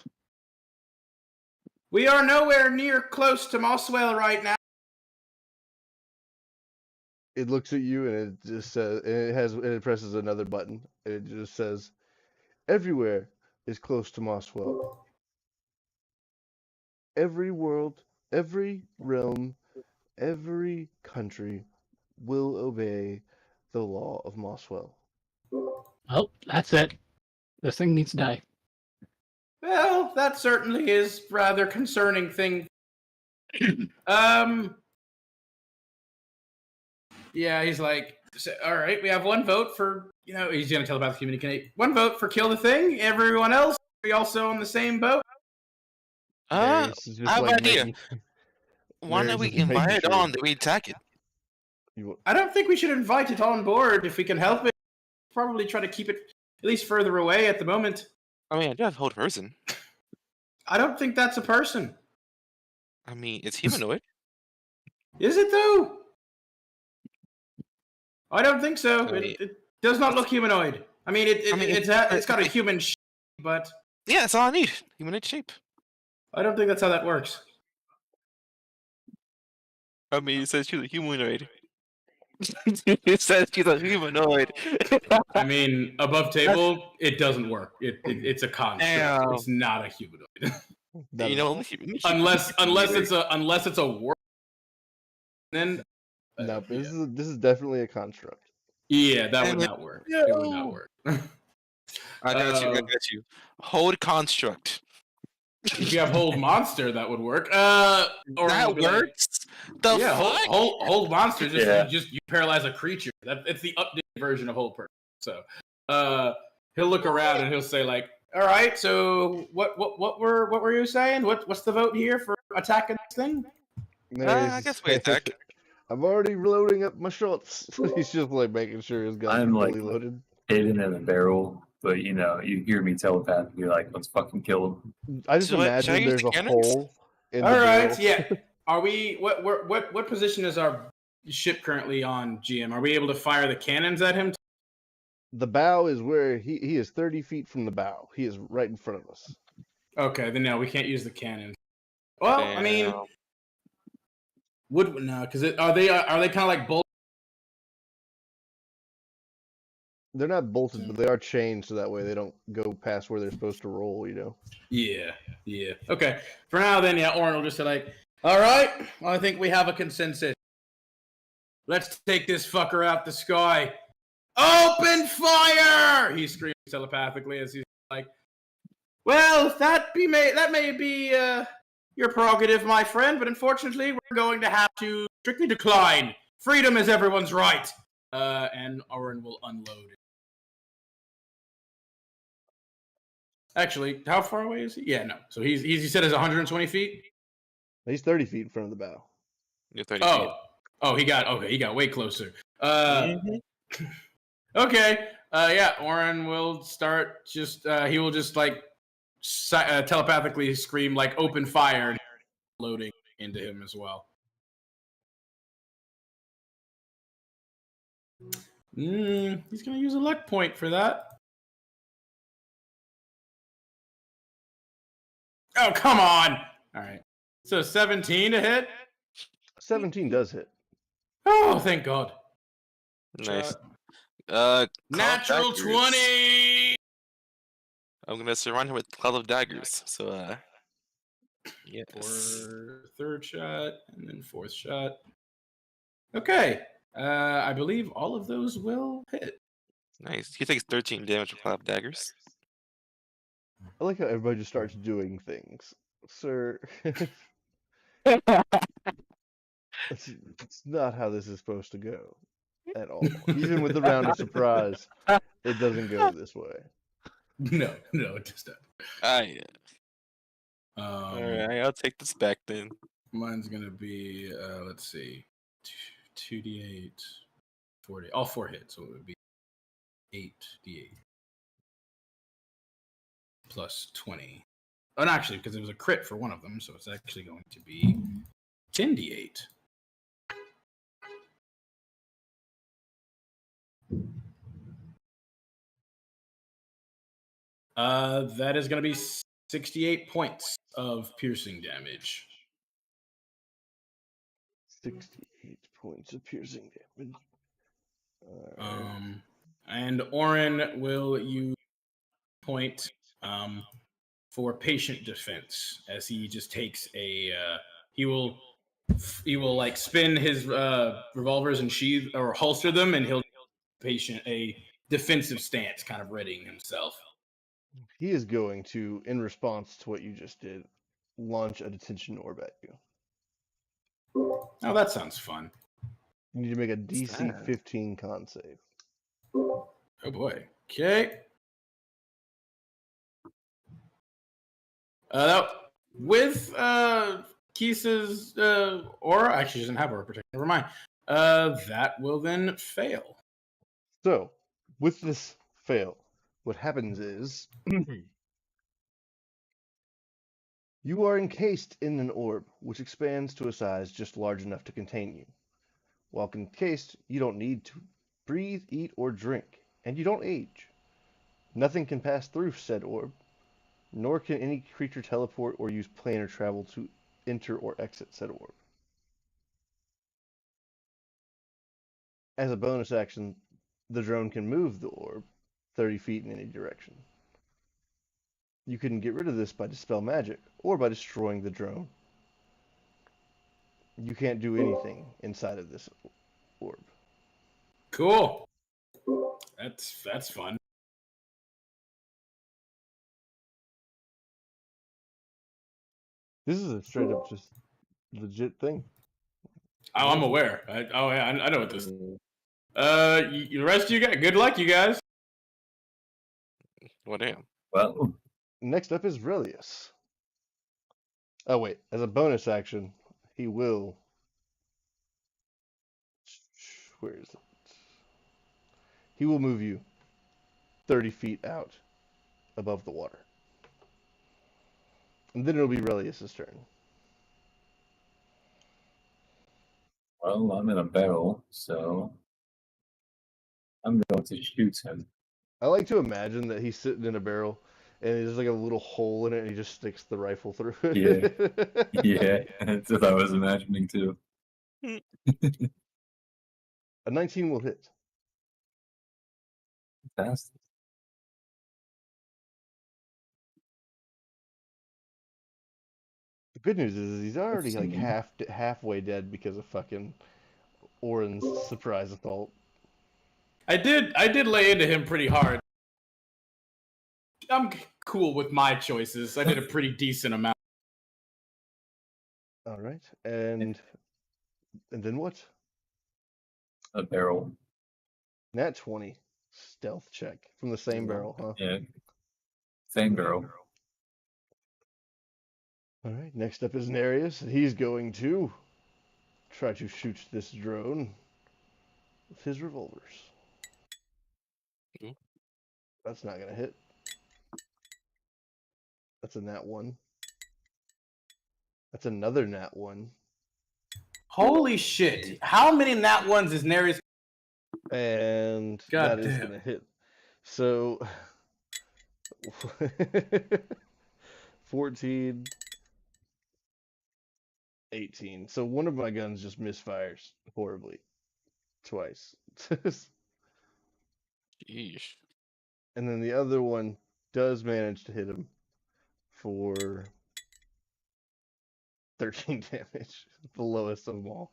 We are nowhere near close to Moswell right now. It looks at you and it just says, and it presses another button and it just says, everywhere is close to Moswell. Every world, every realm, every country will obey the law of Moswell. Oh, that's it. This thing needs to die. Well, that certainly is rather concerning thing. Yeah, he's like, all right, we have one vote for, he's going to telepathically communicate. One vote for kill the thing. Everyone else, we also on the same boat. Darius is just I have like an idea. making. Why Darius don't we is making invite it sure on that we attack it? I don't think we should invite it on board if we can help it. Probably try to keep it at least further away at the moment. I mean, I do have hold person. I don't think that's a person. I mean, it's humanoid. Is it though? I don't think so. I mean, It does not look humanoid. I mean, it's got a human shape, but Yeah, that's all I need. Humanoid shape. I don't think that's how that works. I mean, it says she's a humanoid. It says she's a humanoid. I mean, above table, it doesn't work. It's a construct. Damn. It's not a humanoid. That You is- know, unless it's a work. Then no, this is definitely a construct. yeah, that would Damn it. not work. It would not No. work. I got you. Hold construct. If you have hold monster, that would work. Or That we'll be like, works. The yeah, fuck? hold monster. Just Yeah. you paralyze a creature. It's the updated version of hold person. So, he'll look around and he'll say like, "All right, so what were you saying? What's the vote here for attacking this thing?" I guess we attack. I'm already loading up my shots. He's just like making sure his guns are I'm, like, fully loaded. hidden in a barrel, but you hear me telepathically like, let's fucking kill him. I just So what, should I imagine use there's the a cannons? hole in All the right, barrel. yeah. Are we what position is our ship currently on, GM? Are we able to fire the cannons at him? The bow is where he is 30 feet from the bow. He is right in front of us. Okay, then no, we can't use the cannons. Well, I mean, Damn. because are they kind of like bolt? They're not bolted, but they are chained so that way they don't go past where they're supposed to roll, you know? Yeah. Okay, for now then, yeah, Oren will just say like, all right, I think we have a consensus. Let's take this fucker out the sky. Open fire! He screams telepathically as he's like, well, that may be your prerogative, my friend, but unfortunately, we're going to have to strictly decline. Freedom is everyone's right. And Oren will unload it. Actually, how far away is he? Yeah, no. So he said it's 120 feet. He's 30 feet in front of the bow. You're 30 feet. He got way closer. Mhm. Okay. Yeah, Oren will start he will just like telepathically scream like open fire and loading into him as well. He's gonna use a luck point for that. Oh, come on! Alright. So 17 to hit? 17 does hit. Oh, thank God. Nice. Natural daggers. 20! I'm gonna surround him with cloud of daggers. So, yes. For third shot, and then fourth shot. Okay. I believe all of those will hit. Nice. He takes 13 damage from clap daggers. I like how everybody just starts doing things. Sir, it's not how this is supposed to go at all. Even with the round of surprise, it doesn't go this way. No, it does not. Alright, Um, I'll take this back then. Mine's gonna be let's see, 2d8, 40, all 4 hits, so it would be 8d8 plus 20. Oh, no, actually, because it was a crit for one of them, so it's actually going to be 10d8. That is going to be 68 points of piercing damage. 68 points of piercing damage. Alright. And Orin will use point for patient defense as he just takes a he will like spin his revolvers and sheath or holster them, and he'll patient a defensive stance, kind of readying himself. He is going to, in response to what you just did, launch a detention orb at you. Oh, that sounds fun. You need to make a that? DC 15 con save. Oh boy. Okay. With Keese's aura, actually doesn't have aura protection. Never mind. That will then fail. So, with this fail, what happens is you are encased in an orb, which expands to a size just large enough to contain you. While encased, you don't need to breathe, eat, or drink, and you don't age. Nothing can pass through said orb, nor can any creature teleport or use planar travel to enter or exit said orb. As a bonus action, the drone can move the orb 30 feet in any direction. You can get rid of this by Dispel Magic, or by destroying the drone. You can't do anything inside of this orb. Cool. That's fun. This is a straight up just legit thing. Oh, I'm aware. I know what this is. The rest of you guys, good luck, you guys. Well, damn. Well, Next up is Relius. Oh wait, as a bonus action, he will. Where is it? He will move you 30 feet out above the water. And then it'll be Relius's turn. well, I'm in a barrel, so I'm going to shoot him. I like to imagine that he's sitting in a barrel and there's like a little hole in it and he just sticks the rifle through it. Yeah, that's what I was imagining too. A 19 will hit. Fast. The good news is he's already like halfway dead because of fucking Orin's surprise assault. I did lay into him pretty hard. I'm cool with my choices. I did a pretty decent amount. All right, and then what? A barrel. Nat 20 stealth check from the same barrel, huh? Yeah. Same barrel. All right, next up is Nereus, and he's going to try to shoot this drone with his revolvers. Mhm. That's not gonna hit. That's a nat 1. That's another nat 1. Holy shit! How many nat ones is Nereus? And God that is damn. gonna hit. So 14, 18. So one of my guns just misfires horribly. Twice. Yeesh. And then the other one does manage to hit him for 13 damage. The lowest of them all.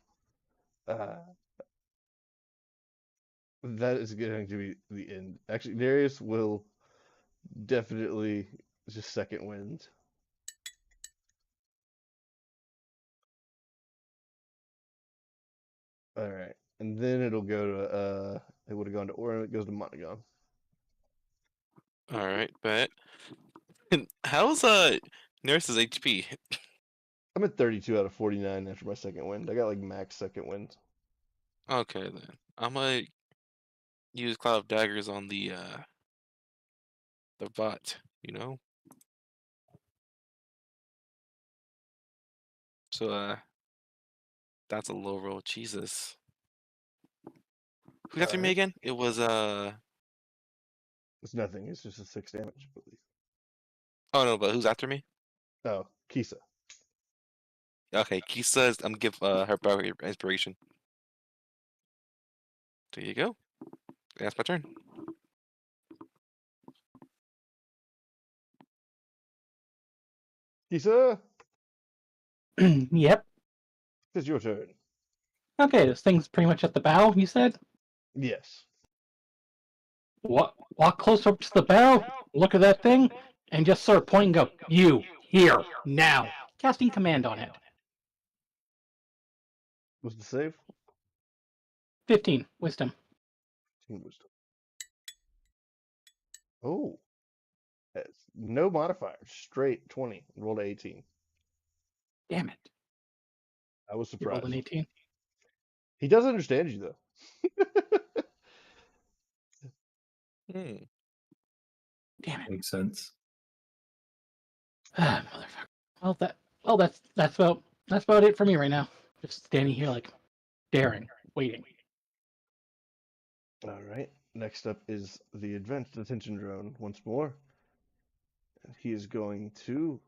That is going to be the end. Actually, Darius will definitely just second wind. All right, and then it'll go to it would have gone to Orin. It goes to Montagon. All right, bet. How's Nurse's HP? I'm at 32 out of 49 after my second wind. I got like max second wind. Okay then. I'm gonna use Cloud of Daggers on the bot, you know? So that's a low roll. Jesus. Who got through me Alright. again? It was It's nothing. It's just a 6 damage, I believe. oh no, but who's after me? Oh, Kisa. Okay, Kisa's I'm give her Barrier Inspiration. There you go. That's my turn. Kisa, Yep. it's your turn. Okay, this thing's pretty much at the bow, you said? Yes. Walk closer up to the bow, look at that thing, and just sort of point and go, you, here, now. Casting command on it. What's the save? 15, wisdom. Team wisdom. Oh. That's no modifier. Straight 20. Rolled a 18. Damn it. I was You rolled surprised. an 18. He does understand you, though. Hmm. Damn it. Makes sense. Ah, motherfucker. Well, that's about it for me right now. Just standing here like staring, waiting. All right. Next up is the advanced detention drone once more. And he is going to.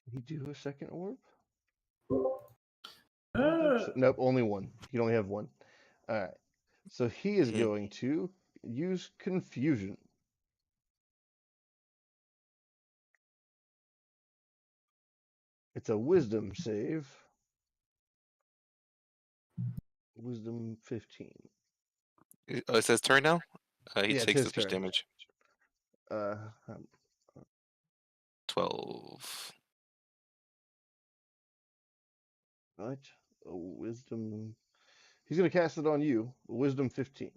Can he do a second orb? I don't think so. Nope, only one. You can only have one. All right. So he is Mhm. going to use confusion. It's a wisdom save. Wisdom 15. Oh, it says turn now? He Yeah, it's takes his the push turn. damage. Um, 12. right. A wisdom. He's going to cast it on you. Wisdom 15.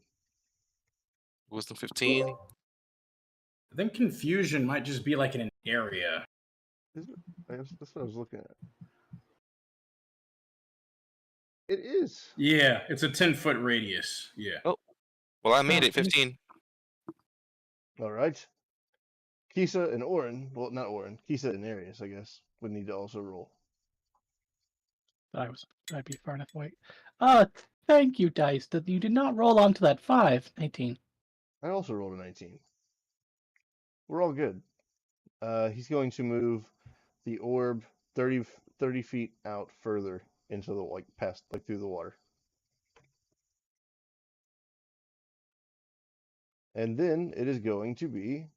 Wisdom 15. I think confusion might just be like in an area. Is it? That's what I was looking at. It is. Yeah, it's a 10-foot radius. Yeah. Well, I made it 15. All right. Kisa and Orin. Well, not Orin. Kisa and Arius, I guess, would need to also roll. I'd be far enough away. Thank you, dice, that you did not roll onto that 5. 18. I also rolled a 19. We're all good. He's going to move the orb 30 feet out further into the past through the water. And then it is going to be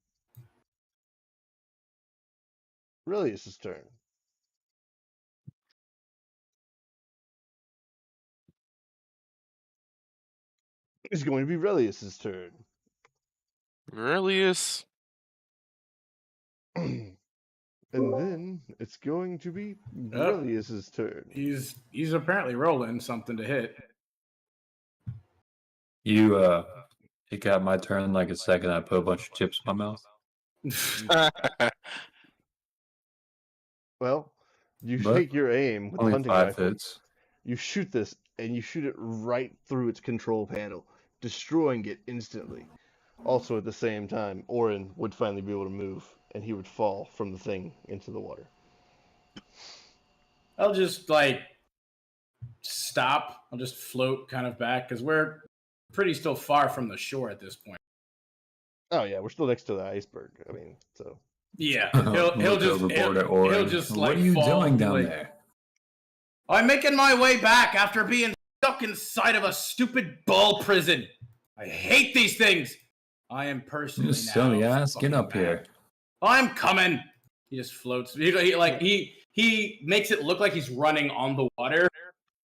Relius's turn. It's going to be Relius's turn. Relius. And then it's going to be Relius's turn. He's apparently rolling something to hit. You it got my turn like a second. I put a bunch of chips in my mouth. Well, you But take your aim with the Only hunting 5 rifle. hits. You shoot this, and you shoot it right through its control panel, destroying it instantly. Also, at the same time, Orin would finally be able to move, and he would fall from the thing into the water. I'll just stop. I'll just float kind of back because we're pretty still far from the shore at this point. Oh yeah, we're still next to the iceberg. I mean, so Yeah, he'll Look just overboard at Orin. he'll just What like are you fall, doing down like, there? I'm making my way back after being stuck inside of a stupid ball prison. I hate these things. I am personally You silly now ass, get fucking up back. here. I'm coming. He just floats. He he makes it look like he's running on the water,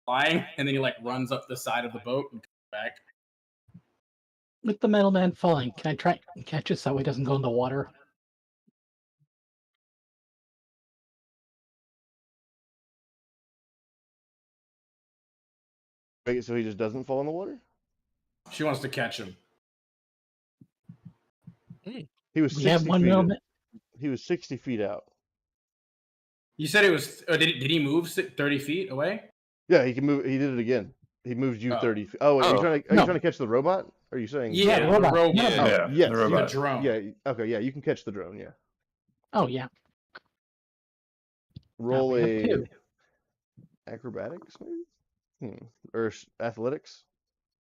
flying, and then he like runs up the side of the boat and comes back. With the metal man falling, can I try and catch it so he doesn't go in the water? Wait, so he just doesn't fall in the water? She wants to catch him. He was We have 60 one feet. metal man. He was 60 feet out. You said it was. Did he move 30 feet away? Yeah, he can move. He did it again. He moved you Oh. 30 feet. Oh, wait, Oh. are you No. trying to catch the robot? Or are you saying? Yeah, the the robot. robot. Yeah. Oh, Yeah, yes. the The robot. drone. Yeah. Okay. Yeah, you can catch the drone. Yeah. Oh yeah. Roll we have a two. acrobatics, maybe, or athletics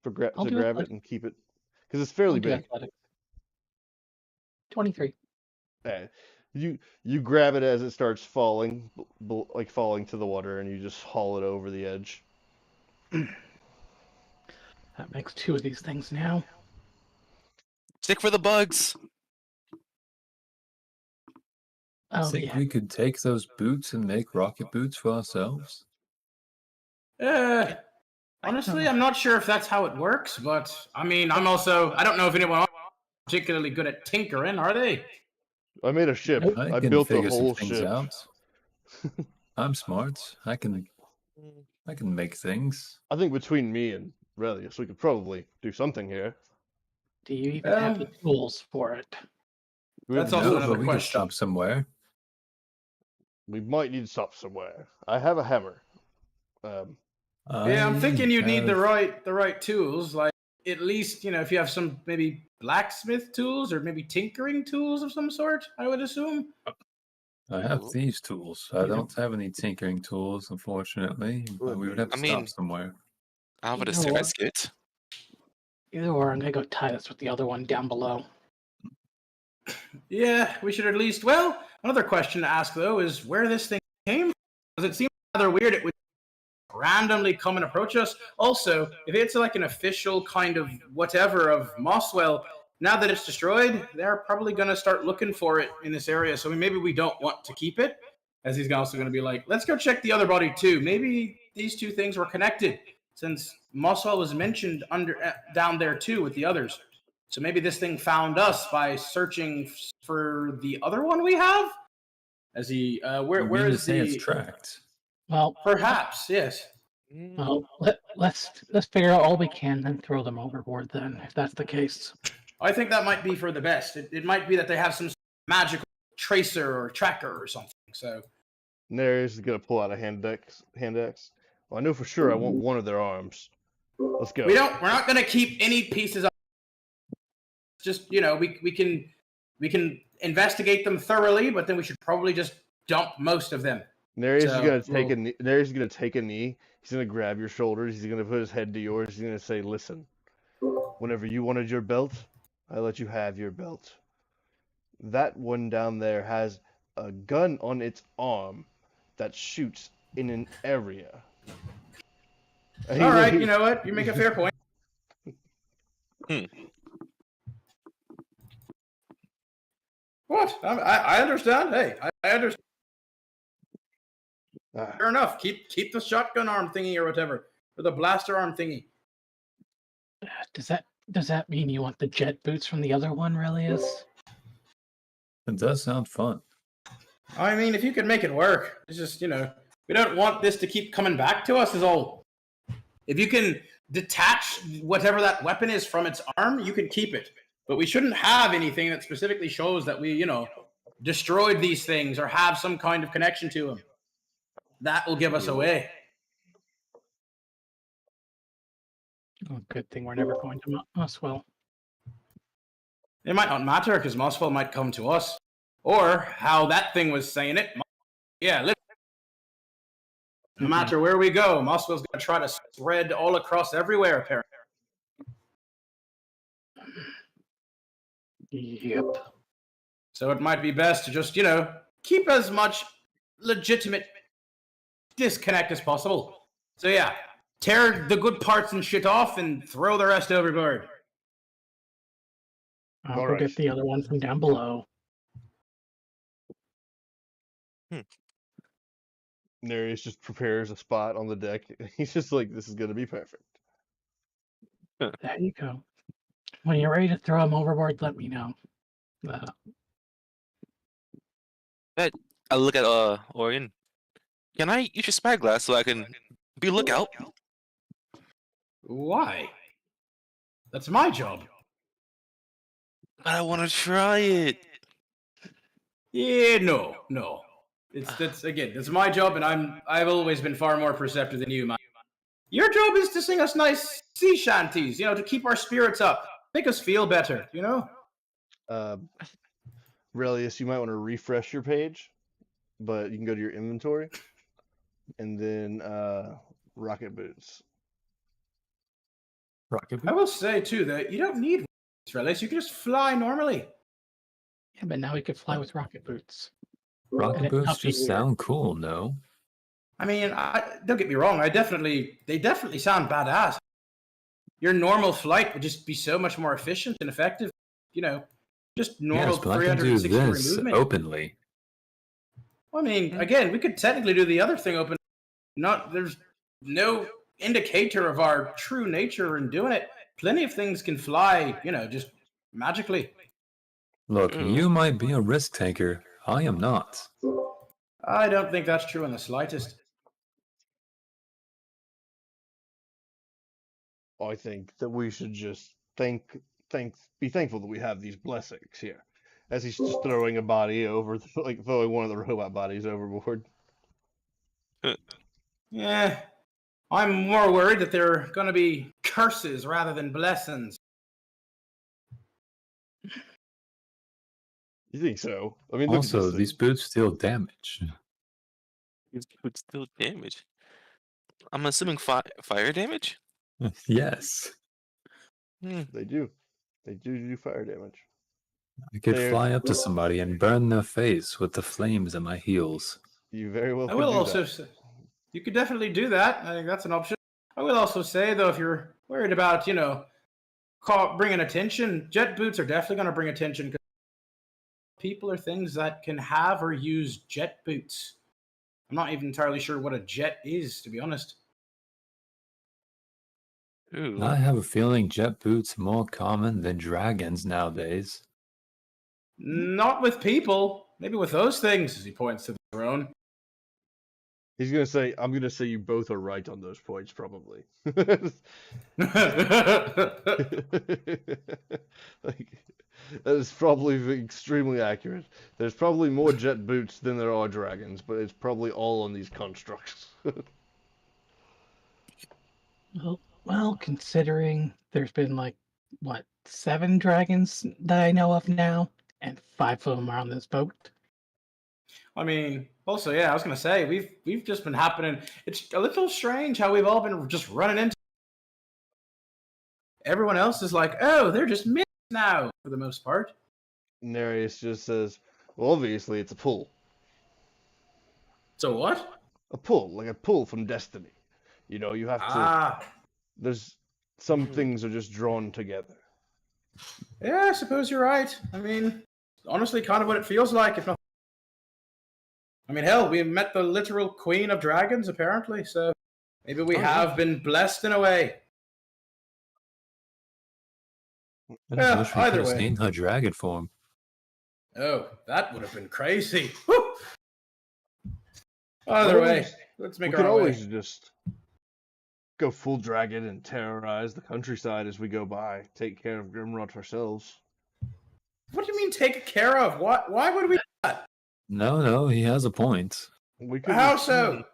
I'll to do grab athletics. it and keep it, because it's fairly I'll do big. athletics. 23. You grab it as it starts falling, like falling to the water, and you just haul it over the edge. That makes 2 of these things now. Stick for the bugs. I Oh think yeah. we could take those boots and make rocket boots for ourselves. Honestly, I'm not sure if that's how it works, but I mean, I don't know if anyone else is particularly good at tinkering, are they? I made a ship. Nope. I can built the figure some whole things ship. out. I'm smart. I can make things. I think between me and Relius, we could probably do something here. Do you even have the tools for it? We have That's the also No, tools. another but we could question. stop somewhere. We might need to stop somewhere. I have a hammer. Yeah, I'm thinking you need the have- right tools. Like at least if you have some maybe blacksmith tools or maybe tinkering tools of some sort. I would assume. I have Ooh. these tools. I don't have any tinkering tools, unfortunately. But we would have to I mean- stop somewhere. I have a You know service what? kit. Either or, I'm gonna go tie this with the other one down below. Yeah, we should at least. Well, another question to ask though is where this thing came from. Because it seems rather weird. It would randomly come and approach us. Also, if it's like an official kind of whatever of Mosswell, now that it's destroyed, they're probably going to start looking for it in this area. So maybe we don't want to keep it, as he's also going to be like, let's go check the other body too. Maybe these two things were connected, since Mosswell was mentioned down there too with the others. So maybe this thing found us by searching for the other one we have. As he, You where mean to is say the? it's tracked? Well, Perhaps, yes. well, let's figure out all we can and throw them overboard then, if that's the case. I think that might be for the best. It might be that they have some magical tracer or tracker or something. So Nereus is gonna pull out a hand axe. Well, I know for sure I want one of their arms. Let's go. we're not going to keep any pieces of. Just we can investigate them thoroughly, but then we should probably just dump most of them. Nereus So, is gonna take well- a knee. Nereus is gonna take a knee. He's gonna grab your shoulders. He's gonna put his head to yours. He's gonna say, "Listen, whenever you wanted your belt, I let you have your belt. That one down there has a gun on its arm that shoots in an area." And All right, he- you know what? You make a fair point. What? I understand. Hey, I understand. Ah, Fair enough. Keep the shotgun arm thingy or whatever, or the blaster arm thingy. Does that mean you want the jet boots from the other one, Relius? It does sound fun. I mean, if you could make it work, it's just we don't want this to keep coming back to us. Is all. If you can detach whatever that weapon is from its arm, you can keep it. But we shouldn't have anything that specifically shows that we, destroyed these things or have some kind of connection to them. That will give us away. Oh, good thing we're never going to Mosswell. It might not matter because Mosswell might come to us. Or how that thing was saying it. Yeah, no matter where we go, Mosswell's going to try to spread all across everywhere, apparently. Yep. So it might be best to just, keep as much legitimate disconnect as possible. So yeah, tear the good parts and shit off and throw the rest overboard. I'll All go right. get the other one from down below. Nereus just prepares a spot on the deck. He's just like, this is gonna be perfect. There you go. When you're ready to throw him overboard, let me know. I look at Orion. Can I use your spyglass so I can be lookout? Why? That's my job. But I want to try it. Yeah, no. It's my job, and I've always been far more perceptive than you, man. Your job is to sing us nice sea shanties, to keep our spirits up, make us feel better, Relius, you might want to refresh your page, but you can go to your inventory, and then rocket boots. Rocket I boots? will say too that you don't need Relics. You can just fly normally. Yeah, but now we could fly with rocket boots. Rocket And it boots not be just weird. sound cool, no? I mean, don't get me wrong. They definitely sound badass. Your normal flight would just be so much more efficient and effective. Just normal Yes, but I can do 360 degree this movement. openly. I mean, again, we could technically do the other thing open. There's no indicator of our true nature in doing it. Plenty of things can fly, just magically. Look, you might be a risk taker. I am not. I don't think that's true in the slightest. I think that we should just be thankful that we have these blessings here. As he's just throwing a body over, like throwing one of the robot bodies overboard. Yeah, I'm more worried that they're going to be curses rather than blessings. You think so? I mean, look Also, at this these thing. boots deal damage. These boots still damage. I'm assuming fire damage? Yes. They do. They do fire damage. I could There- fly up to somebody and burn their face with the flames at my heels. You very well I could will do also that. say, you could definitely do that. I think that's an option. I will also say, though, if you're worried about, bringing attention, jet boots are definitely going to bring attention because people or things that can have or use jet boots. I'm not even entirely sure what a jet is, to be honest. Ooh. I have a feeling jet boots are more common than dragons nowadays. Not with people. Maybe with those things, as he points to the throne. He's gonna say, "I'm gonna say you both are right on those points, probably." Like, that is probably extremely accurate. There's probably more jet boots than there are dragons, but it's probably all on these constructs. Well, considering there's been 7 dragons that I know of now, and 5 of them are on this boat. I mean, also, yeah, I was gonna say we've just been happening. It's a little strange how we've all been just running into. Everyone else is like, oh, they're just mixed now for the most part. Nereus just says, "Well, obviously it's a pull. So what? A pull, like a pull from destiny. You have to. Ah, There's some things are just drawn together." yeah, I suppose you're right. I mean, honestly, kind of what it feels like. If not, I mean, hell, we met the literal queen of dragons, apparently. So maybe we have been blessed in a way. I just wish we either could have way. seen her dragon form. Oh, that would have been crazy. Woo! Either way, let's We make could our way. always just go full dragon and terrorize the countryside as we go by. Take care of Grimrod ourselves. What do you mean take care of? What? Why would we do that? No, he has a point. We could. How so?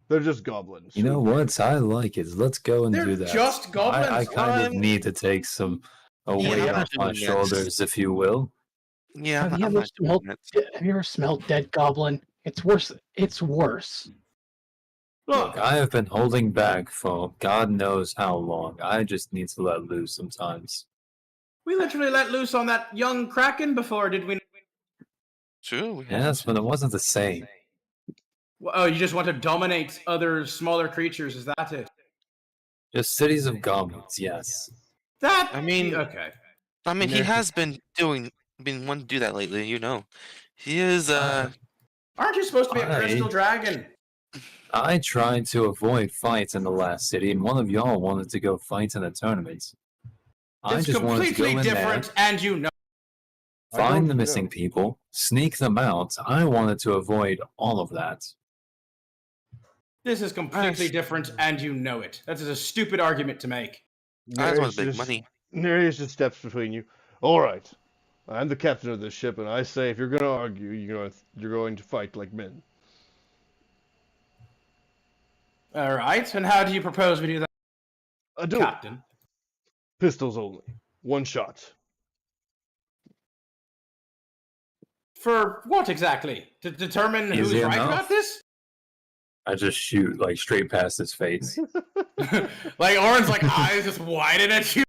They're just goblins. You know what? I like it. Let's go and They're do that. just goblins. I kind of I'm- need to take some Yeah, weight I'm not off my doing that. shoulders, if you will. Yeah, Have I'm you not, ever I'm not doing smelled? that. Have you ever smelled dead goblin? It's worse. It's worse. Look, I have been holding back for God knows how long. I just need to let loose sometimes. We literally let loose on that young kraken before, did we? True. We have. Yes, but it wasn't the same. Oh, you just want to dominate other smaller creatures? Is that it? Just cities of goblins, yes. That I mean- okay. I mean, he American- has been wanting to do that lately. He is. Aren't you supposed to be a I- crystal dragon? I tried to avoid fights in the last city, and one of y'all wanted to go fight in a tournament. I It's just wanted to go completely in different, there, and you know. I find don't the missing know. people, sneak them out. I wanted to avoid all of that. This is completely different, and you know it. That is a stupid argument to make. I just want Nereus the big just, money. Nereus just steps between you. All right, I'm the captain of this ship, and I say if you're going to argue, you're going to fight like men. All right, and how do you propose we do that, A duel. Captain? Pistols only. One shot. For what exactly? To determine who's Easy right enough. about this? I just shoot like straight past his face. Like Oren's like eyes just widen at you.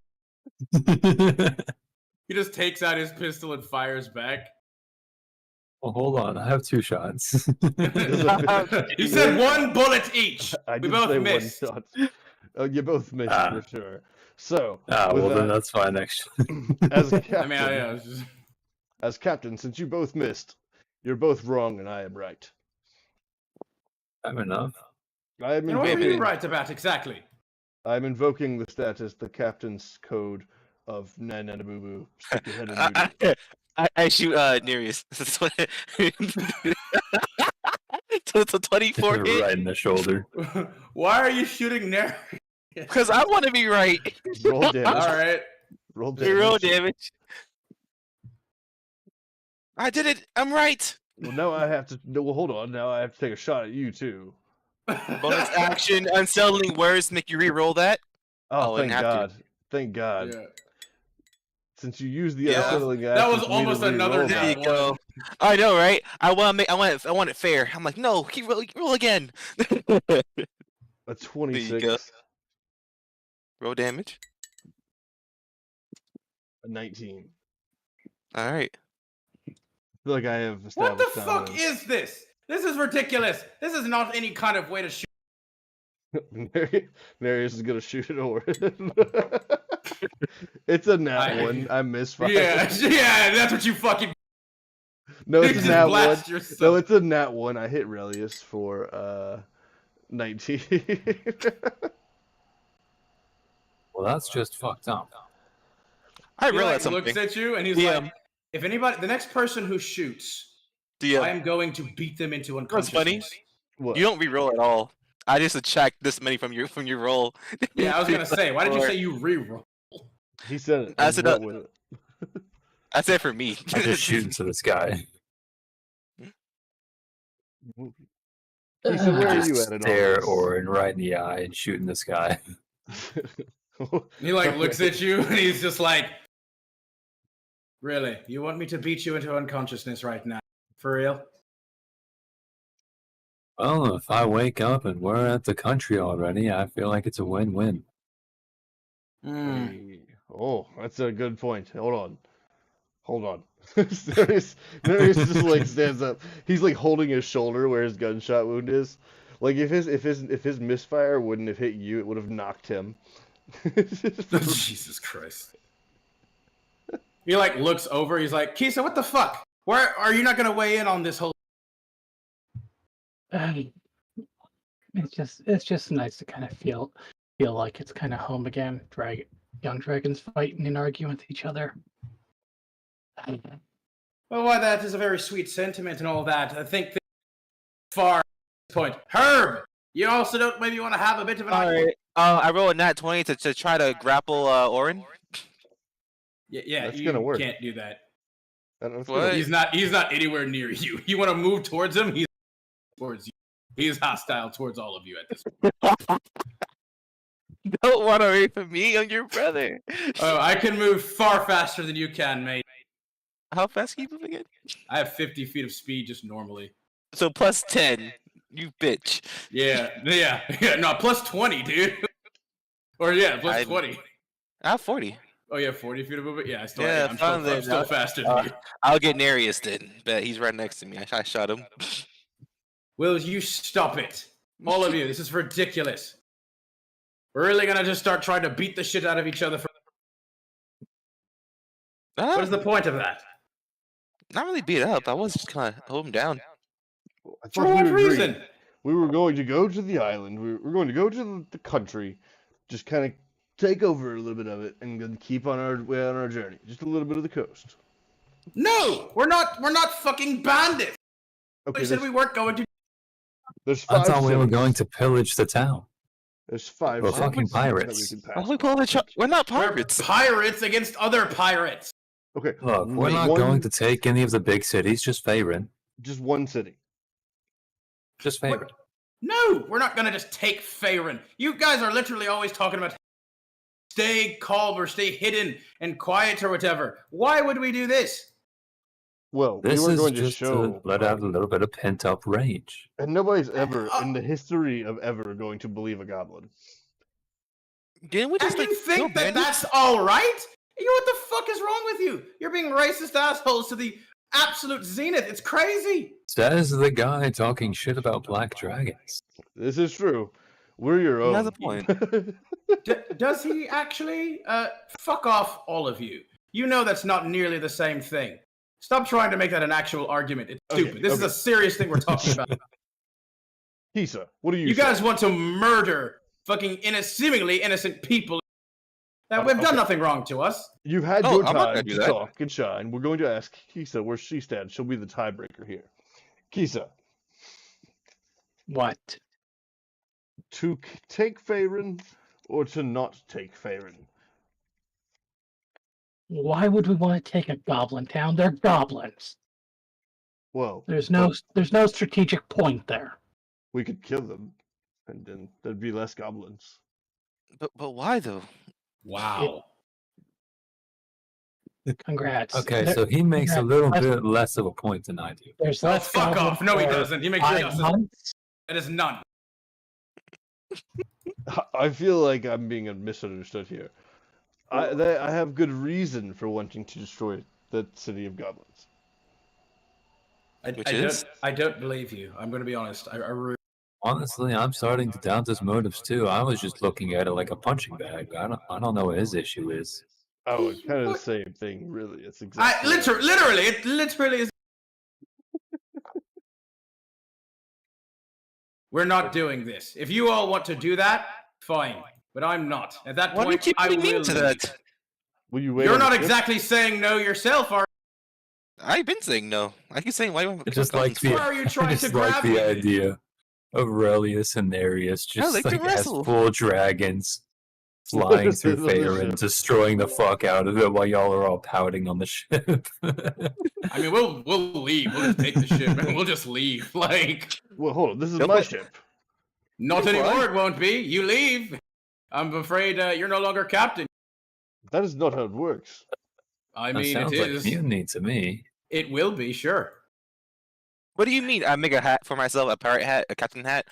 He just takes out his pistol and fires back. Well, hold on, I have 2 shots. You said 1 bullet each. I We did both say missed. 1 shot. Oh, you both missed for sure. So, with well, then that, that's fine. Next. as I captain, mean, yeah, it's just... as captain, since you both missed, you're both wrong and I am right. Fair enough. I am And what were invoking, you right about exactly? I'm invoking the status, the captain's code of Nananabubu. Stick your head in noodle. I shoot Nereus. So it's a 24 hit. Right in the shoulder. Why are you shooting there? Because I want to be right. Roll damage. All right. Roll damage. Roll damage. I did it. I'm right. Well, now I have to. No, well, hold on. Now I have to take a shot at you too. Bonus action, unsettling words make you re-roll that. Oh, Oh, and thank have to. God! Thank God! Yeah. Since you used the Yeah. unsettling That was action for me to almost another re-roll There that. you go. I know, right? I want it fair. I'm like, no, keep roll again. A 26, go. Roll damage. a 19. All right. I feel like I have What the established fuck dominance. is this? This is ridiculous. This is not any kind of way to shoot. Nereus is gonna shoot at Orin. It's a nat one. I misfired. Yeah, yeah, that's what you fucking. No, You it's a just nat one. blast yourself. No, it's a nat one. I hit Relius for 19. Well, that's just fucked up. I He realized like, looks something. at you and he's Yeah. like, if anybody, the next person who shoots, The, I am going to beat them into What's funny? unconsciousness. What? You don't re-roll at all. I just subtract this many from your roll. Yeah, I was gonna say, why did you say you re-roll? He said it. I I said went that- with it. That's it for me. I just shoot into the sky. He said, "Where are Just you at in all stare this?" Orin right in the eye and shoot in the sky. He like looks at you and he's just like, really? You want me to beat you into unconsciousness right now? For real? Well, if I wake up and we're at the country already, I feel like it's a win-win. Hey. Oh, that's a good point. Hold on. Nereus just like stands up. He's like holding his shoulder where his gunshot wound is. Like if his misfire wouldn't have hit you, it would have knocked him. Jesus Christ. He like looks over, he's like, Kisa, what the fuck? Where are you not gonna weigh in on this whole It's just nice to kind of feel like it's kind of home again. Young dragons fighting and arguing with each other. Well, why that is a very sweet sentiment and all that. I think that far at this point. Herb! You also don't maybe want to have a bit of an All right. I roll a nat 20 to try to grapple Orin. Yeah, That's you gonna work. can't do that. I don't know if What? it's He's not anywhere near you. You want to move towards him, he's towards you. He's hostile towards all of you at this point. Don't run away from me. I'm your brother. Oh, I can move far faster than you can, mate. How fast can you move again? I have 50 feet of speed just normally. So plus 10. You bitch. Yeah. No, plus 20, dude. Or yeah, plus 20. I have 40. Oh yeah, 40 feet of movement. Yeah, Yeah, I'm finally, still now- faster than you. I'll get Nereus then. Bet he's right next to me. I shot him. Will you stop it? All of you, this is ridiculous. We're really gonna just start trying to beat the shit out of each other. What is the point of that? Not really beat up. I was just kind of hold him down. I For thought what we agreed. reason? We were going to go to the island. We were going to go to the country, just kind of take over a little bit of it, and then keep on our way on our journey. Just a little bit of the coast. No, we're not. We're not fucking bandits. Okay, We said we weren't going to. there's I 5 thought we were cities. going to pillage the town. There's 5 We're cities fucking that we pirates. can Why pass. do we pull the We're not We're pirates. pirates against other pirates. Okay, Look, we're not going to take any of the big cities, just Faerun. just one city. Just What? Faerun. No, we're not gonna just take Faerun. You guys are literally always talking about stay calm or stay hidden and quiet or whatever. Why would we do this? Well, we This were is going to just show, to let out a little bit of pent-up rage. and nobody's ever in the history of ever going to believe a goblin. Didn't we just And like you kill think that bandits? that's all right? What the fuck is wrong with you? You're being racist assholes to the absolute zenith. It's crazy. Says the guy talking shit about black dragons. This is true. We're your He own. has a point. Does he actually? Fuck off, all of you. You know that's not nearly the same thing. Stop trying to make that an actual argument. It's Okay, stupid. This is okay. a serious thing we're talking about. Kisa, what do you You say? guys want to murder fucking seemingly innocent people that we've done Okay. nothing wrong to us. You've had Oh, your I'm not gonna time do to that. talk and shine. We're going to ask Kisa where she stands. She'll be the tiebreaker here. Kisa, What? to take Faerun or to not take Faerun? Why would we want to take a goblin town? They're goblins. Well, There's no strategic point there. we could kill them, and then there'd be less goblins. But why though? Wow. Congrats. Okay, so he makes a yeah, little that's- bit less of a point than I do. There's Oh, less fuck goblins off. No, he for doesn't. He makes 5 justice. months. That is none. I feel like I'm being misunderstood here. I have good reason for wanting to destroy the city of goblins. Which is? I don't believe you. I'm going to be honest. I really. Honestly, I'm starting to doubt his motives too. I was just looking at it like a punching bag. I don't know what his issue is. Oh, it's kind of the What? same thing, really. It's exactly. It literally is. We're not doing this. If you all want to do that, fine. But I'm not. At that Why do you point, keep I putting me will into leave. that? Will you wait You're on not the ship? exactly saying no yourself, are I've been saying no. I keep saying why am I It's just like Where are you I trying to just like grab the me? idea of Relius and Nereus just like to like as wrestle. full dragons flying through On the Faerun, ship. destroying the fuck out of it while y'all are all pouting on the ship. I mean, we'll leave. We'll just take the ship and we'll just leave. Like, Well, hold on. This is Don't my let- ship. not You're anymore. fine. It won't be. You leave. I'm afraid you're no longer captain. That is not how it works. I That mean, sounds it like is. mutiny to me. It will be, sure. What do you mean? I make a hat for myself, a pirate hat, a captain hat.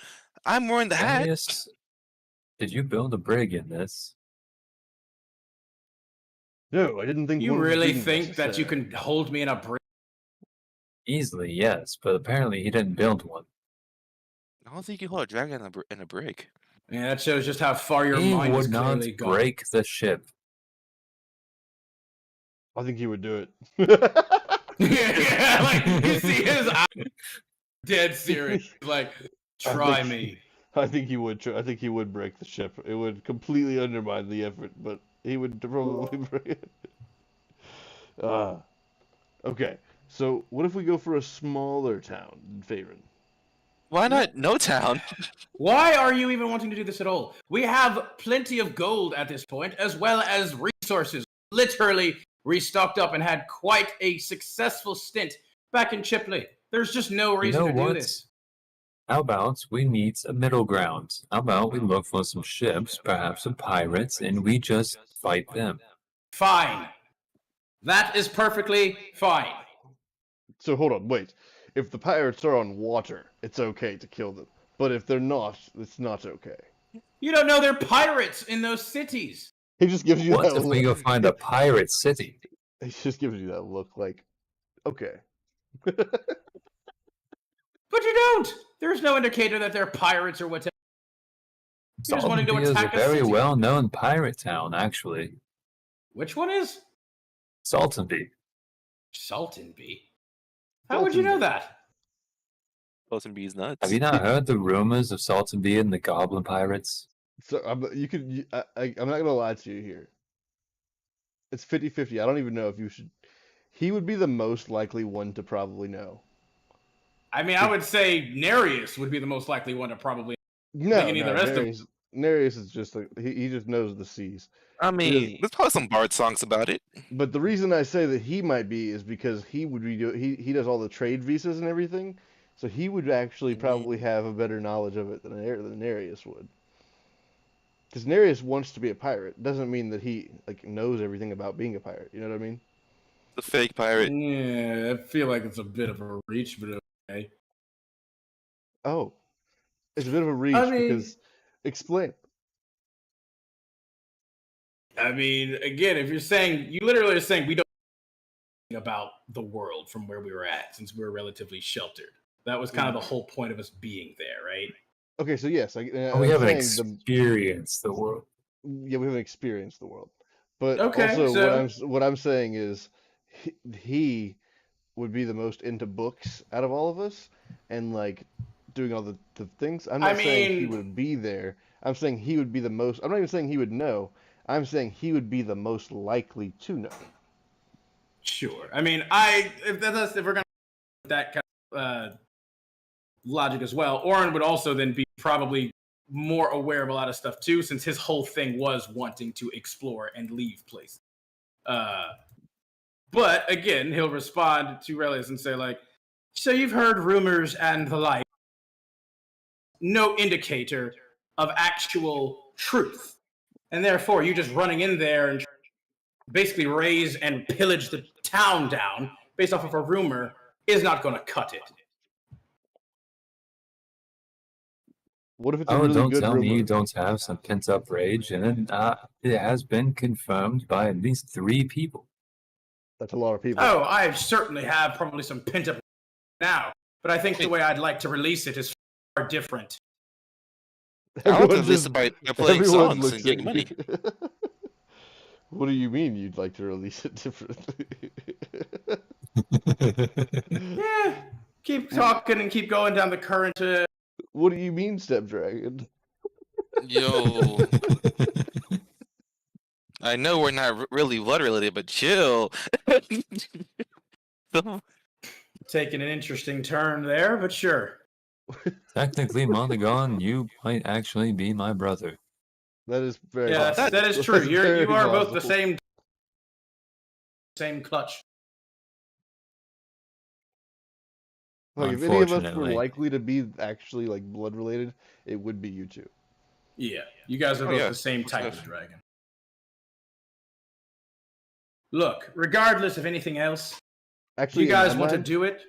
I'm wearing the hat. Nereus, did you build a brig in this? No, I didn't think You one would really be think that you necessary. can hold me in a bridge? Easily, yes, but apparently he didn't build one. I don't think you hold a dragon in a brig. Yeah, that shows just how far your He mind is would not clearly gone. break the ship. I think he would do it. yeah, like you see his eyes dead serious. Like, try me. I think he would. I think he would break the ship. It would completely undermine the effort, but he would probably break it. Okay. So what if we go for a smaller town in Faerun? Why not no town? Why are you even wanting to do this at all? We have plenty of gold at this point, as well as resources. Literally restocked up and had quite a successful stint back in Chipley. There's just no reason know to do what? this. How about we meet a middle ground? How about we look for some ships, perhaps some pirates, and we just fight them? Fine. That is perfectly fine. So hold on, wait. If the pirates are on water, it's okay to kill them. But if they're not, it's not okay. You don't know they're pirates in those cities. He just gives you What that if we look. go find a pirate city? He just gives you that look like, okay. But you don't. There's no indicator that they're pirates or whatever. You just wanna go Saltonby is a attack a very city. well-known pirate town, actually. Which one is? Saltonby. Saltonby. How would you know Saltonby. that? Salton B's nuts. Have you not heard the rumors of Salton B and the Goblin Pirates? So I'm not gonna lie to you here. It's 50-50. I don't even know if you should. He would be the most likely one to probably know. I mean, I would say Nereus would be the most likely one to probably. No, any of the rest of them. Nereus is just like he just knows the seas. I mean, Because- there's probably some bard songs about it. But the reason I say that he might be is because he would be he does all the trade visas and everything, so he would actually probably have a better knowledge of it than Nereus would. Because Nereus wants to be a pirate, doesn't mean that he like knows everything about being a pirate. You know what I mean? The fake pirate. Yeah, I feel like it's a bit of a reach, but okay. Oh, it's a bit of a reach I mean- because explain. I mean, again, if you're saying you literally are saying we don't know about the world from where we were at, since we were relatively sheltered. That was kind of the whole point of us being there, right? Okay, so yes, We I'm haven't saying experienced the world. yeah, we haven't experienced the world, but Okay, also so- what I'm saying is he would be the most into books out of all of us, and like doing all the things. I'm not saying he mean- would be there. I'm saying he would be the most. I'm not even saying he would know. I'm saying he would be the most likely to know. Sure. I mean, if we're gonna that kind of logic as well, Oren would also then be probably more aware of a lot of stuff too, since his whole thing was wanting to explore and leave places. But again, he'll respond to Relius and say like, "So you've heard rumors and the like. No indicator of actual truth, and therefore you just running in there and basically raise and pillage the town down based off of a rumor is not going to cut it." What if it's a Oh, really don't good tell rumor? me you don't have some pent up rage, and it has been confirmed by at least 3 people. That's a lot of people. Oh, I certainly have probably some pent up now, but I think the way I'd like to release it is far different. I want to Everyone release just- it by playing everyone songs looks and getting at money. you. What do you mean you'd like to release it differently? Yeah, keep talking and keep going down the current. What do you mean, Step Dragon? Yo, I know we're not really blood related, but chill. So- Taking an interesting turn there, but sure. Technically, Montagon, you might actually be my brother. That is very Yeah, possible. that is true. That's You very are both the possible. same clutch. Like, if any of us were Unfortunately. likely to be actually like blood related, it would be you two. Yeah, you guys are Oh, both yeah, the same most type of definitely. dragon. Look, regardless of anything else, if Actually, you guys in my want to mind, do it,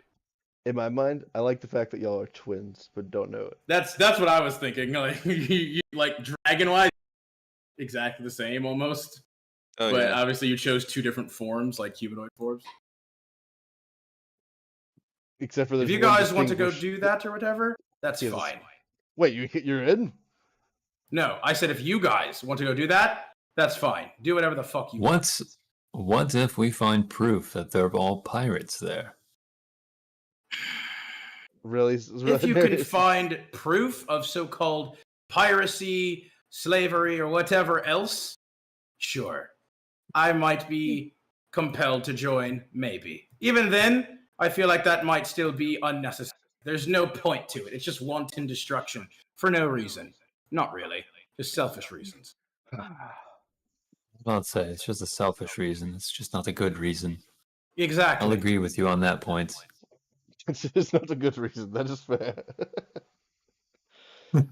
in my mind, I like the fact that y'all are twins, but don't know it. that's what I was thinking. Like, you like dragon-wise, exactly the same almost. Oh, but yeah. obviously, you chose 2 different forms, like humanoid forms. Except for If there's you one guys want to go distinguished- do that or whatever, that's Yeah, this- fine. Wait, you're in? No, I said if you guys want to go do that, that's fine. Do whatever the fuck you want. What if we find proof that they're all pirates there? Really? If you can find proof of so-called piracy, slavery, or whatever else, sure. I might be compelled to join, maybe. Even then, I feel like that might still be unnecessary. There's no point to it. It's just wanton destruction for no reason. Not really. Just selfish reasons. I'll say it's just a selfish reason. It's just not a good reason. Exactly. I'll agree with you on that point. It's just not a good reason. That is fair.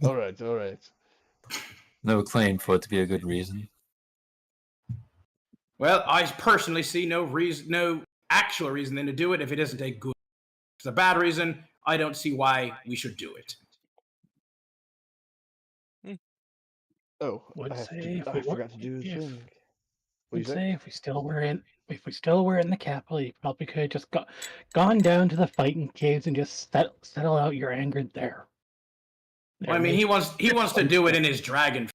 All right, all right. No claim for it to be a good reason. Well, I personally see no reason, no actual reason then to do it if it isn't a good. If it's a bad reason, I don't see why we should do it. Oh, Would I say if we forgot to do the if- thing. What I'd you say? say if we still were in the capital, you probably could have just gone down to the fighting caves and just settle out your anger there. Well, I mean, he wants to do it in his dragon.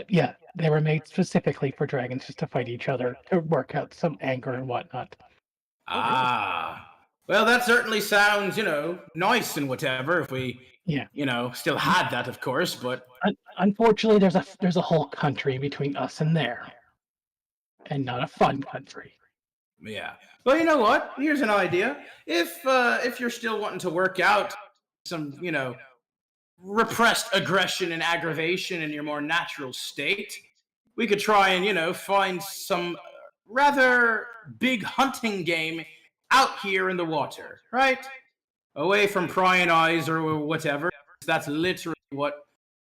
Yeah, they were made specifically for dragons just to fight each other, to work out some anger and whatnot. Ah, Well, that certainly sounds, nice and whatever. If we, Yeah. still had that, of course. But Unfortunately, there's a whole country between us and there, and not a fun country. yeah. Well, you know what? Here's an idea. If you're still wanting to work out some, repressed aggression and aggravation in your more natural state, we could try and find some rather big hunting game out here in the water, right? Away from prying eyes or whatever. That's literally what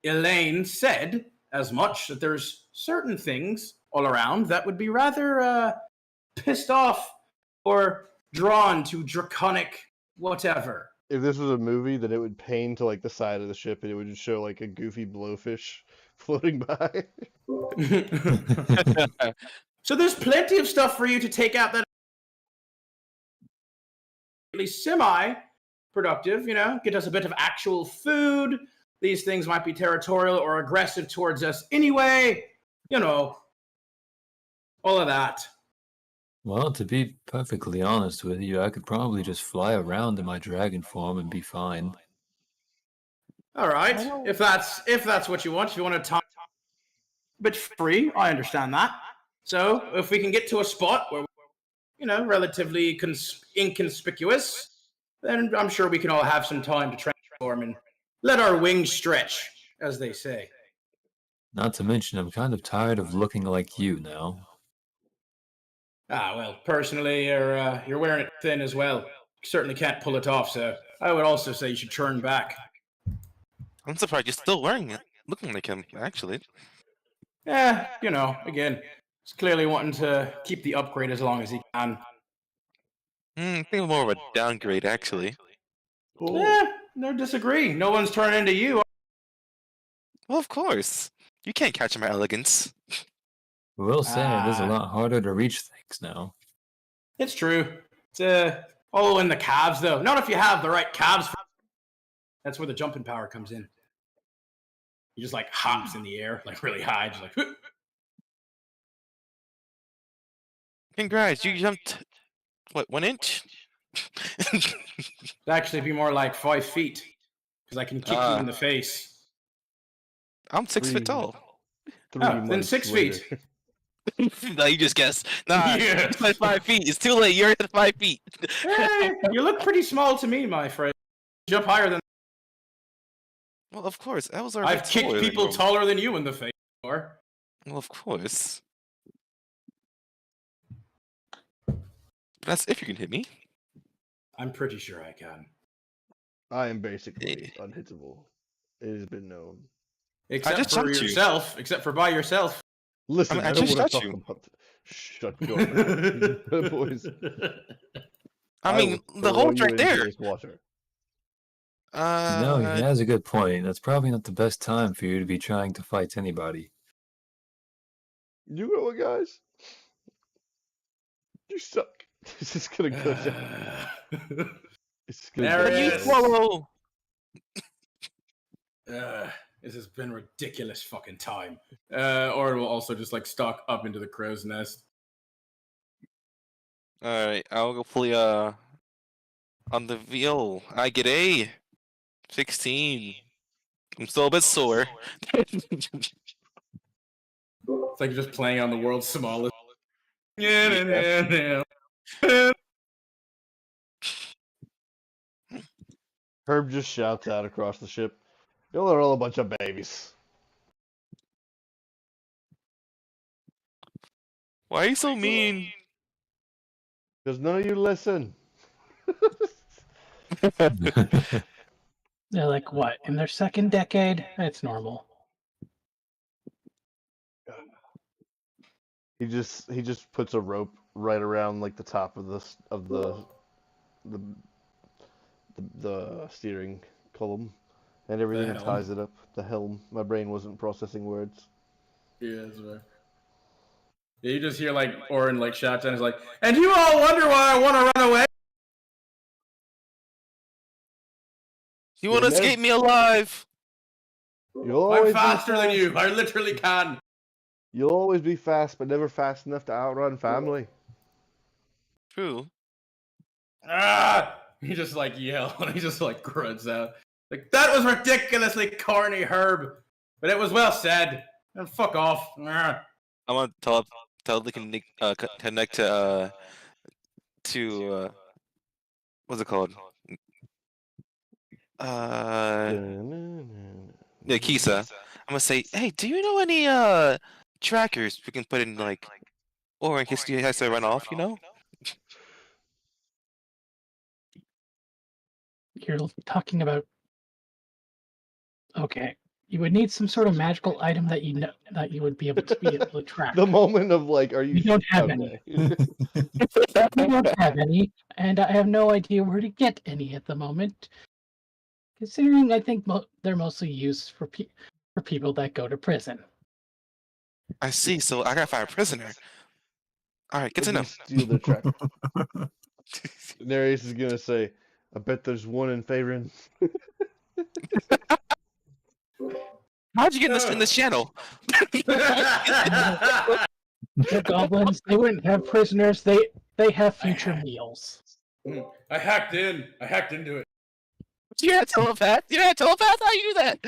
Elaine said, as much that there's certain things all around that would be rather pissed off or drawn to draconic whatever. If this was a movie, then it would pan to like the side of the ship, and it would just show like a goofy blowfish floating by. So there's plenty of stuff for you to take out that at least semi-productive, get us a bit of actual food. These things might be territorial or aggressive towards us anyway, all of that. Well, to be perfectly honest with you, I could probably just fly around in my dragon form and be fine. All right, if that's what you want, if you want to talk a bit free, I understand that. So if we can get to a spot where relatively inconspicuous, then I'm sure we can all have some time to transform and let our wings stretch, as they say. Not to mention, I'm kind of tired of looking like you now. Ah, well, personally, you're wearing it thin as well. You certainly can't pull it off, so I would also say you should turn back. I'm surprised you're still wearing it, looking like him, actually. Yeah, again, he's clearly wanting to keep the upgrade as long as he can. I think more of a downgrade, actually. Cool. No disagree. No one's turning into you. Well, of course. You can't catch my elegance. Will say it is a lot harder to reach things now. It's true. It's all in the calves, though. Not if you have the right calves. That's where the jumping power comes in. He just like hops in the air, like really high, just like. Congrats, you jumped, what, 1 inch? It'd actually be more like 5 feet, because I can kick you in the face. I'm 6 feet tall. Then months 6 later. feet. No, you just guessed. Nah, Yeah. it's like 5 feet. It's too late. You're at 5 feet. Hey, you look pretty small to me, my friend. Jump higher than. Well, of course. I was I've kicked people taller than you in the face before. Well, of course. That's if you can hit me. I'm pretty sure I can. I am basically unhittable. It has been known. Except just for jumped you. yourself. Except for by yourself. Listen, I I don't just want to shot talk you. about. Shut your mouth, boys. I mean, will the throw hole's you right into there. this water. No, he has a good point. That's probably not the best time for you to be trying to fight anybody. You know what, guys? You suck. This is gonna go down. It's gonna There go it You is. down. swallow. This has been a ridiculous fucking time. Or we'll also just like stalk up into the crow's nest. Alright, I'll go play on the VO. I get a 16. I'm still a bit sore. It's like you're just playing on the world's smallest. Yeah. Herb just shouts out across the ship. Y'all are all a bunch of babies. Why are you so mean? Because none of you listen. They're like, what, in their second decade? It's normal. He just puts a rope right around like the top of the steering column and everything, and helm. ties it up. The helm. My brain wasn't processing words. Yeah, that's right. Yeah, you just hear like Orin like shout down. He's like, and you all wonder why I want to run away? You want to Yes. escape me alive? You'll I'm always be faster than fast. you. I literally can. You'll always be fast, but never fast enough to outrun family. True. Ah! He just like yells and he just like grunts out. Like, that was ridiculously corny, Herb. But it was well said. And fuck off. Ah. I want to connect to what's it called? Yeah, Kisa. I'm gonna say, hey, do you know any trackers we can put in like, or in case he has to run off, you know? You're talking about. Okay, you would need some sort of magical item that you know that you would be able to track. The moment of like, are you? We don't have any. We don't have any, and I have no idea where to get any at the moment. Considering, I think they're mostly used for people that go to prison. I see. So I gotta find a prisoner. All right, good to If we know. steal their tracker. Nereus is gonna say, "I bet there's one in Faerun." How'd you get in this channel? The goblins, they wouldn't have prisoners. They have future meals. I hacked into it. You're a telepath. You're a telepath. How you do that?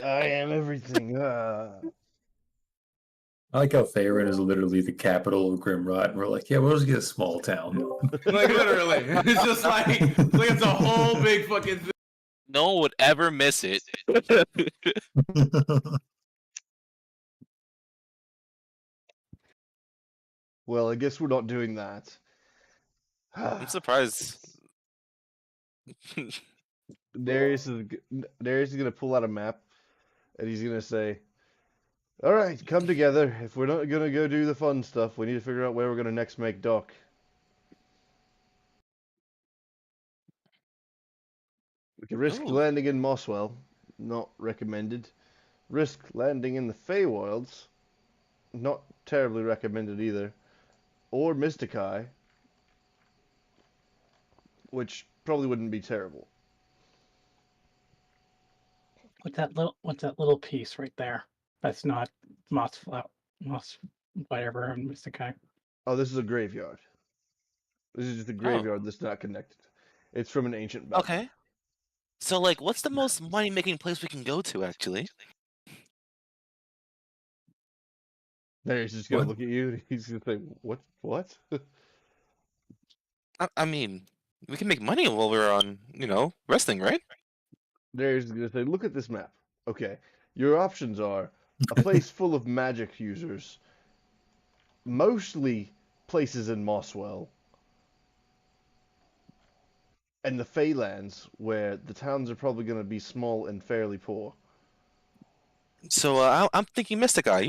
I am everything. I like how Faerun is literally the capital of Grimrot, and we're like, yeah, we'll just get a small town. Like, literally. It's just like it's a whole big fucking thing. No one would ever miss it. Well, I guess we're not doing that. I'm surprised. Darius is gonna pull out a map, and he's gonna say, "All right, come together. If we're not gonna go do the fun stuff, we need to figure out where we're gonna next make dock." We can risk Ooh. landing in Mosswell, not recommended. Risk landing in the Feywilds, not terribly recommended either. Or Mystikai, which probably wouldn't be terrible. What's that little piece right there? That's not moss whatever and Mystikai. Oh, this is a graveyard. This is just a graveyard that's not connected. It's from an ancient battle. Okay. So, like, what's the most money-making place we can go to, actually? Darius is just gonna What? look at you and he's gonna say, What? I mean, we can make money while we're on, resting, right? Darius is gonna say, look at this map. Okay. Your options are a place full of magic users, mostly places in Mosswell, and the Feylands, where the towns are probably gonna be small and fairly poor. So, I'm thinking Mystikai,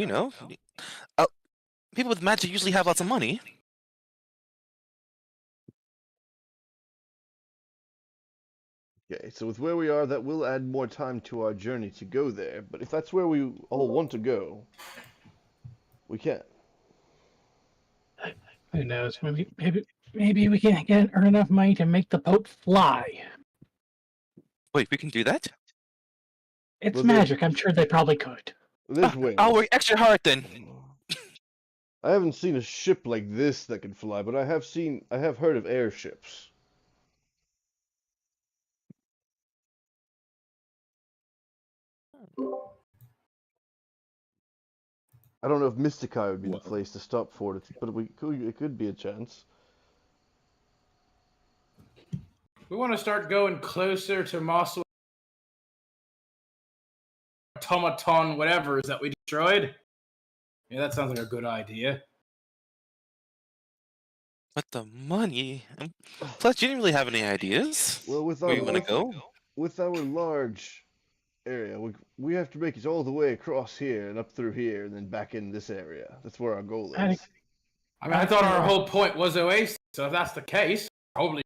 people with magic usually have lots of money. Okay, so with where we are, that will add more time to our journey to go there, but if that's where we all want to go, we can. Who knows? Maybe we can earn enough money to make the boat fly. Wait, we can do that? It's Well, there's- magic. I'm sure they probably could. There's wings. I'll work extra hard then. I haven't seen a ship like this that can fly, but I have heard of airships. I don't know if Mystikai would be the Well. place to stop for it, but it could be a chance. We want to start going closer to Mosswell. Automaton, whatever, is that we destroyed? Yeah, that sounds like a good idea. But the money. Plus, you didn't really have any ideas. Well, with Where you want to go? with our large area, we have to make it all the way across here and up through here and then back in this area. That's where our goal I is. think- I mean, I thought our whole point was Oasis, so if that's the case, probably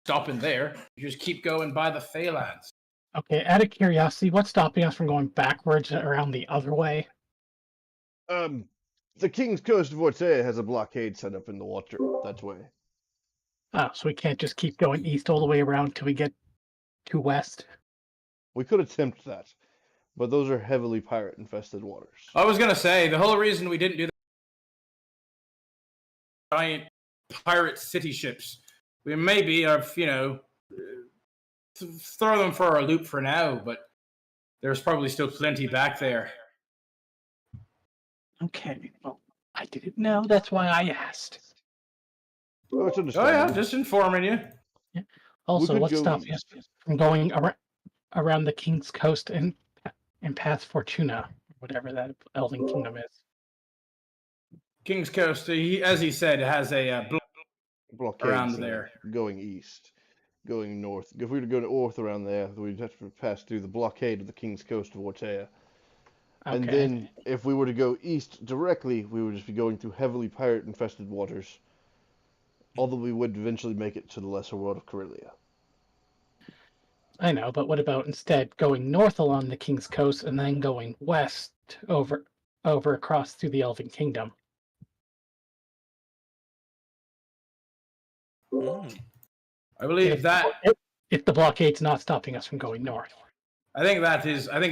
stopping there. You just keep going by the Phalanx. Okay, out of curiosity, what's stopping us from going backwards around the other way? The King's Coast of Ortea has a blockade set up in the water that way. Oh, so we can't just keep going east all the way around till we get to west. We could attempt that, but those are heavily pirate-infested waters. I was gonna say the whole reason we didn't do the giant pirate city ships we maybe have, throw them for a loop for now, but there's probably still plenty back there. Okay, well, I didn't know. That's why I asked. Oh, it's Oh understandable. yeah, just informing you. Also, could what's go stopping us east. from going around the King's Coast and past Fortuna, whatever that Elven Kingdom is? King's Coast, as he said, has a Blockade around zone there. going east, going north. If we were to go north around there, we'd have to pass through the blockade of the King's Coast of Ortea. And Okay. then, if we were to go east directly, we would just be going through heavily pirate-infested waters. Although we would eventually make it to the lesser world of Corellia. I know, but what about instead going north along the King's Coast and then going west over across through the Elven Kingdom? Mm. I believe that. If the blockade's not stopping us from going north. I think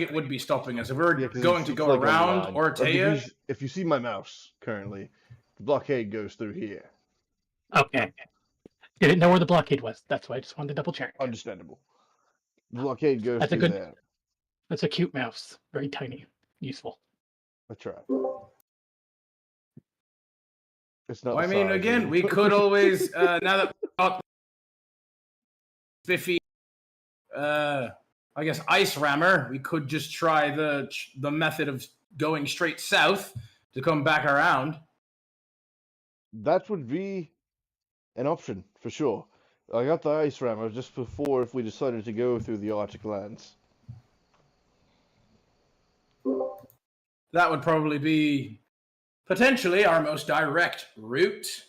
it would be stopping us if we're Yeah, 'cause going it's- to it's go like a around line. Ortea. If you see my mouse currently, the blockade goes through here. Okay. Didn't know where the blockade was. That's why I just wanted to double check. Understandable. The blockade goes That's a through good- there. That's a cute mouse. Very tiny. Useful. That's right. It's not. Well, I the mean, size again, of- we could always now that we've got spiffy, I guess ice rammer, we could just try the method of going straight south to come back around. That would be an option for sure. I got the ice rammer just before if we decided to go through the Arctic lands. That would probably be potentially our most direct route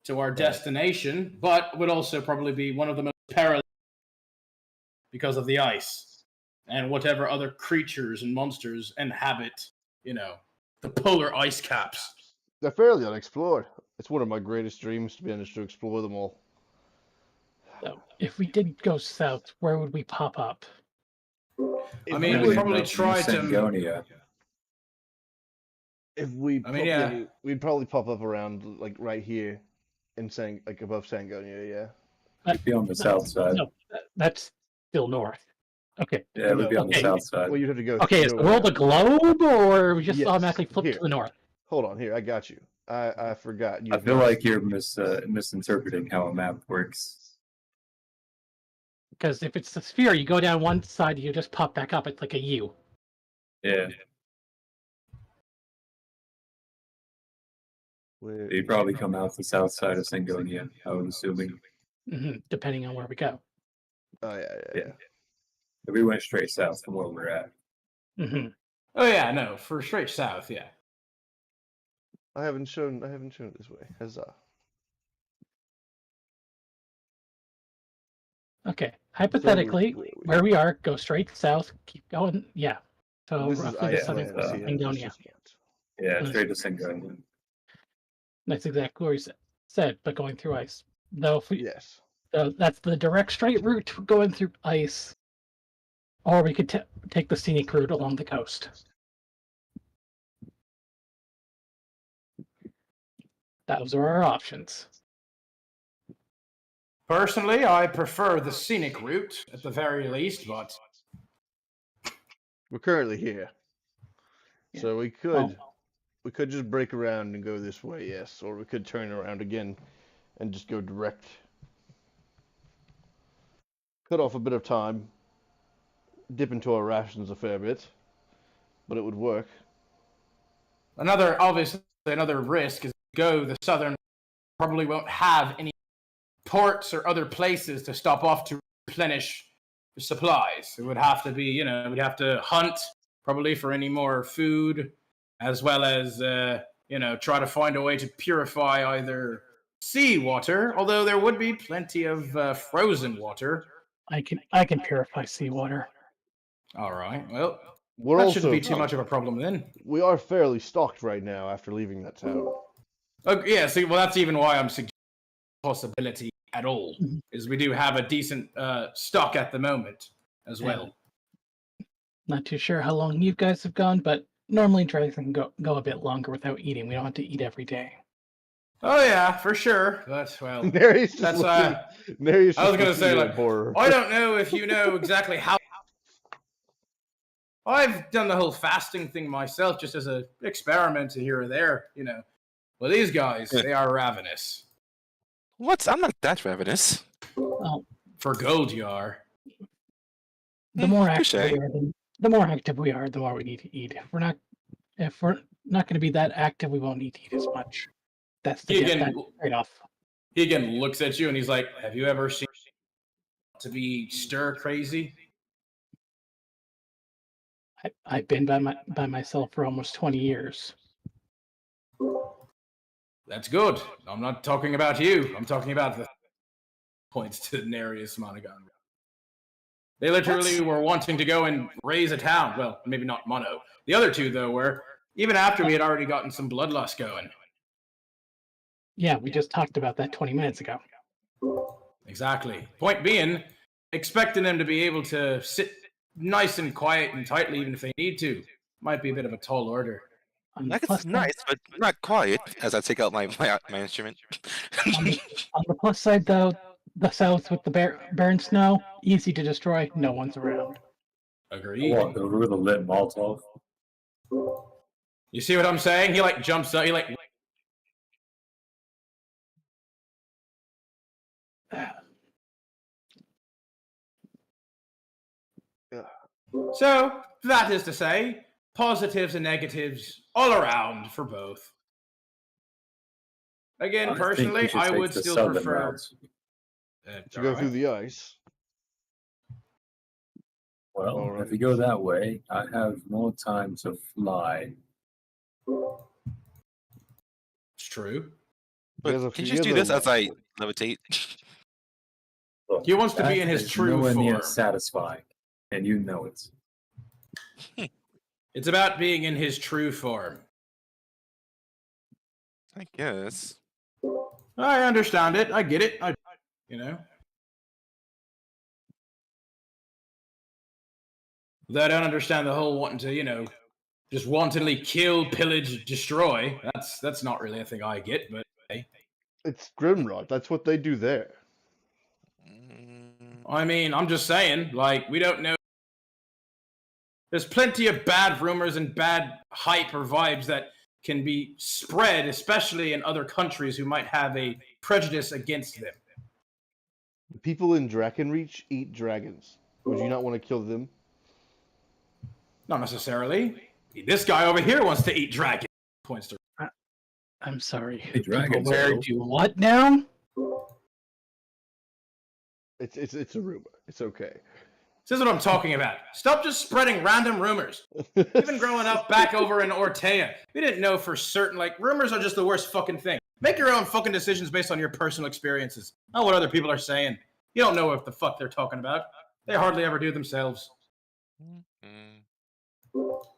to our destination, but would also probably be one of the most perilous because of the ice and whatever other creatures and monsters inhabit, the polar ice caps. They're fairly unexplored. It's one of my greatest dreams to manage to explore them all. So if we did go south, where would we pop up? I mean, we probably tried to. Sangonia. If we, I mean, yeah. we'd probably pop up around like right here, in above Sangonia, yeah. It'd be on the south side. No, that's still north. Okay. Yeah, it would be on the Okay. south side. Well, you'd have to go. Okay, is go the world a around. globe, or we just Yes, automatically flip here. to the north? Hold on, here I got you. I forgot. I feel like you're misinterpreting how a map works. Because if it's a sphere, you go down one side, you just pop back up. It's like a U. Yeah, Where- you'd probably come out the south side of Sangonia, I would assuming. Depending on where we go. Oh yeah. Yeah. If we went straight south from where we're at. hmm Oh yeah, no, for straight south, yeah. I haven't shown it this way. Huzzah. Okay. Hypothetically, where are we? where we are, go straight south, keep going. Yeah. So This is roughly the Iceland. southern See, Sangonia. Yeah, straight to Sangonia. That's exactly where he said, but going through ice. Though if we, Yes. so that's the direct straight route going through ice, or we could take the scenic route along the coast. Those are our options. Personally, I prefer the scenic route at the very least, but We're currently here. Yeah. So we could Well, we could just break around and go this way, yes, or we could turn around again and just go direct. Cut off a bit of time, dip into our rations a fair bit, but it would work. another risk is go the southern probably won't have any ports or other places to stop off to replenish the supplies. It would have to be, we'd have to hunt probably for any more food, as well as, try to find a way to purify either seawater, although there would be plenty of frozen water. I can purify seawater. All right, well, We're that also shouldn't be too much of a problem then. we are fairly stocked right now after leaving that town. Okay, yeah, see, well, that's even why I'm suggesting possibility at all, Mhm. is we do have a decent stock at the moment as well. Not too sure how long you guys have gone, but normally dragons can go a bit longer without eating. We don't have to eat every day. Oh yeah, for sure. But well, Mary's just That's, looking, Nereus I was just gonna looks at say, you in like, horror. I don't know if you know exactly how. I've done the whole fasting thing myself, just as an experiment here or there, you know. Well, these guys, they are ravenous. What? I'm not that ravenous. Well, For gold, you are. the more touche. active we are, the more active we are, the more we need to eat. If we're not going to be that active, we won't need to eat as much. That's He that again, trade-off. he again looks at you and he's like, "Have you ever seen to be stir crazy?" I've been by myself for almost 20 years. That's good. I'm not talking about you. I'm talking about the points to Nereus Monogon. They literally were wanting to go and raise a town. Well, maybe not Mono. The other two, though, were even after we had already gotten some bloodlust going. Yeah, we just talked about that 20 minutes ago. Exactly. Point being, expecting them to be able to sit nice and quiet and tightly, even if they need to, might be a bit of a tall order. On the Like plus it's nice, but not quiet. As I take out my instrument. on the plus side, though, the south with the barren snow, easy to destroy. No one's around. Agreed. Walk over with a lit Molotov. You see what I'm saying? He like jumps up. He like. So that is to say, positives and negatives all around for both. Again, personally, I would still prefer To go through the ice. Well, Alright. if you go that way, I have more time to fly. It's true. There's a But can you few just do this other- as I levitate? Look, He wants to be that in his is true nowhere near form. satisfying, and you know it. It's about being in his true form. I guess. I understand it. I get it. You know. Though I don't understand the whole wanting to, you know, just wantonly kill, pillage, destroy. That's not really a thing I get, but hey. It's Grimrod. That's what they do there. Mm, I mean, I'm just saying, like, we don't know. There's plenty of bad rumors and bad hype or vibes that can be spread, especially in other countries who might have a prejudice against them. The people in Drakenreach eat dragons. Would you not want to kill them? Not necessarily. This guy over here wants to eat dragon. Points to. I'm sorry. Hey, dragons, Where though. do what now? It's a rumor. It's okay. This is what I'm talking about. Stop just spreading random rumors. Even growing up back over in Ortea, we didn't know for certain. Like, rumors are just the worst fucking thing. Make your own fucking decisions based on your personal experiences, not what other people are saying. You don't know what the fuck they're talking about. They hardly ever do themselves.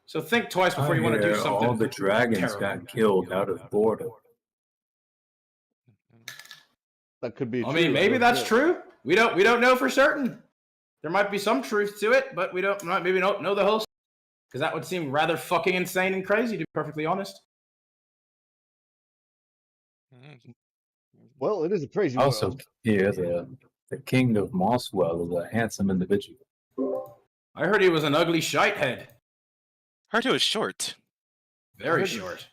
So think twice before you want to do hear something. all the dragons terrible. got killed out of boredom. That could be I true. mean, maybe don't that's know. true. We don't know for certain. There might be some truth to it, but we don't know the whole. Because that would seem rather fucking insane and crazy, to be perfectly honest. Well, it is a crazy Also, world. here the king of Mosswell is a handsome individual. I heard he was an ugly shite head. Heard it was short. Very heard- short.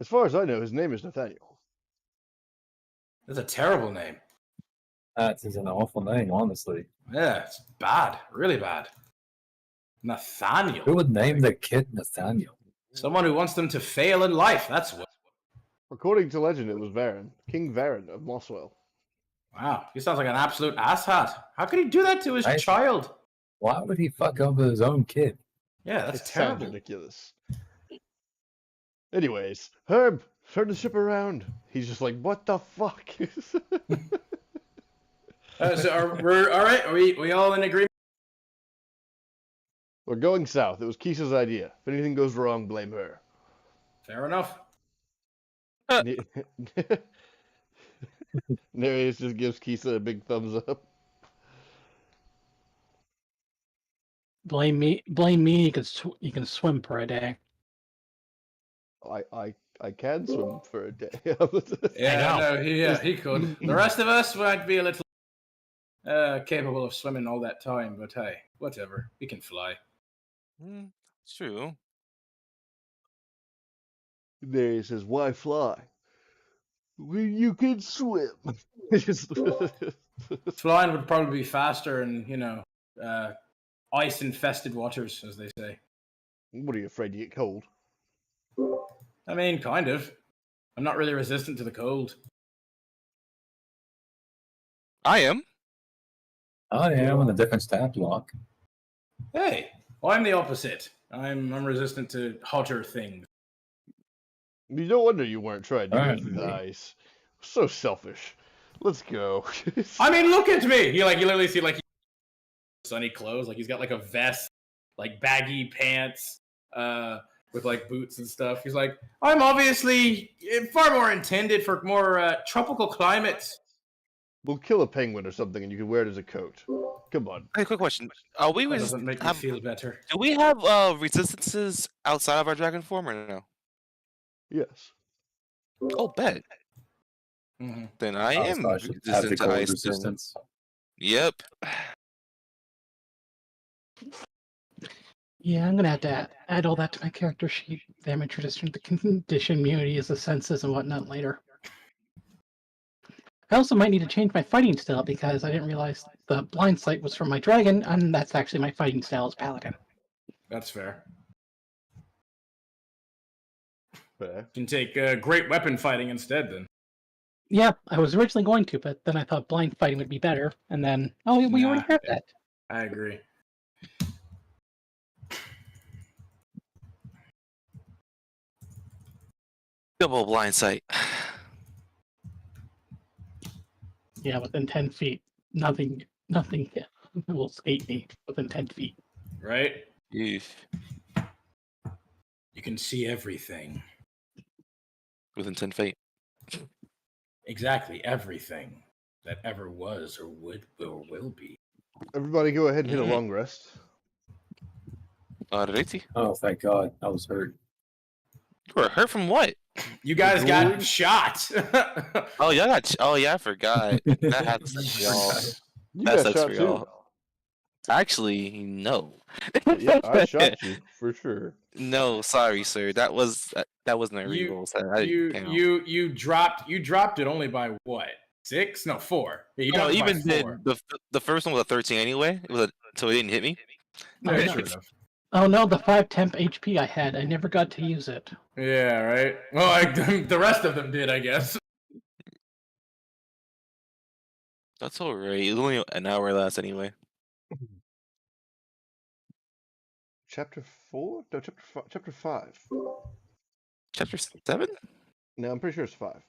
As far as I know, his name is Nathaniel. That's a terrible name. That is an awful name, honestly. Yeah, it's bad. Really bad. Nathaniel. Who would name the kid Nathaniel? Someone who wants them to fail in life. That's what. According to legend, it was Varin, King Varin of Mosswell. Wow. He sounds like an absolute asshat. How could he do that to his I- child? Why would he fuck up his own kid? Yeah, that's It sounds terrible. ridiculous. Anyways, Herb, turn the ship around. He's just like, what the fuck? We're all right. Are we all in agreement? We're going south. It was Kisa's idea. If anything goes wrong, blame her. Fair enough. Nereus just gives Kisa a big thumbs up. Blame me. You can swim for a day. I can swim for a day. Yeah, no, he could. The rest of us might be a little. capable of swimming all that time, but hey, whatever. We can fly. It's true. There he says, "Why fly? When you can swim." Flying would probably be faster in, ice-infested waters, as they say. What are you afraid to get cold? I mean, kind of. I'm not really resistant to the cold. I am. I am with a different stat block. Hey, well, I'm the opposite. I'm resistant to hotter things. No wonder you weren't trying to go through the Alright. ice. So selfish. Let's go. I mean, look at me. You literally see sunny clothes. Like he's got like a vest, like baggy pants, with like boots and stuff. He's like, I'm obviously far more intended for more tropical climates. We'll kill a penguin or something, and you can wear it as a coat. Come on. Hey, quick question. Are we That doesn't make me feel better. do we have resistances outside of our dragon form or no? Yes. Oh, bet. Mm-hmm. Then I Oh, am so I should have resistant the to cold ice. Then. resistance. Yep. Yeah, I'm gonna have to add all that to my character sheet. Damage resistant to condition immunity is the senses and whatnot later. I also might need to change my fighting style because I didn't realize the blind sight was from my dragon, and that's actually my fighting style as paladin. That's fair. Fair. You can take great weapon fighting instead, then. Yeah, I was originally going to, but then I thought blind fighting would be better, and then we already have that. I agree. Double blind sight. Yeah, within 10 feet, nothing will escape me within 10 feet. Right? Eesh. You can see everything. Within 10 feet. Exactly everything that ever was or would or will be. Everybody go ahead and hit a long rest. Alrighty. Oh, thank God. I was hurt. You were hurt from what? You guys got shot. Oh, yeah, I forgot. That happens to y'all. You That got sucks shot for too. y'all. Actually, no. Yeah, I shot you for sure. No, sorry, sir. That wasn't a reroll. So you dropped it only by what? 6? No, 4. Yeah, you dropped it by even did 4. the first one was a 13 anyway. So it didn't hit me. No, Oh, you no. should have. Oh no, the 5 temp HP I had, I never got to use it. Yeah, right. Well, the rest of them did, I guess. That's alright. It was only an hour last anyway. Chapter 4? No, chapter 5. Chapter 7? No, I'm pretty sure it's 5.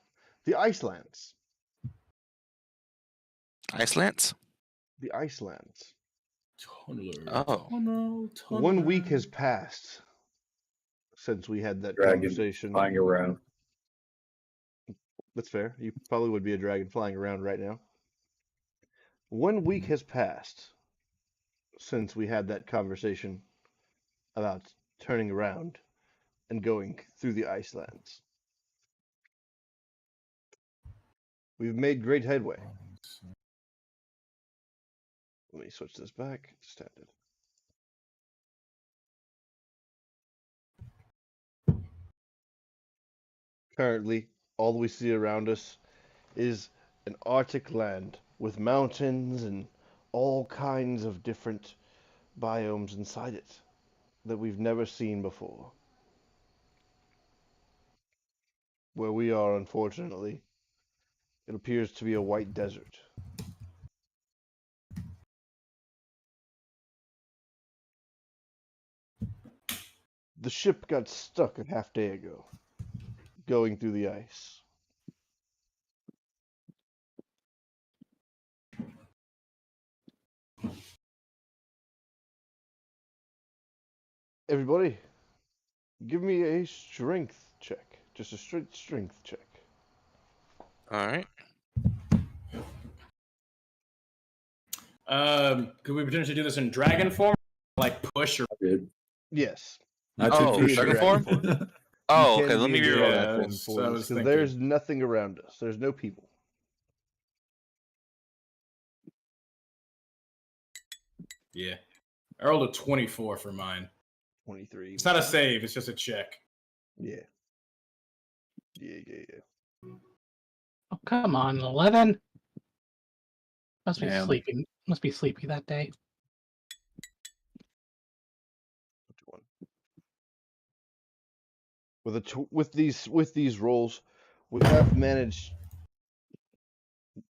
The Icelands. Icelands? The Icelands. Oh. 1 week has passed since we had that Dragon conversation. flying around. That's fair. You probably would be a dragon flying around right now. 1 week has passed since we had that conversation about turning around and going through the Icelands. We've made great headway. Let me switch this back to standard. Currently, all we see around us is an Arctic land with mountains and all kinds of different biomes inside it that we've never seen before. Where we are, unfortunately, it appears to be a white desert. The ship got stuck a half day ago, going through the ice. Everybody, give me a strength check. Just a straight strength check. Alright. Could we potentially do this in dragon form? Like push or Good. Yes. Not Oh, too dragon dragon form? Oh, You okay. can Let me be in reroll dragon that. Yeah, form that's for what I this, was 'cause thinking. there's nothing around us. There's no people. Yeah. I rolled a 24 for mine. 23. It's not a save, it's just a check. Yeah. Yeah. Oh, come on, 11. Must be Damn. sleeping. Must be sleepy that day. 21. With these rolls, we have managed.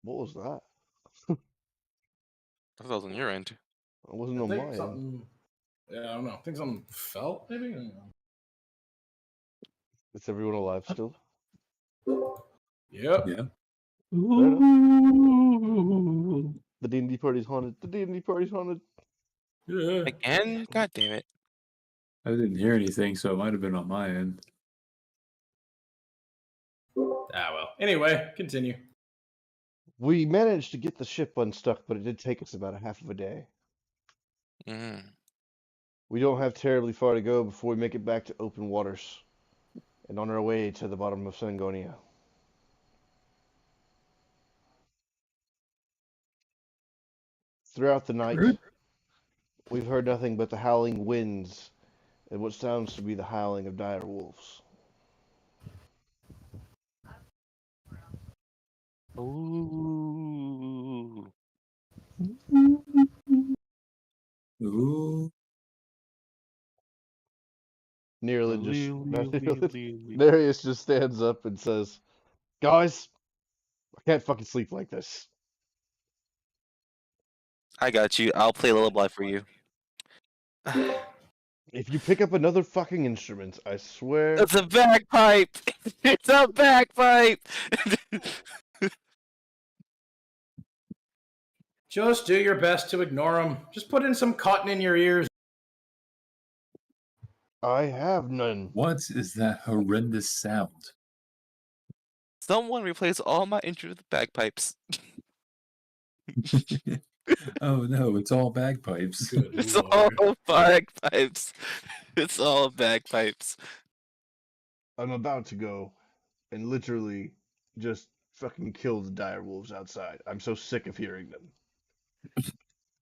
What was that? I thought that was on your end. It wasn't I on think my end. something. Yeah, I don't know. I think something felt, maybe? I don't know. Is everyone alive still? Yep. Yeah. Ooh. The D&D party's haunted. The D&D party's haunted. Yeah. Again? God damn it. I didn't hear anything, so it might have been on my end. Ah, well. Anyway, continue. We managed to get the ship unstuck, but it did take us about a half of a day. Mm. We don't have terribly far to go before we make it back to open waters and on our way to the bottom of Sangonia. Throughout the night, Rude. we've heard nothing but the howling winds and what sounds to be the howling of dire wolves. Ooh. Ooh. Nereus just stands up and says, "Guys, I can't fucking sleep like this." I got you. I'll play Lullaby for you. If you pick up another fucking instrument, I swear. It's a bagpipe! It's a bagpipe! Just do your best to ignore them. Just put in some cotton in your ears. I have none. What is that horrendous sound? Someone replace all my instruments with bagpipes. Oh no, it's all bagpipes. Good It's lord. all bagpipes. It's all bagpipes. I'm about to go and literally just fucking kill the dire wolves outside. I'm so sick of hearing them.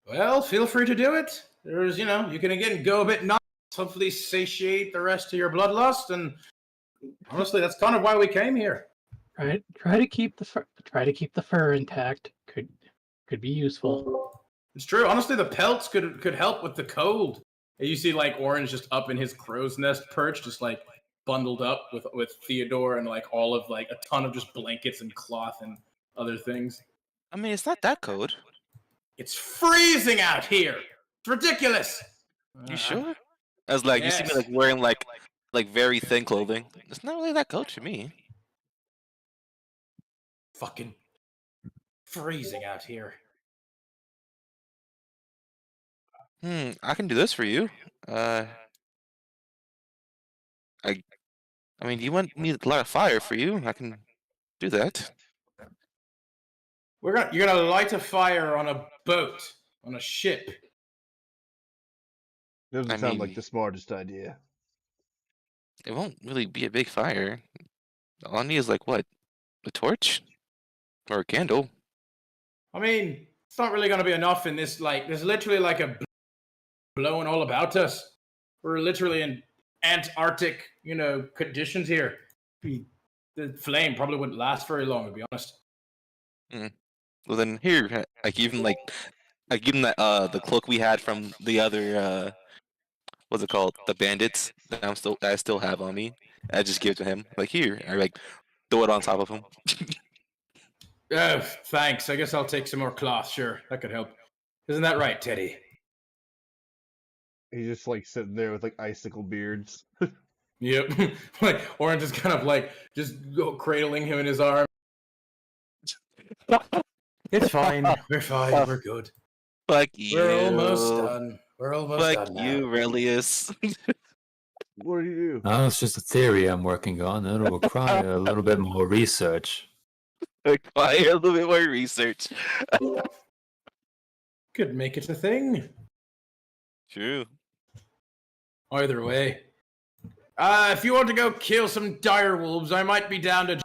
Well, feel free to do it. There's, you can again go a bit nuts, hopefully satiate the rest of your bloodlust, and honestly, that's kind of why we came here. Right. Try to keep the fur intact. Could be useful. It's true. Honestly, the pelts could help with the cold. And you see, like, Orange just up in his crow's nest perch, just like bundled up with Theodore and like all of like a ton of just blankets and cloth and other things. I mean, it's not that cold. It's freezing out here. It's ridiculous. You sure? I was like, you see me like wearing like very thin clothing. It's not really that cold to me. Fucking freezing out here. I can do this for you. I mean, you want me to light a fire for you? I can do that. You're gonna light a fire on a boat, on a ship. Doesn't I sound like mean- the smartest idea. It won't really be a big fire. All I need is like what? A torch? Or a candle? I mean, it's not really gonna be enough in this. Like, there's literally like a blowing all about us. We're literally in Antarctic, conditions here. The flame probably wouldn't last very long, to be honest. Well then here, I give him that the cloak we had from the other what's it called? The bandits that I still have on me. I just give it to him. Like here. I like throw it on top of him. Thanks. I guess I'll take some more cloth. Sure, that could help. Isn't that right, Teddy? He's just like sitting there with like icicle beards. Yep. Like Orange is kind of like just cradling him in his arm. It's fine. We're fine. We're good. Fuck you. We're almost done. We're almost Fuck done now. you, Relius. What do you do? Oh, it's just a theory I'm working on. It'll require a little bit more research. Require a little bit more research. Could make it a thing. True. Either way. If you want to go kill some dire wolves, I might be down to.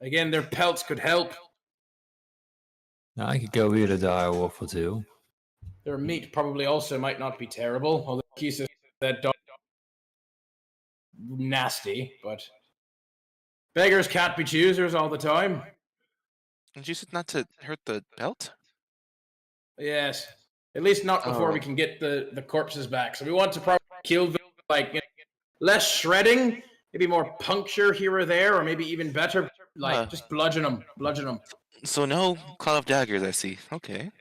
Again, their pelts could help. I could go eat a dire wolf or two. Their meat probably also might not be terrible, although he says that dog nasty, but beggars can't be choosers all the time. And you said not to hurt the belt? Yes. At least not before we Oh. can get the corpses back. So we want to probably kill them, like, you know, less shredding, maybe more puncture here or there, or maybe even better, like just bludgeon them. So no cloud of daggers, I see. Okay.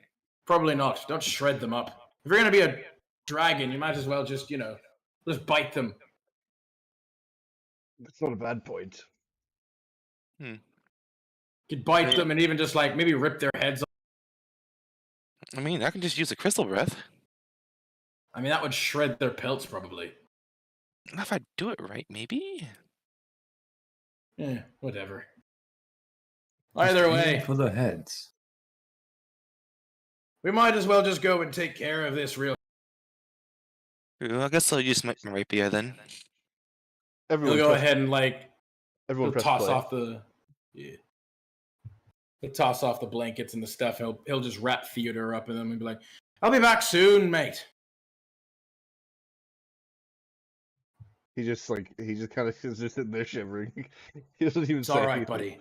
Probably not. Don't shred them up. If you're gonna be a dragon, you might as well just, you know, just bite them. That's not a bad point. You could bite them and even just like maybe rip their heads off. I mean, I can just use a crystal breath. I mean, that would shred their pelts probably. If I do it right, maybe? Whatever. Just Either aim way, for the heads. we might as well just go and take care of this real. I guess I'll use my rapier then. Everyone He'll go press, ahead and like everyone he'll press toss play. off the he'll toss off the blankets and the stuff. He'll just wrap Theodore up in them and be like, "I'll be back soon, mate." He just kind of is just sitting there shivering. He doesn't even It's say all right, anything. buddy.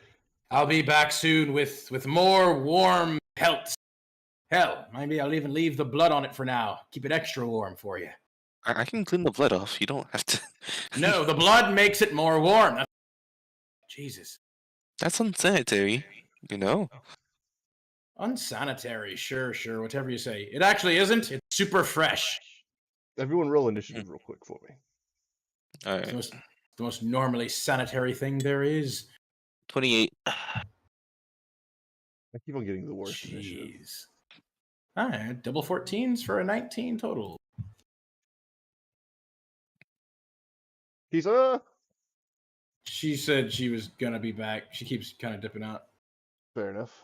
I'll be back soon with more warm pelts. Hell, maybe I'll even leave the blood on it for now. Keep it extra warm for you. I can clean the blood off. You don't have to. No, the blood makes it more warm. Jesus. That's unsanitary. You know? Unsanitary, sure, whatever you say. It actually isn't. It's super fresh. Everyone roll initiative real quick for me. Alright. It's the most normally sanitary thing there is. 28. I keep on getting the worst initiative. Jeez. All right, double 14s for a 19 total. He's She said she was gonna be back. She keeps kind of dipping out. fair enough.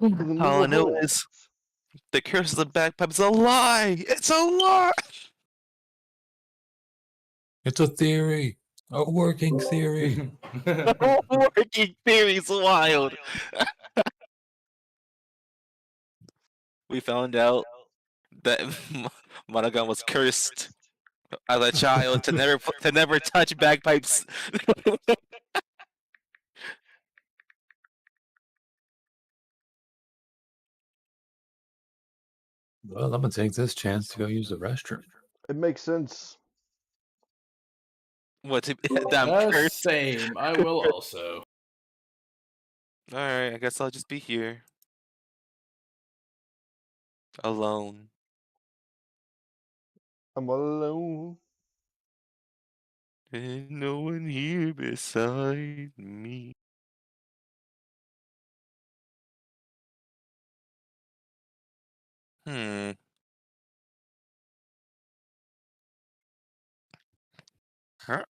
All I know is the curse of the bagpipe is a lie. It's a lie. It's a theory. A working theory. Working theory's wild. We found out that Monaghan was cursed as a child to never touch bagpipes. Well, I'm gonna take this chance to go use the restroom. It makes sense. What? Damn cursed. Same. I will also. All right, I guess I'll just be here alone. I'm alone. And no one here beside me. Hmm. Huh.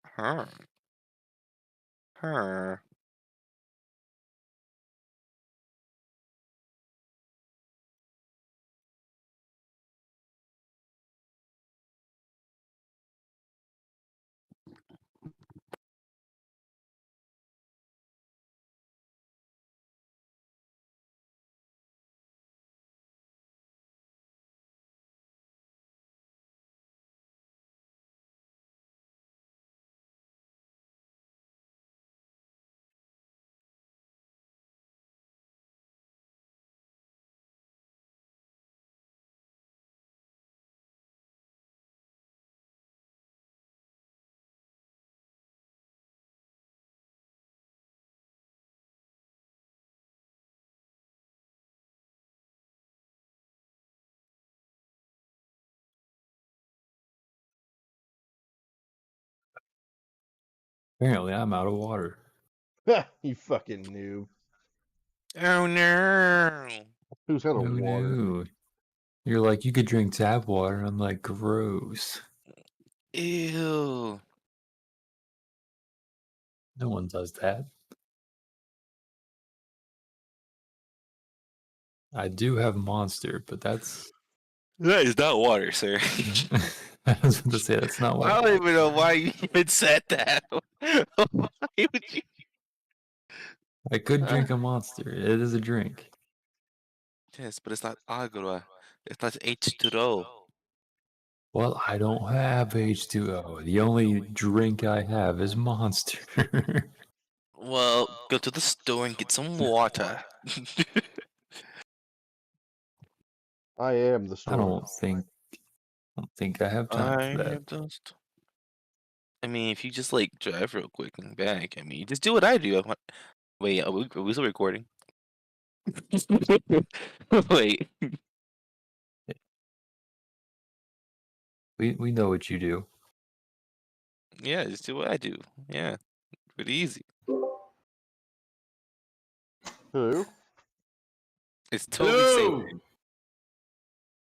Apparently, I'm out of water. You fucking noob. Oh no. Who's out of Oh, water? no. You're like, you could drink tap water. I'm like, gross. Ew. No one does that. I do have Monster, but that's. That is not water, sir. I was going to say that's not I what. don't even know why you even said that. Why would you? I could drink a Monster. It is a drink. Yes, but it's not agua. It's not H2O. Well, I don't have H2O. The only drink I have is Monster. Well, go to the store and get some water. I am the I store. don't think I have time I for that. have just. I mean, if you just like drive real quick and back, I mean, just do what I do. Wait, are we still recording? Wait. We know what you do. Yeah, just do what I do. Yeah, pretty easy. Hello? It's totally safe. Hello.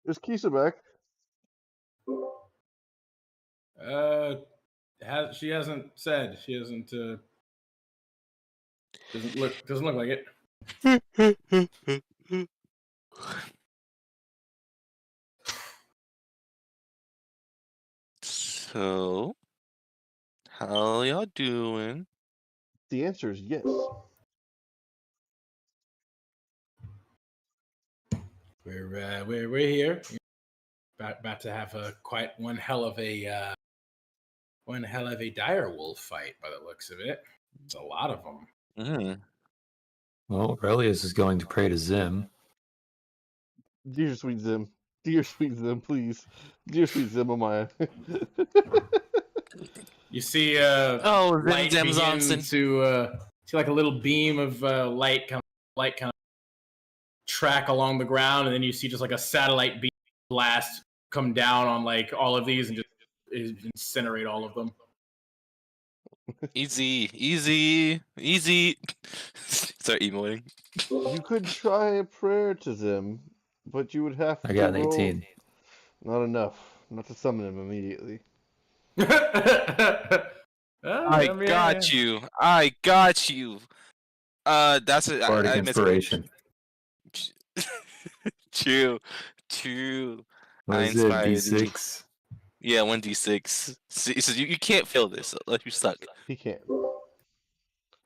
Is Kisa back? She hasn't said. She hasn't. Doesn't look like it. So, how y'all doing? The answer is yes. We're here. About to have one hell of a dire wolf fight by the looks of it. It's a lot of them. Mm. Well, Aurelius is going to pray to Zim. Dear sweet Zim. Dear sweet Zim, please. Dear sweet Zimamaya. You see, Oh, light Zim's on. begin to see like a little beam of light kind of track along the ground, and then you see just like a satellite beam blast come down on like all of these and just incinerate all of them. Easy. Start emoting. You could try a prayer to Zim, but you would have to I got an roll- 18. Not enough. Not to summon him immediately. I got you. That's it. Bardic I inspiration. True. What I is it? inspired you. D6? Yeah, 1d6. So you can't fail this. Like you suck. He can't.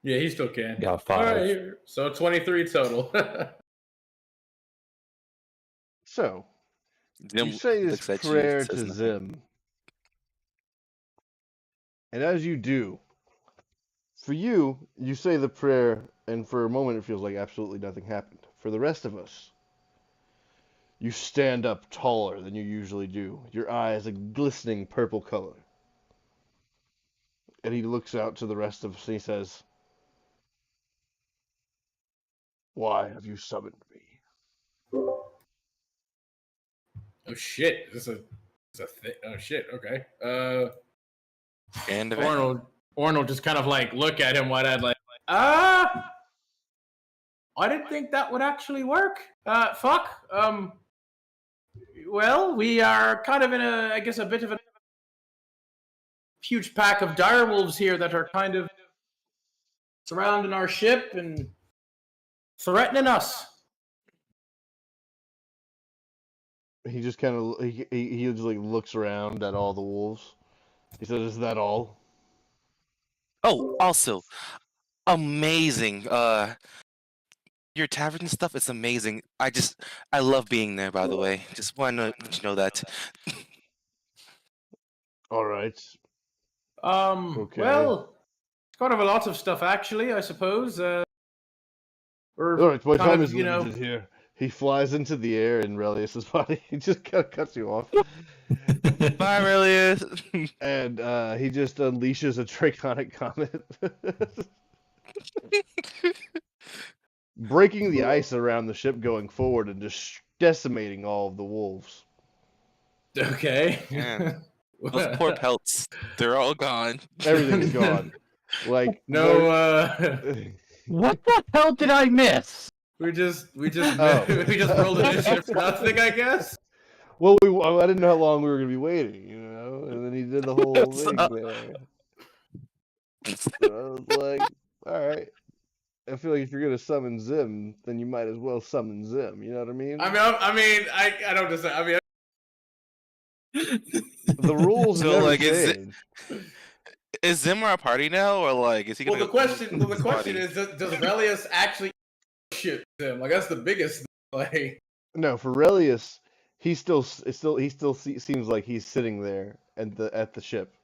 Yeah, he still can. Got All 5. right, so 23 total. So, Zim you say this looks at you, prayer says to nothing. Zim. And as you do, for you, you say the prayer, and for a moment it feels like absolutely nothing happened. For the rest of us, you stand up taller than you usually do, your eyes a glistening purple color. And he looks out to the rest of us and he says, "Why have you summoned me?" Oh shit! Is this a thing? Oh shit! Okay. And Orn will just kind of like look at him wide-eyed, like, I didn't think that would actually work. Fuck. Well, we are kind of in I guess a bit of a huge pack of direwolves here that are kind of surrounding our ship and threatening us. He just kind of he just like looks around at all the wolves. He says, "Is that all?" oh, also, amazing. Your tavern stuff is amazing. I love being there. By the way, just want to let you know that. All right. Okay. Well, it's kind of a lot of stuff actually, I suppose. All right. My kind time of, is you know- limited here. He flies into the air in Relius's body. He just kind of cuts you off. Bye, Aurelius. And he just unleashes a draconic comet, breaking the ice around the ship going forward and just decimating all of the wolves. Okay. Man, those poor pelts. They're all gone. Everything's gone. Like No, What the hell did I miss? we just Oh. we just rolled initiative for nothing, I guess. Well, I didn't know how long we were gonna be waiting, you know, and then he did the whole thing there. So I was like, all right. I feel like if you're gonna summon Zim, then you might as well summon Zim. You know what I mean? I don't just. I mean, The rules So, never like, change. Is Zim our party now, or like, is he well, gonna? the question party? is, does Relius actually shit him? Like, that's the biggest. Like, No, for Relius, he still seems like he's sitting there at the ship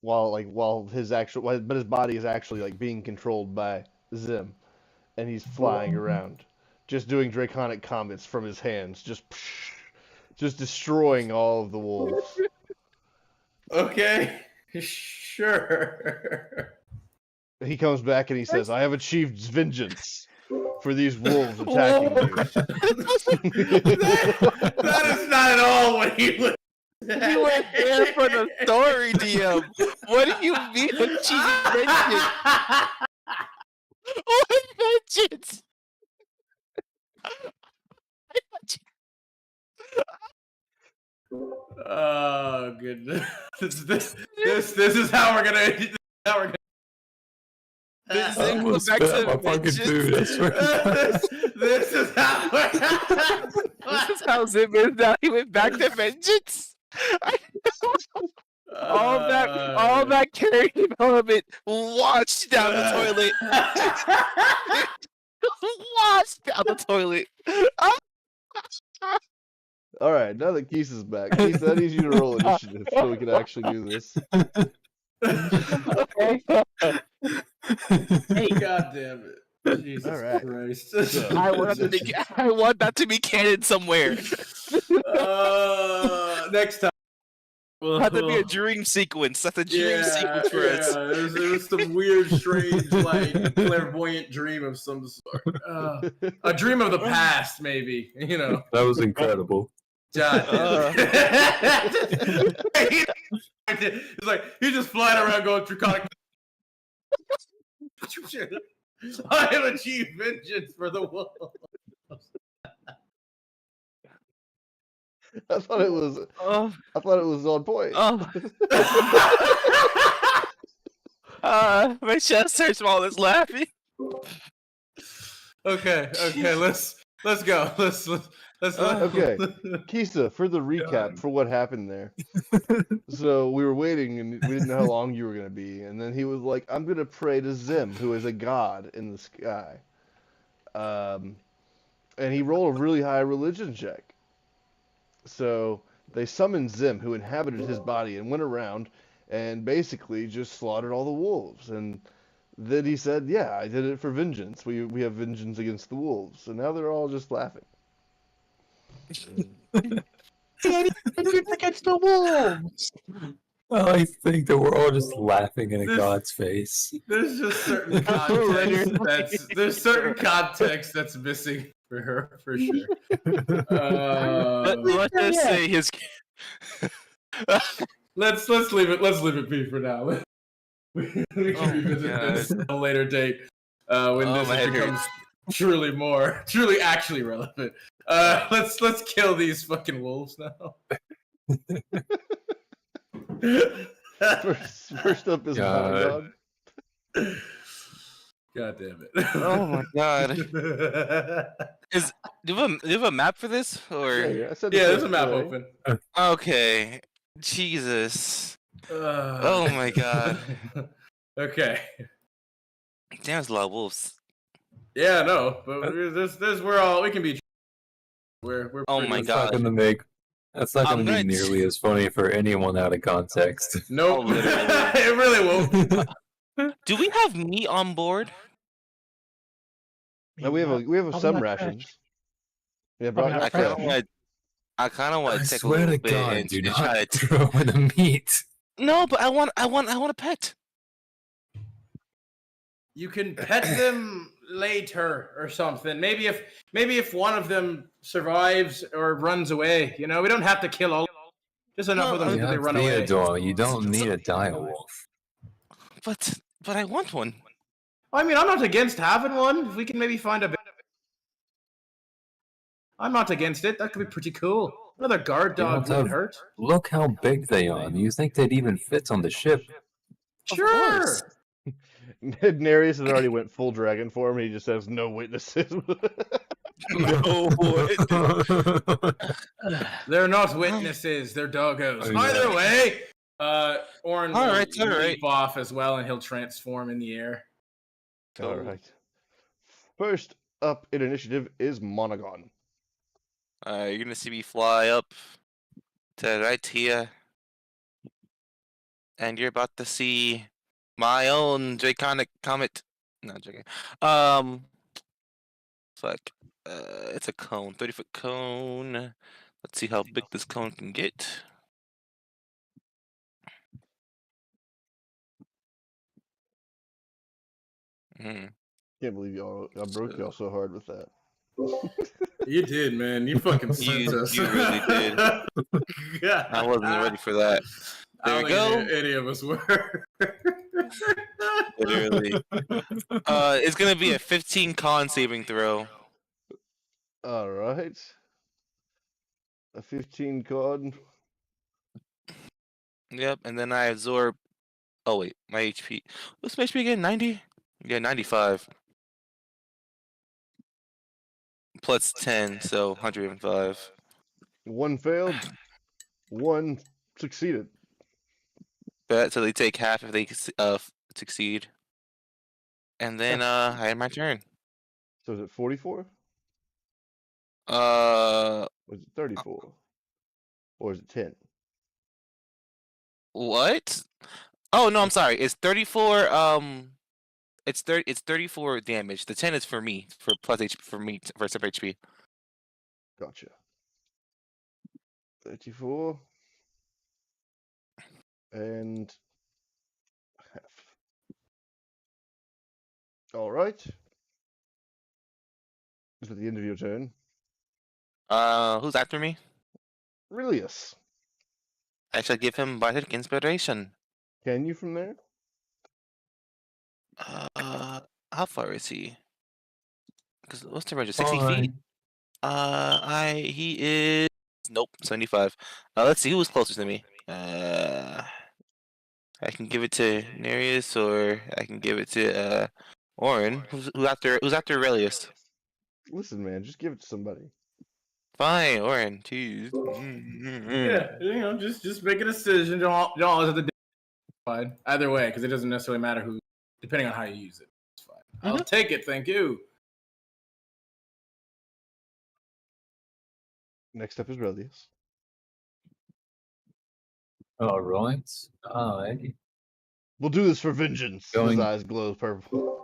while but his body is actually like being controlled by Zim, and he's flying around, just doing draconic comets from his hands, just destroying all of the wolves. Okay, sure. He comes back and he says, "I have achieved vengeance for these wolves attacking you." That is not at all what he was. You were there for the story, DM. What do you mean achieving vengeance? What vengeance? Oh goodness! This is how we're gonna. This I almost spit out my fucking food. I swear. This is how. This is how Zim is now. He went back to vengeance. All that character development washed down the toilet. Washed down the toilet. All right, now that Keith is back, Keith, I need you to roll initiative so we can actually do this. Okay. Hey, God damn it! Jesus All right. Christ! I want that to be canon somewhere. Next time. Have to be a dream sequence. That's a dream sequence for us. It was some weird, strange, like clairvoyant dream of some sort. A dream of the past, maybe. You know. That was incredible. God. It's like he's just flying around going draconic. I have achieved vengeance for the wolves. I thought it was on point. My chest hurts from all this laughing. Okay, let's go. Let's Okay, Kisa, for the recap for what happened there. So we were waiting, and we didn't know how long you were going to be, and then he was like, "I'm going to pray to Zim, who is a god in the sky." And he rolled a really high religion check. So they summoned Zim, who inhabited his body, and went around and basically just slaughtered all the wolves. And then he said, "Yeah, I did it for vengeance. We have vengeance against the wolves." So now they're all just laughing. against the wolves. I think that we're all just laughing in a god's face. There's just certain context that's missing for her, for sure. Let's just say his. Let's leave it be for now. We can revisit this at a later date when this becomes truly actually relevant. Let's kill these fucking wolves now. First up is God. God damn it! Oh my god! Do you have a map for this or? I said there's a map open. Okay, Jesus. Oh my god! Okay. Damn, there's a lot of wolves. Yeah, no, but we can be. We're Oh my That's god! not gonna be nearly as funny for anyone out of context. Nope. It really won't. Do we have meat on board? No, we have some rations. Yeah, brought I kind of want I to take a swear little to bit God, and do try not to. throw in the meat. No, but I want a pet. You can pet them later or something. Maybe if one of them survives or runs away, we don't have to kill all. Just enough of them that they run away. Theodore, you don't need a dire wolf. But I want one. I mean, I'm not against having one. If we can maybe find a. I'm not against it. That could be pretty cool. Another guard dog wouldn't hurt. Look how big they are. Do you think they'd even fit on the ship? Sure. Nereus has already went full dragon form. He just has no witnesses. No. They're not witnesses. They're doggos. Oh, yeah. Either way, Orin will Alright. leap off as well, and he'll transform in the air. All right. First up in initiative is Monogon. You're gonna see me fly up to right here, and you're about to see my own draconic comet. Not joking. Fuck. It's a cone, 30-foot cone. Let's see how big this cone can get. Hmm. Can't believe I broke y'all so hard with that. You did, man. You fucking sent You us. really did. I wasn't ready for that. There I we don't go. think any of us were. Literally. It's gonna be a 15 con saving throw. All right. A 15 card. Yep, and then I absorb. Oh wait, my HP. What's my HP again? 90? Yeah, 95. Plus 10, so 105. One failed. One succeeded. But so they take half if they succeed. And then I had my turn. So is it 44? Uh, Or is it 34? Or is it 10? what? Oh no, I'm sorry. It's 34. It's 30. It's 34 damage. The 10 is for me, for plus HP for me for separate HP. Gotcha. 34. And half. All right. Is at the end of your turn. Who's after me? Aurelius. I shall give him bardic inspiration. Can you from there? How far is he? Because what's the range? 60 feet. He is nope, 75. Let's see who was closest to me. I can give it to Nereus, or I can give it to Orin. Who's after Aurelius? Listen, man, just give it to somebody. Fine, Orin. Choose. Yeah, just make a decision. Don't always have to do fine. Either way, because it doesn't necessarily matter who, depending on how you use it. It's fine. I'll take it, thank you. Next up is Aurelius. All right. Alrighty. We'll do this for vengeance. His Going- eyes glow purple.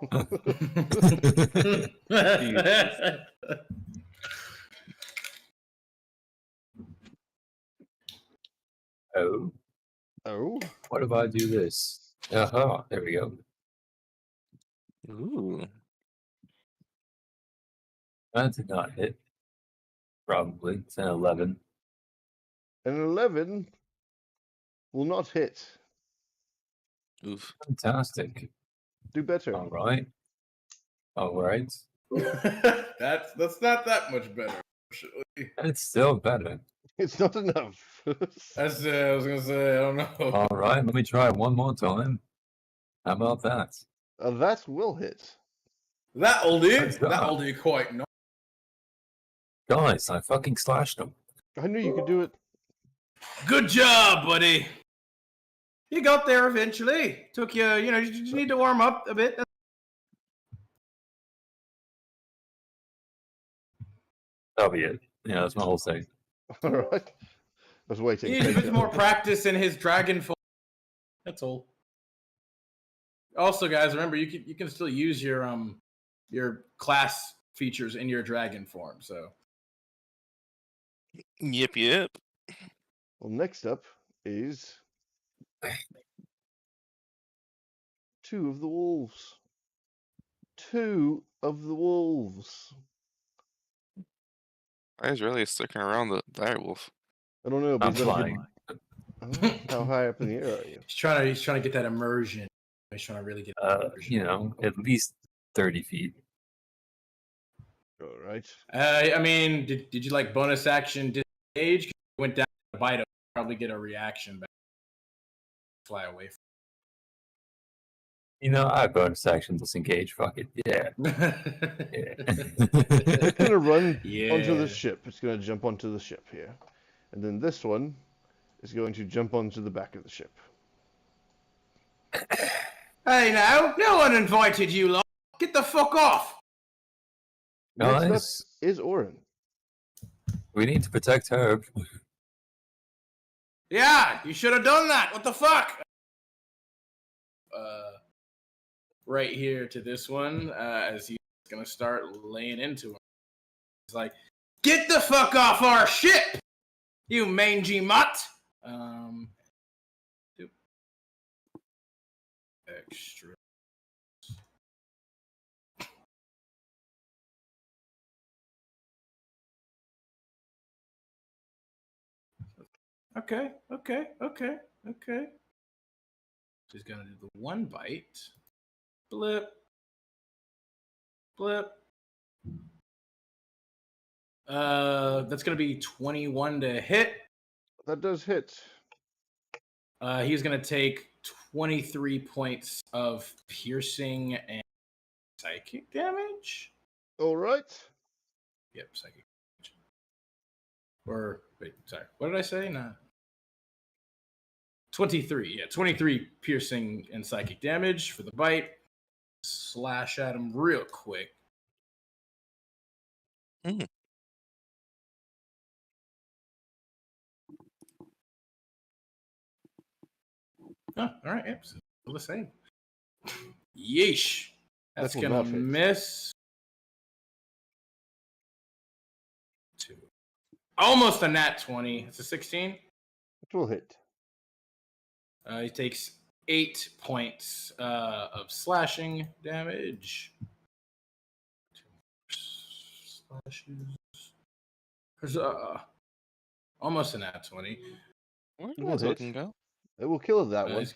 Oh, Oh, what if I do this? Aha, there we go. Ooh. That did not hit. Probably. It's an 11. an 11 will not hit. Oof. Fantastic. Do better. All right. All right. That's not that much better. Actually. It's still better. It's not enough. That's I was gonna say. I don't know. All right, let me try it one more time. How about that? That will hit. That'll Let's do. go. That'll do quite nice. Guys, I fucking slashed him. I knew you could do it. Good job, buddy. You got there eventually. Took you, you just need to warm up a bit. That'll be it. Yeah, that's my whole thing. All right. I was waiting. He needs a bit more practice in his dragon form. That's all. Also, guys, remember you can still use your class features in your dragon form. So Yep. Well, next up is 2 of the wolves. 2 of the wolves. Why is really sticking around the direwolf? I don't know, but I'm he's gonna flying. How high up in the air are you? he's trying to get that immersion. He's trying to really get. Immersion. At least 30 feet. All right. I mean, did you like bonus action disengage? Went down to bite him, probably get a reaction back. Fly away I bonus action disengage. Fuck it. Yeah. It's gonna run Yeah. onto the ship. It's gonna jump onto the ship here. And then this one is going to jump onto the back of the ship. Hey now, no one invited you lot. Get the fuck off. Next up Nice. is Orin. We need to protect Herb. Yeah, you should have done that. What the fuck? Right here to this one, as he's gonna start laying into him. He's like, "Get the fuck off our ship, you mangy mutt!" Extra. Okay. She's gonna do the one bite. Blip. That's gonna be 21 to hit. That does hit. He's gonna take 23 points of piercing and psychic damage. All right. Yep, psychic damage. Or wait, sorry, what did I say? No. 23. Yeah, 23 piercing and psychic damage for the bite. Slash at him real quick. Mm. Oh, all right. Yep, still the same. Yeesh. That's That will gonna not hit. miss. Two. Almost a nat 20. It's a 16. It will hit. He takes 8 points of slashing damage. 2 more slashes. There's almost a nat 20. Where It did will my hit. token go? It will kill that one.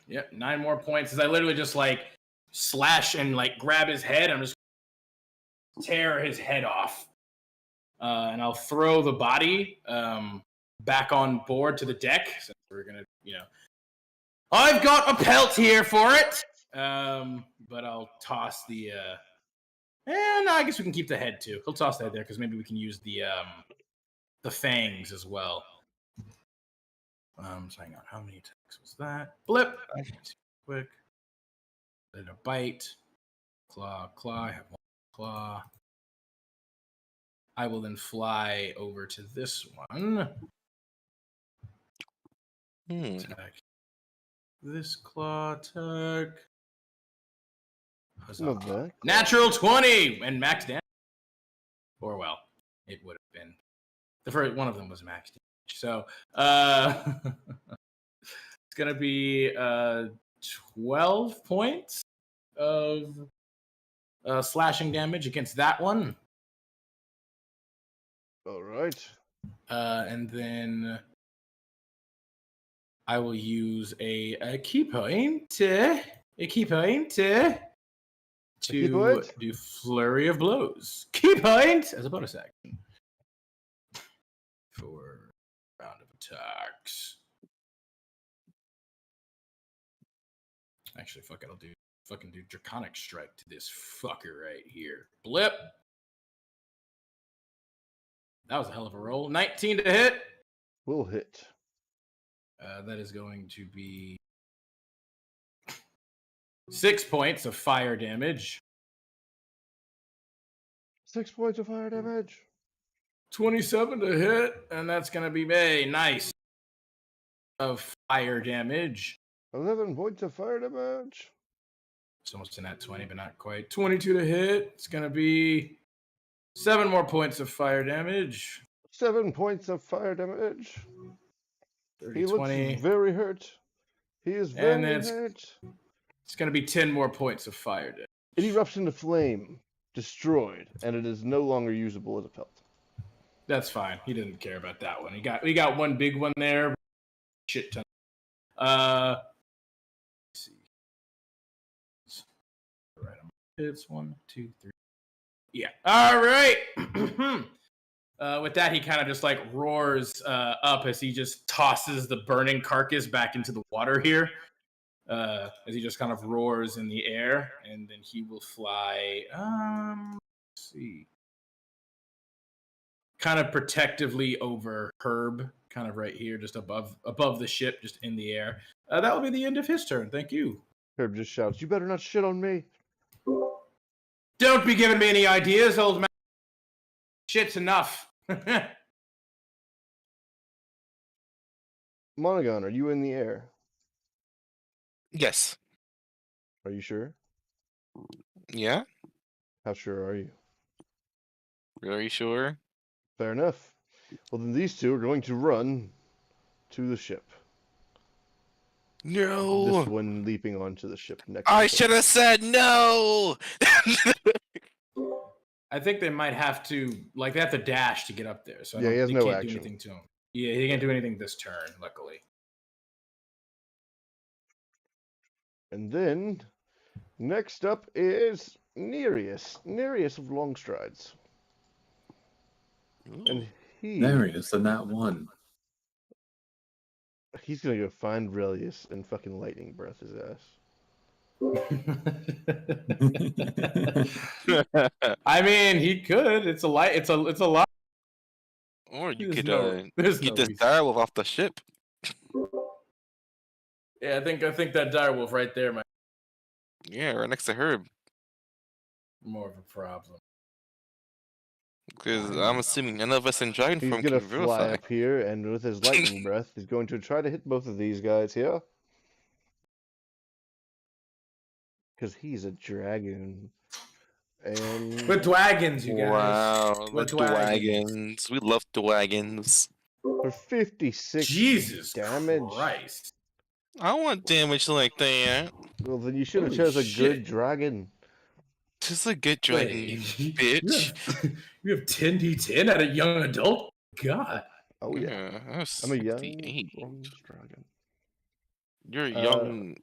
Yep, 9 more points. As I literally just like slash and like grab his head. I'm just tear his head off. And I'll throw the body back on board to the deck. So we're gonna, I've got a pelt here for it. But I'll toss the. No, I guess we can keep the head too. He'll toss that there because maybe we can use the fangs as well. So hang on, how many attacks was that? Blip. Quick. Then a bite. Claw. I have one claw. I will then fly over to this one. Attack. This claw attack. Some of that. Natural 20 and max damage. Or well, it would have been. The first one of them was max damage. So it's gonna be 12 points of slashing damage against that one. All right. And then I will use a key point. To do flurry of blows. Key point as a bonus action for round of attacks. Actually, fuck it, I'll do draconic strike to this fucker right here. Blip. That was a hell of a roll. 19 to hit. Will hit. That is going to be 6 points of fire damage. 6 points of fire damage. 27 to hit, and that's going to be a nice of fire damage. 11 points of fire damage. It's almost in that 20, but not quite. 22 to hit. It's going to be 7 more points of fire damage. 7 points of fire damage. 30, He 20. looks very hurt. He is very hurt. It's going to be 10 more points of fire damage. It erupts into flame, destroyed, and it is no longer usable as a pelt. That's fine. He didn't care about that one. We got one big one there. Shit ton. Let's see. Right. It's 1, 2, 3. Yeah. All right. With that, he kind of just like roars up as he just tosses the burning carcass back into the water here. As he just kind of roars in the air, and then he will fly. Let's see. Kind of protectively over Herb, kind of right here, just above the ship, just in the air. That will be the end of his turn. Thank you. Herb just shouts, "You better not shit on me." Don't be giving me any ideas, old man. Shit's enough. Monogon, are you in the air? Yes. Are you sure? Yeah. How sure are you? Very sure. Fair enough. Well, then these two are going to run to the ship. This No. one leaping onto the ship next I to should him. have said no. I think they might have to, like, they have to dash to get up there. So Yeah, he has they no can't action. do anything to him. Yeah, he can't do anything this turn, luckily. And then, next up is Nereus. Nereus of Long Strides. And There he is, the nat one. he's gonna go find Relius and fucking lightning breath his ass. I mean, he could. It's a light. It's a lot. Or you There's could there's get no this reason. direwolf off the ship. Yeah, I think that direwolf right there might Yeah, right next to Herb. be more of a problem. Because I'm assuming none of us in Dragon He's form gonna can fly verify. up here, and with his lightning breath, he's going to try to hit both of these guys here. Because he's a dragon. And With dragons, you guys. Wow, the With dragons. dragons. We love dragons. for 56 Jesus damage. Christ. I want damage like that. Well, then you should have Holy chose a good shit. dragon. Just a good dragon, Wait, you bitch. You have 10d10 at a young adult? God. Oh yeah, That's I'm a young 68. bronze dragon. You're a Uh, young,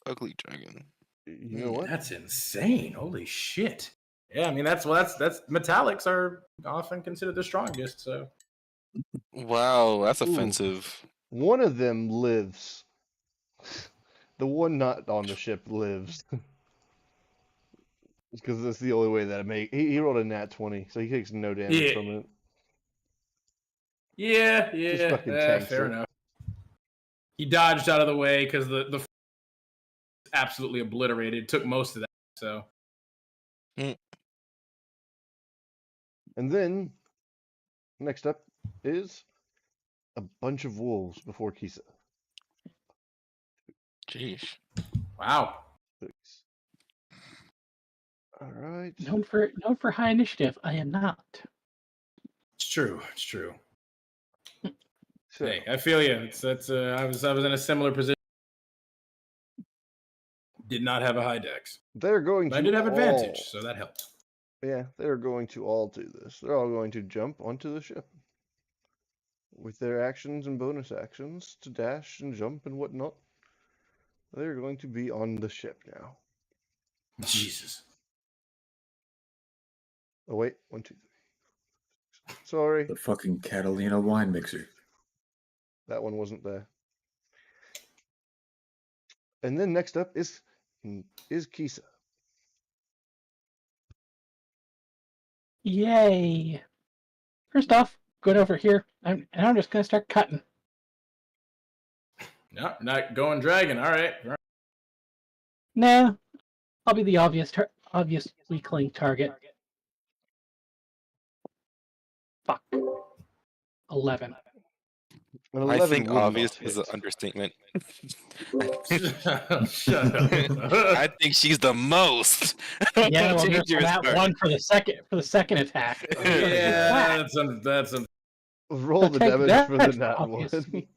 ugly dragon. You know what? That's insane. Holy shit. Yeah, I mean that's metallics are often considered the strongest, so Wow, that's Ooh. offensive. One of them lives. The one not on the ship lives. Because that's the only way that it make. He rolled a nat 20, so he takes no damage Yeah. from it. yeah, fucking tanks fair it. enough. He dodged out of the way because the absolutely obliterated. Took most of that, so And then, next up is a bunch of wolves before Kisa. Jeez. wow. Six. All right. Known for high initiative, I am not. It's true. It's true. So, Hey, I feel you. I was in a similar position. Did not have a high dex. they're going But to I did have all- advantage, so that helped. Yeah, they're going to all do this. They're all going to jump onto the ship. With their actions and bonus actions to dash and jump and whatnot. They're going to be on the ship now. Jesus. Oh, wait. 1, 2, 3. Sorry, The fucking Catalina wine mixer. that one wasn't there. And then next up is Kisa. Yay! First off, good over here. I'm just gonna start cutting. No, not going dragon. All right. Nah, I'll be the obvious weakling target. Fuck. 11. An I 11 think will obvious not is an hit. understatement. Shut up. I think she's the most. Yeah, well, there's dangerous that part. one for the second attack. Yeah, that's Roll So the take damage that, for the nat one. obviously.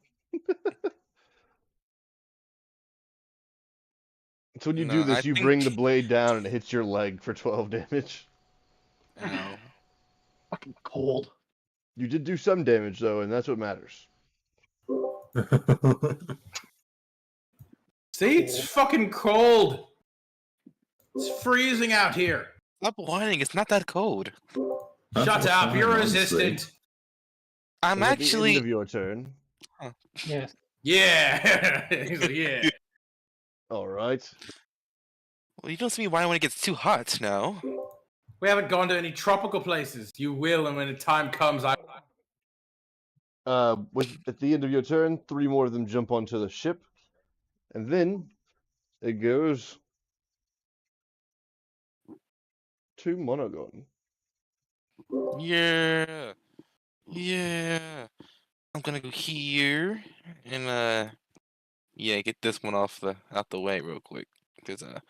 So when you No, do this, I you bring the think- blade down and it hits your leg for 12 damage. Ow. Fucking cold. You did do some damage though, and that's what matters. See, it's fucking cold. It's freezing out here. Stop whining. It's not that cold. Shut up. You're Honestly. resistant. I'm And at the actually. end of your turn. Yes. Yeah. He's like, yeah. All right. Well, you don't see me whining when it gets too hot now. We haven't gone to any tropical places. You will, and when the time comes, I. At the end of your turn, 3 more of them jump onto the ship, and then it goes to Monogon. Yeah. Yeah. I'm gonna go here and yeah, get this one out the way real quick. Cause well,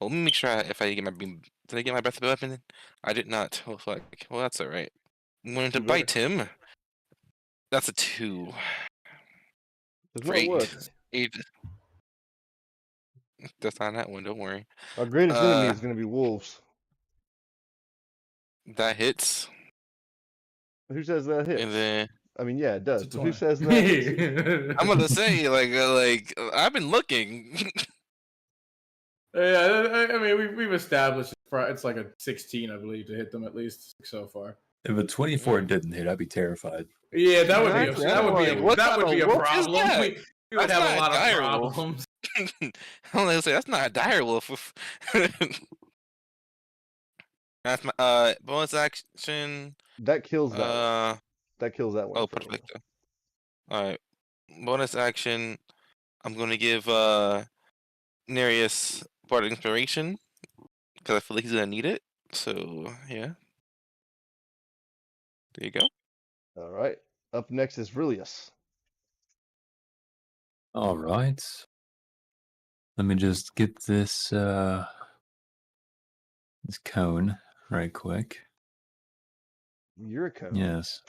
let me make sure if I get my beam. Did I get my breath of weapon? I did not. Oh fuck. Well, that's all right. I'm going to Too bad. bite him. That's a 2. Does For not 8. work. 8. That's not that one. Don't worry. Our greatest enemy Uh, is going to be wolves. that hits, Who says that hits? and then I mean, yeah, it does. It's a But who 20. says that hits? I'm gonna say I've been looking. Yeah, I mean, we've established it's like a 16, I believe, to hit them at least so far. If a 24 didn't hit, I'd be terrified. Yeah, that would Exactly, be I'm like, what that kind would of be a wolf is problem. that? We would That's have not a a lot of dire wolf. problems. I'm gonna say that's not a dire wolf. That's my bonus action. That kills that one. That kills that one. Oh, in front of us. perfecto. All right, bonus action. I'm gonna give Nereus Bardic Inspiration because I feel like he's gonna need it. So yeah, there you go. All right. Up next is Vrillius. All right. Let me just get this this cone right quick. You're a cone. Yes.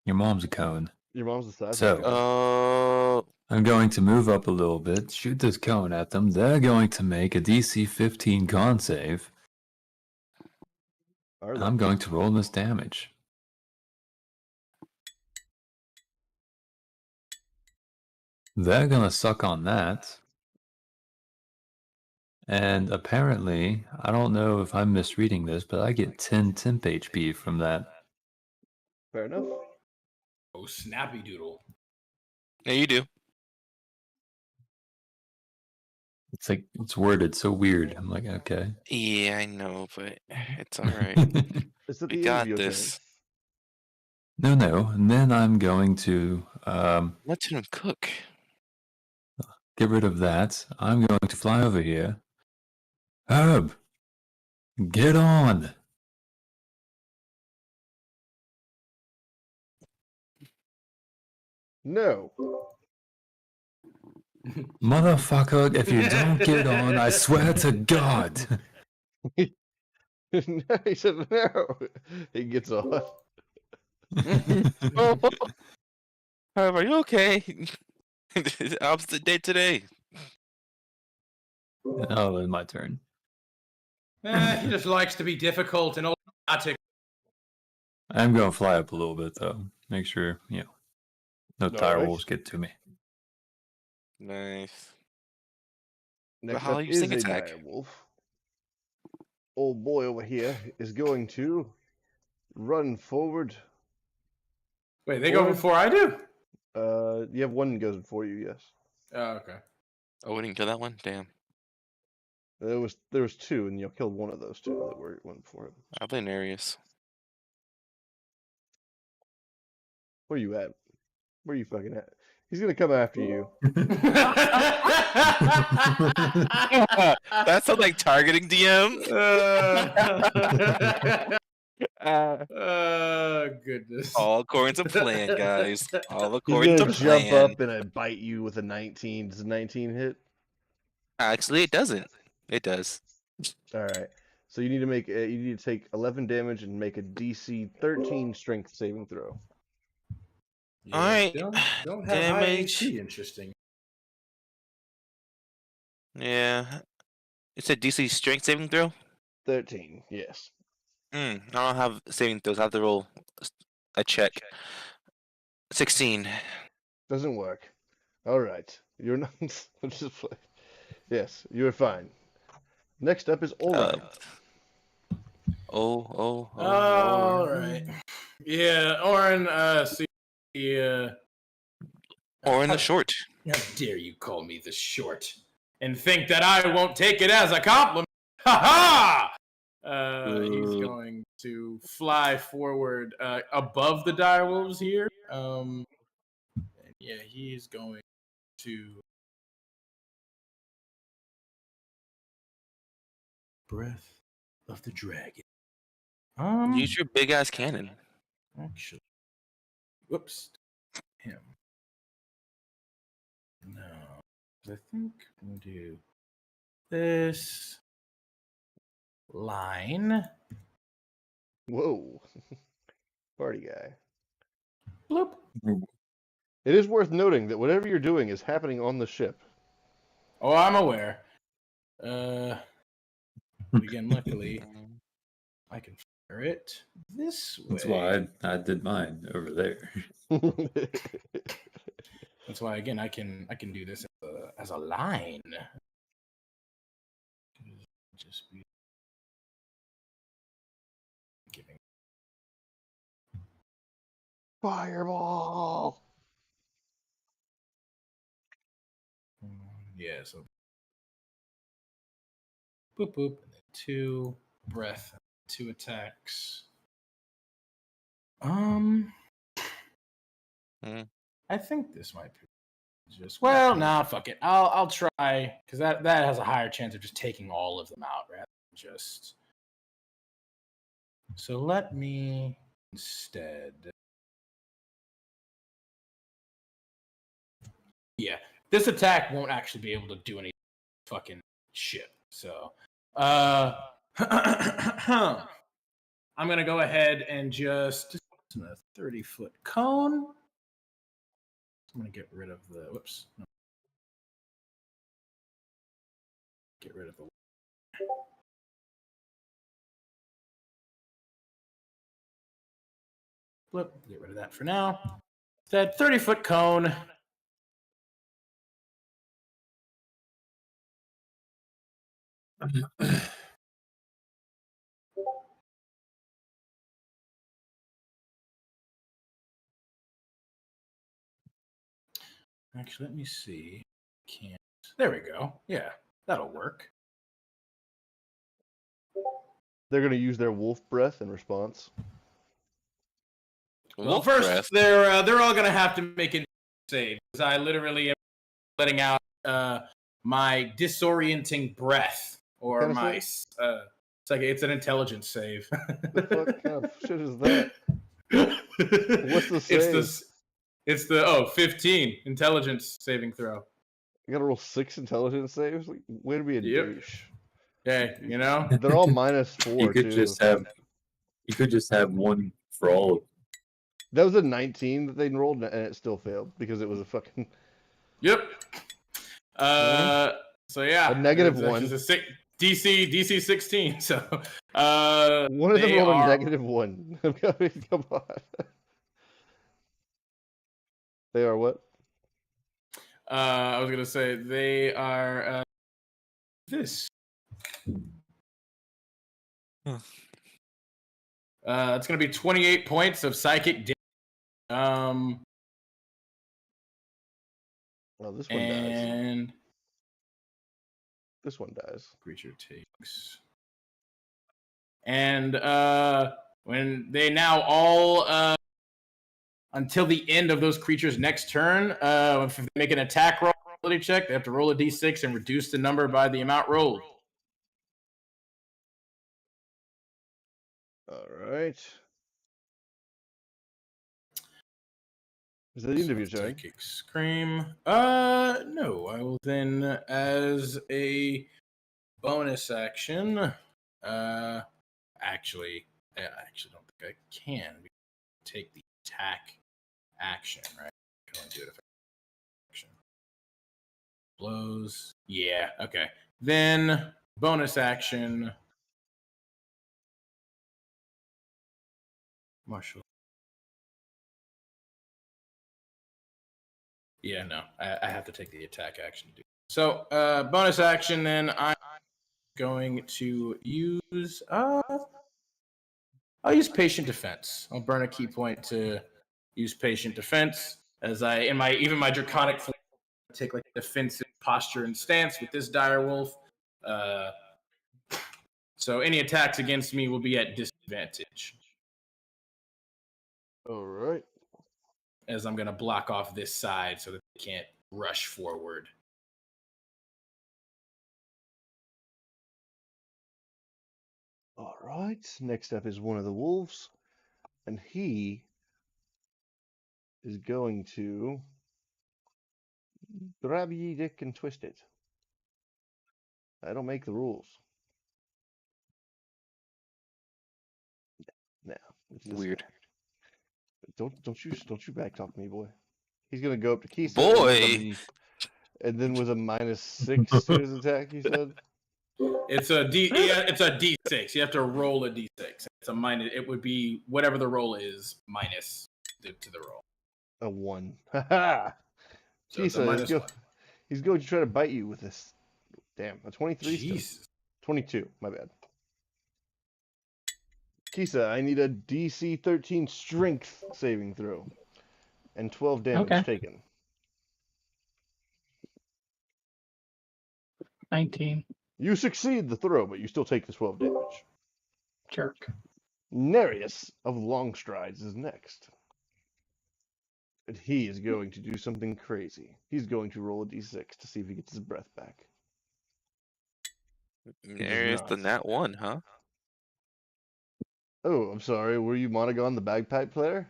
Your mom's a cone. Your mom's the size So- of a cone. Oh, I'm going to move up a little bit, shoot this cone at them. They're going to make a DC 15 con save. Are And they? I'm going to roll this damage. They're going to suck on that. And apparently, I don't know if I'm misreading this, but I get 10 temp HP from that. Fair enough. Oh, snappy doodle. yeah, you do. It's like, it's worded so weird. I'm like, okay. Yeah, I know, but it's all right. It's at We the end of got your this. turn. No. And then I'm going to Let him cook. get rid of that. I'm going to fly over here. Herb, get on. No. Motherfucker, if you don't get on, I swear to God. No, he said no. He gets on. Oh, Herb, are you okay? Opposite day today. Oh, it's my turn. He just likes to be difficult and automatic. I'm going to fly up a little bit, though. Make sure, no dire Alright. wolves get to me. Nice. Next how up you is sing a attack? dire wolf. Old boy over here is going to run forward. Wait, they go Or- before I do? You have one goes before you, yes. Oh, okay. Oh, we didn't kill that one? Damn. There was two, and you killed one of those two that went before him. I blame Nereus. Where you at? Where you fucking at? He's gonna come after you. That sounds like targeting DM. Goodness. All according to plan, guys. All He's according gonna to jump plan. up and bite you with a 19. Does a 19 hit? Actually, it doesn't. It does. All right. So you need to take 11 damage and make a DC 13 Strength saving throw. Yeah, Alright, Don't have damage. high AC, interesting. Yeah. It's a DC strength saving throw? 13, yes. I don't have saving throws. I have to roll a check. 16. Doesn't work. All right. You're not. Let's just play. Yes, you're fine. Next up is Orin. Oh. All right. Yeah, Orin, Or in the short. how dare you call me the short and think that I won't take it as a compliment? Ha ha! He's going to fly forward above the direwolves here. And yeah, he's going to Breath of the Dragon. Use your big ass cannon. Actually, Whoops. Him. No. I think we'll do this line. Whoa. Party guy. Bloop. It is worth noting that whatever you're doing is happening on the ship. Oh, I'm aware. Again, luckily, I can fire it this way. That's why I did mine over there. That's why, again, I can do this as a line. Just be giving. Fireball! Yeah, so boop boop, and then 2 breath, 2 attacks. I think this might be just fuck it. I'll try because that has a higher chance of just taking all of them out rather than just. So let me instead. Yeah, this attack won't actually be able to do any fucking shit. So, I'm gonna go ahead and just a 30-foot cone. I'm gonna get rid of the whoops. No. Get rid of the. Flip. Get rid of that for now. That 30-foot cone. Actually, let me see. Can't. There we go. Yeah, that'll work. They're going to use their wolf breath in response. Well, first, they're all gonna have to make a save because I literally am letting out my disorienting breath or my it's an intelligence save. The fuck kind of shit is that? What's the save? It's the 15 intelligence saving throw. You gotta roll 6 intelligence saves? Like, way to be a douche. Yeah, you know? They're all -4 You could too. just have one for all of them. That was a 19 that they rolled, and it still failed because it was a fucking. Yep. So yeah, a -1. It's a DC 16. So one of them rolled a -1. Come on. They are what? I was gonna say they are this. It's gonna be 28 points of psychic damage. Well, this one dies. This one dies. Creature takes. And when they now all until the end of those creatures' next turn, if they make an attack roll ability check, they have to roll a d6 and reduce the number by the amount rolled. All right. Is that the end of your turn? Psychic Scream. No. I will then, as a bonus action, actually, I actually don't think I can take the attack action, right? I can only do it if I action. Blows. Yeah, okay. Then, bonus action. Marshall. Yeah, no. I have to take the attack action. So, bonus action, then I'm going to use... I'll use Patient Defense. I'll burn a key point to use Patient Defense. As even my Draconic form, take like defensive posture and stance with this dire wolf. So any attacks against me will be at disadvantage. All right. As I'm going to block off this side so that they can't rush forward. All right. Next up is one of the wolves, and he is going to grab ye dick and twist it. I don't make the rules. Now, it's this Weird. guy. Don't you backtalk me, boy. He's gonna go up to Kisa Boy. and then with a -6 to his attack. You said It's a D. Yeah, it's a D6. You have to roll a D6. It's a minus. It would be whatever the roll is minus to the roll. a 1. Ha So it's a Kisa, minus 1. he's going to try to bite you with this. Damn, a 23 still. Jesus. 22. My bad. Kisa, I need a DC 13 Strength saving throw, and 12 damage Okay. taken. 19. You succeed the throw, but you still take the 12 damage. Jerk. Nereus of Long Strides is next. And he is going to do something crazy. He's going to roll a d6 to see if he gets his breath back. There's the not. nat 1, huh? Oh, I'm sorry. Were you Monogon the bagpipe player?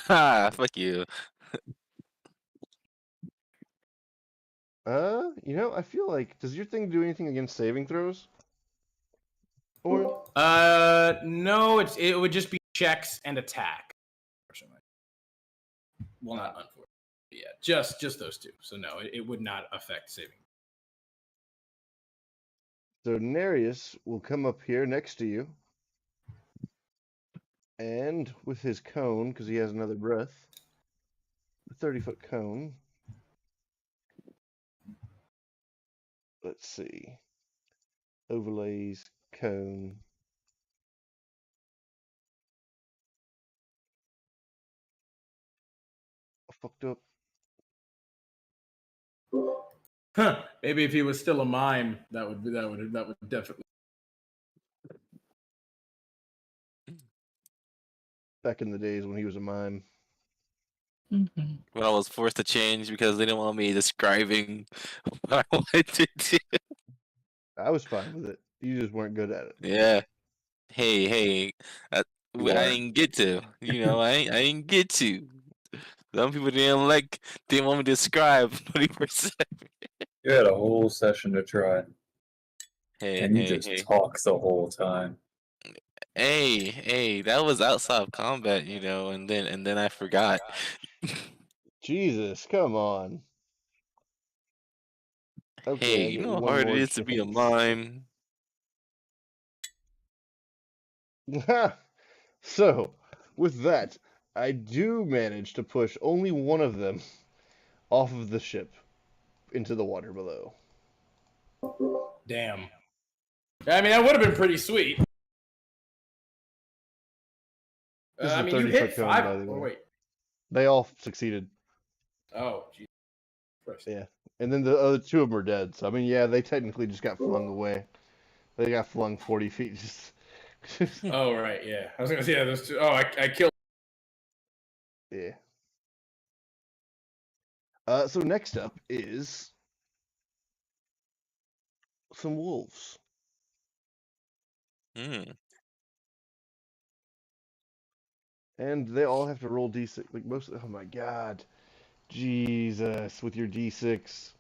Ha, fuck you. I feel like, does your thing do anything against saving throws? Or No. It would just be checks and attack. Unfortunately. Well, not unfortunately. Yeah, just those two. So no, it would not affect saving. so Nereus will come up here next to you. And with his cone, because he has another breath, a 30-foot cone. Let's see. Overlays, cone. I fucked up. Huh. Maybe if he was still a mime, that would definitely. Back in the days when he was a mime. Mhm. When I was forced to change because they didn't want me describing what I wanted to do. I was fine with it. You just weren't good at it. Yeah. Hey, I You are. didn't get to. I didn't get to. Some people didn't want me to describe 20%. You had a whole session to try, Hey, and you hey, just hey. talk the whole time. Hey, that was outside of combat, and then I forgot. Jesus, come on. Okay, Hey, I you get know how one hard it more is to be a chance. mime. So, with that, I do manage to push only one of them off of the ship into the water below. Damn. I mean, that would have been pretty sweet. This is I a mean, you 30-foot hit cone, 5. by the Oh way. wait. They all succeeded. Oh, geez. Christ. Yeah. And then the other two of them are dead. So, I mean, yeah, they technically just got flung away. They got flung 40 feet. Just... Oh right, yeah. I was gonna say yeah, those two. Oh, I killed. Yeah. So next up is some wolves. Hmm. And they all have to roll d6. Like most. Oh my god. Jesus. With your d6.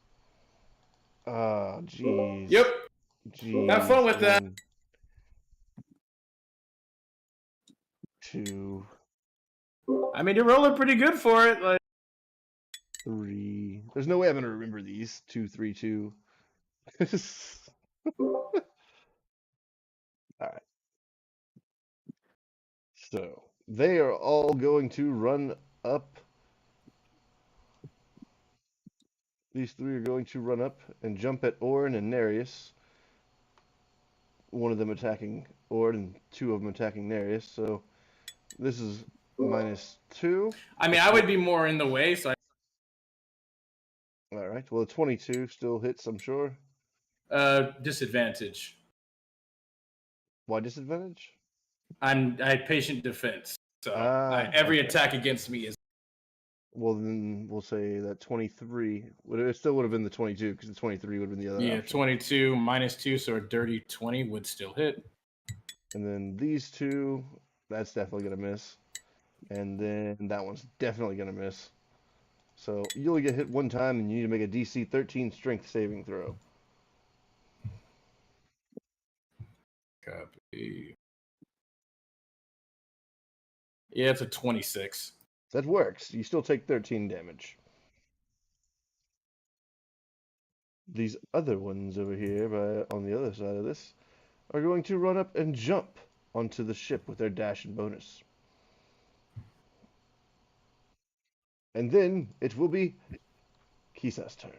Oh, jeez. Yep. Jeez. Have fun with that. 1, 2, I mean, you're rolling pretty good for it. Like. 3. There's no way I'm going to remember these. 2, 3, 2. Alright. So, they are all going to run up. These three are going to run up and jump at Orin and Nereus. One of them attacking Orin and two of them attacking Nereus. So, this is -2. I mean, I would be more in the way, so. Alright, well, a 22 still hits, I'm sure. Disadvantage. Why disadvantage? I had patient defense, so every Okay. attack against me is. Well, then we'll say that 23. It still would have been the 22 because the 23 would have been the other Yeah, option. 22 -2, so a dirty 20 would still hit. And then these two, that's definitely going to miss. And then that one's definitely going to miss. So you only get hit one time, and you need to make a DC 13 strength saving throw. Copy. Yeah, it's a 26. That works. You still take 13 damage. These other ones over here, on the other side of this, are going to run up and jump onto the ship with their dash and bonus. And then it will be Kisa's turn.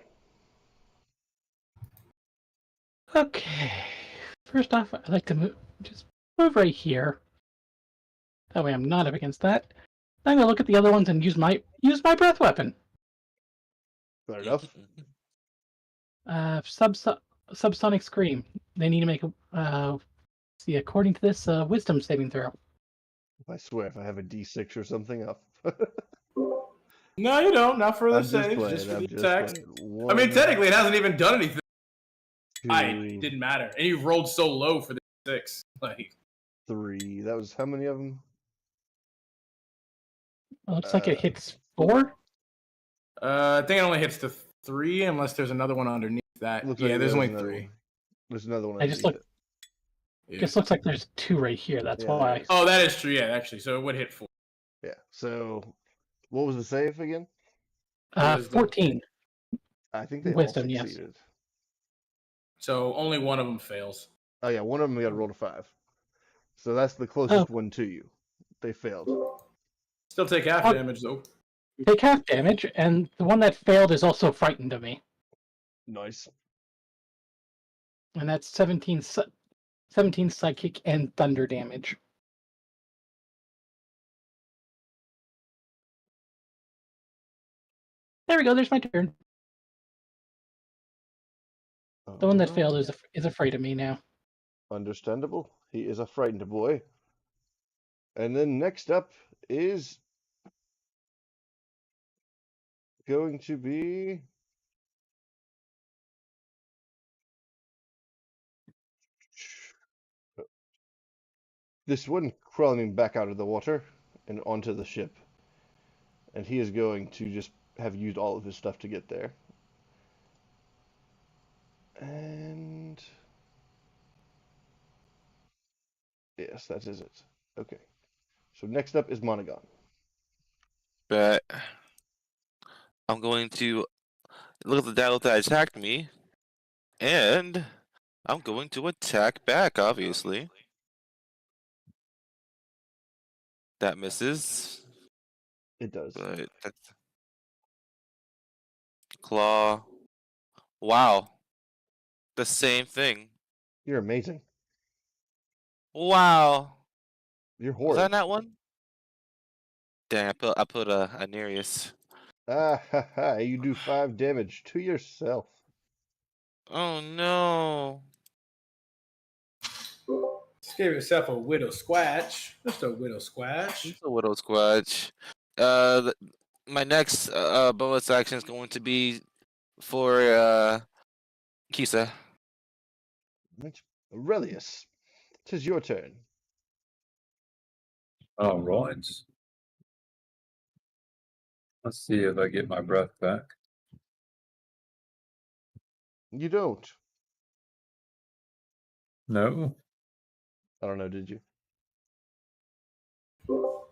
Okay. First off, I'd like to just move right here. That way I'm not up against that. I'm gonna look at the other ones and use my breath weapon. Fair enough. Subsonic scream. They need to make a see, according to this, wisdom saving throw. I swear, if I have a D6 or something, I'll. No, you don't. Not for the I'm just saves, playing. just for I'm the just attacks. playing. I mean, One, technically, it hasn't even done anything. two, It didn't matter. And you rolled so low for the 6. Like, 3. That was how many of them? It looks like it hits 4. I think it only hits the 3 unless there's another one underneath that. Looks Yeah, like there's only another 3. one. There's another one I just underneath look. it. Yeah. Just looks like there's 2 right here. That's Yeah, why. there is. Oh, that is true. Yeah, actually. So it would hit 4. Yeah. So, what was the save again? Wisdom. 14. I think they Wisdom, all yes. succeeded. So only one of them fails. Oh yeah, one of them got rolled a 5. So that's the closest one to you. They failed. Still take half Oh. damage, though. Take half damage, and the one that failed is also frightened of me. Nice. And that's 17 psychic and thunder damage. There we go. There's my turn. The one that failed is afraid of me now. Understandable. He is a frightened boy. And then next up is going to be this one crawling back out of the water and onto the ship. And he is going to just have used all of his stuff to get there. And yes, that is it. Okay. So next up is Monogon. But I'm going to look at the devil that attacked me, and I'm going to attack back, obviously. That misses, It does. but that's claw. Wow. The same thing. You're amazing. Wow. You're Was horrid. that not one? Dang, I put a Nereus. Ah ha ha! You do 5 damage to yourself. Oh no. Just gave yourself a widow squatch. Just a widow squatch. It's a Widow Squatch. My next bonus action is going to be for Kisa. Right. Aurelius, 'tis your turn. All right. Let's see if I get my breath back. You don't. No. I don't know, did you?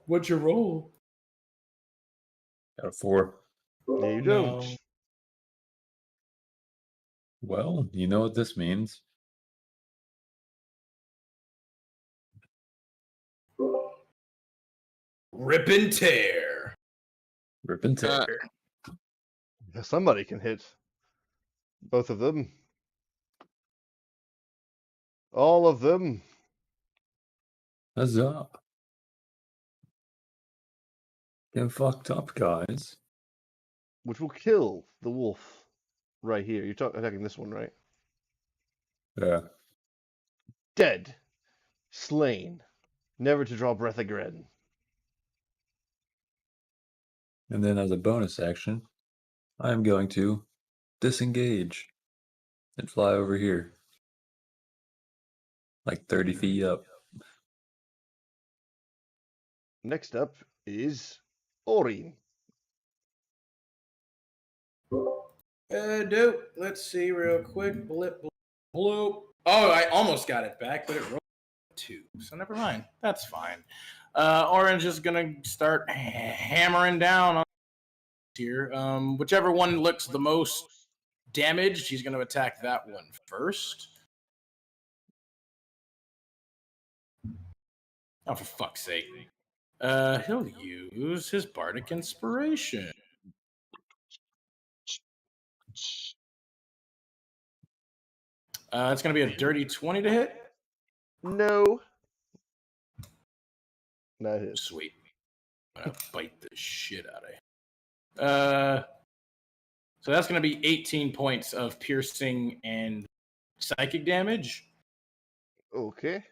What'd you roll? Got a 4. Yeah, you No. don't. Well, you know what this means. Rip and tear. Rip and tear. Yeah, somebody can hit both of them. All of them. Huzzah. Getting fucked up, guys. Which will kill the wolf right here. You're attacking this one, right? Yeah. Dead. Slain. Never to draw breath again. And then as a bonus action, I'm going to disengage and fly over here. Like 30 feet up. Next up is Orin. Dope. Let's see real quick. Blip, blip, bloop. Oh, I almost got it back, but it rolled 2. So never mind. That's fine. Orange is gonna start hammering down on here. Whichever one looks the most damaged, he's gonna attack that one first. Oh, for fuck's sake. He'll use his Bardic Inspiration. It's going to be a dirty 20 to hit. No. Not his. Sweet. I'm going to bite the shit out of you. So that's going to be 18 points of piercing and psychic damage. Okay.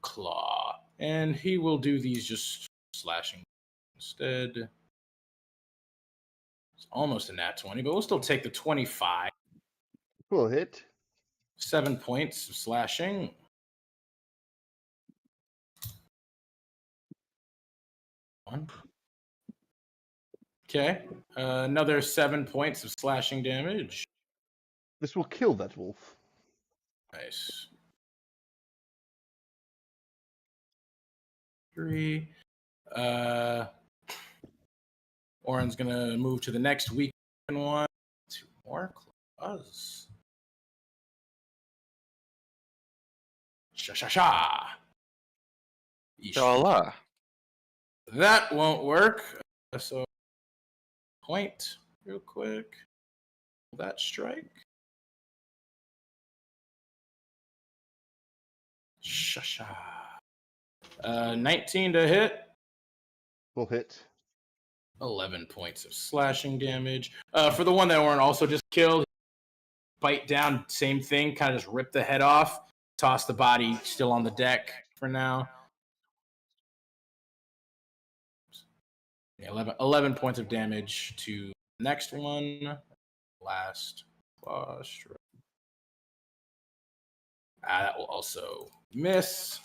Claw. And he will do these just slashing instead. It's almost a nat 20, but we'll still take the 25. Will hit. 7 points of slashing. One. Okay. Another 7 points of slashing damage. This will kill that wolf. Nice. 3. Oren's gonna move to the next weak one. 2 more claws. Sha. Inshallah. That won't work. So point real quick. That strike. Sha. 19 to hit. Will hit. 11 points of slashing damage. For the one that Oren also just killed, bite down, same thing, kind of just rip the head off, toss the body still on the deck for now. Yeah, 11 points of damage to the next one. Last claw strike. That will also miss.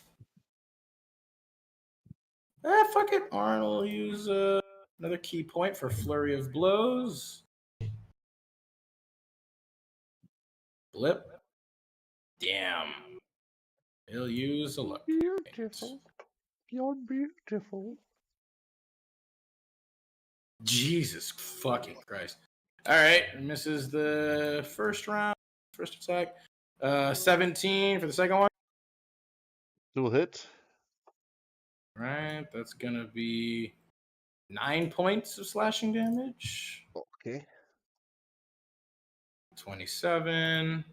Fuck it. Oren will use another key point for Flurry of Blows. Blip. Damn. He'll use a luck. Beautiful. You're beautiful. Jesus fucking Christ. All right. Misses the first round. First attack. 17 for the second one. Will hit. Right. That's going to be 9 points of slashing damage. Okay. 27.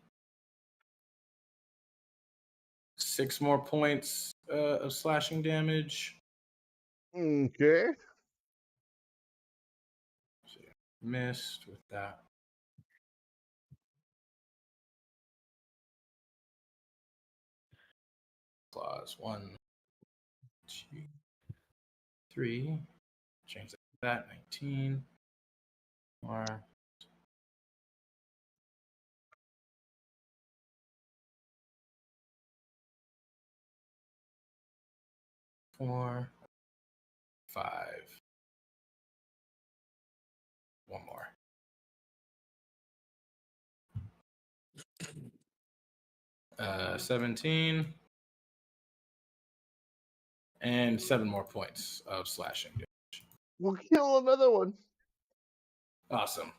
6 more points of slashing damage. Okay. Missed with that. Claws. 1, 2, 3. Change that. 19. More. 4, 5. One more. Uh, 17. And 7 more points of slashing damage. We'll kill another one. Awesome.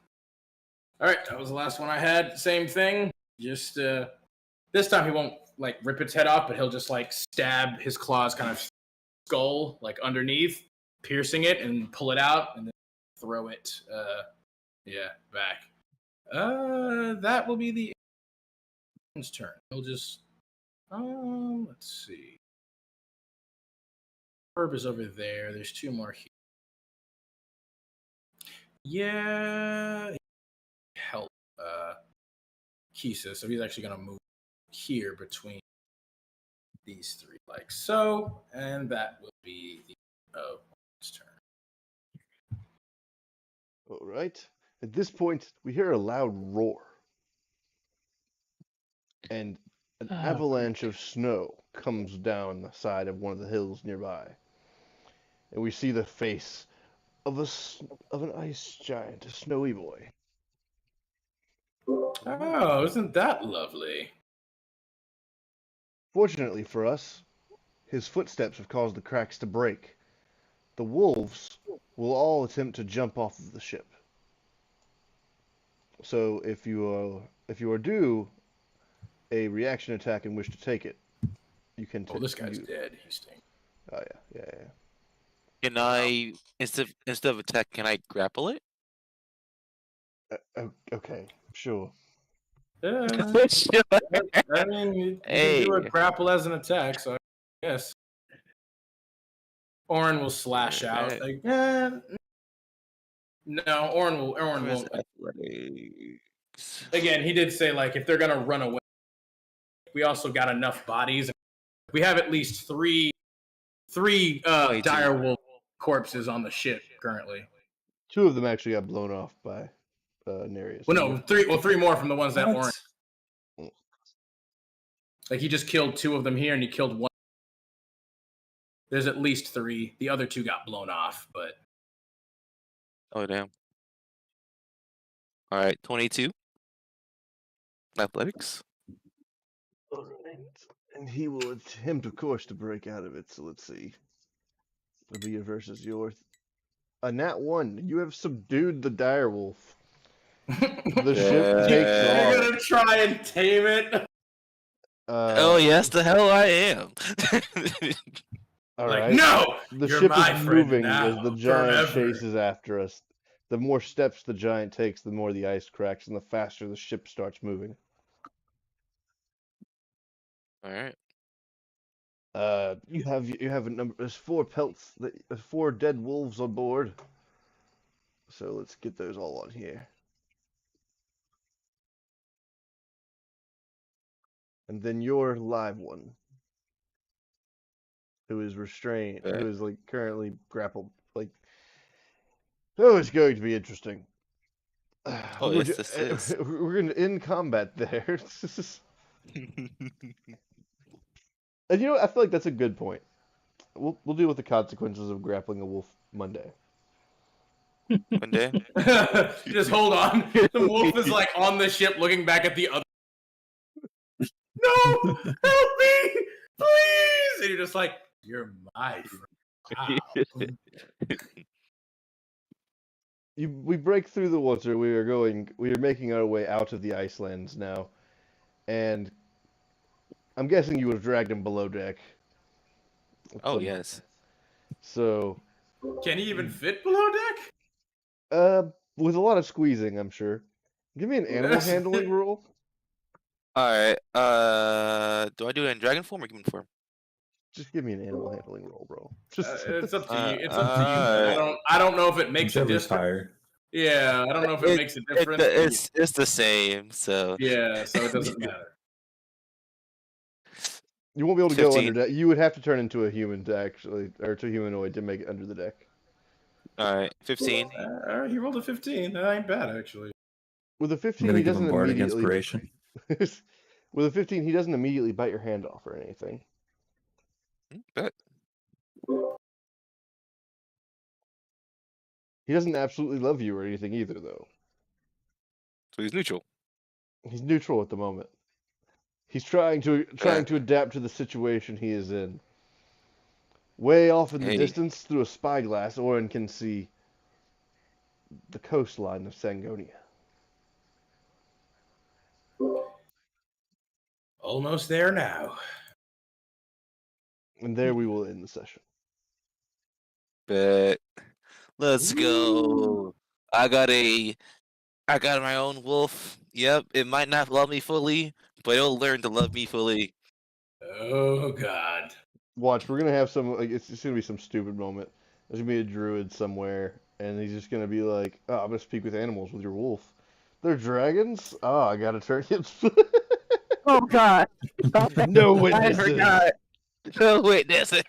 All right, that was the last one I had. Same thing. Just this time he won't like rip its head off, but he'll just like stab his claws kind of skull like underneath, piercing it and pull it out and then throw it back. That will be the turn. He'll just let's see. Herb is over there. There's 2 more here. Yeah, help Kisa. So he's actually gonna move here between these 3, like so, and that will be the his turn. All right. At this point, we hear a loud roar. And An Oh, avalanche of snow comes down the side of one of the hills nearby, and we see the face of of an ice giant, a snowy boy. Oh, isn't that lovely? Fortunately for us, his footsteps have caused the cracks to break. The wolves will all attempt to jump off of the ship. So if you are due a reaction attack and wish to take it, you can Oh, this guy's you. dead. He stinks. Oh yeah. Can I instead of attack? Can I grapple it? Okay, sure. Sure. I mean, you can do a Hey. grapple as an attack, so yes. Orin will slash out. Alright. Like, no, Orin Where's won't. athletics? Again, he did say like if they're gonna run away, we also got enough bodies. We have at least three 22. dire wolf corpses on the ship currently. 2 of them actually got blown off by Nereus. Well, no, three. Well, 3 more from the ones that What? Orin. Like he just killed 2 of them here, and he killed 1. There's at least 3. The other 2 got blown off, but Oh damn. All right, 22. Athletics. All right. And he will attempt, of course, to break out of it. So let's see. It'll be versus your a nat 1. You have subdued the dire wolf. The ship takes Yeah. you're off. gonna try and tame it. Oh yes, the hell I am. All Like, right. no, The you're ship my is friend moving now, as the giant forever. chases after us. The more steps the giant takes, the more the ice cracks, and the faster the ship starts moving. All right. You have a number. There's 4 pelts. There's 4 dead wolves on board. So let's get those all on here. And then your live one, who is restrained, Okay. who is like currently grappled. Like, oh, it's going to be interesting. Oh, we're, yes, this is. we're in combat there. And you know, I feel like that's a good point. We'll deal with the consequences of grappling a wolf Monday. One day. Just hold on. The wolf is like on the ship, looking back at the other. No, help me, please! And you're just like, you're my friend. Wow. We break through the water. We are making our way out of the Icelands now, and I'm guessing you would have dragged him below deck. Oh yes. So, Can he even fit below deck? with a lot of squeezing, I'm sure. Give me an animal Yes. handling roll. All right. Do I do it in dragon form or human form? Just give me an animal handling roll, bro. Just It's up to you. It's up to you. I don't know if it makes a Whichever's difference. higher. Yeah, I don't know if it makes a difference. It's the same. So Yeah, so it doesn't matter. You won't be able to go 15. under deck. You would have to turn into a human to actually, or to a humanoid to make it under the deck. all right, 15. All right, he rolled a 15. That ain't bad, actually. With a I'm 15, gonna he give him doesn't bardic immediately. inspiration. With a 15, he doesn't immediately bite your hand off or anything. Bet. He doesn't absolutely love you or anything either, though. So he's neutral. He's neutral at the moment. He's trying to adapt to the situation he is in. Way off in the Hey. distance, through a spyglass, Orin can see the coastline of Sangonia. Almost there now. And there we will end the session. Bet. Let's go. I got my own wolf. Yep, it might not love me fully, but it'll learn to love me fully. Oh, God. Watch, we're gonna have some. Like, it's just gonna be some stupid moment. There's gonna be a druid somewhere, and he's just gonna be like, "Oh, I'm gonna speak with animals with your wolf. They're dragons. Oh, I gotta turn it. oh God! No I witnesses. forgot. No witnesses.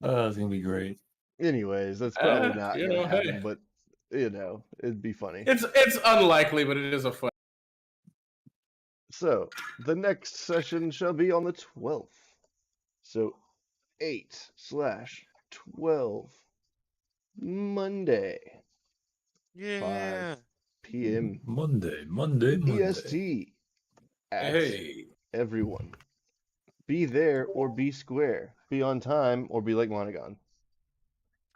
Oh, it's gonna be great. Anyways, that's probably not you gonna know, happen, hey. but you know, it'd be funny. It's unlikely, but it is a fun. So, the next session shall be on the 12th. So, 8/12 Monday, Yeah. 5 p.m. Monday. EST. At Hey. everyone. Be there or be square. Be on time or be like Monogon.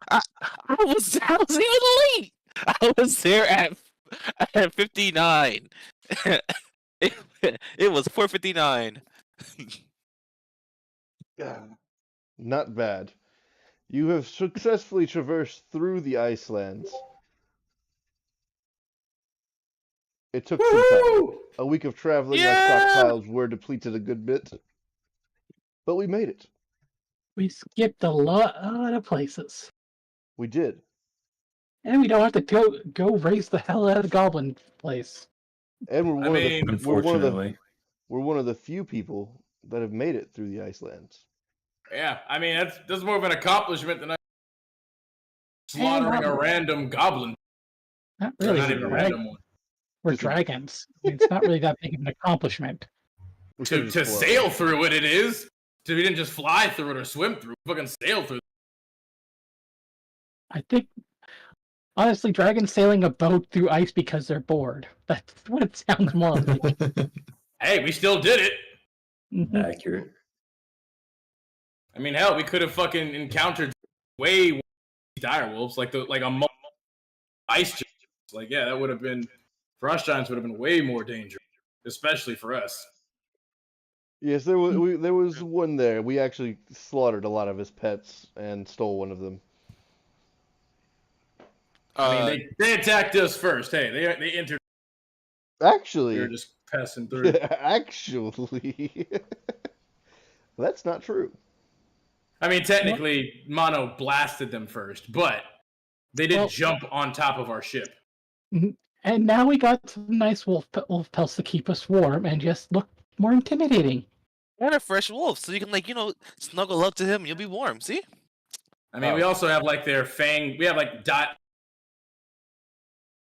I was even late. I was there at 59. it was 4:59. Not bad. You have successfully traversed through the Icelands. It took some time. Woo! A week of traveling, Yeah! our stockpiles were depleted a good bit. But we made it. We skipped a lot of places. We did. And we don't have to go raise the hell out of the goblin place. And we're I one mean, of the we're one of the Unfortunately. we're one of the few people that have made it through the Icelands. Yeah, I mean that's more of an accomplishment than slaughtering a random goblin. Not Or really. not even a random one. We're Just a- dragons. I mean, it's not really that big of an accomplishment. We To could've just flown. sail through it is. We didn't just fly through it or swim through it. Fucking sail through it. I think, honestly, dragons sailing a boat through ice because they're bored. That's what it sounds more like. Hey, we still did it. Mhm. Accurate. I mean, hell, we could have fucking encountered way more dire wolves, like a ice giants. Like, yeah, that would have been for us giants would have been way more dangerous, especially for us. Yes, there was one there. We actually slaughtered a lot of his pets and stole one of them. I mean, they attacked us first. Hey, they entered. We Actually, were just passing through. actually, that's not true. I mean, technically, Mono blasted them first, but they did Well- jump on top of our ship. And now we got some nice wolf pelts to keep us warm and just look more intimidating. And a fresh wolf, so you can snuggle up to him and you'll be warm. See? I mean, we also have like their fang. We have like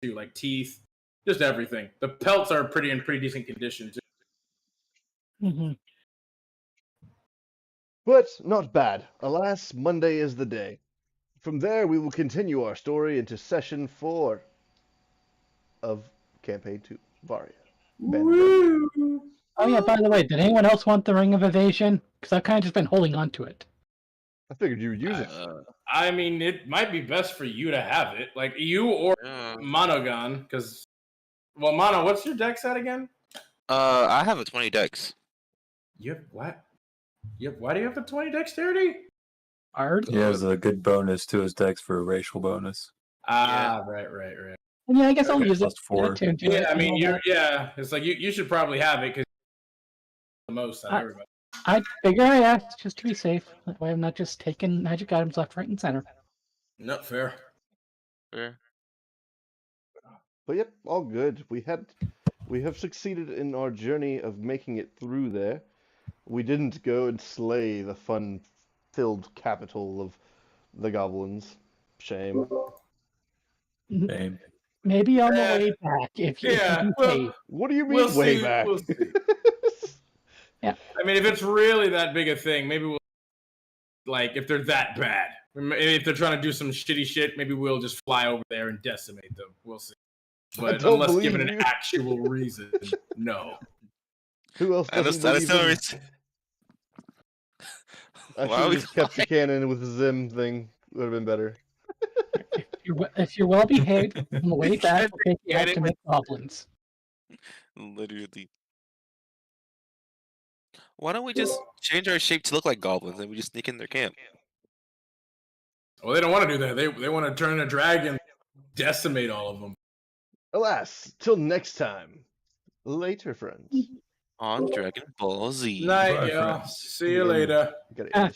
like teeth, just everything. The pelts are in pretty decent condition too. Mm-hmm. But not bad. Alas, Monday is the day. From there, we will continue our story into session 4 of campaign 2, Varia Band of Brethren. Oh yeah, by the way, did anyone else want the Ring of Evasion? Because I've kind of just been holding on to it. I figured you would use it. I mean, it might be best for you to have it, like you or Monogon, because Mono, what's your dex at again? I have a 20 dex. Yep. What? Yep. Why do you have the 20 dexterity? Ard? He has a good bonus to his dex for a racial bonus. Ah, right. Yeah, I guess I'll Okay, use it. +4. Yeah, I mean, it's like you should probably have it because the most out of everybody. I figure I asked just to be safe. That way I'm not just taking magic items left, right, and center. Not fair. Fair. But yep, all good. We have succeeded in our journey of making it through there. We didn't go and slay the fun-filled capital of the goblins. Shame. Same. Maybe on the way back, if you Yeah, pay. What do you mean We'll way see, back? we'll see. Yeah. I mean, if it's really that big a thing, maybe we'll if they're that bad. If they're trying to do some shitty shit, maybe we'll just fly over there and decimate them. We'll see. But don't unless believe given you. an actual reason, no. Who else doesn't believe him? I Why should are we have just kept the cannon with the Zim thing. Would have been better. If you're well behaved, on the way back, we'll take you out to make goblins. Literally. Why don't we just change our shape to look like goblins and we just sneak in their camp? Well, they don't want to do that. They want to turn a dragon, decimate all of them. Alas, till next time. Later, friends. On Dragon Ball Z. Night, Bye, y'all. friends. See you later. Gotta Ah. end this